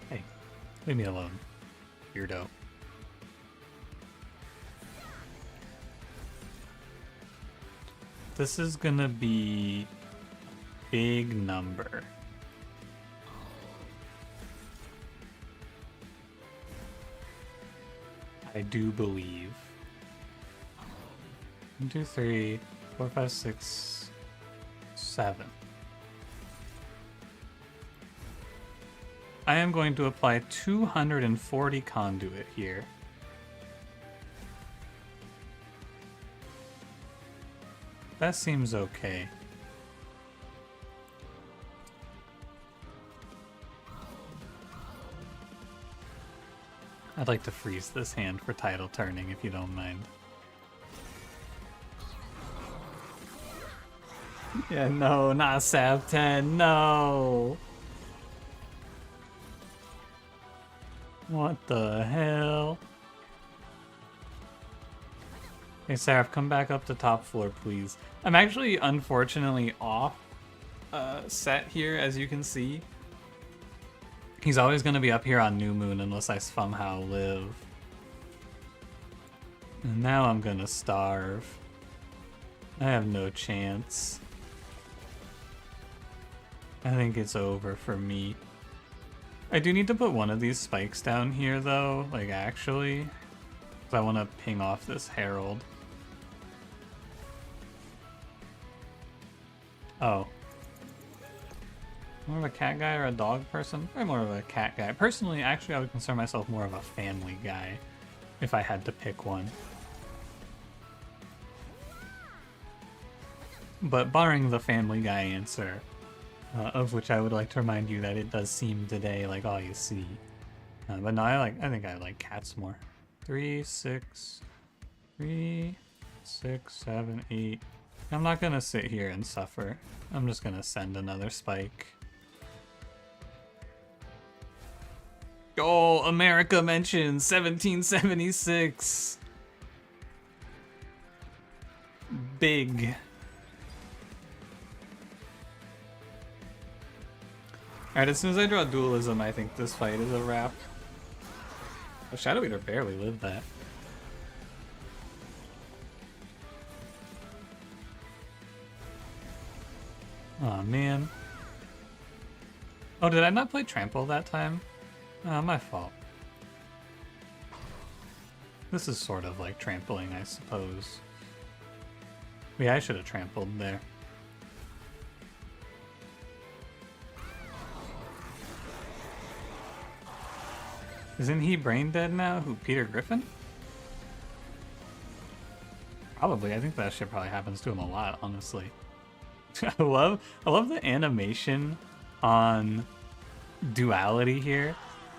Hey, leave me alone, weirdo. This is gonna be big number. I do believe. 1, 2, 3, 4, 5, 6, 7. I am going to apply 240 conduit here. That seems okay. I'd like to freeze this hand for tidal turning if you don't mind. Yeah, no, not Sav 10, no! What the hell? Hey, Seraph, come back up to top floor, please. I'm actually, unfortunately, off set here, as you can see. He's always going to be up here on New Moon unless I somehow live. And now I'm going to starve. I have no chance. I think it's over for me. I do need to put one of these spikes down here, though, like, actually. Because I want to ping off this Herald. Oh. More of a cat guy or a dog person? Probably more of a cat guy. Personally, actually, I would consider myself more of a family guy if I had to pick one. But barring the family guy answer, of which I would like to remind you that it does seem today like all you see. But no, I think I like cats more. 3, 6, 3, 6, 7, 8. I'm not gonna sit here and suffer. I'm just gonna send another spike. Oh, America mentions 1776. Big. Alright, as soon as I draw dualism, I think this fight is a wrap. Oh, Shadow Eater barely lived that. Aw, man. Oh, did I not play Trample that time? Oh, my fault. This is sort of like trampling, I suppose. Yeah, I should have trampled there. Isn't he brain dead now? Who, Peter Griffin? Probably. I think that shit probably happens to him a lot, honestly. I love the animation on duality here.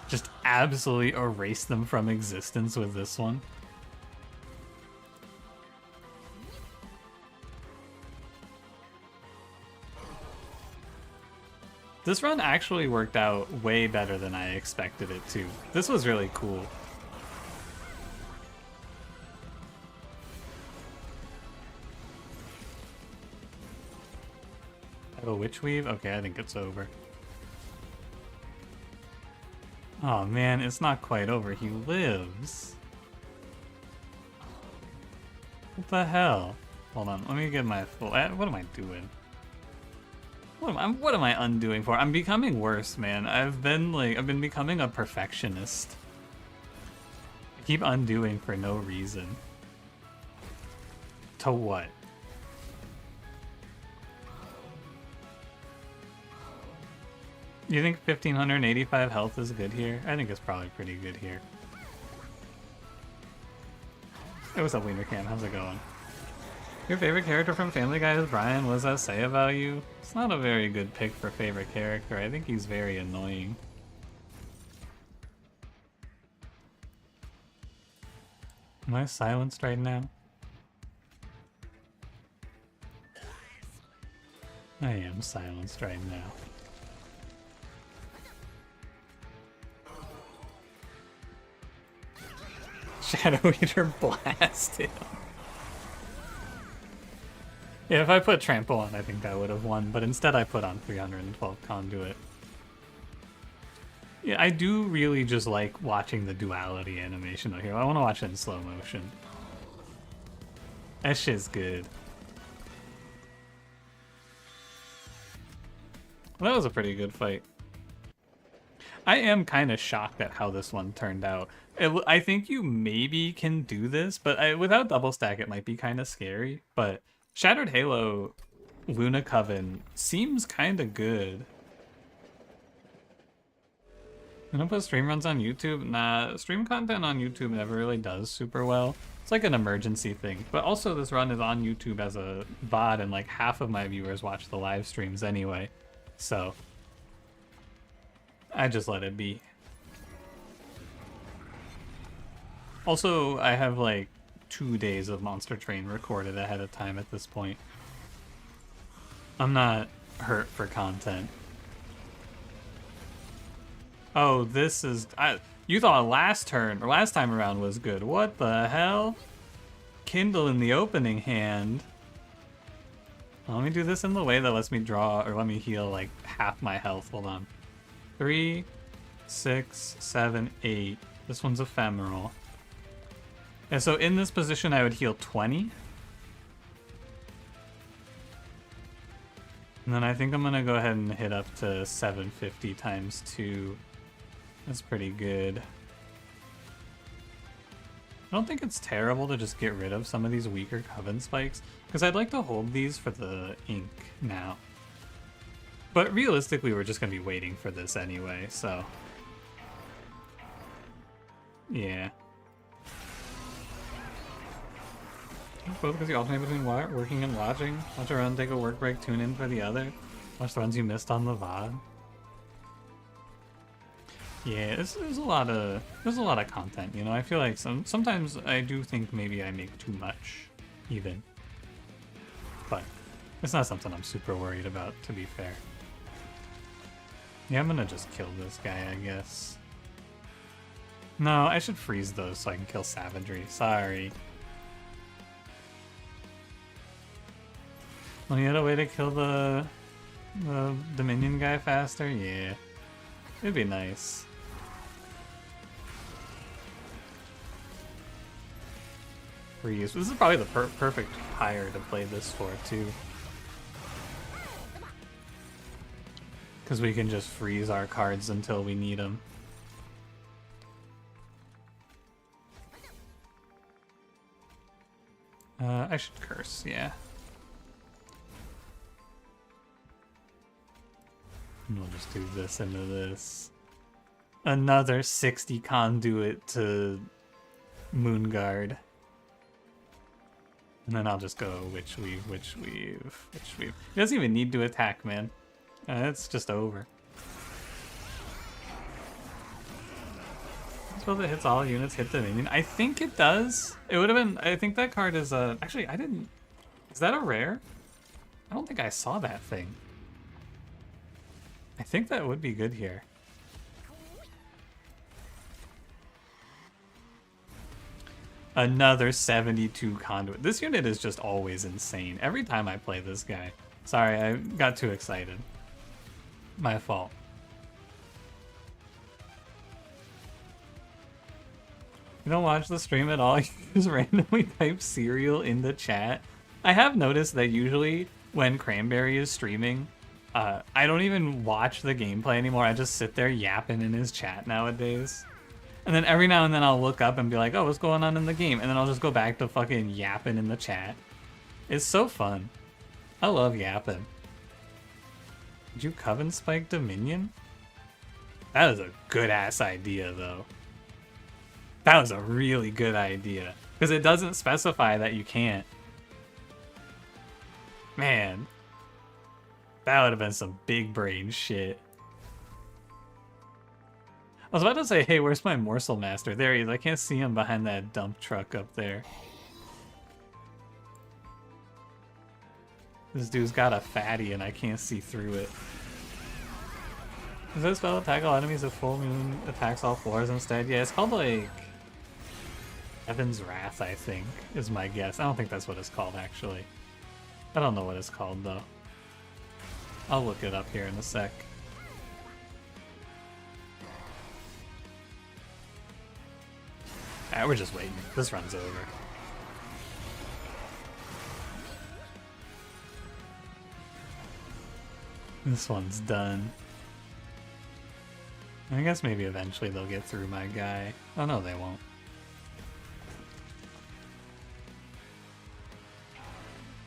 Just absolutely erase them from existence with this one. This run actually worked out way better than I expected it to. This was really cool. I have a Witch Weave? Okay, I think it's over. Oh man, it's not quite over. He lives. What the hell? Hold on, let me get my full... What am I doing? What am I undoing for? I'm becoming worse, man. I've been becoming a perfectionist. I keep undoing for no reason. To what? You think 1585 health is good here? I think it's probably pretty good here. Hey, what's up, Wiener Cam? How's it going? Your favorite character from Family Guy is Brian. What does that say about you? It's not a very good pick for favorite character. I think he's very annoying. Am I silenced right now? I am silenced right now. Shadow Eater blasted him. Yeah, if I put Trample on, I think I would have won, but instead I put on 312 Conduit. Yeah, I do really just like watching the duality animation though here. I want to watch it in slow motion. That shit's good. Well, that was a pretty good fight. I am kind of shocked at how this one turned out. I think you maybe can do this, but without double stack it might be kind of scary. But Shattered Halo Luna Coven seems kind of good. You know, put stream runs on YouTube? Nah, stream content on YouTube never really does super well. It's like an emergency thing. But also this run is on YouTube as a VOD, and like half of my viewers watch the live streams anyway. So I just let it be. Also, I have like 2 days of Monster Train recorded ahead of time at this point. I'm not hurt for content. Oh, this is... you thought last turn, or last time around was good. What the hell? Kindle in the opening hand. Well, let me do this in the way that lets me draw, or let me heal like half my health. Hold on. 3, 6, 7, 8. This one's ephemeral. And so in this position, I would heal 20. And then I think I'm going to go ahead and hit up to 750 times 2. That's pretty good. I don't think it's terrible to just get rid of some of these weaker Coven spikes, because I'd like to hold these for the ink now. But realistically, we're just going to be waiting for this anyway, so... yeah. Both because you alternate between working and watching. Watch a run, take a work break, tune in for the other. Watch the runs you missed on the VOD. Yeah, there's a lot of content, you know. I feel like sometimes I do think maybe I make too much, even. But it's not something I'm super worried about, to be fair. Yeah, I'm gonna just kill this guy, I guess. No, I should freeze those so I can kill Savagery. Sorry. Well, you had a way to kill the Dominion guy faster? Yeah. It'd be nice. Freeze. This is probably the perfect hire to play this for, too. Because we can just freeze our cards until we need them. I should curse, yeah. And we'll just do this into this. Another 60 conduit to Moonguard. And then I'll just go Witch Weave, Witch Weave, Witch Weave. He doesn't even need to attack, man. It's just over. Spell that hits all units, hit the minion. I think it does. It would have been... I think that card is a... Actually, I didn't... Is that a rare? I don't think I saw that thing. I think that would be good here. Another 72 conduit. This unit is just always insane. Every time I play this guy. Sorry, I got too excited. My fault. You don't watch the stream at all? You just randomly type cereal in the chat. I have noticed that usually when Cranberry is streaming, I don't even watch the gameplay anymore. I just sit there yapping in his chat nowadays. And then every now and then I'll look up and be like, oh, what's going on in the game? And then I'll just go back to fucking yapping in the chat. It's so fun. I love yapping. Did you Coven Spike Dominion? That was a good-ass idea, though. That was a really good idea. Because it doesn't specify that you can't. Man. That would have been some big brain shit. I was about to say, hey, where's my morsel master? There he is. I can't see him behind that dump truck up there. This dude's got a fatty and I can't see through it. Does this spell attack all enemies if full moon attacks all floors instead? Yeah, it's called like Heaven's Wrath, I think, is my guess. I don't think that's what it's called, actually. I don't know what it's called, though. I'll look it up here in a sec. Alright, we're just waiting. This run's over. This one's done. I guess maybe eventually they'll get through my guy. Oh no, they won't.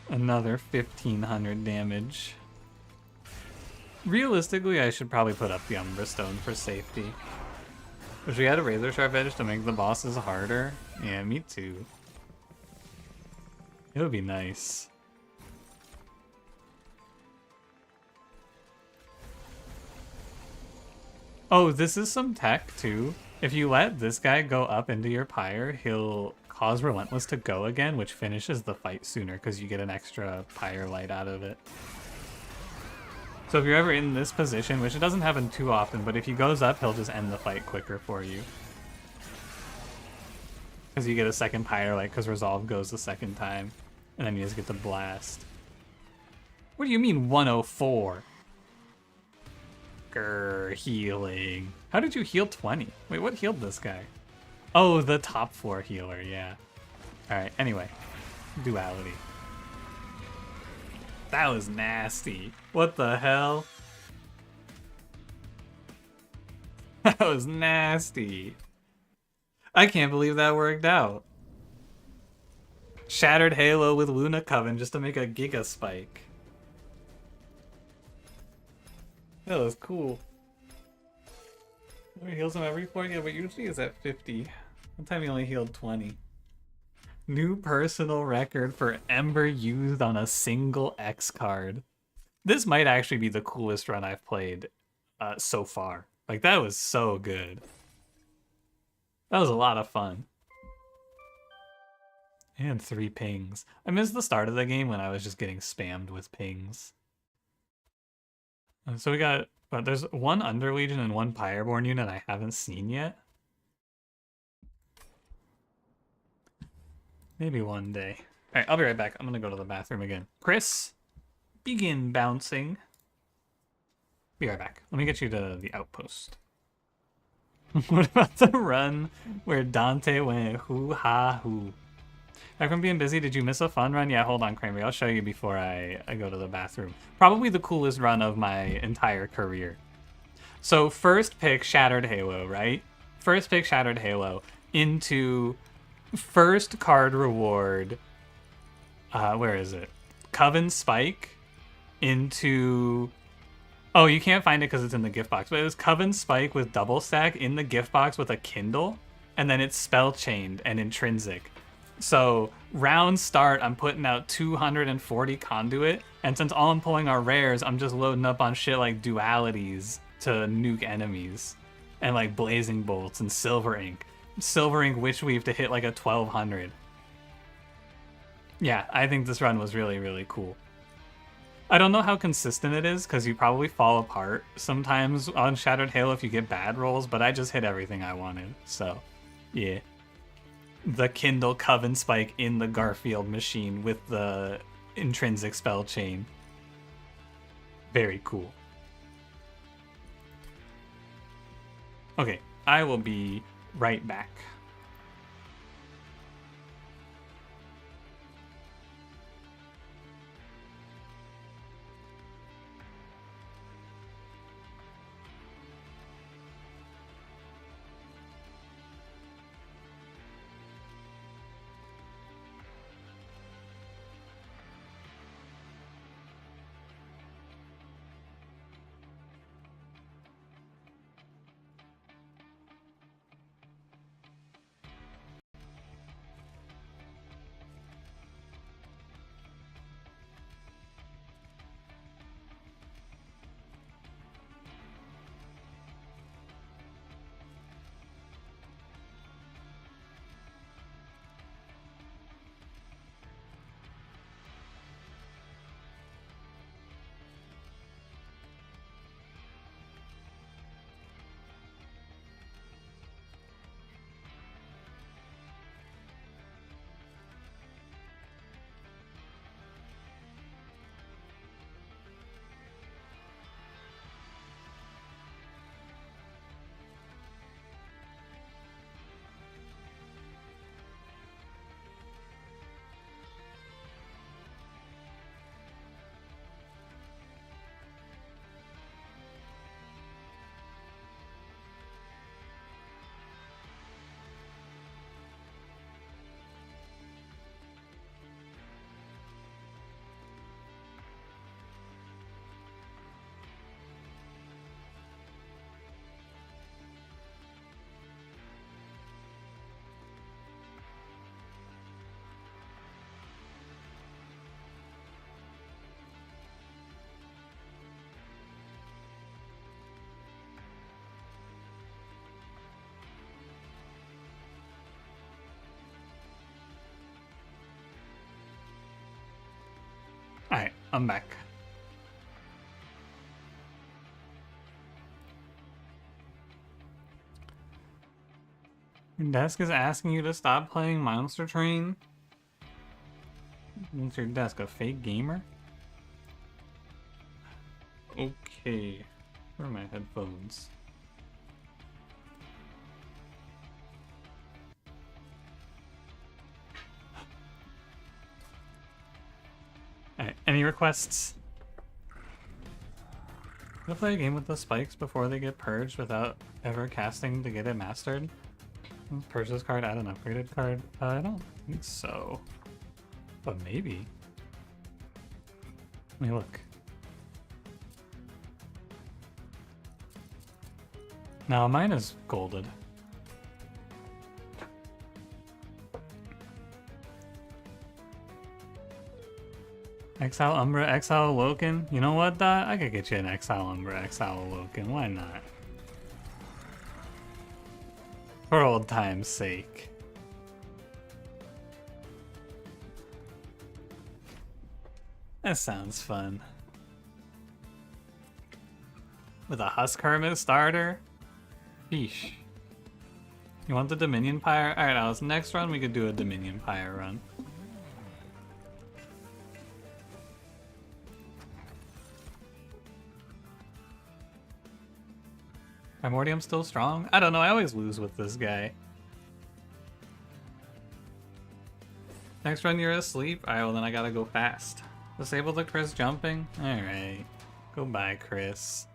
Another 1500 damage. Realistically, I should probably put up the Umbra Stone for safety. Wish we had a Razor Sharp Edge to make the bosses harder. Yeah, me too. It would be nice. Oh, this is some tech too. If you let this guy go up into your pyre, he'll cause Relentless to go again, which finishes the fight sooner because you get an extra pyre light out of it. So if you're ever in this position, which it doesn't happen too often, but if he goes up, he'll just end the fight quicker for you. Because you get a second pyre light because Resolve goes the second time, and then you just get the blast. What do you mean 104? Healing. How did you heal 20? Wait, what healed this guy? Oh, the top floor healer, yeah. Alright, anyway. Duality. That was nasty. What the hell? That was nasty. I can't believe that worked out. Shattered Halo with Luna Coven just to make a Giga Spike. That was cool. He heals him every 40, yeah, but usually he's at 50. One time he only healed 20. New personal record for Ember used on a single X card. This might actually be the coolest run I've played so far. Like, that was so good. That was a lot of fun. And 3 pings. I missed the start of the game when I was just getting spammed with pings. So we got, there's one Underlegion and one Pyreborn unit I haven't seen yet. Maybe one day. Alright, I'll be right back. I'm gonna go to the bathroom again. Chris, begin bouncing. Be right back. Let me get you to the outpost. What about the run where Dante went hoo-ha-hoo? Back from being busy, did you miss a fun run? Yeah, hold on, Kramer. I'll show you before I go to the bathroom. Probably the coolest run of my entire career. So first pick Shattered Halo, right? First pick Shattered Halo into first card reward. Where is it? Coven Spike into... Oh, you can't find it because it's in the gift box. But it was Coven Spike with double stack in the gift box with a Kindle. And then it's spell chained and intrinsic. So round start, I'm putting out 240 conduit, and since all I'm pulling are rares, I'm just loading up on shit like dualities to nuke enemies, and like blazing bolts and silver ink witch weave to hit like a 1200. Yeah, I think this run was really, really cool. I don't know how consistent it is because you probably fall apart sometimes on Shattered Halo if you get bad rolls, but I just hit everything I wanted, so yeah. The Kindle Coven Spike in the Garfield machine with the intrinsic spell chain. Very cool. Okay, I will be right back. I'm back. Your desk is asking you to stop playing Monster Train? Is your desk a fake gamer? Okay. Where are my headphones? Alright, any requests? Can I play a game with the spikes before they get purged without ever casting to get it mastered? Purge this card, add an upgraded card? I don't think so. But maybe. Let me look. No, mine is golded. Exile Umbra, Exile Awoken. You know what, Dot? I could get you an Exile Umbra, Exile Awoken. Why not? For old time's sake. That sounds fun. With a Husk Hermit starter? Sheesh. You want the Dominion Pyre? Alright, Alice, next run we could do a Dominion Pyre run. Primordium's still strong? I don't know, I always lose with this guy. Next run you're asleep? Alright, well then I gotta go fast. Disable the Chris jumping? Alright. Goodbye, Chris.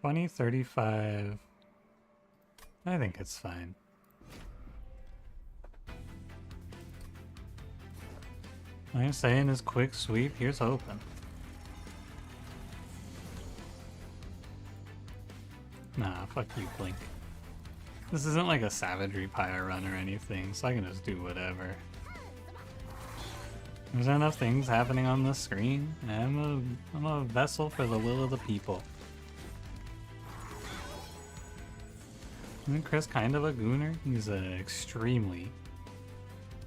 $20.35. I think it's fine. All I'm saying is quick sweep, here's hoping. Nah, fuck you, Blink. This isn't like a Savagery Pyre run or anything, so I can just do whatever. There's enough things happening on the screen. I'm a vessel for the will of the people. Isn't Chris kind of a gooner? He's extremely.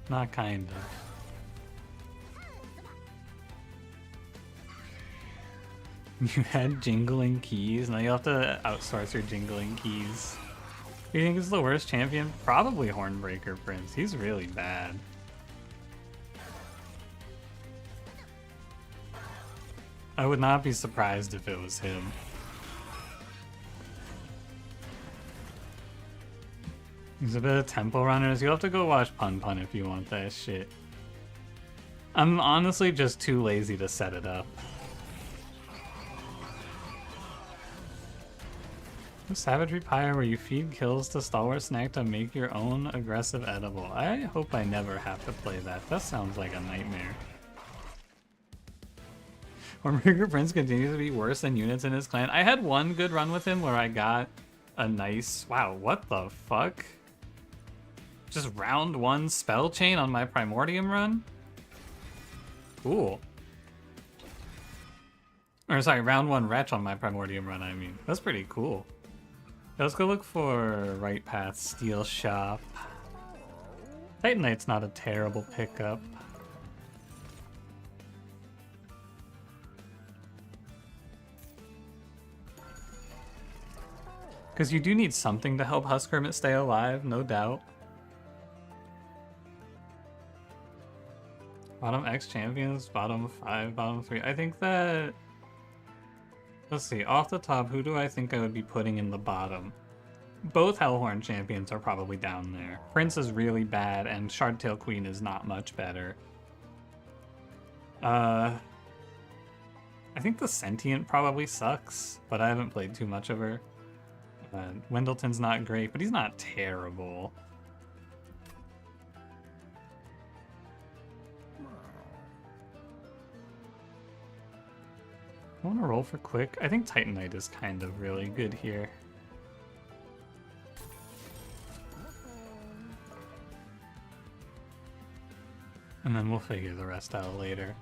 Not kind of. You had jingling keys, now you have to outsource your jingling keys. Who do you think is the worst champion? Probably Hornbreaker Prince. He's really bad. I would not be surprised if it was him. He's a bit of Temple Runners. You'll have to go watch Pun Pun if you want that shit. I'm honestly just too lazy to set it up. Savagery Pyre where you feed kills to Stalwart Snack to make your own aggressive edible. I hope I never have to play that. That sounds like a nightmare. Hornbreaker Prince continues to be worse than units in his clan. I had one good run with him where I got a nice... Wow, what the fuck? Just round one spell chain on my Primordium run? Cool. Or sorry, round one Wretch on my Primordium run, I mean. That's pretty cool. Let's go look for Right Path Steel Shop. Titanite's not a terrible pickup. Because you do need something to help Husk Hermit stay alive, no doubt. Bottom X champions, bottom 5, bottom 3. I think that... Let's see, off the top, who do I think I would be putting in the bottom? Both Hellhorned champions are probably down there. Prince is really bad, and Shardtail Queen is not much better. I think the Sentient probably sucks, but I haven't played too much of her. Wendleton's not great, but he's not terrible. I want to roll for quick. I think Titanite is kind of really good here. And then we'll figure the rest out later.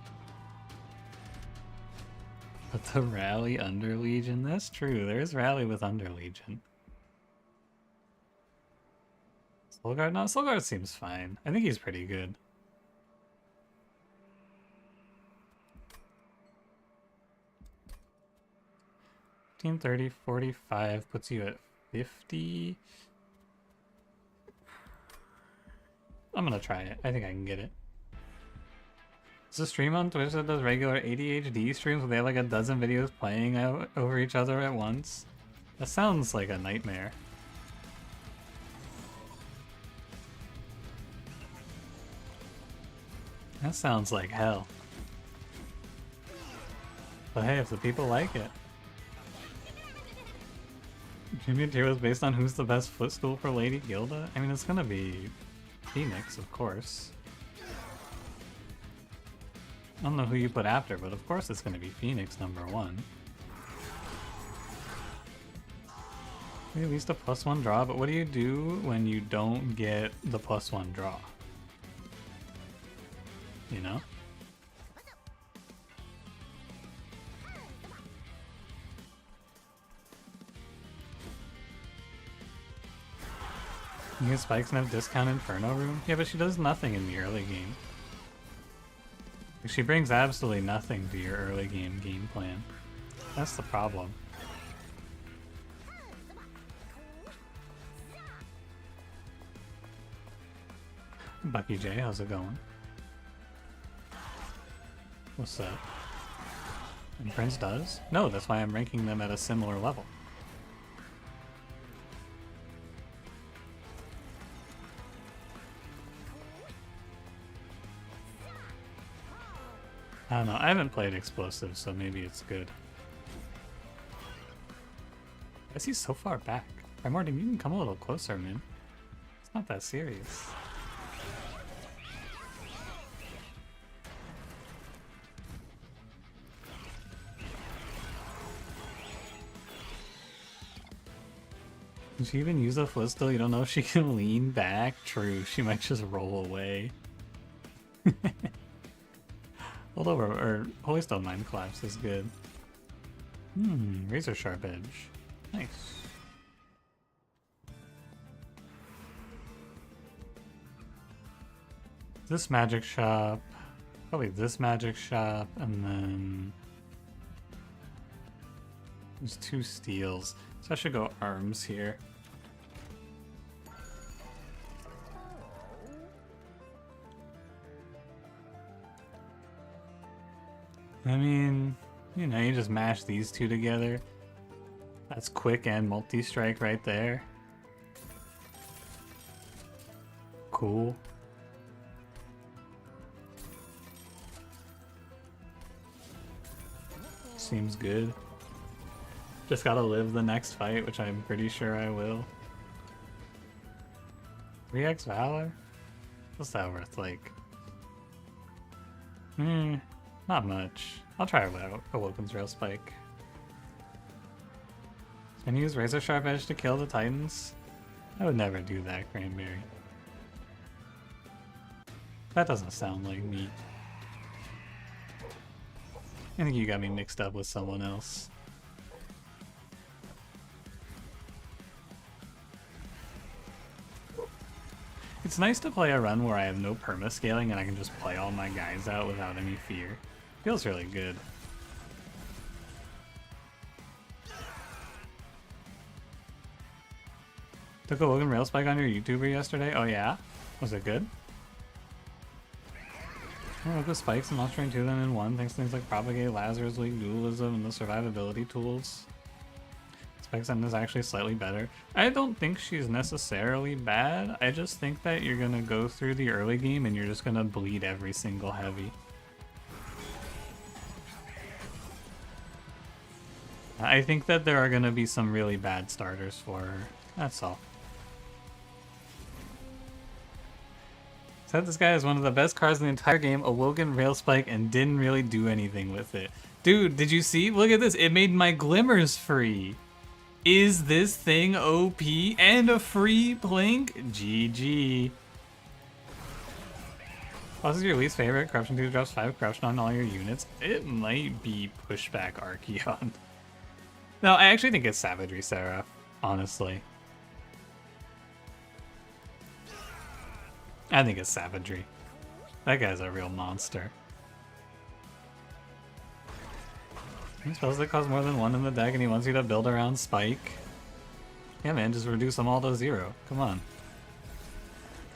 But the rally under Legion, that's true. There's rally with under Legion. Soulguard? No, Soulguard seems fine. I think he's pretty good. 30, 45 puts you at 50. I'm gonna try it. I think I can get it. It's a stream on Twitch that does regular ADHD streams where they have like a dozen videos playing over each other at once. That sounds like a nightmare. That sounds like hell. But hey, if the people like it. Jimmy tier was based on who's the best footstool for Lady Gilda? I mean, it's gonna be Phoenix, of course. I don't know who you put after, but of course it's gonna be Phoenix #1. Maybe at least a +1 draw, but what do you do when you don't get the +1 draw? You know? You get spikes and have discount Inferno room? Yeah, but she does nothing in the early game. She brings absolutely nothing to your early game plan. That's the problem. Bucky J, how's it going? What's that? And Prince does? No, that's why I'm ranking them at a similar level. I don't know, I haven't played Explosive, so maybe it's good. I guess he's so far back. Primordium, you can come a little closer, man. It's not that serious. Can she even use a footstool? You don't know if she can lean back? True, she might just roll away. Hold over, or Holy Stone Mind Collapse is good. Razor Sharp Edge. Nice. This magic shop, probably this magic shop, and then there's 2 steals. So I should go arms here. I mean, you know, you just mash these 2 together. That's quick and multi-strike right there. Cool. Seems good. Just gotta live the next fight, which I'm pretty sure I will. 3x Valor? What's that worth, like? Not much. I'll try Awoken's Rail Spike. Can you use Razor Sharp Edge to kill the Titans? I would never do that, Cranberry. That doesn't sound like me. I think you got me mixed up with someone else. It's nice to play a run where I have no permascaling and I can just play all my guys out without any fear. Feels really good. Took a Logan Rail Spike on your YouTuber yesterday? Oh yeah? Was it good? I work with spikes and mastering 2 them in 1 thanks to things like Propagate, Lazarus League, Dualism, and the survivability tools. Spikes End is actually slightly better. I don't think she's necessarily bad. I just think that you're gonna go through the early game and you're just gonna bleed every single heavy. I think that there are gonna be some really bad starters for her. That's all. Said this guy is one of the best cards in the entire game, Awoken Rail Spike, and didn't really do anything with it. Dude, did you see? Look at this. It made my glimmers free. Is this thing OP and a free blink? GG. What is your least favorite? Corruption 2 drops 5 corruption on all your units. It might be Pushback Archeon. No, I actually think it's Savagery Seraph, honestly. I think it's savagery. That guy's a real monster. He spells that cost more than one in the deck and he wants you to build around Spike. Yeah, man, just reduce them all to 0. Come on.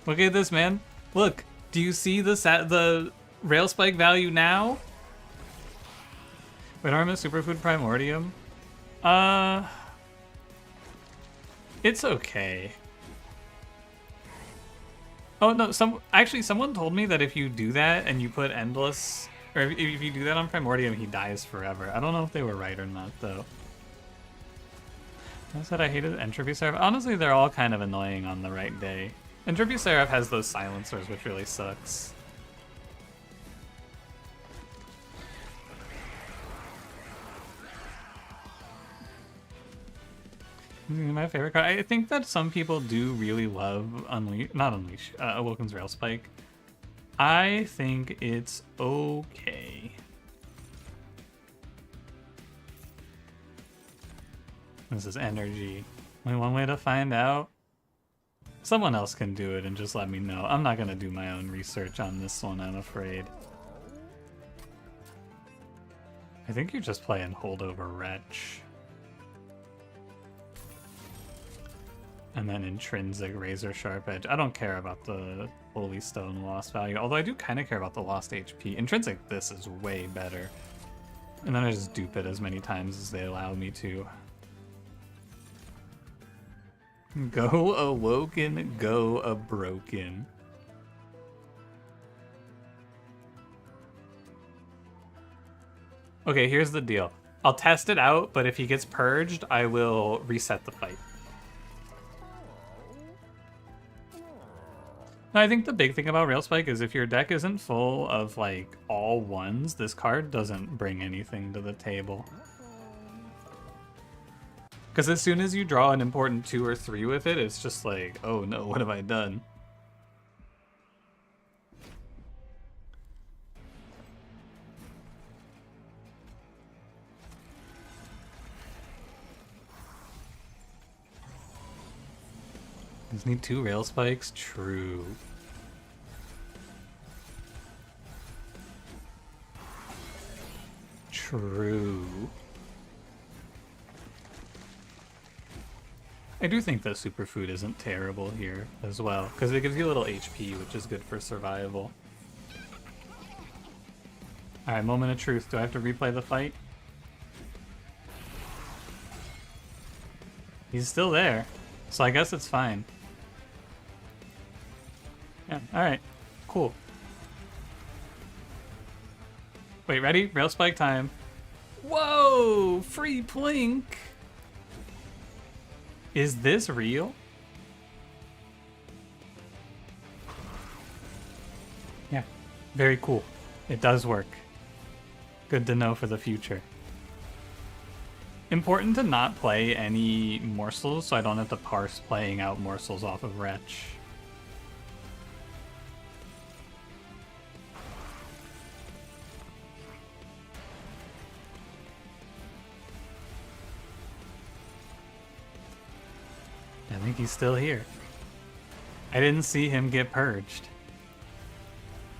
Look at this, man. Look, do you see the Rail Spike value now? Wait, Armor Superfood Primordium? It's okay. Oh no, actually someone told me that if you do that and you put Endless, or if you do that on Primordium, he dies forever. I don't know if they were right or not, though. I said I hated Entropy Seraph. Honestly, they're all kind of annoying on the right day. Entropy Seraph has those silencers, which really sucks. My favorite card. I think that some people do really love Awoken's Rail Spike. I think it's okay. This is energy. Only one way to find out. Someone else can do it and just let me know. I'm not gonna do my own research on this one, I'm afraid. I think you're just playing Holdover Wretch. And then Intrinsic Razor Sharp Edge. I don't care about the Holy Stone lost value, although I do kind of care about the lost HP. Intrinsic, this is way better. And then I just dupe it as many times as they allow me to. Go Awoken, go a Broken. Okay, here's the deal. I'll test it out, but if he gets purged, I will reset the fight. I think the big thing about Rail Spike is if your deck isn't full of, like, all ones, this card doesn't bring anything to the table. Because as soon as you draw an important 2 or 3 with it, it's just like, oh no, what have I done? Just need 2 Rail Spikes? True. True. I do think that Superfood isn't terrible here as well, because it gives you a little HP, which is good for survival. Alright, moment of truth. Do I have to replay the fight? He's still there, so I guess it's fine. Yeah, alright. Cool. Wait, ready? Rail Spike time. Whoa! Free Plink! Is this real? Yeah, very cool. It does work. Good to know for the future. Important to not play any morsels so I don't have to parse playing out morsels off of Wretch. I think he's still here. I didn't see him get purged.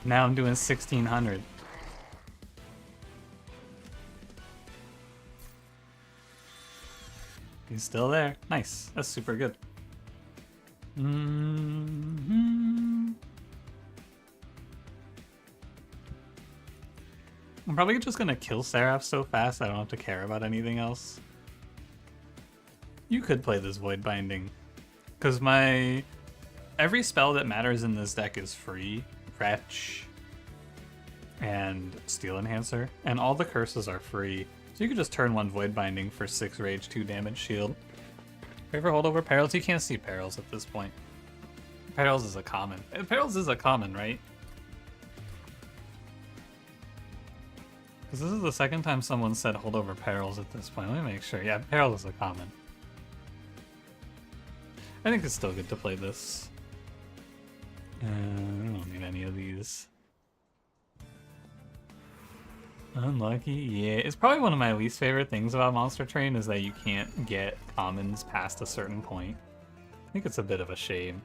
Now I'm doing 1600. He's still there. Nice. That's super good. I'm probably just gonna kill Seraph so fast I don't have to care about anything else. You could play this Void Binding. Because every spell that matters in this deck is free. Wretch and Steel Enhancer. And all the curses are free. So you could just turn 1 Void Binding for 6 rage, 2 damage shield. Ever hold over Perils? You can't see Perils at this point. Perils is a common. Perils is a common, right? Because this is the second time someone said hold over Perils at this point. Let me make sure. Yeah, Perils is a common. I think it's still good to play this. I don't need any of these. Unlucky? Yeah, it's probably one of my least favorite things about Monster Train is that you can't get commons past a certain point. I think it's a bit of a shame.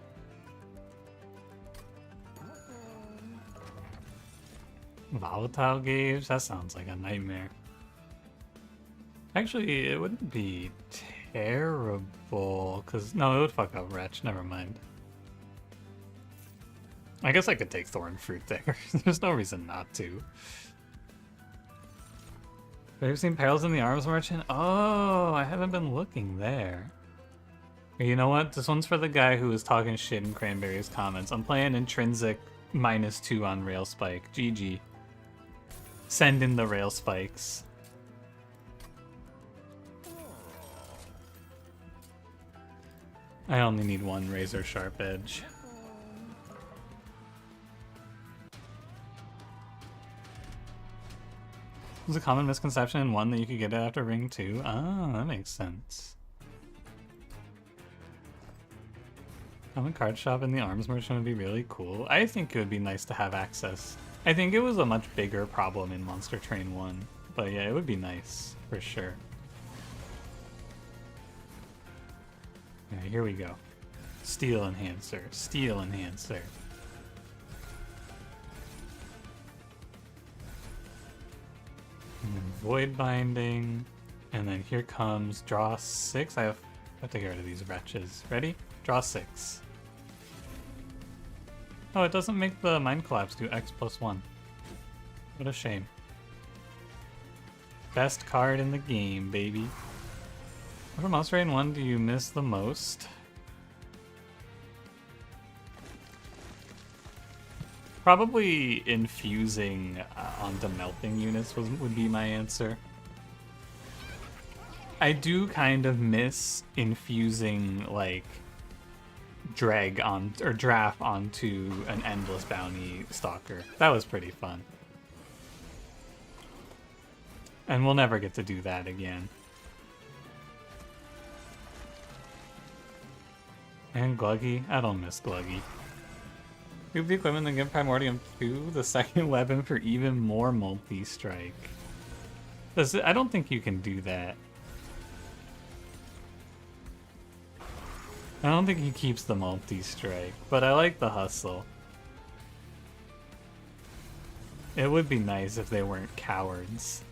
Volatile gauge? That sounds like a nightmare. Actually, it wouldn't be terrible, because... No, it would fuck up Wretch, never mind. I guess I could take Thorn Fruit there. There's no reason not to. Have you seen Perils in the Arms Merchant? Oh, I haven't been looking there. You know what? This one's for the guy who was talking shit in Cranberry's comments. I'm playing Intrinsic -2 on Rail Spike. GG. Send in the Rail Spikes. I only need one Razor Sharp Edge. There's a common misconception in 1 that you could get it after Ring 2. Ah, that makes sense. Common card shop in the Arms Merchant would be really cool. I think it would be nice to have access. I think it was a much bigger problem in Monster Train 1. But yeah, it would be nice, for sure. Yeah, here we go. Steel Enhancer, Steel Enhancer. And then Void Binding. And then here comes Draw 6. I have to get rid of these wretches. Ready? Draw 6. Oh, it doesn't make the Mind Collapse do X+1. What a shame. Best card in the game, baby. What from Monster Train 1 do you miss the most? Probably infusing onto melting units would be my answer. I do kind of miss infusing, like, drag on or draft onto an endless bounty stalker. That was pretty fun. And we'll never get to do that again. And Gluggy? I don't miss Gluggy. Give the equipment and give Primordium 2 the second weapon for even more multi-strike. I don't think you can do that. I don't think he keeps the multi-strike, but I like the hustle. It would be nice if they weren't cowards.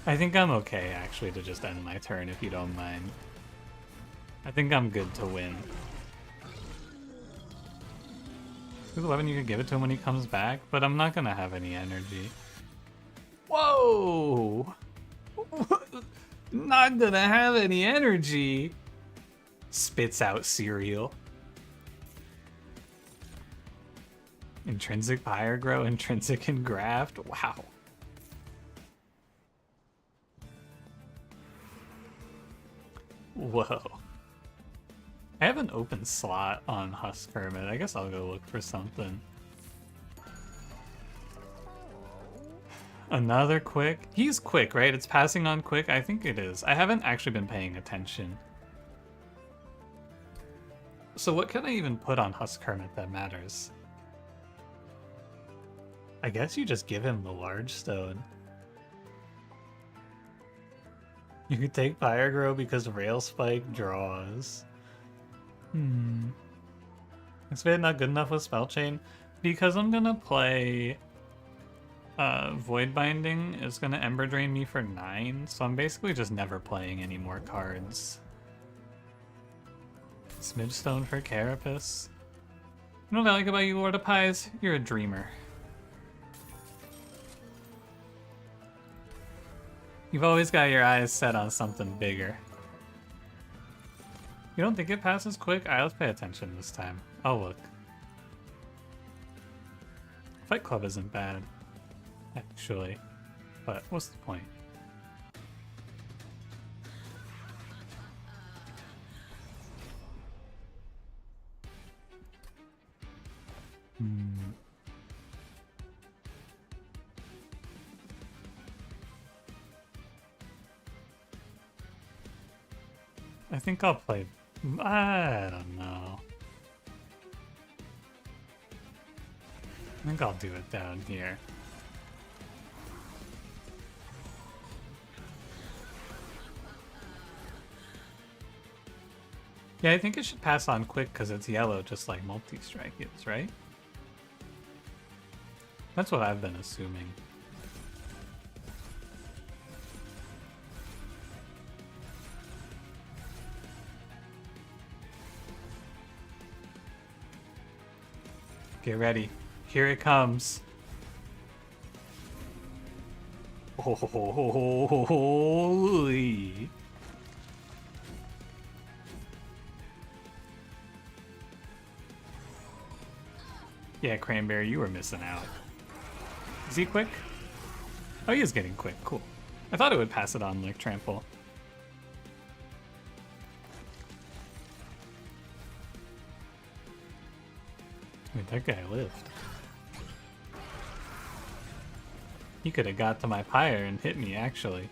I think I'm okay, actually, to just end my turn, if you don't mind. I think I'm good to win. With 11, you could give it to him when he comes back, but I'm not gonna have any energy. Whoa! Not gonna have any energy! Spits out cereal. Intrinsic Pyrogrow, Intrinsic Engraft? Wow. Whoa. I have an open slot on Husk Hermit. I guess I'll go look for something. Another quick? He's quick, right? It's passing on quick? I think it is. I haven't actually been paying attention. So what can I even put on Husk Hermit that matters? I guess you just give him the large stone. You could take Pyrogrow because Rail Spike draws. Is it not good enough with Spell Chain? Because I'm gonna play Void Binding is gonna Ember Drain me for 9, so I'm basically just never playing any more cards. Smidge Stone for Carapace. You know what I like about you, Lord of Pies? You're a dreamer. You've always got your eyes set on something bigger. You don't think it passes quick? Alright, let's pay attention this time. I'll look. Fight Club isn't bad, actually. But what's the point? I think I'll play... I don't know. I think I'll do it down here. Yeah, I think it should pass on quick because it's yellow, just like multi-strike is, right? That's what I've been assuming. Get ready. Here it comes. Holy. Yeah, Cranberry, you were missing out. Is he quick? Oh, he is getting quick. Cool. I thought it would pass it on like Trample. Wait, that guy lived. He could have got to my pyre and hit me, actually.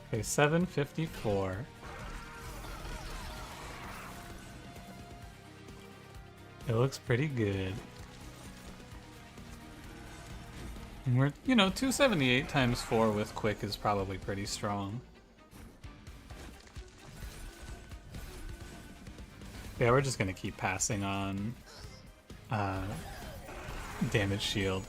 Okay, 754. It looks pretty good. And we're, 278 times 4 with quick is probably pretty strong. Yeah, we're just gonna keep passing on damage shield.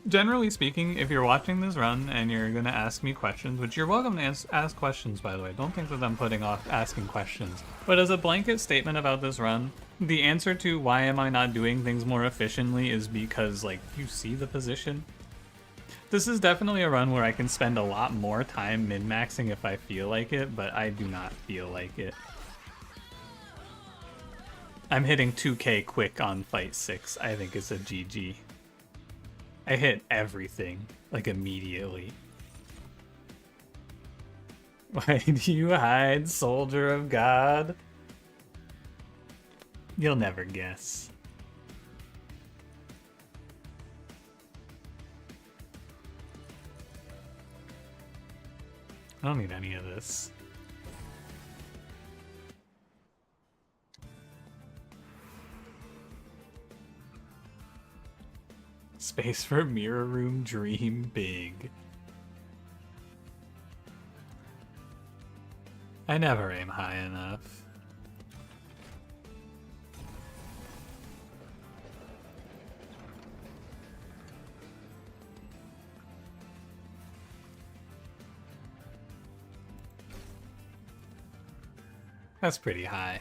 Generally speaking, if you're watching this run and you're gonna ask me questions, which you're welcome to ask questions, by the way, don't think that I'm putting off asking questions. But as a blanket statement about this run, the answer to why am I not doing things more efficiently is because, like, you see the position. This is definitely a run where I can spend a lot more time min-maxing if I feel like it, but I do not feel like it. I'm hitting 2k quick on fight 6, I think it's a GG. I hit everything, like, immediately. Why do you hide, Soldier of God? You'll never guess. I don't need any of this. Space for Mirror Room, dream big. I never aim high enough. That's pretty high.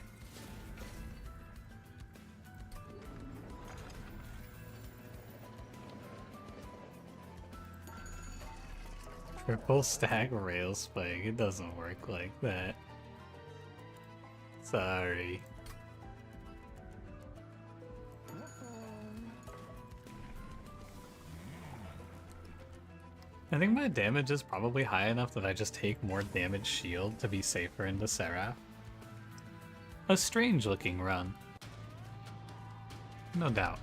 Triple stack rail spike. It doesn't work like that. Sorry. I think my damage is probably high enough that I just take more damage shield to be safer into Seraph. A strange looking run. No doubt.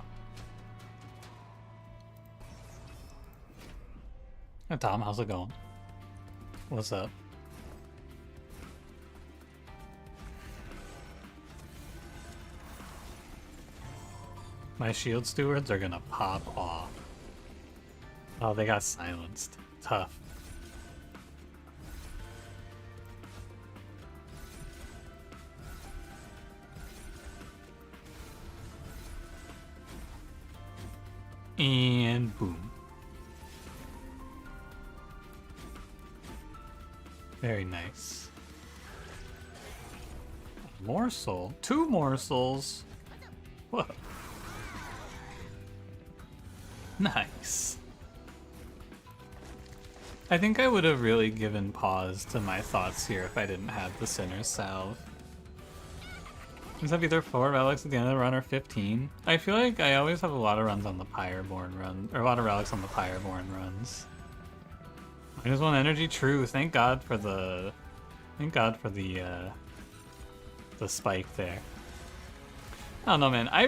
Hey Tom, how's it going? What's up? My shield stewards are gonna pop off. Oh, they got silenced. Tough. And boom. Very nice. Morsel? 2 morsels? Whoa. Nice. I think I would have really given pause to my thoughts here if I didn't have the Sinner's Salve. Does have either 4 relics at the end of the run or 15? I feel like I always have a lot of runs on the Pyreborn run, or a lot of relics on the Pyreborn runs. -1 energy, true. Thank God for the spike there. I don't know, man. I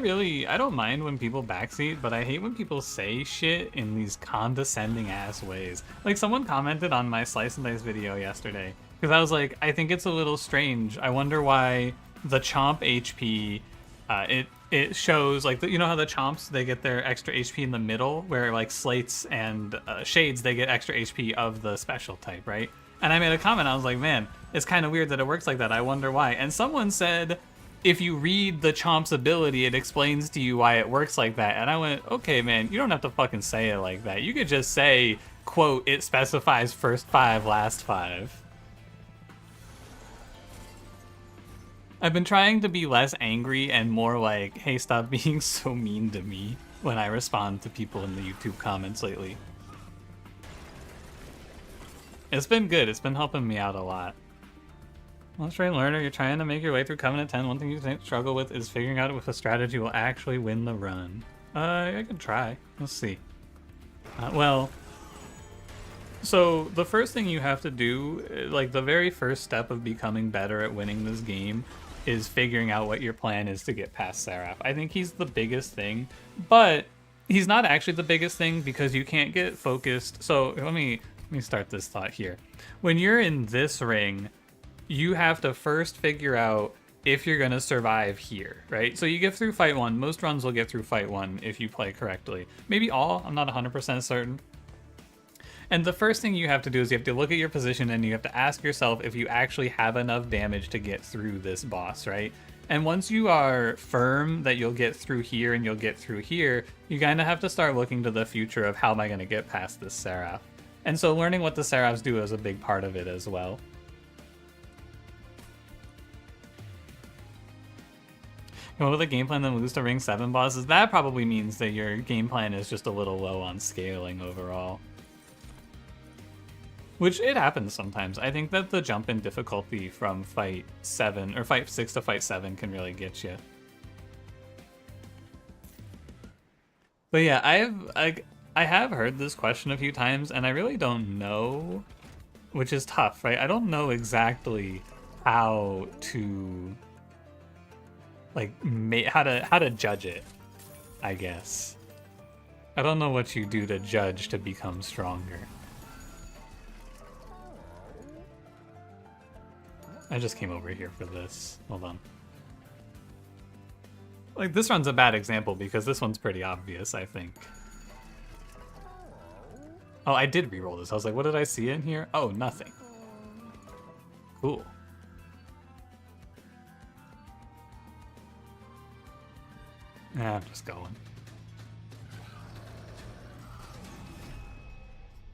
don't mind when people backseat, but I hate when people say shit in these condescending ass ways. Like, someone commented on my Slice and Dice video yesterday, because I was like, I think it's a little strange. I wonder why the Chomp HP, it shows, like, you know how the Chomps, they get their extra HP in the middle, where, like, Slates and Shades, they get extra HP of the special type, right? And I made a comment, I was like, man, it's kind of weird that it works like that. I wonder why. And someone said, if you read the Chomp's ability, it explains to you why it works like that. And I went, okay, man, you don't have to fucking say it like that. You could just say, quote, it specifies first 5, last 5. I've been trying to be less angry and more like, hey, stop being so mean to me when I respond to people in the YouTube comments lately. It's been good. It's been helping me out a lot. Let's try learner. You're trying to make your way through Covenant 10. One thing you struggle with is figuring out if a strategy will actually win the run. I can try. Let's see. Well, so the first thing you have to do, like the very first step of becoming better at winning this game, is figuring out what your plan is to get past Seraph. I think he's the biggest thing, but he's not actually the biggest thing because you can't get focused. So let me start this thought here. When you're in this ring, you have to first figure out if you're going to survive here, right? So you get through fight 1. Most runs will get through fight 1 if you play correctly. Maybe all, I'm not 100% certain. And the first thing you have to do is you have to look at your position and you have to ask yourself if you actually have enough damage to get through this boss, right? And once you are firm that you'll get through here and you'll get through here, you kind of have to start looking to the future of how am I going to get past this Seraph. And so learning what the Seraphs do is a big part of it as well. Go with a game plan then lose to ring 7 bosses. That probably means that your game plan is just a little low on scaling overall. Which it happens sometimes. I think that the jump in difficulty from fight 7 or fight 6 to fight 7 can really get you. But yeah, I have heard this question a few times and I really don't know, which is tough, right? I don't know exactly how to like how to judge it, I guess. I don't know what you do to judge to become stronger. I just came over here for this. Hold on. Like, this one's a bad example because this one's pretty obvious, I think. Oh, I did reroll this. I was like, what did I see in here? Oh, nothing. Cool. I'm just going.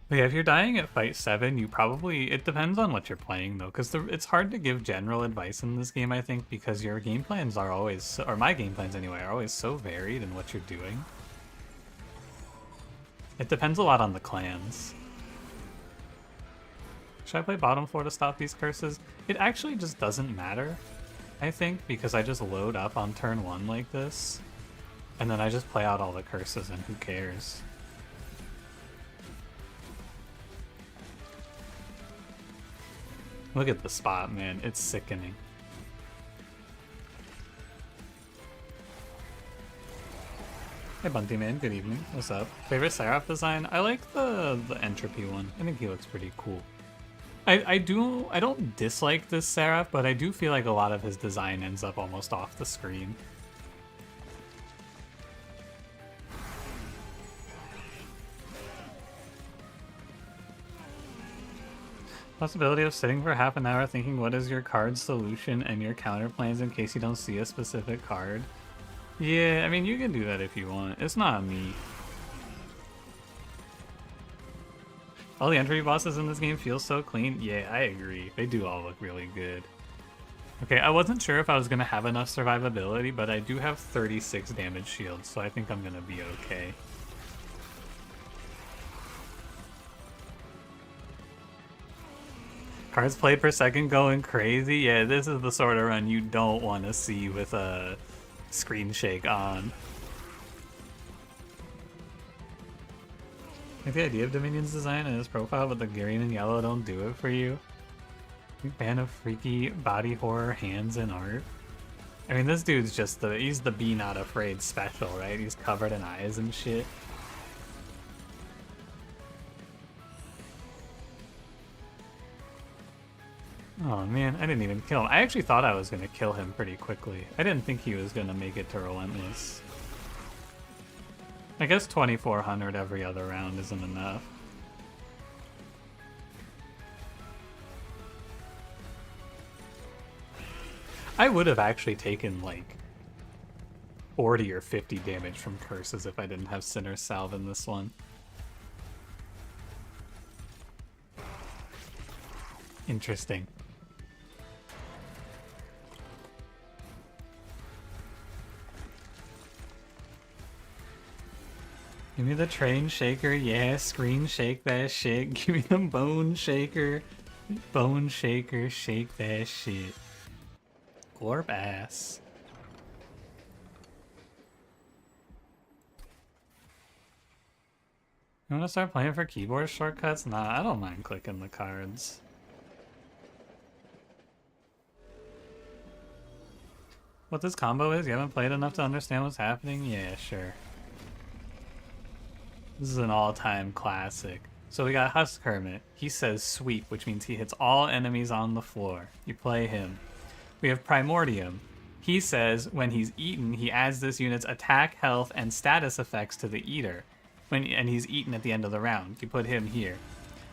But yeah, if you're dying at fight 7, you probably... It depends on what you're playing, though, because it's hard to give general advice in this game, I think, because your game plans are always... Or my game plans, anyway, are always so varied in what you're doing. It depends a lot on the clans. Should I play bottom floor to stop these curses? It actually just doesn't matter, I think, because I just load up on turn 1 like this, and then I just play out all the curses, and who cares? Look at the spot, man. It's sickening. Hey, Bunty Man. Good evening. What's up? Favorite Seraph design? I like the Entropy one. I think he looks pretty cool. I don't dislike this Seraph, but I do feel like a lot of his design ends up almost off the screen. Possibility of sitting for half an hour thinking what is your card solution and your counter plans in case you don't see a specific card. Yeah, I mean, you can do that if you want. It's not me. All the entry bosses in this game feel so clean. Yeah, I agree. They do all look really good. Okay, I wasn't sure if I was going to have enough survivability, but I do have 36 damage shields, so I think I'm going to be okay. Cards played per second going crazy. Yeah, this is the sort of run you don't want to see with a screen shake on. Like the idea of Dominion's design and his profile, but the green and yellow don't do it for you. Big fan of freaky body horror hands in art. I mean, this dude's just he's the Be Not Afraid special, right? He's covered in eyes and shit. Oh man, I didn't even kill him. I actually thought I was going to kill him pretty quickly. I didn't think he was going to make it to Relentless. I guess 2400 every other round isn't enough. I would have actually taken like 40 or 50 damage from curses if I didn't have Sinner's Salve in this one. Interesting. Give me the train shaker, yeah, screen shake that shit. Give me the bone shaker. Bone shaker, shake that shit. Gorp ass. You wanna start playing for keyboard shortcuts? Nah, I don't mind clicking the cards. What this combo is? You haven't played enough to understand what's happening? Yeah, sure. This is an all-time classic. So we got Husk Hermit. He says sweep, which means he hits all enemies on the floor. You play him. We have Primordium. He says when he's eaten, he adds this unit's attack, health, and status effects to the eater. And he's eaten at the end of the round. You put him here.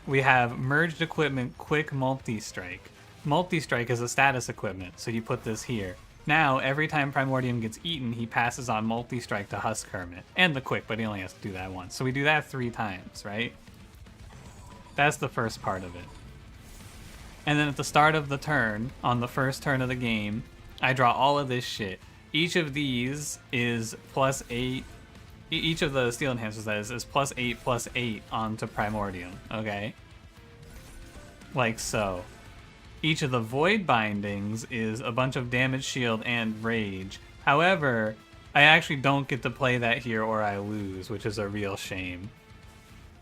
We have Merged Equipment Quick Multi-Strike. Multi-Strike is a status equipment, so you put this here. Now, every time Primordium gets eaten, he passes on Multi-Strike to Husk Hermit. And the Quick, but he only has to do that once. So we do that 3 times, right? That's the first part of it. And then at the start of the turn, on the first turn of the game, I draw all of this shit. Each of these is +8. Each of the Steel Enhancers, that is +8/+8 onto Primordium, okay? Like so. Each of the Void Bindings is a bunch of damage, shield, and rage. However, I actually don't get to play that here or I lose, which is a real shame.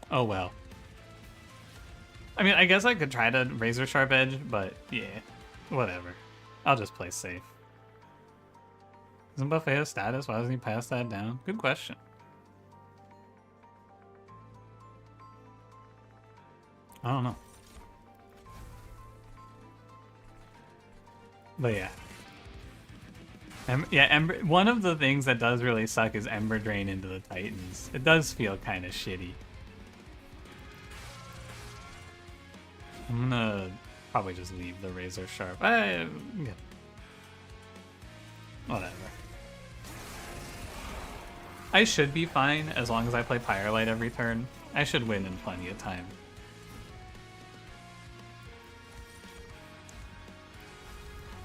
Oh well. I mean, I guess I could try to Razor Sharp Edge, but yeah, whatever. I'll just play safe. Isn't Buffet have status? Why doesn't he pass that down? Good question. I don't know. But yeah. Ember, one of the things that does really suck is Ember Drain into the Titans. It does feel kind of shitty. I'm gonna probably just leave the Razor Sharp. Yeah. Whatever. I should be fine as long as I play Pyrelight every turn. I should win in plenty of time.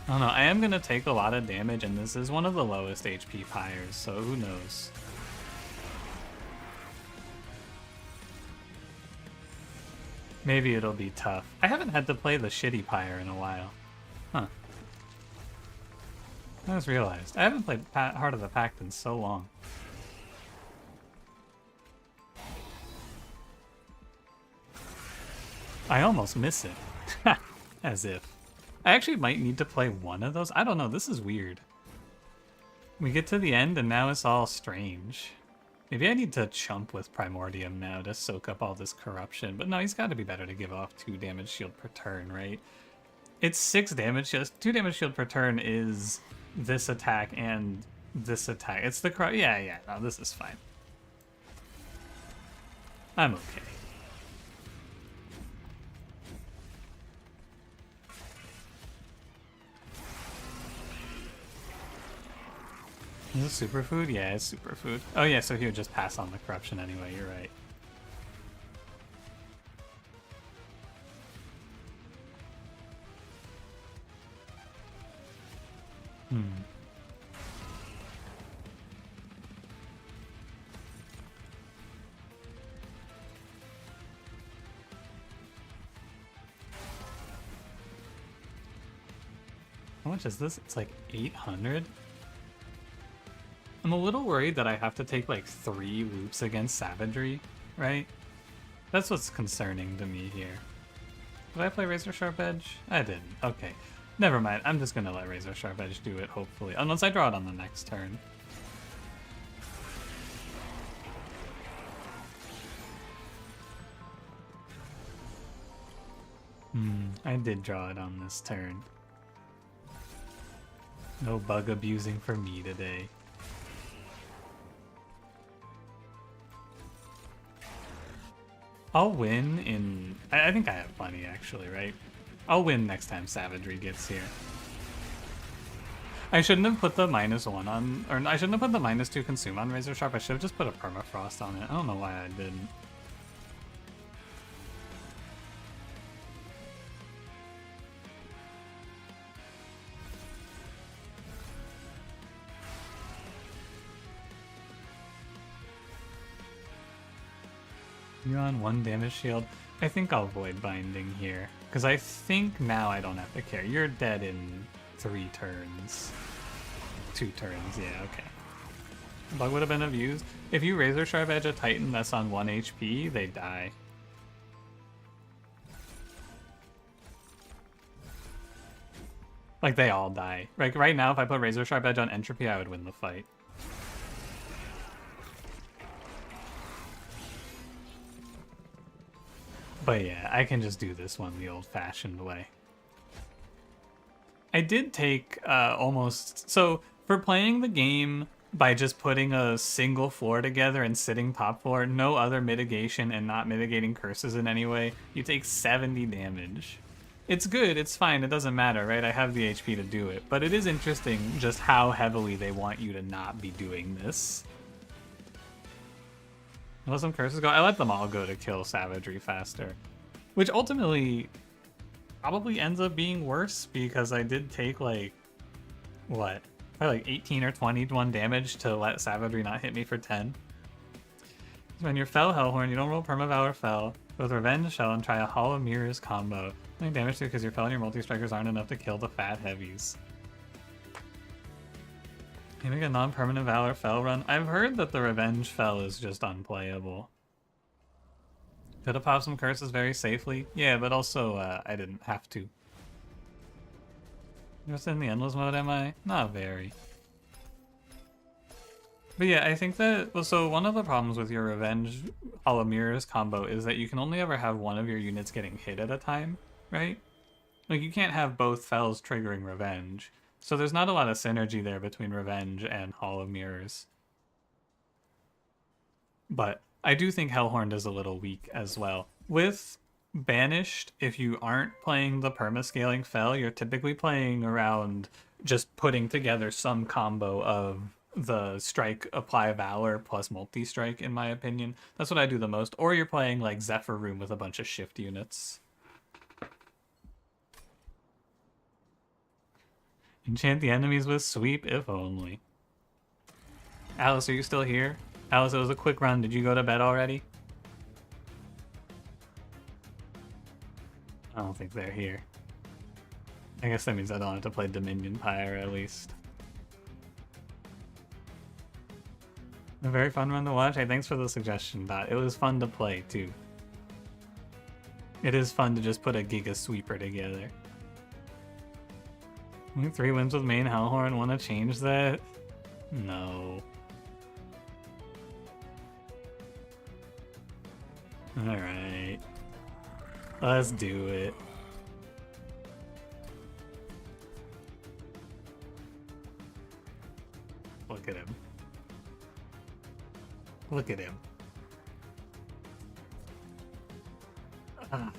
I don't know, I am gonna take a lot of damage, and this is one of the lowest HP Pyres, so who knows. Maybe it'll be tough. I haven't had to play the shitty Pyre in a while. Huh. I just realized. I haven't played Heart of the Pact in so long. I almost miss it. As if. I actually might need to play one of those. I don't know, this is weird. We get to the end and now it's all strange. Maybe I need to chump with Primordium now to soak up all this corruption. But no, he's got to be better to give off 2 damage shield per turn, right? It's 6 damage shield. 2 damage shield per turn is this attack and this attack. It's the yeah, no, this is fine. I'm okay. Is it superfood? Yeah, it's superfood. Oh yeah, so he would just pass on the corruption anyway, you're right. How much is this? It's like 800? I'm a little worried that I have to take like 3 loops against Savagery, right? That's what's concerning to me here. Did I play Razor Sharp Edge? I didn't. Okay. Never mind. I'm just gonna let Razor Sharp Edge do it, hopefully. Unless I draw it on the next turn. I did draw it on this turn. No bug abusing for me today. I'll win in... I think I have plenty, actually, right? I'll win next time Savagery gets here. I shouldn't have put the -1 on, or I shouldn't have put the -2 consume on Razor Sharp. I should have just put a permafrost on it. I don't know why I didn't. You're on 1 damage shield. I think I'll void binding here, because I think now I don't have to care. You're dead in 3 turns. 2 turns, yeah, okay. Bug would have been abused. If you Razor Sharp Edge a Titan that's on 1 HP, they die. Like, they all die. Like, right now, if I put Razor Sharp Edge on Entropy, I would win the fight. But yeah, I can just do this one the old-fashioned way. I did take almost... So, for playing the game by just putting a single floor together and sitting top floor, no other mitigation and not mitigating curses in any way, you take 70 damage. It's good, it's fine, it doesn't matter, right? I have the HP to do it. But it is interesting just how heavily they want you to not be doing this. Let some curses go. I let them all go to kill savagery faster. Which ultimately probably ends up being worse because I did take like, what? Probably like 18 or 21 damage to let savagery not hit me for 10. So when you're Fell Hellhorn, you don't roll Permavalor Fell with Revenge Shell and try a Hollow Mirrors combo. Only damage to because your Fell and your multi-strikers aren't enough to kill the fat heavies. You make a non-permanent Valor Fell run. I've heard that the Revenge Fell is just unplayable. Could have popped some curses very safely. Yeah, but also I didn't have to. Just in the endless mode, am I? Not very. But yeah, I think that... Well, so one of the problems with your Revenge Hollow Mirrors combo is that you can only ever have one of your units getting hit at a time, right? Like, you can't have both Fells triggering Revenge. So there's not a lot of synergy there between Revenge and Hollow Mirrors. But I do think Hellhorned is a little weak as well. With Banished, if you aren't playing the permascaling Fell, you're typically playing around just putting together some combo of the Strike, Apply Valor plus multi-strike, in my opinion. That's what I do the most. Or you're playing like Zephyr Room with a bunch of shift units. Enchant the enemies with sweep, if only. Alice, are you still here? Alice, it was a quick run. Did you go to bed already? I don't think they're here. I guess that means I don't have to play Dominion Pyre, at least. A very fun run to watch. Hey, thanks for the suggestion, Dot. It was fun to play, too. It is fun to just put a Giga Sweeper together. 3 wins with main Hellhorn. Want to change that? No. Alright. Let's do it. Look at him. Look at him. Ah.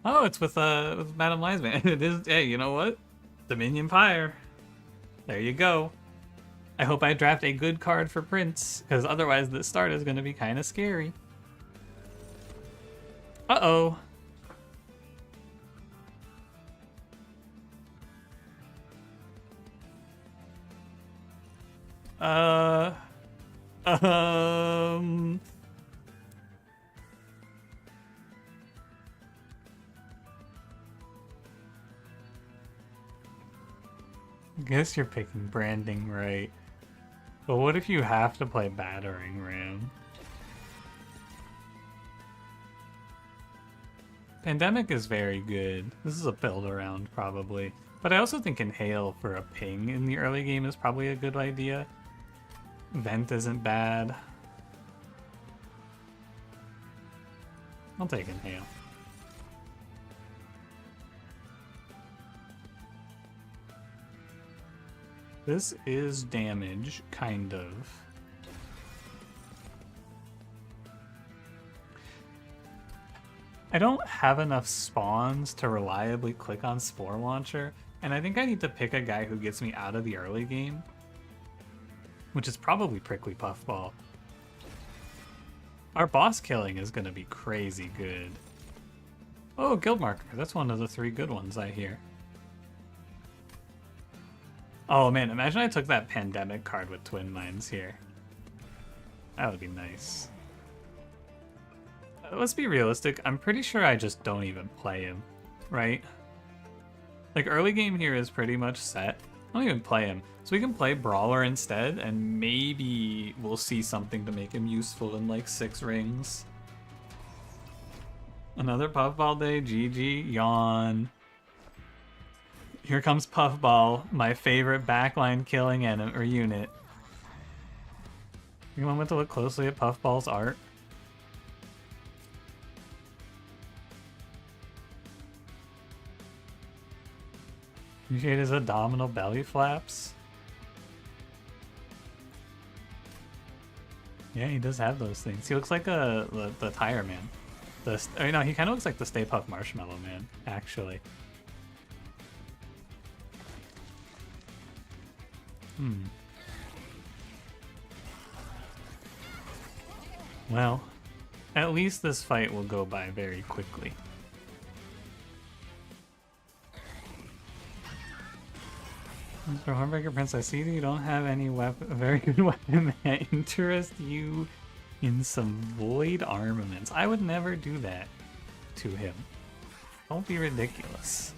Oh, it's with Madame Liesman. It is. Hey, you know what? Dominion Pyre. There you go. I hope I draft a good card for Prince, because otherwise this start is going to be kind of scary. Uh-oh. Guess you're picking branding right. But what if you have to play Battering Ram? Pandemic is very good. This is a build around, probably. But I also think Inhale for a ping in the early game is probably a good idea. Vent isn't bad. I'll take Inhale. This is damage, kind of. I don't have enough spawns to reliably click on Spore Launcher, and I think I need to pick a guy who gets me out of the early game, which is probably Prickly Puffball. Our boss killing is going to be crazy good. Oh, Guild Marker. That's one of the 3 good ones I hear. Oh man, imagine I took that Pandemic card with Twin Mines here. That would be nice. Let's be realistic. I'm pretty sure I just don't even play him, right? Like, early game here is pretty much set. I don't even play him. So we can play Brawler instead, and maybe we'll see something to make him useful in like 6 rings. Another Puffball day, GG, yawn. Here comes Puffball, my favorite backline killing enemy or unit. You want to look closely at Puffball's art? Appreciate his abdominal belly flaps. Yeah, he does have those things. He looks like the Tire Man. No, he kind of looks like the Stay Puft Marshmallow Man, actually. Well, at least this fight will go by very quickly. Mr. Hornbreaker Prince, I see that you don't have any very good weapon that interest you in some void armaments. I would never do that to him. Don't be ridiculous.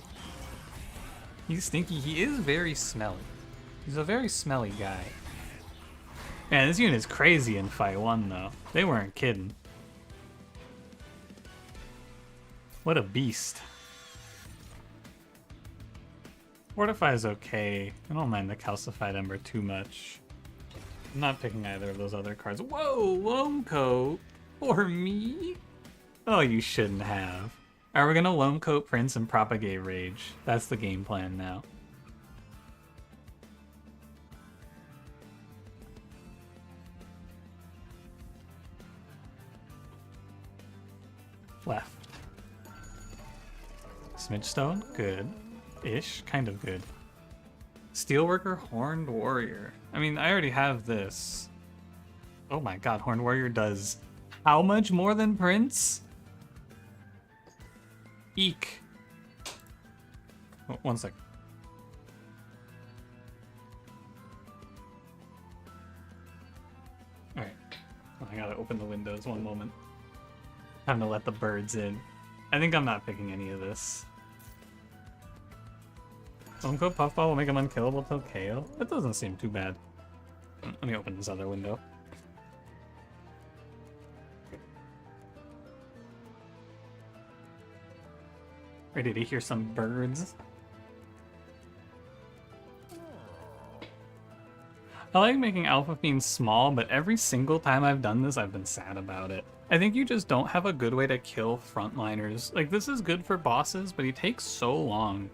He's stinky. He is very smelly. He's a very smelly guy. Man, this unit's crazy in Fight 1, though. They weren't kidding. What a beast. Fortify is okay. I don't mind the Calcified Ember too much. I'm not picking either of those other cards. Whoa, Loam Coat for me? Oh, you shouldn't have. Alright, we're gonna Loam Coat Prince and Propagate Rage. That's the game plan now. Left. Smidgestone, good. Ish, kind of good. Steelworker, Horned Warrior. I mean, I already have this. Oh my god, Horned Warrior does how much more than Prince? Eek. Oh, 1 sec. Alright. I gotta open the windows 1 moment. Time to let the birds in. I think I'm not picking any of this. Loam Coat Puffball will make him unkillable till KO? That doesn't seem too bad. Let me open this other window. Ready to hear some birds? I like making Alpha Fiends small, but every single time I've done this, I've been sad about it. I think you just don't have a good way to kill frontliners. Like, this is good for bosses, but he takes so long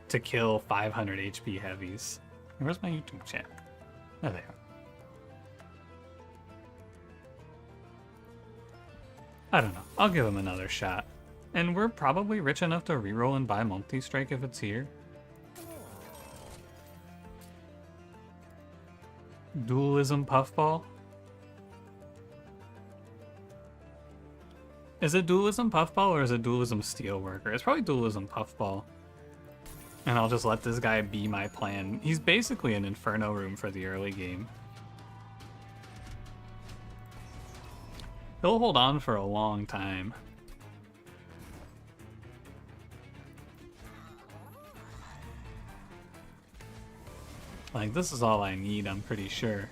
to kill 500 HP heavies. Where's my YouTube chat? Oh, there. I don't know. I'll give him another shot. And we're probably rich enough to reroll and buy Multi-Strike if it's here. Dualism Puffball? Is it Dualism Puffball or is it Dualism Steelworker? It's probably Dualism Puffball. And I'll just let this guy be my plan. He's basically an Inferno Room for the early game. He'll hold on for a long time. Like, this is all I need, I'm pretty sure.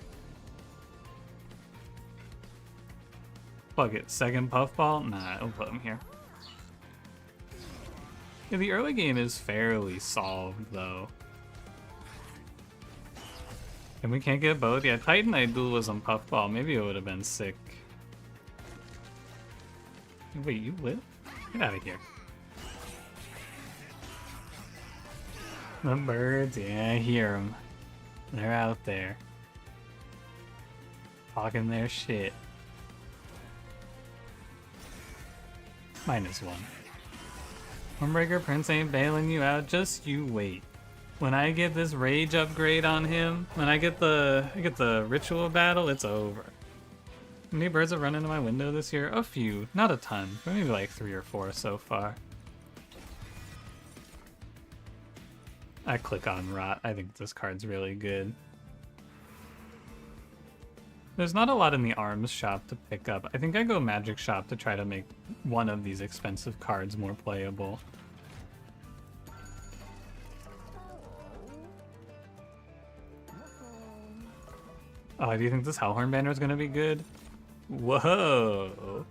Fuck it, second Puffball? Nah, I'll put him here. Yeah, the early game is fairly solved, though. And we can't get both? Yeah, Titanite Dualism Puffball. Maybe it would have been sick. Wait, you live? Get out of here. The birds, yeah, I hear them. They're out there. Talking their shit. -1. Homebreaker Prince ain't bailing you out, just you wait. When I get this rage upgrade on him, when I get the ritual battle, it's over. How many birds have run into my window this year? A few, not a ton, but maybe like 3 or 4 so far. I click on Rot. I think this card's really good. There's not a lot in the arms shop to pick up. I think I go magic shop to try to make one of these expensive cards more playable. Oh, do you think this Hellhorned banner is going to be good? Whoa!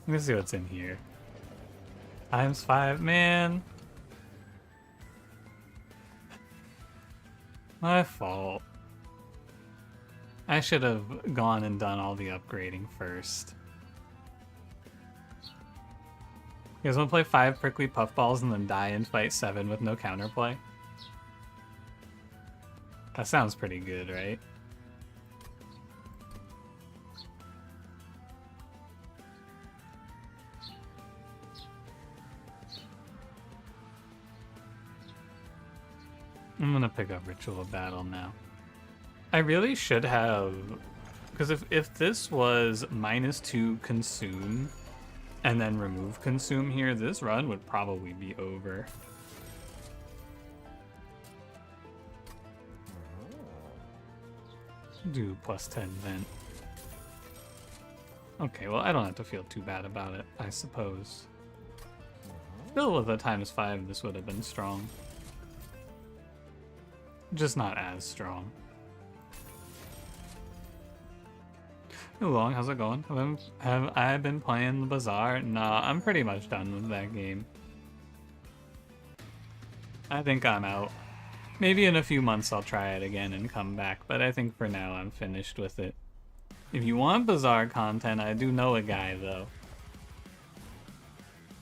Let me see what's in here. ×5, man. My fault. I should have gone and done all the upgrading first. You guys want to play 5 prickly puffballs and then die in fight 7 with no counterplay? That sounds pretty good, right? I'm gonna pick up Ritual Battle now. I really should have, because if this was -2 consume and then remove consume here, this run would probably be over. Do +10 vent. Okay, well I don't have to feel too bad about it, I suppose. Still with a ×5 this would have been strong. Just not as strong. Hey Long, how's it going? Have I been playing the Bazaar? Nah, I'm pretty much done with that game. I think I'm out. Maybe in a few months I'll try it again and come back, but I think for now I'm finished with it. If you want Bazaar content, I do know a guy though.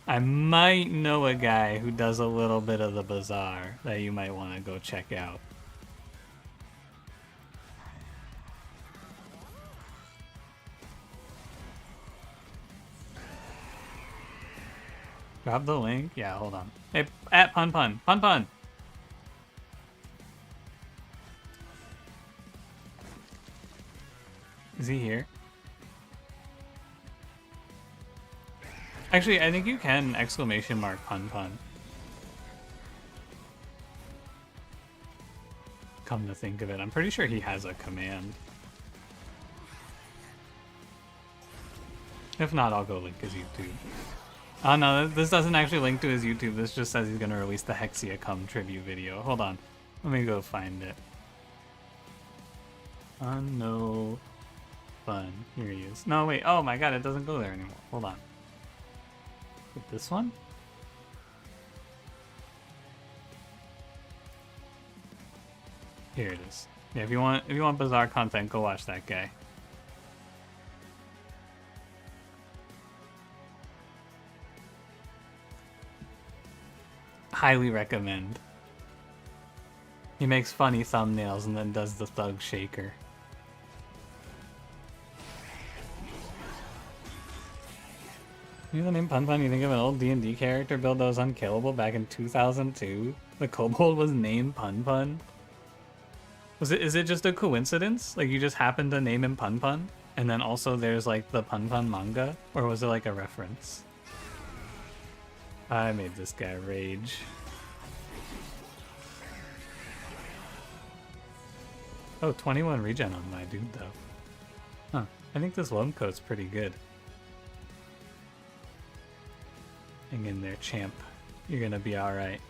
I might know a guy who does a little bit of the Bazaar that you might want to go check out. Grab the link? Yeah, hold on. Hey, at Pun Pun. Pun Pun! Is he here? Actually, I think you can !Pun Pun. Come to think of it, I'm pretty sure he has a command. If not, I'll go link his YouTube. Oh no, this doesn't actually link to his YouTube. This just says he's gonna release the Hexia Come tribute video. Hold on, let me go find it. No fun. Here he is. No, wait. Oh my god, it doesn't go there anymore. Hold on. With this one? Here it is. Yeah, if you want Bazaar content, go watch that guy. Highly recommend. He makes funny thumbnails and then does the thug shaker. You know the name Pun Pun? You think of an old D&D character build that was unkillable back in 2002? The kobold was named Pun Pun? Is it just a coincidence? Like you just happened to name him Pun Pun? And then also there's like the Pun Pun manga? Or was it like a reference? I made this guy rage. Oh, 21 regen on my dude though. Huh. I think this loam coat's pretty good. Hang in there, champ. You're gonna be alright.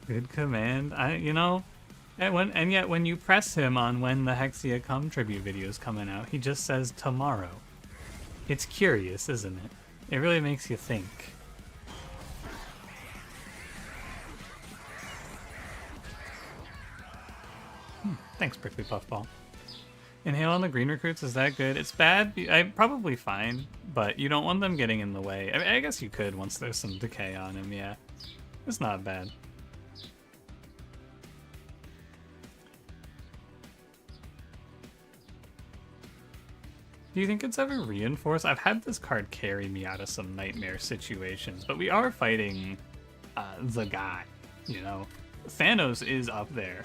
Good command. And yet when you press him on when the Hexia Come tribute video is coming out, he just says tomorrow. It's curious, isn't it? It really makes you think. Thanks, Prickly Puffball. Inhale on the green recruits, is that good? It's bad. I'm probably fine, but you don't want them getting in the way. I mean, I guess you could once there's some decay on him, yeah. It's not bad. Do you think it's ever reinforced? I've had this card carry me out of some nightmare situations, but we are fighting the guy, you know? Thanos is up there.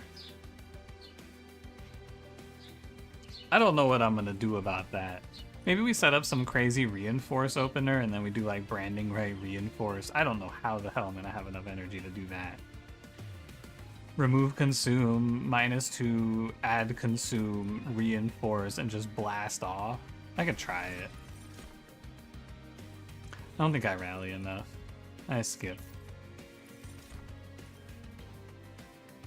I don't know what I'm gonna do about that. Maybe we set up some crazy reinforce opener and then we do like branding right reinforce. I don't know how the hell I'm gonna have enough energy to do that. Remove consume, -2, add consume, reinforce, and just blast off. I could try it. I don't think I rally enough. I skip.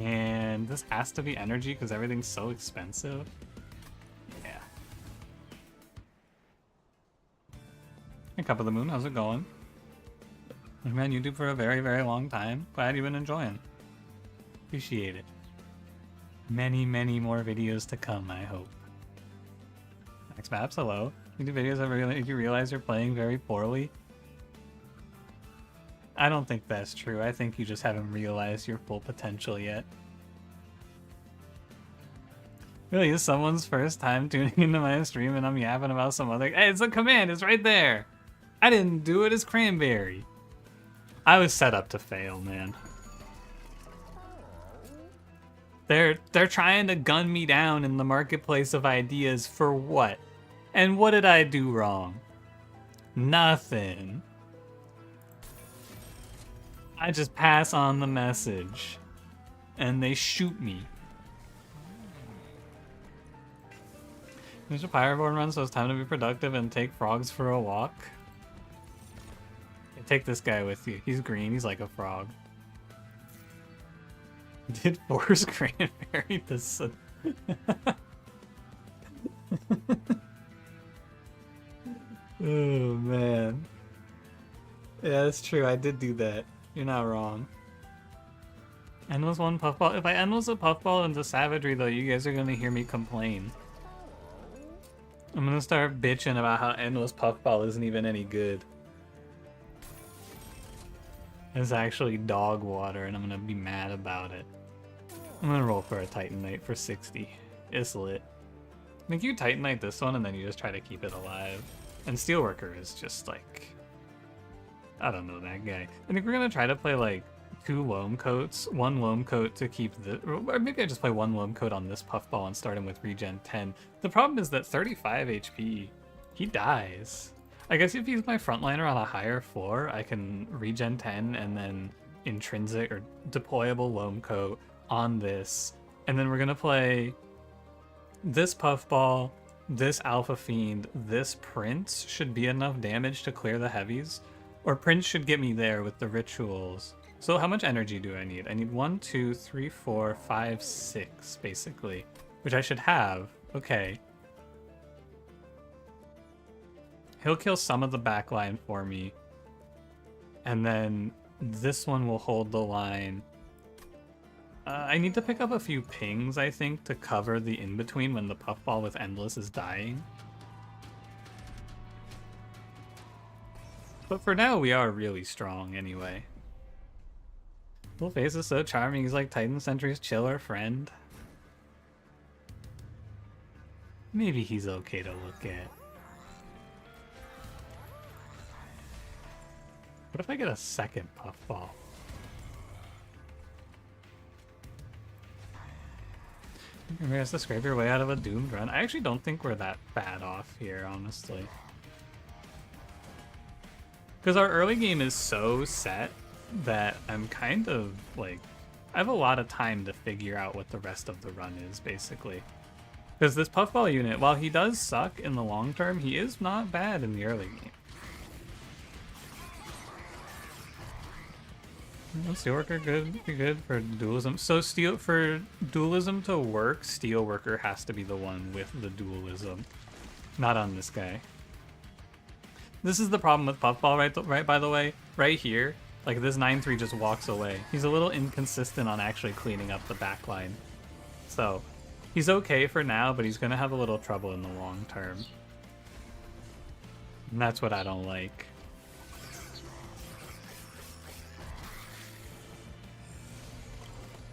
And this has to be energy because everything's so expensive. Yeah. Hey, Cup of the Moon, how's it going? I've been on YouTube for a very, very long time. Glad you've been enjoying. Appreciate it. Many, many more videos to come, I hope. Max Maps, hello. You do videos that really make you realize you're playing very poorly. I don't think that's true. I think you just haven't realized your full potential yet. Really, is someone's first time tuning into my stream and I'm yapping about some other... Hey, it's a command, it's right there! I didn't do it, it's Cranberry. I was set up to fail, man. They're trying to gun me down in the marketplace of ideas for what? And what did I do wrong? Nothing. I just pass on the message. And they shoot me. There's a Pyroborn run, so it's time to be productive and take frogs for a walk. Take this guy with you. He's green, he's like a frog. Did force Cranberry this? Oh man. Yeah, that's true. I did do that. You're not wrong. Endless one puffball. If I endless a puffball into savagery, though, you guys are gonna hear me complain. I'm gonna start bitching about how endless puffball isn't even any good. It's actually dog water, and I'm gonna be mad about it. I'm gonna roll for a Titanite for 60. It's lit. I think you Titanite this one, and then you just try to keep it alive. And Steelworker is just like... I don't know that guy. I think we're gonna try to play like 2 Loam Coats. 1 Loam Coat to keep the... Or maybe I just play 1 Loam Coat on this Puffball and start him with regen 10. The problem is that 35 HP, he dies. I guess if he's my frontliner on a higher floor, I can regen 10 and then intrinsic or deployable Loam Coat on this. And then we're gonna play this Puffball, this Alpha Fiend, this Prince should be enough damage to clear the heavies. Or Prince should get me there with the rituals. So how much energy do I need? I need 1, 2, 3, 4, 5, 6, basically. Which I should have. Okay. He'll kill some of the backline for me. And then this one will hold the line. I need to pick up a few pings, I think, to cover the in-between when the Puffball with Endless is dying. But for now, we are really strong anyway. Little Face is so charming, he's like Titan Sentry's chiller friend. Maybe he's okay to look at. What if I get a second Puffball? Maybe has to scrape your way out of a doomed run. I actually don't think we're that bad off here, honestly. Because our early game is so set that I'm kind of like... I have a lot of time to figure out what the rest of the run is, basically. Because this Puffball unit, while he does suck in the long term, he is not bad in the early game. Steelworker could be good for dualism. So for dualism to work, Steelworker has to be the one with the dualism. Not on this guy. This is the problem with Puffball, right by the way. Right here, like this 9-3 just walks away. He's a little inconsistent on actually cleaning up the backline. So He's okay for now, but he's gonna have a little trouble in the long term. And that's what I don't like.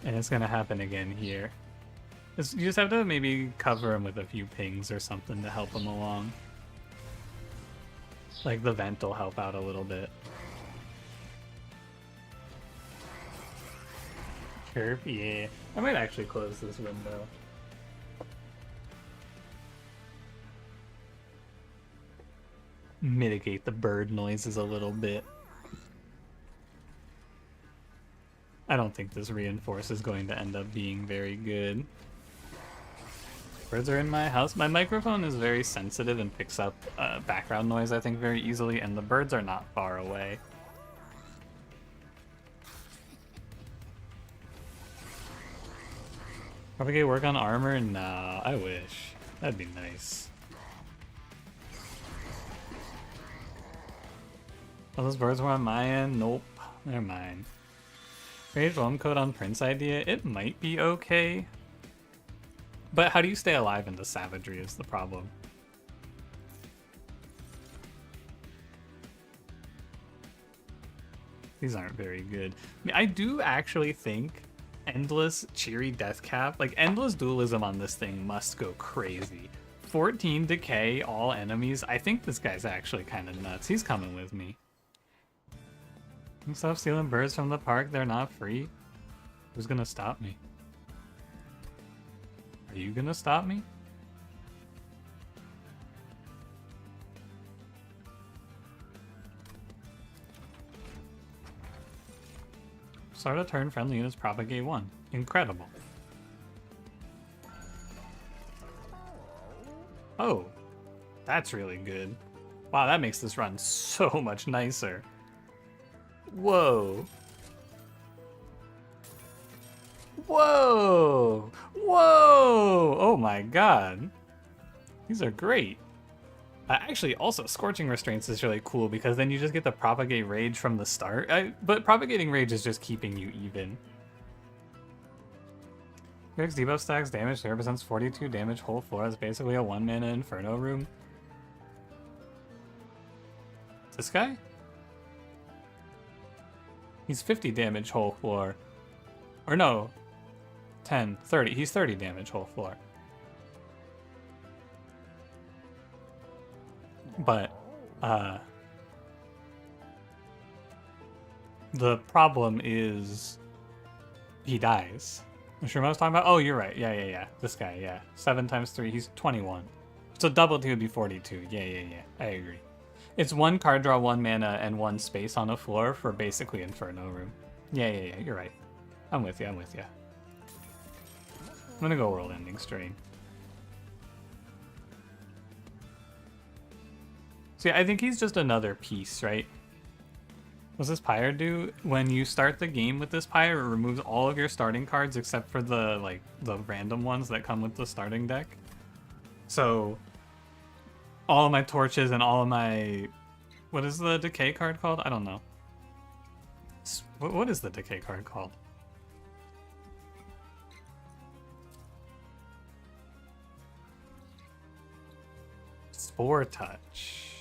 And it's gonna happen again here. You just have to maybe cover him with a few pings or something to help him along. Like the vent will help out a little bit. Chirp, yeah. I might actually close this window. Mitigate the bird noises a little bit. I don't think this reinforce is going to end up being very good. Birds are in my house. My microphone is very sensitive and picks up background noise, I think, very easily, and the birds are not far away. Probably work on armor? Nah, I wish. That'd be nice. Oh, those birds were on my end? Nope. They're mine. Rage loam code on Prince idea? It might be okay. But how do you stay alive in the savagery is the problem. These aren't very good. I mean, I do actually think endless cheery death cap, like endless dualism on this thing must go crazy. 14 decay, all enemies. I think this guy's actually kind of nuts. He's coming with me. Stop stealing birds from the park. They're not free. Who's gonna stop me? Are you gonna stop me? Start a turn, friendly units propagate 1. Incredible. Oh, that's really good. Wow, that makes this run so much nicer. Whoa. Whoa! Whoa! Oh my god. These are great. Actually, also, Scorching Restraints is really cool because then you just get to propagate rage from the start. But propagating rage is just keeping you even. X debuff stacks damage, so represents 42 damage whole floor. It's basically a 1-mana Inferno room. This guy? He's 50 damage whole floor. Or no, 10, 30. He's 30 damage whole floor. But, the problem is he dies. You sure what I was talking about? Oh, you're right. Yeah. This guy, yeah. 7 times 3, he's 21. So double 2 would be 42. Yeah. I agree. It's 1 card draw, 1 mana, and 1 space on a floor for basically Inferno room. Yeah, you're right. I'm with you. I'm gonna go World Ending Strain. So yeah, I think he's just another piece, right? What's this Pyre do? When you start the game with this Pyre, it removes all of your starting cards except for the random ones that come with the starting deck. So all of my torches and all of my... What is the decay card called? I don't know. What is the decay card called? Spore Touch.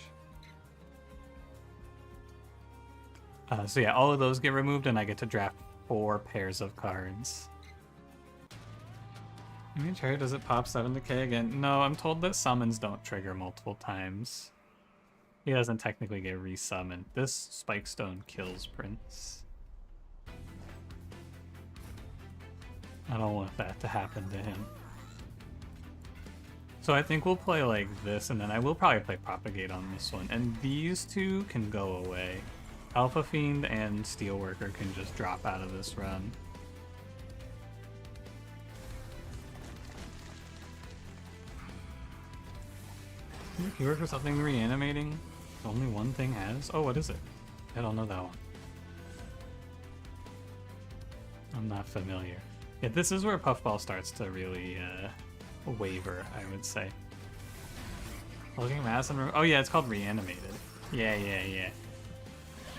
So yeah, all of those get removed and I get to draft 4 pairs of cards. Does it pop 7 decay again? No, I'm told that summons don't trigger multiple times. He doesn't technically get resummoned. This Spike Stone kills Prince. I don't want that to happen to him. So I think we'll play like this, and then I will probably play Propagate on this one. And these two can go away. Alpha Fiend and Steelworker can just drop out of this run. You work for something reanimating? Only one thing has? Oh, what is it? I don't know that one. I'm not familiar. Yeah, this is where Puffball starts to really waver, I would say. Looking mass and... Oh yeah, it's called Reanimated. Yeah.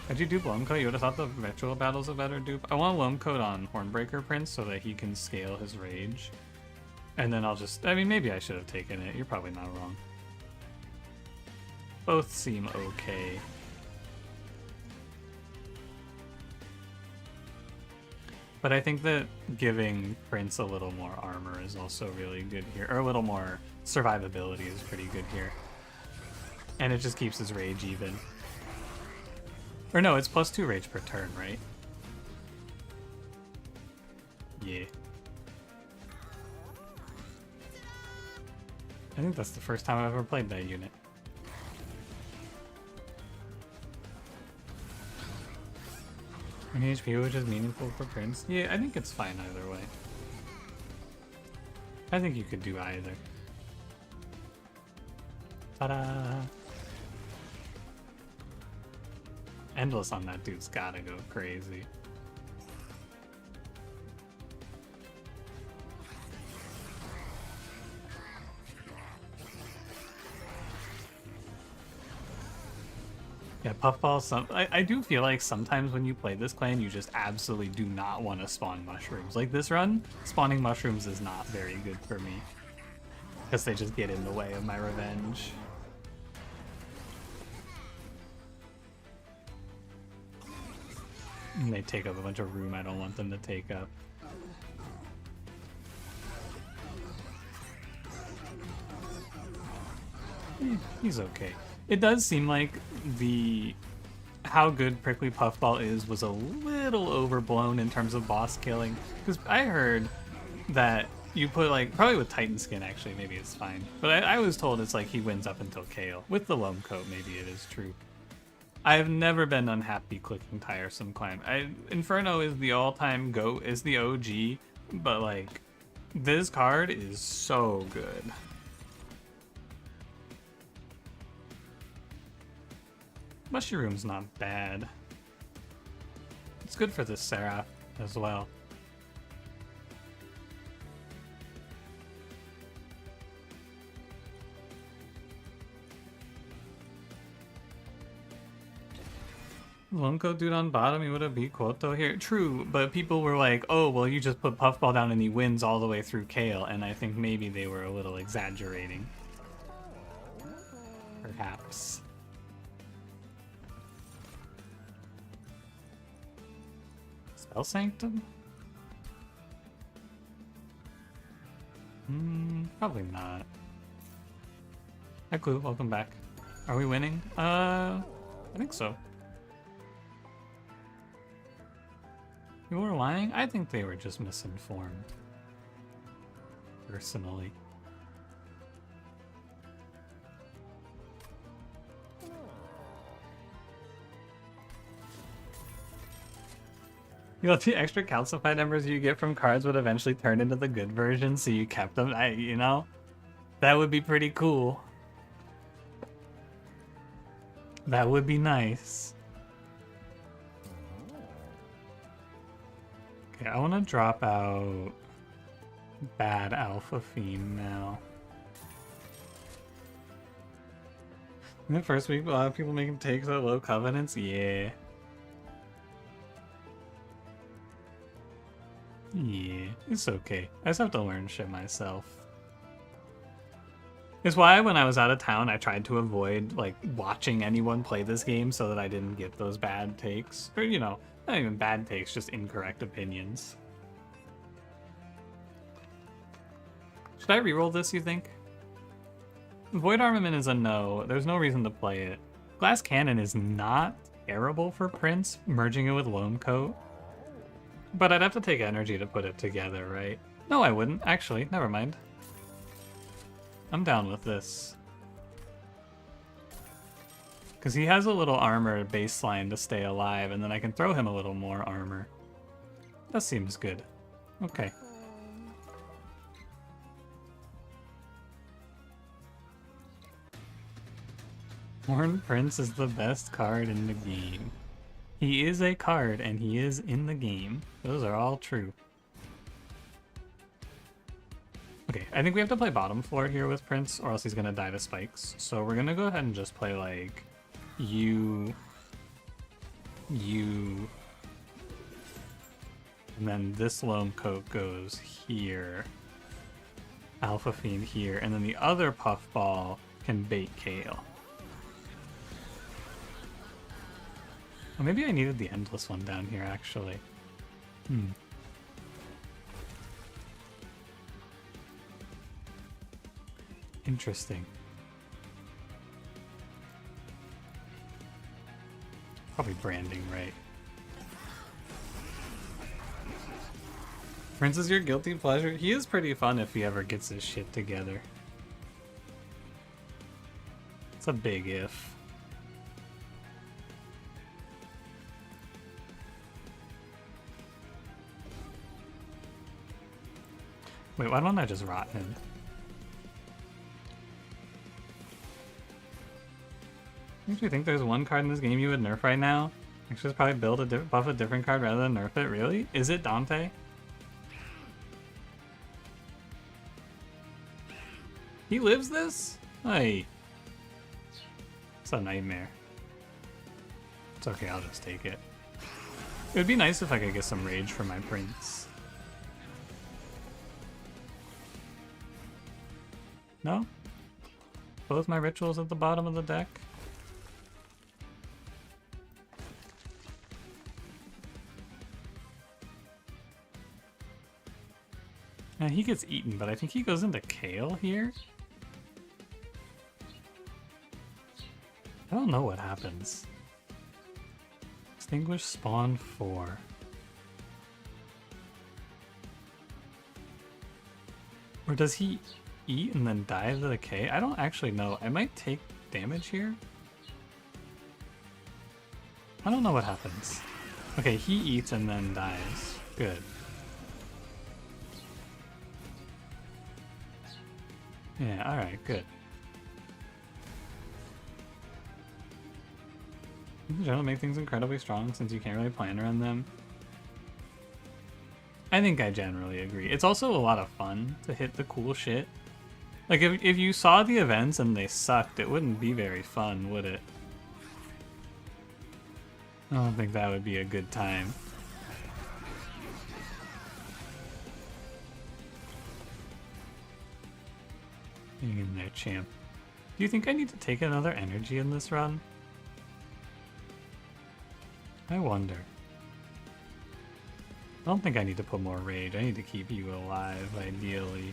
How'd you dupe Loamcoat? You would have thought the Ritual Battle's a better dupe. I want Loamcoat on Hornbreaker Prince so that he can scale his rage. And then I'll just, I mean, maybe I should have taken it. You're probably not wrong. Both seem okay. But I think that giving Prince a little more armor is also really good here. Or a little more survivability is pretty good here. And it just keeps his rage even. Or no, it's +2 rage per turn, right? Yeah. I think that's the first time I've ever played that unit. An HP, which is meaningful for Prince. Yeah, I think it's fine either way. I think you could do either. Ta-da! Endless on that dude's gotta go crazy. Yeah, Puffball, I do feel like sometimes when you play this clan, you just absolutely do not want to spawn mushrooms. Like this run, spawning mushrooms is not very good for me. Because they just get in the way of my revenge. And they take up a bunch of room I don't want them to take up. He's okay. It does seem like how good Prickly Puffball is was a little overblown in terms of boss killing. Because I heard that you put like, probably with Titan Skin actually, maybe it's fine. But I was told it's like he wins up until Kale. With the Loam Coat, maybe it is true. I've never been unhappy clicking Tiresome Climb. Inferno is the all-time GOAT, is the OG, but like, this card is so good. Mushroom's not bad. It's good for this Seraph as well. Lonko dude on bottom, he would have beat Koto here. True, but people were like, oh, well, you just put Puffball down and he wins all the way through Kale, and I think maybe they were a little exaggerating. Perhaps. Spell Sanctum? Probably not. Hi, Clue, welcome back. Are we winning? I think so. You were lying? I think they were just misinformed. Personally. You know, the extra calcified embers you get from cards would eventually turn into the good version, so you kept them. You know, that would be pretty cool. That would be nice. Okay, I want to drop out Bad Alpha Fiend now. In the first week, a lot of people making takes at low covenants. Yeah. Yeah, it's okay. I just have to learn shit myself. It's why when I was out of town, I tried to avoid like watching anyone play this game so that I didn't get those bad takes. Or, you know, not even bad takes, just incorrect opinions. Should I reroll this, you think? Void Armament is a no. There's no reason to play it. Glass Cannon is not terrible for Prince, merging it with Loam Coat. But I'd have to take energy to put it together, right? No, I wouldn't. Actually, never mind. I'm down with this. Because he has a little armor baseline to stay alive, and then I can throw him a little more armor. That seems good. Okay. Horned Prince is the best card in the game. He is a card, and he is in the game. Those are all true. Okay, I think we have to play bottom floor here with Prince, or else he's gonna die to spikes. So we're gonna go ahead and just play, like, you, and then this Loam Coat goes here. Alpha Fiend here, and then the other Puffball can bait Kale. Well, maybe I needed the Endless one down here, actually. Interesting. Probably branding, right? Prince is your guilty pleasure? He is pretty fun if he ever gets his shit together. It's a big if. Wait, why don't I just rot him? Makes me think there's one card in this game you would nerf right now. Actually, just probably build a buff a different card rather than nerf it. Really? Is it Dante? He lives this? Hey. It's a nightmare. It's okay, I'll just take it. It would be nice if I could get some rage for my prince. No? Both my rituals at the bottom of the deck? Now he gets eaten, but I think he goes into Kale here? I don't know what happens. Extinguish spawn 4. Or does he eat and then die to the K? I don't actually know. I might take damage here. I don't know what happens. Okay, he eats and then dies. Good. Yeah, alright, good. In general, make things incredibly strong since you can't really plan around them. I think I generally agree. It's also a lot of fun to hit the cool shit. Like, if you saw the events and they sucked, it wouldn't be very fun, would it? I don't think that would be a good time. Hang in there, champ. Do you think I need to take another energy in this run? I wonder. I don't think I need to put more rage. I need to keep you alive, ideally.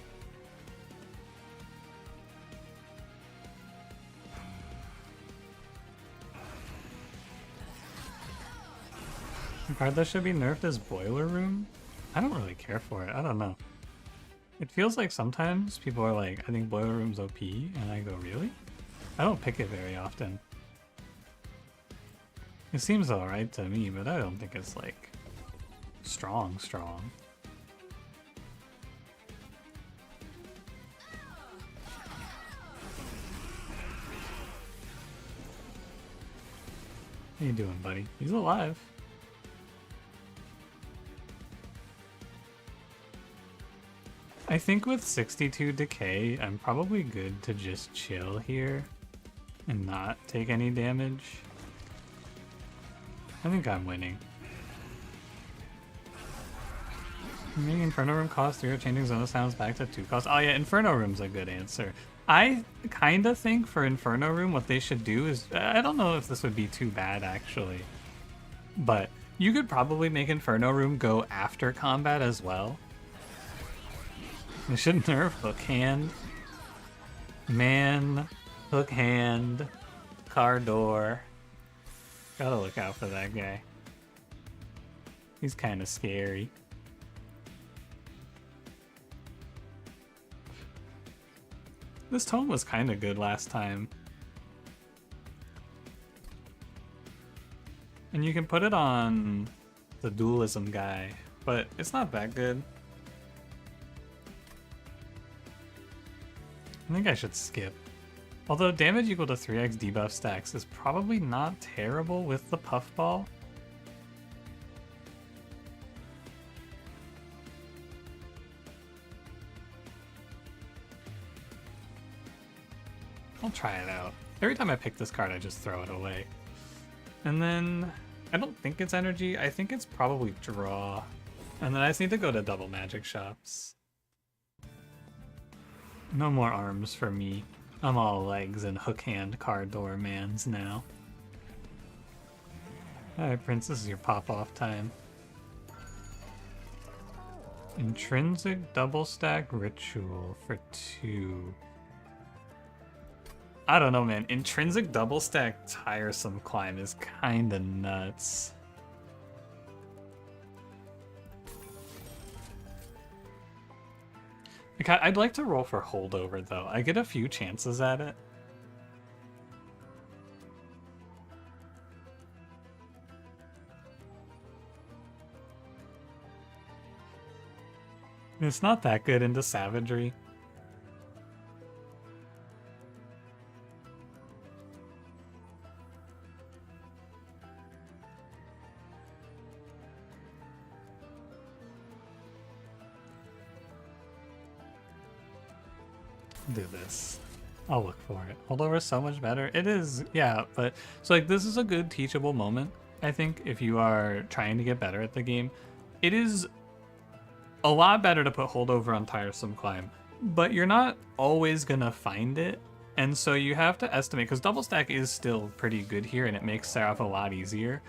The card that should be nerfed is Boiler Room? I don't really care for it. I don't know. It feels like sometimes people are like, I think Boiler Room's OP, and I go, really? I don't pick it very often. It seems alright to me, but I don't think it's like strong. How you doing, buddy? He's alive. I think with 62 decay, I'm probably good to just chill here and not take any damage. I think I'm winning. Making Inferno Room cost 3 or changing Zona Sounds back to 2 cost. Oh yeah, Inferno Room's a good answer. I kinda think for Inferno Room what they should do is, I don't know if this would be too bad actually, but you could probably make Inferno Room go after combat as well. They should nerf Hook Hand. Man, Hook Hand, Car Door. Gotta look out for that guy. He's kinda scary. This tome was kinda good last time. And you can put it on the dualism guy, but it's not that good. I think I should skip. Although damage equal to 3x debuff stacks is probably not terrible with the puffball. I'll try it out. Every time I pick this card, I just throw it away. And then, I don't think it's energy, I think it's probably draw. And then I just need to go to double magic shops. No more arms for me. I'm all legs and hook hand car door mans now. Alright, Prince, this is your pop-off time. Intrinsic double stack ritual for 2. I don't know, man. Intrinsic double stack tiresome climb is kinda nuts. Like, I'd like to roll for holdover though. I get a few chances at it. It's not that good into savagery. Do this. I'll look for it. Holdover is so much better. It is, yeah, but so like this is a good teachable moment, I think, if you are trying to get better at the game. It is a lot better to put holdover on tiresome climb, but you're not always gonna find it, and so you have to estimate, because double stack is still pretty good here and it makes Seraph a lot easier.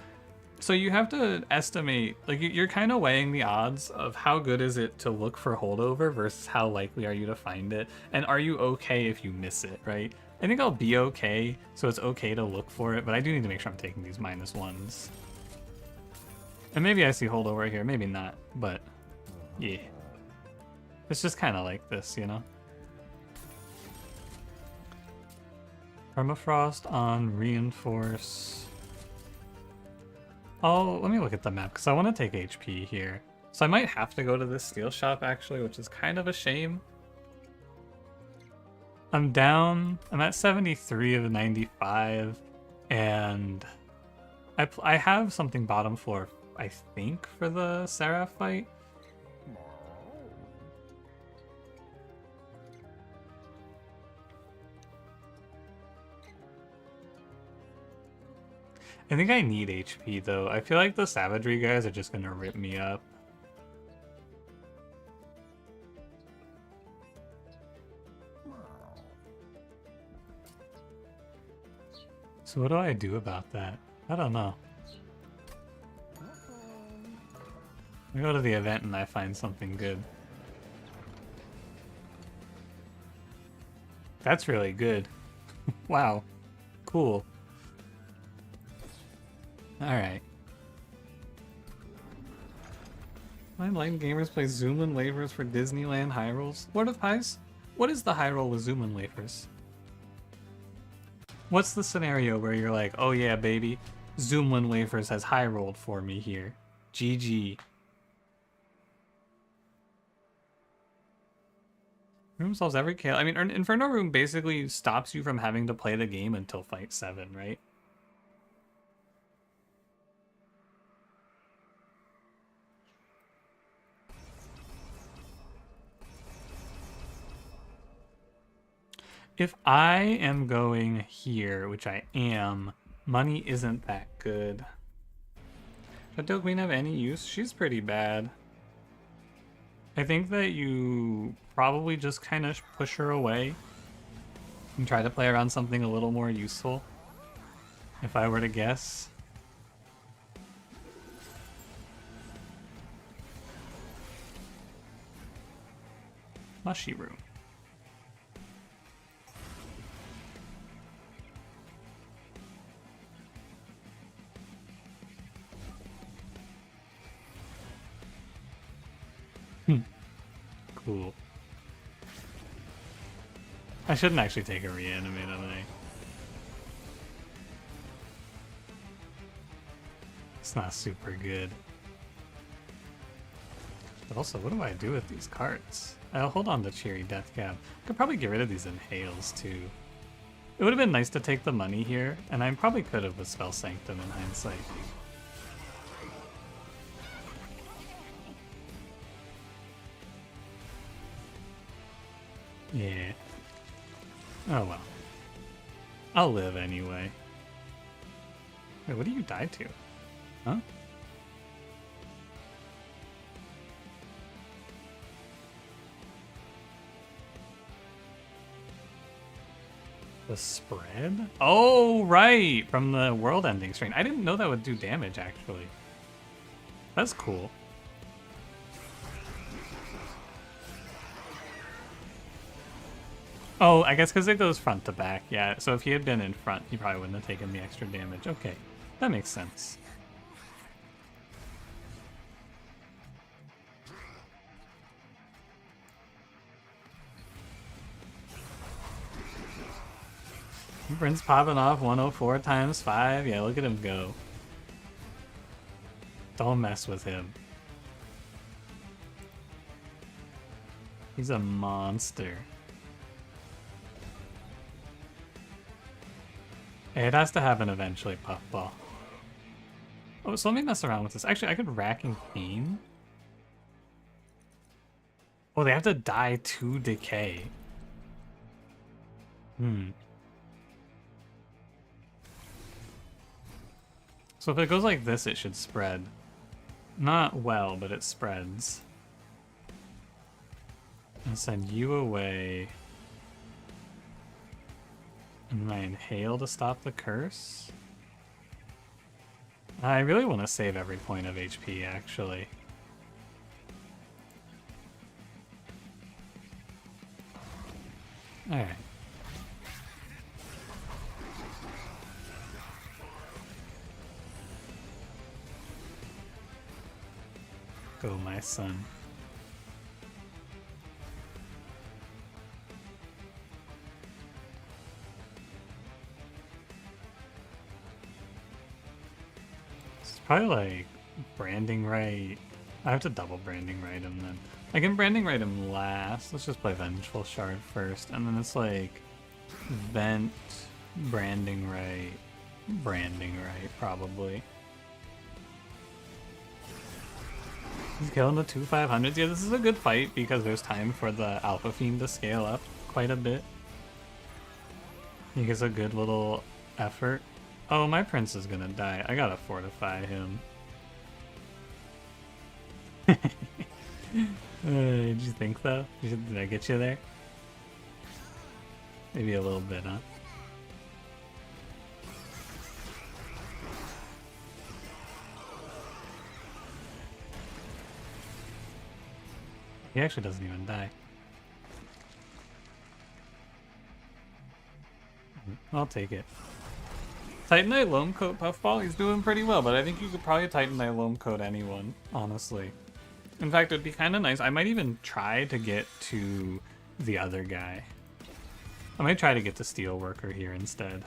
So you have to estimate, like you're kind of weighing the odds of how good is it to look for holdover versus how likely are you to find it, and are you okay if you miss it, right? I think I'll be okay, so it's okay to look for it, but I do need to make sure I'm taking these -1s. And maybe I see holdover here, maybe not, but yeah. It's just kind of like this, you know? Permafrost on reinforce. Oh, let me look at the map, because I want to take HP here. So I might have to go to this steel shop, actually, which is kind of a shame. I'm down. I'm at 73 of 95, and I have something bottom floor, I think, for the Seraph fight. I think I need HP, though. I feel like the savagery guys are just gonna rip me up. So what do I do about that? I don't know. I go to the event and I find something good. That's really good. Wow. Cool. Alright. Enlightened gamers play Zoomlin wafers for Disneyland high rolls. Lord of Pies? What is the high roll with Zoomlin wafers? What's the scenario where you're like, oh yeah, baby, Zoomlin wafers has high rolled for me here. GG. Room solves every kill. I mean, Inferno Room basically stops you from having to play the game until Fight 7, right? If I am going here, which I am, money isn't that good. But Doe Queen have any use? She's pretty bad. I think that you probably just kind of push her away and try to play around something a little more useful, if I were to guess. Mushy Room. Cool. I shouldn't actually take a reanimate, am I? It's not super good. But also, what do I do with these cards? I'll hold on to Cheery Death Cab. I could probably get rid of these inhales too. It would have been nice to take the money here, and I probably could have with Spell Sanctum in hindsight. Yeah. Oh well. I'll live anyway. Wait, what do you die to? Huh? The spread? Oh, right! From the world-ending strain. I didn't know that would do damage, actually. That's cool. Oh, I guess because it goes front to back. Yeah, so if he had been in front, he probably wouldn't have taken the extra damage. Okay, that makes sense. Prince popping off 104 times 5. Yeah, look at him go. Don't mess with him. He's a monster. Hey, it has to happen eventually, Puffball. Oh, so let me mess around with this. Actually, I could Rack and Cane. Oh, they have to die to decay. So if it goes like this, it should spread. Not well, but it spreads. And send you away. And I inhale to stop the curse? I really want to save every point of HP, actually. Alright. Go, my son. It's probably like branding right. I have to double branding right him then. I can branding right him last. Let's just play Vengeful Shard first. And then it's like Vent, branding right, probably. He's killing the 2 500s. Yeah, this is a good fight because there's time for the Alpha Fiend to scale up quite a bit. He gets a good little effort. Oh, my prince is gonna die. I gotta fortify him. Did you think though? Did I get you there? Maybe a little bit, huh? He actually doesn't even die. I'll take it. Titanite Loam Coat Puffball, he's doing pretty well, but I think you could probably Titanite Loam Coat anyone, honestly. In fact, it would be kind of nice. I might even try to get to the other guy. I might try to get to Steelworker here instead.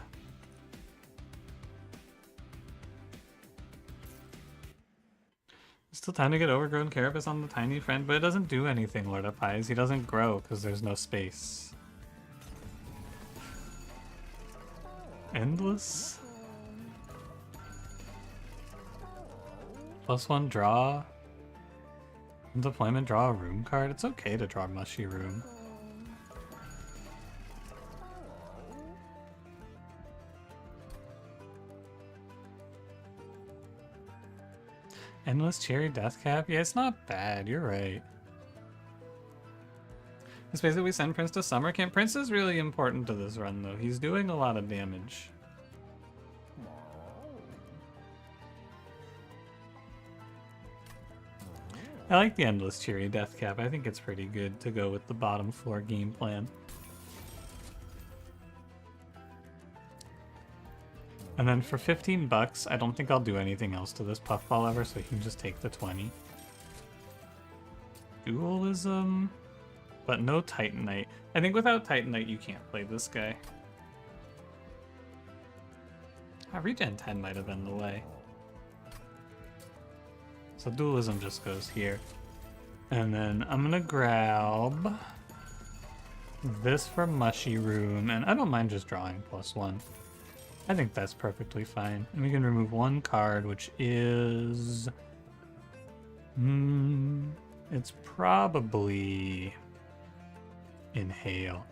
Still time to get Overgrown Carapace on the tiny friend, but it doesn't do anything, Lord of Pies. He doesn't grow because there's no space. Endless? +1 draw. Deployment, draw a room card. It's okay to draw Mushy Room. Endless Cherry Deathcap? Yeah, it's not bad. You're right. It's basically we send Prince to summer camp. Prince is really important to this run, though. He's doing a lot of damage. I like the Endless Cheery Deathcap. I think it's pretty good to go with the bottom floor game plan. And then for 15 bucks, I don't think I'll do anything else to this Puffball ever, so he can just take the 20. Dualism, but no Titanite. I think without Titanite, you can't play this guy. Regen 10 might have been the way. So Dualism just goes here. And then I'm gonna grab this for Mushy Room, and I don't mind just drawing +1. I think that's perfectly fine. And we can remove one card, which is... it's probably Inhale.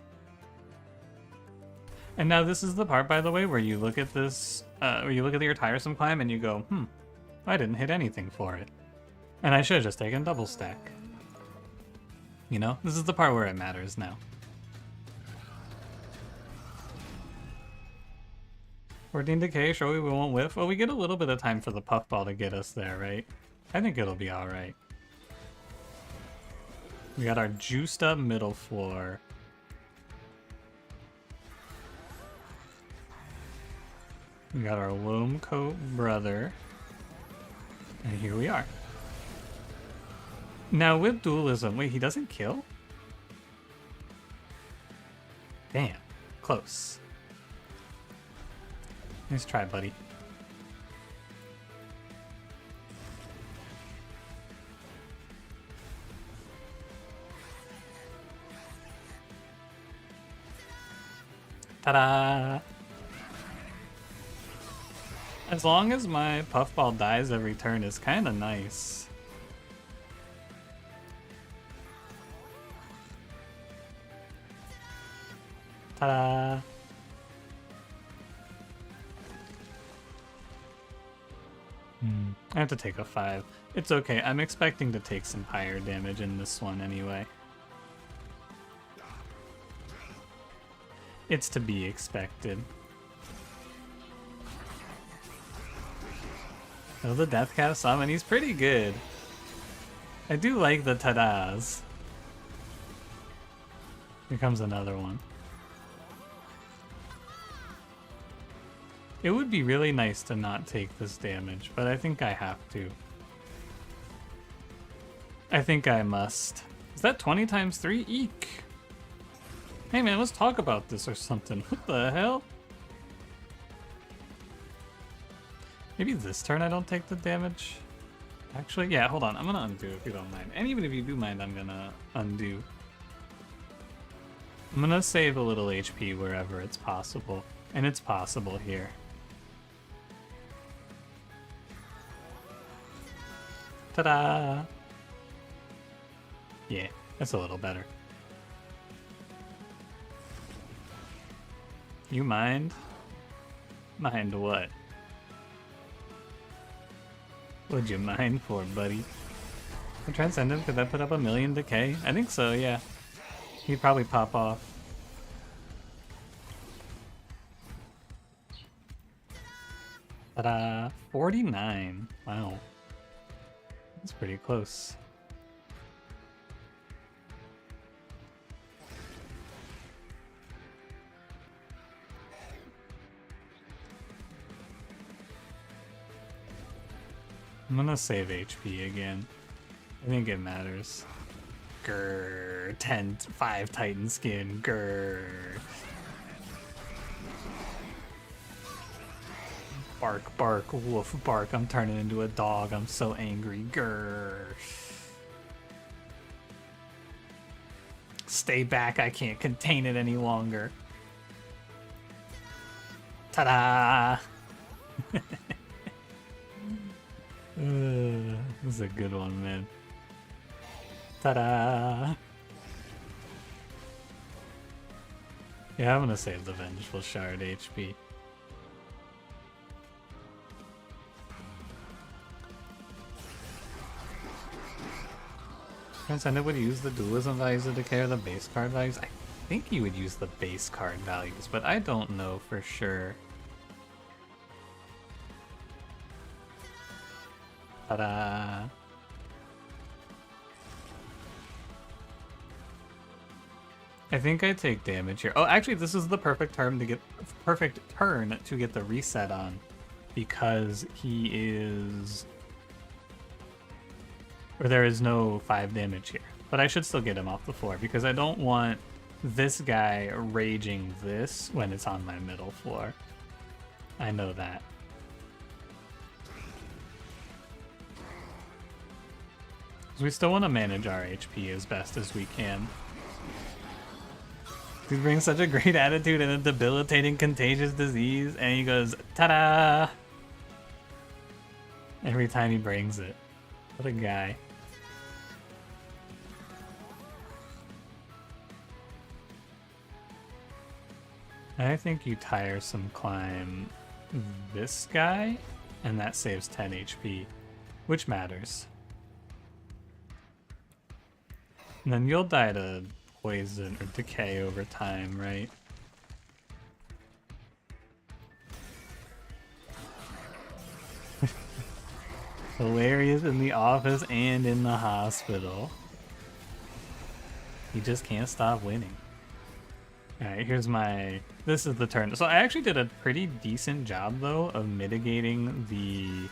And now this is the part, by the way, where you look at this, where you look at your tiresome climb and you go, I didn't hit anything for it. And I should have just taken double stack. You know, this is the part where it matters now. 14 decay, sure we won't whiff. Well, we get a little bit of time for the puffball to get us there, right? I think it'll be alright. We got our juiced up middle floor. We got our loam coat brother. And here we are. Now with dualism, wait, he doesn't kill? Damn, close. Nice try, buddy. Ta-da! As long as my puffball dies every turn is kind of nice. Ta-da! I have to take a 5. It's okay, I'm expecting to take some higher damage in this one anyway. It's to be expected. Oh, the Deathcast summon, he's pretty good. I do like the ta-das. Here comes another one. It would be really nice to not take this damage, but I think I have to. I think I must. Is that 20 times 3? Eek! Hey man, let's talk about this or something. What the hell? Maybe this turn I don't take the damage? Actually, yeah, hold on. I'm gonna undo if you don't mind. And even if you do mind, I'm gonna undo. I'm gonna save a little HP wherever it's possible. And it's possible here. Ta-da! Yeah, that's a little better. You mind? Mind what? What'd you mind for, buddy? The Transcendent, could that put up 1,000,000 decay? I think so, yeah. He'd probably pop off. Ta-da! 49. Wow. That's pretty close. I'm gonna save HP again. I think it matters. Grrr. 5 Titan skin. Grrr. Bark, bark, woof, bark. I'm turning into a dog. I'm so angry. Grrr. Stay back. I can't contain it any longer. Ta-da! This is a good one, man. Ta-da! Yeah, I'm gonna save the Vengeful Shard HP. Transcendent would use the dualism values of decay or the base card values? I think he would use the base card values, but I don't know for sure. Ta-da! I think I take damage here. Oh, actually, this is the perfect turn to get the reset on, because he is, or there is no 5 damage here. But I should still get him off the floor because I don't want this guy raging this when it's on my middle floor. I know that. We still want to manage our HP as best as we can. He brings such a great attitude and a debilitating contagious disease, and he goes, ta-da! Every time he brings it. What a guy. I think you tiresome climb this guy, and that saves 10 HP, which matters. And then you'll die to poison or decay over time, right? Hilarious in the office and in the hospital. He just can't stop winning. Alright, here's my... This is the turn. So I actually did a pretty decent job, though, of mitigating the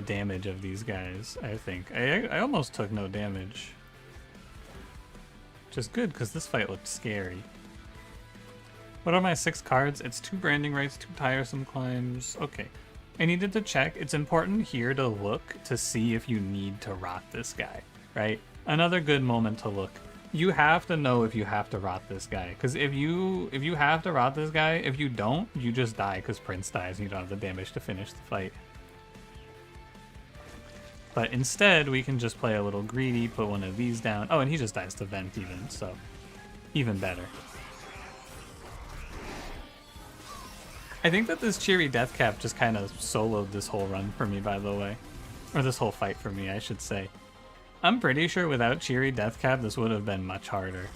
damage of these guys, I think. I almost took no damage. Which is good, because this fight looked scary. What are my 6 cards? It's 2 branding rights, 2 tiresome climbs. Okay. I needed to check. It's important here to look to see if you need to rot this guy, right? Another good moment to look. You have to know if you have to rot this guy, because if you have to rot this guy, if you don't, you just die because Prince dies and you don't have the damage to finish the fight. But instead, we can just play a little greedy, put one of these down. Oh, and he just dies to vent even, so even better. I think that this Cheery Deathcap just kind of soloed this whole run for me, by the way. Or this whole fight for me, I should say. I'm pretty sure without Cheery Deathcap, this would have been much harder.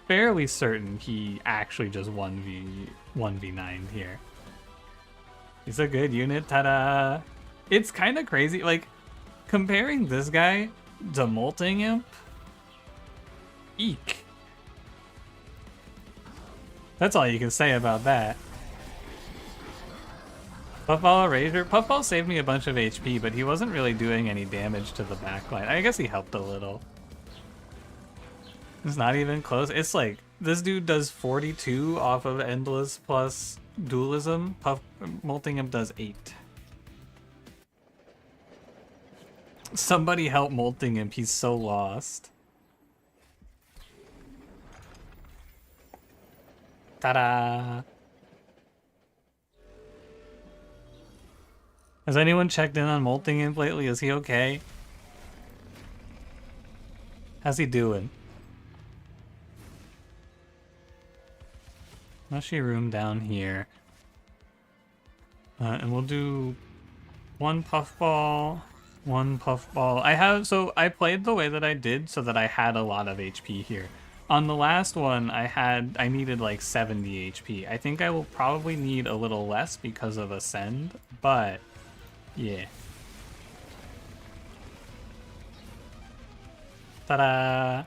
Fairly certain he actually just 1v9 here. He's a good unit, ta-da! It's kind of crazy, like, comparing this guy to Molting Imp, eek. That's all you can say about that. Puffball Razor. Puffball saved me a bunch of HP, but he wasn't really doing any damage to the backline. I guess he helped a little. It's not even close. It's like, this dude does 42 off of Endless plus Dualism. Molting Imp does 8. Somebody help Molting Imp, he's so lost. Ta-da! Has anyone checked in on Molting Imp lately? Is he okay? How's he doing? Mushy room down here. And we'll do 1 puffball, 1 puffball. So I played the way that I did so that I had a lot of HP here. On the last one, I needed like 70 HP. I think I will probably need a little less because of Ascend, but yeah. Ta-da!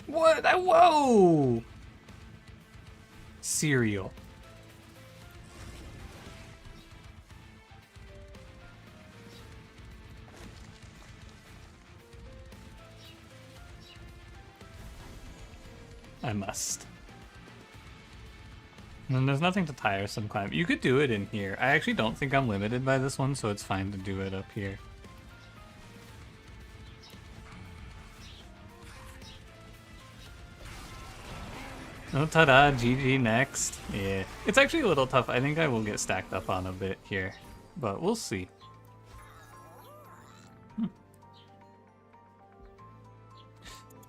What? Whoa! Cereal. I must. And there's nothing to tiresome climb. You could do it in here. I actually don't think I'm limited by this one, so it's fine to do it up here. Oh, ta-da, GG next. Yeah, it's actually a little tough. I think I will get stacked up on a bit here, but we'll see.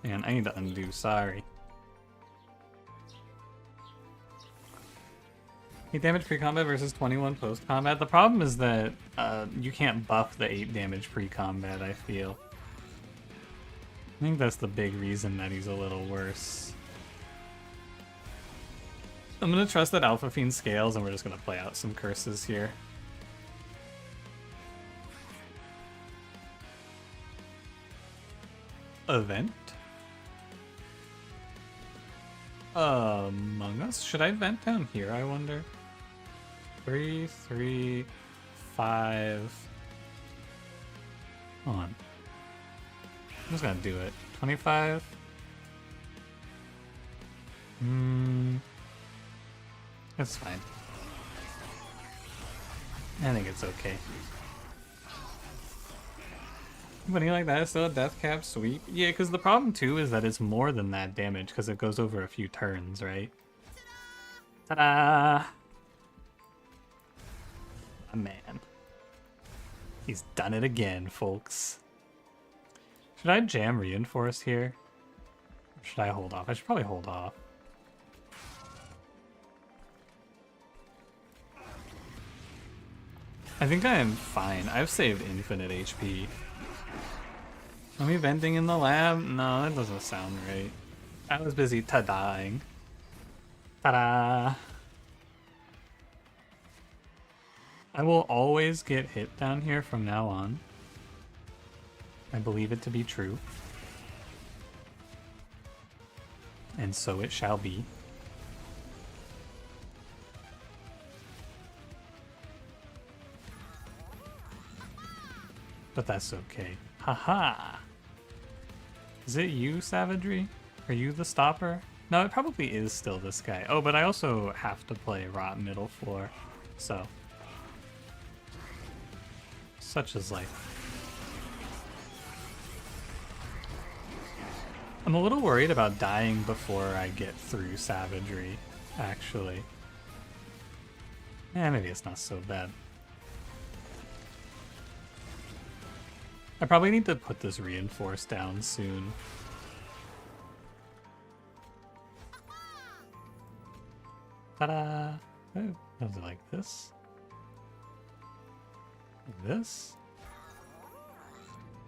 Man, I need to undo, sorry. 8 damage pre-combat versus 21 post-combat. The problem is that you can't buff the 8 damage pre-combat, I feel. I think that's the big reason that he's a little worse. I'm gonna trust that Alpha Fiend scales and we're just gonna play out some curses here. Event? Among Us? Should I vent down here, I wonder? 3, 3, 5. Hold on. I'm just gonna do it. 25? That's fine. I think it's okay. Something like that is still a death cap sweep? Yeah, because the problem too is that it's more than that damage because it goes over a few turns, right? Ta-da! A man. He's done it again, folks. Should I jam Reinforce here? Or should I hold off? I should probably hold off. I think I am fine. I've saved infinite HP. Are we venting in the lab? No, that doesn't sound right. I was busy ta-daing. Ta-da! I will always get hit down here from now on. I believe it to be true. And so it shall be. But that's okay. Haha! Is it you, Savagery? Are you the stopper? No, it probably is still this guy. Oh, but I also have to play Rot middle floor. So. Such is life. I'm a little worried about dying before I get through Savagery, actually. Maybe it's not so bad. I probably need to put this reinforce down soon. Ta-da! Oh, was it like this? Like this?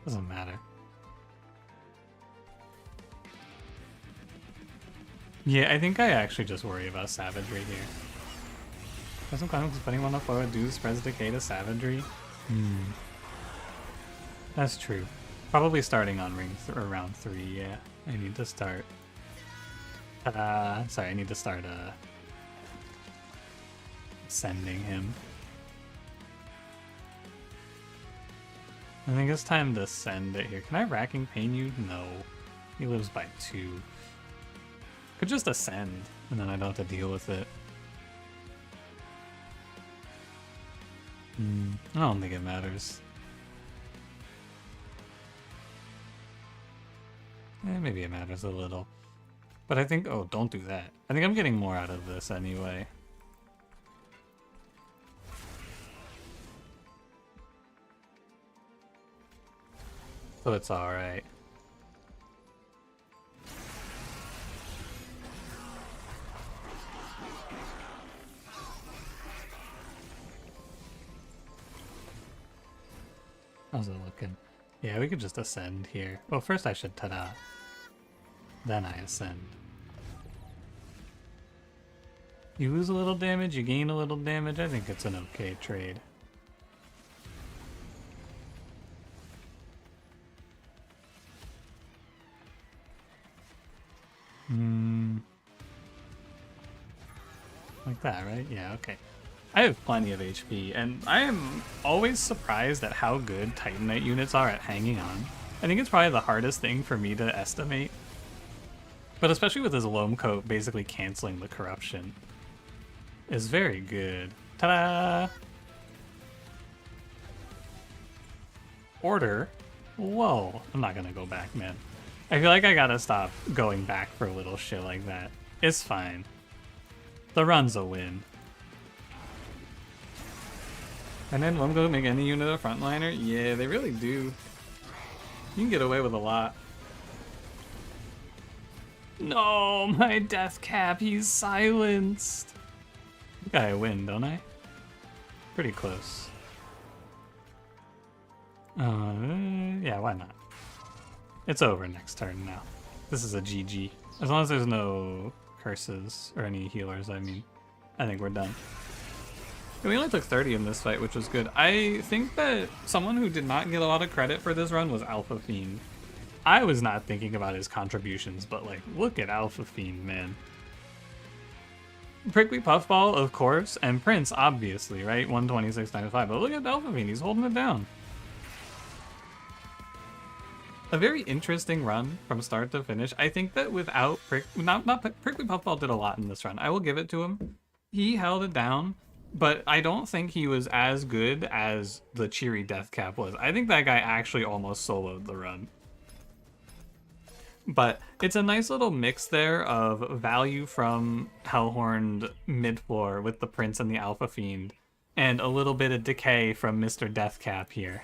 Doesn't matter. Yeah, I think I actually just worry about Savagery here. There's some conflicts putting one on the floor with dude spreads decay to Savagery. That's true. Probably starting on round 3, yeah. I need to start. Sorry, I need to start sending him. I think it's time to send it here. Can I Racking Pain you? No. He lives by 2. Could just ascend, and then I don't have to deal with it. I don't think it matters. Maybe it matters a little. But I think... Oh, don't do that. I think I'm getting more out of this anyway. So it's alright. How's it looking? Yeah, we could just ascend here. Well, first I should ta-da. Then I ascend. You lose a little damage, you gain a little damage. I think it's an okay trade. Like that, right? Yeah, okay. I have plenty of HP, and I am always surprised at how good Titanite units are at hanging on. I think it's probably the hardest thing for me to estimate. But especially with his Loam Coat basically canceling the corruption, is very good. Ta-da! Order? Whoa, I'm not gonna go back, man. I feel like I gotta stop going back for a little shit like that. It's fine. The run's a win. And then Loam Coat make any unit a frontliner? Yeah, they really do. You can get away with a lot. No, my death cap, he's silenced. I think I win, don't I? Pretty close. Yeah, why not? It's over next turn now. This is a GG. As long as there's no curses, or any healers, I mean. I think we're done. And we only took 30 in this fight, which was good. I think that someone who did not get a lot of credit for this run was Alpha Fiend. I was not thinking about his contributions, but like, look at Alpha Fiend, man. Prickly Puffball, of course, and Prince, obviously, right? 126 times 5, but look at Alpha Fiend, he's holding it down. A very interesting run from start to finish. I think that without Prickly Puffball did a lot in this run. I will give it to him. He held it down, but I don't think he was as good as the Cheery Deathcap was. I think that guy actually almost soloed the run. But it's a nice little mix there of value from Hellhorned mid-floor with the Prince and the Alpha Fiend, and a little bit of decay from Mr. Deathcap here.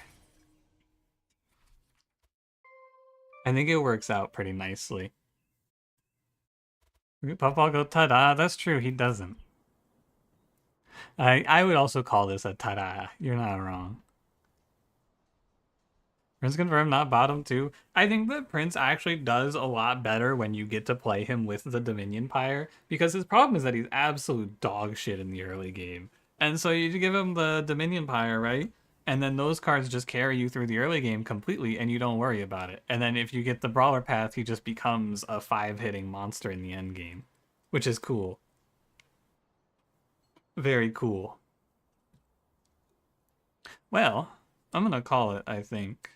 I think it works out pretty nicely. Puffball go ta-da, that's true, he doesn't. I would also call this a ta-da, you're not wrong. Prince confirmed, not bottom 2. I think that Prince actually does a lot better when you get to play him with the Dominion Pyre, because his problem is that he's absolute dog shit in the early game. And so you give him the Dominion Pyre, right? And then those cards just carry you through the early game completely, and you don't worry about it. And then if you get the Brawler Path, he just becomes a 5-hitting monster in the end game, which is cool. Very cool. Well, I'm gonna call it, I think.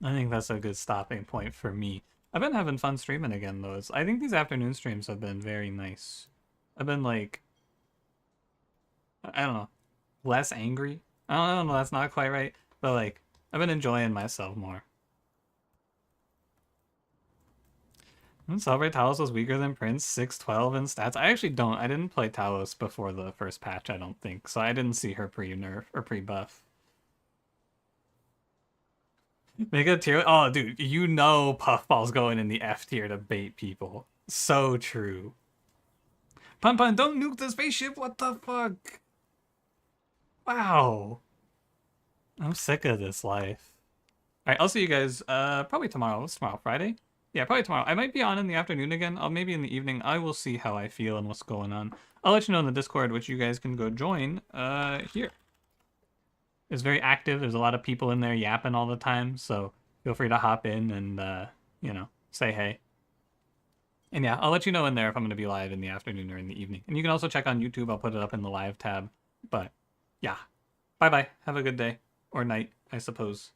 I think that's a good stopping point for me. I've been having fun streaming again, though. I think these afternoon streams have been very nice. I've been, like, I don't know, less angry. I don't know, that's not quite right. But, like, I've been enjoying myself more. Celebrate Talos was weaker than Prince, 612 in stats. I actually don't. I didn't play Talos before the first patch, I don't think. So I didn't see her pre-nerf or pre-buff. Make a tier. Oh, dude, you know Puffball's going in the F tier to bait people. So true. Pun Pun, don't nuke the spaceship. What the fuck? Wow. I'm sick of this life. All right, I'll see you guys probably tomorrow. What's tomorrow? Friday? Yeah, probably tomorrow. I might be on in the afternoon again. I'll maybe in the evening. I will see how I feel and what's going on. I'll let you know in the Discord, which you guys can go join here. It's very active. There's a lot of people in there yapping all the time, so feel free to hop in and, you know, say hey. And yeah, I'll let you know in there if I'm going to be live in the afternoon or in the evening. And you can also check on YouTube. I'll put it up in the live tab. But yeah, bye-bye. Have a good day. Or night, I suppose.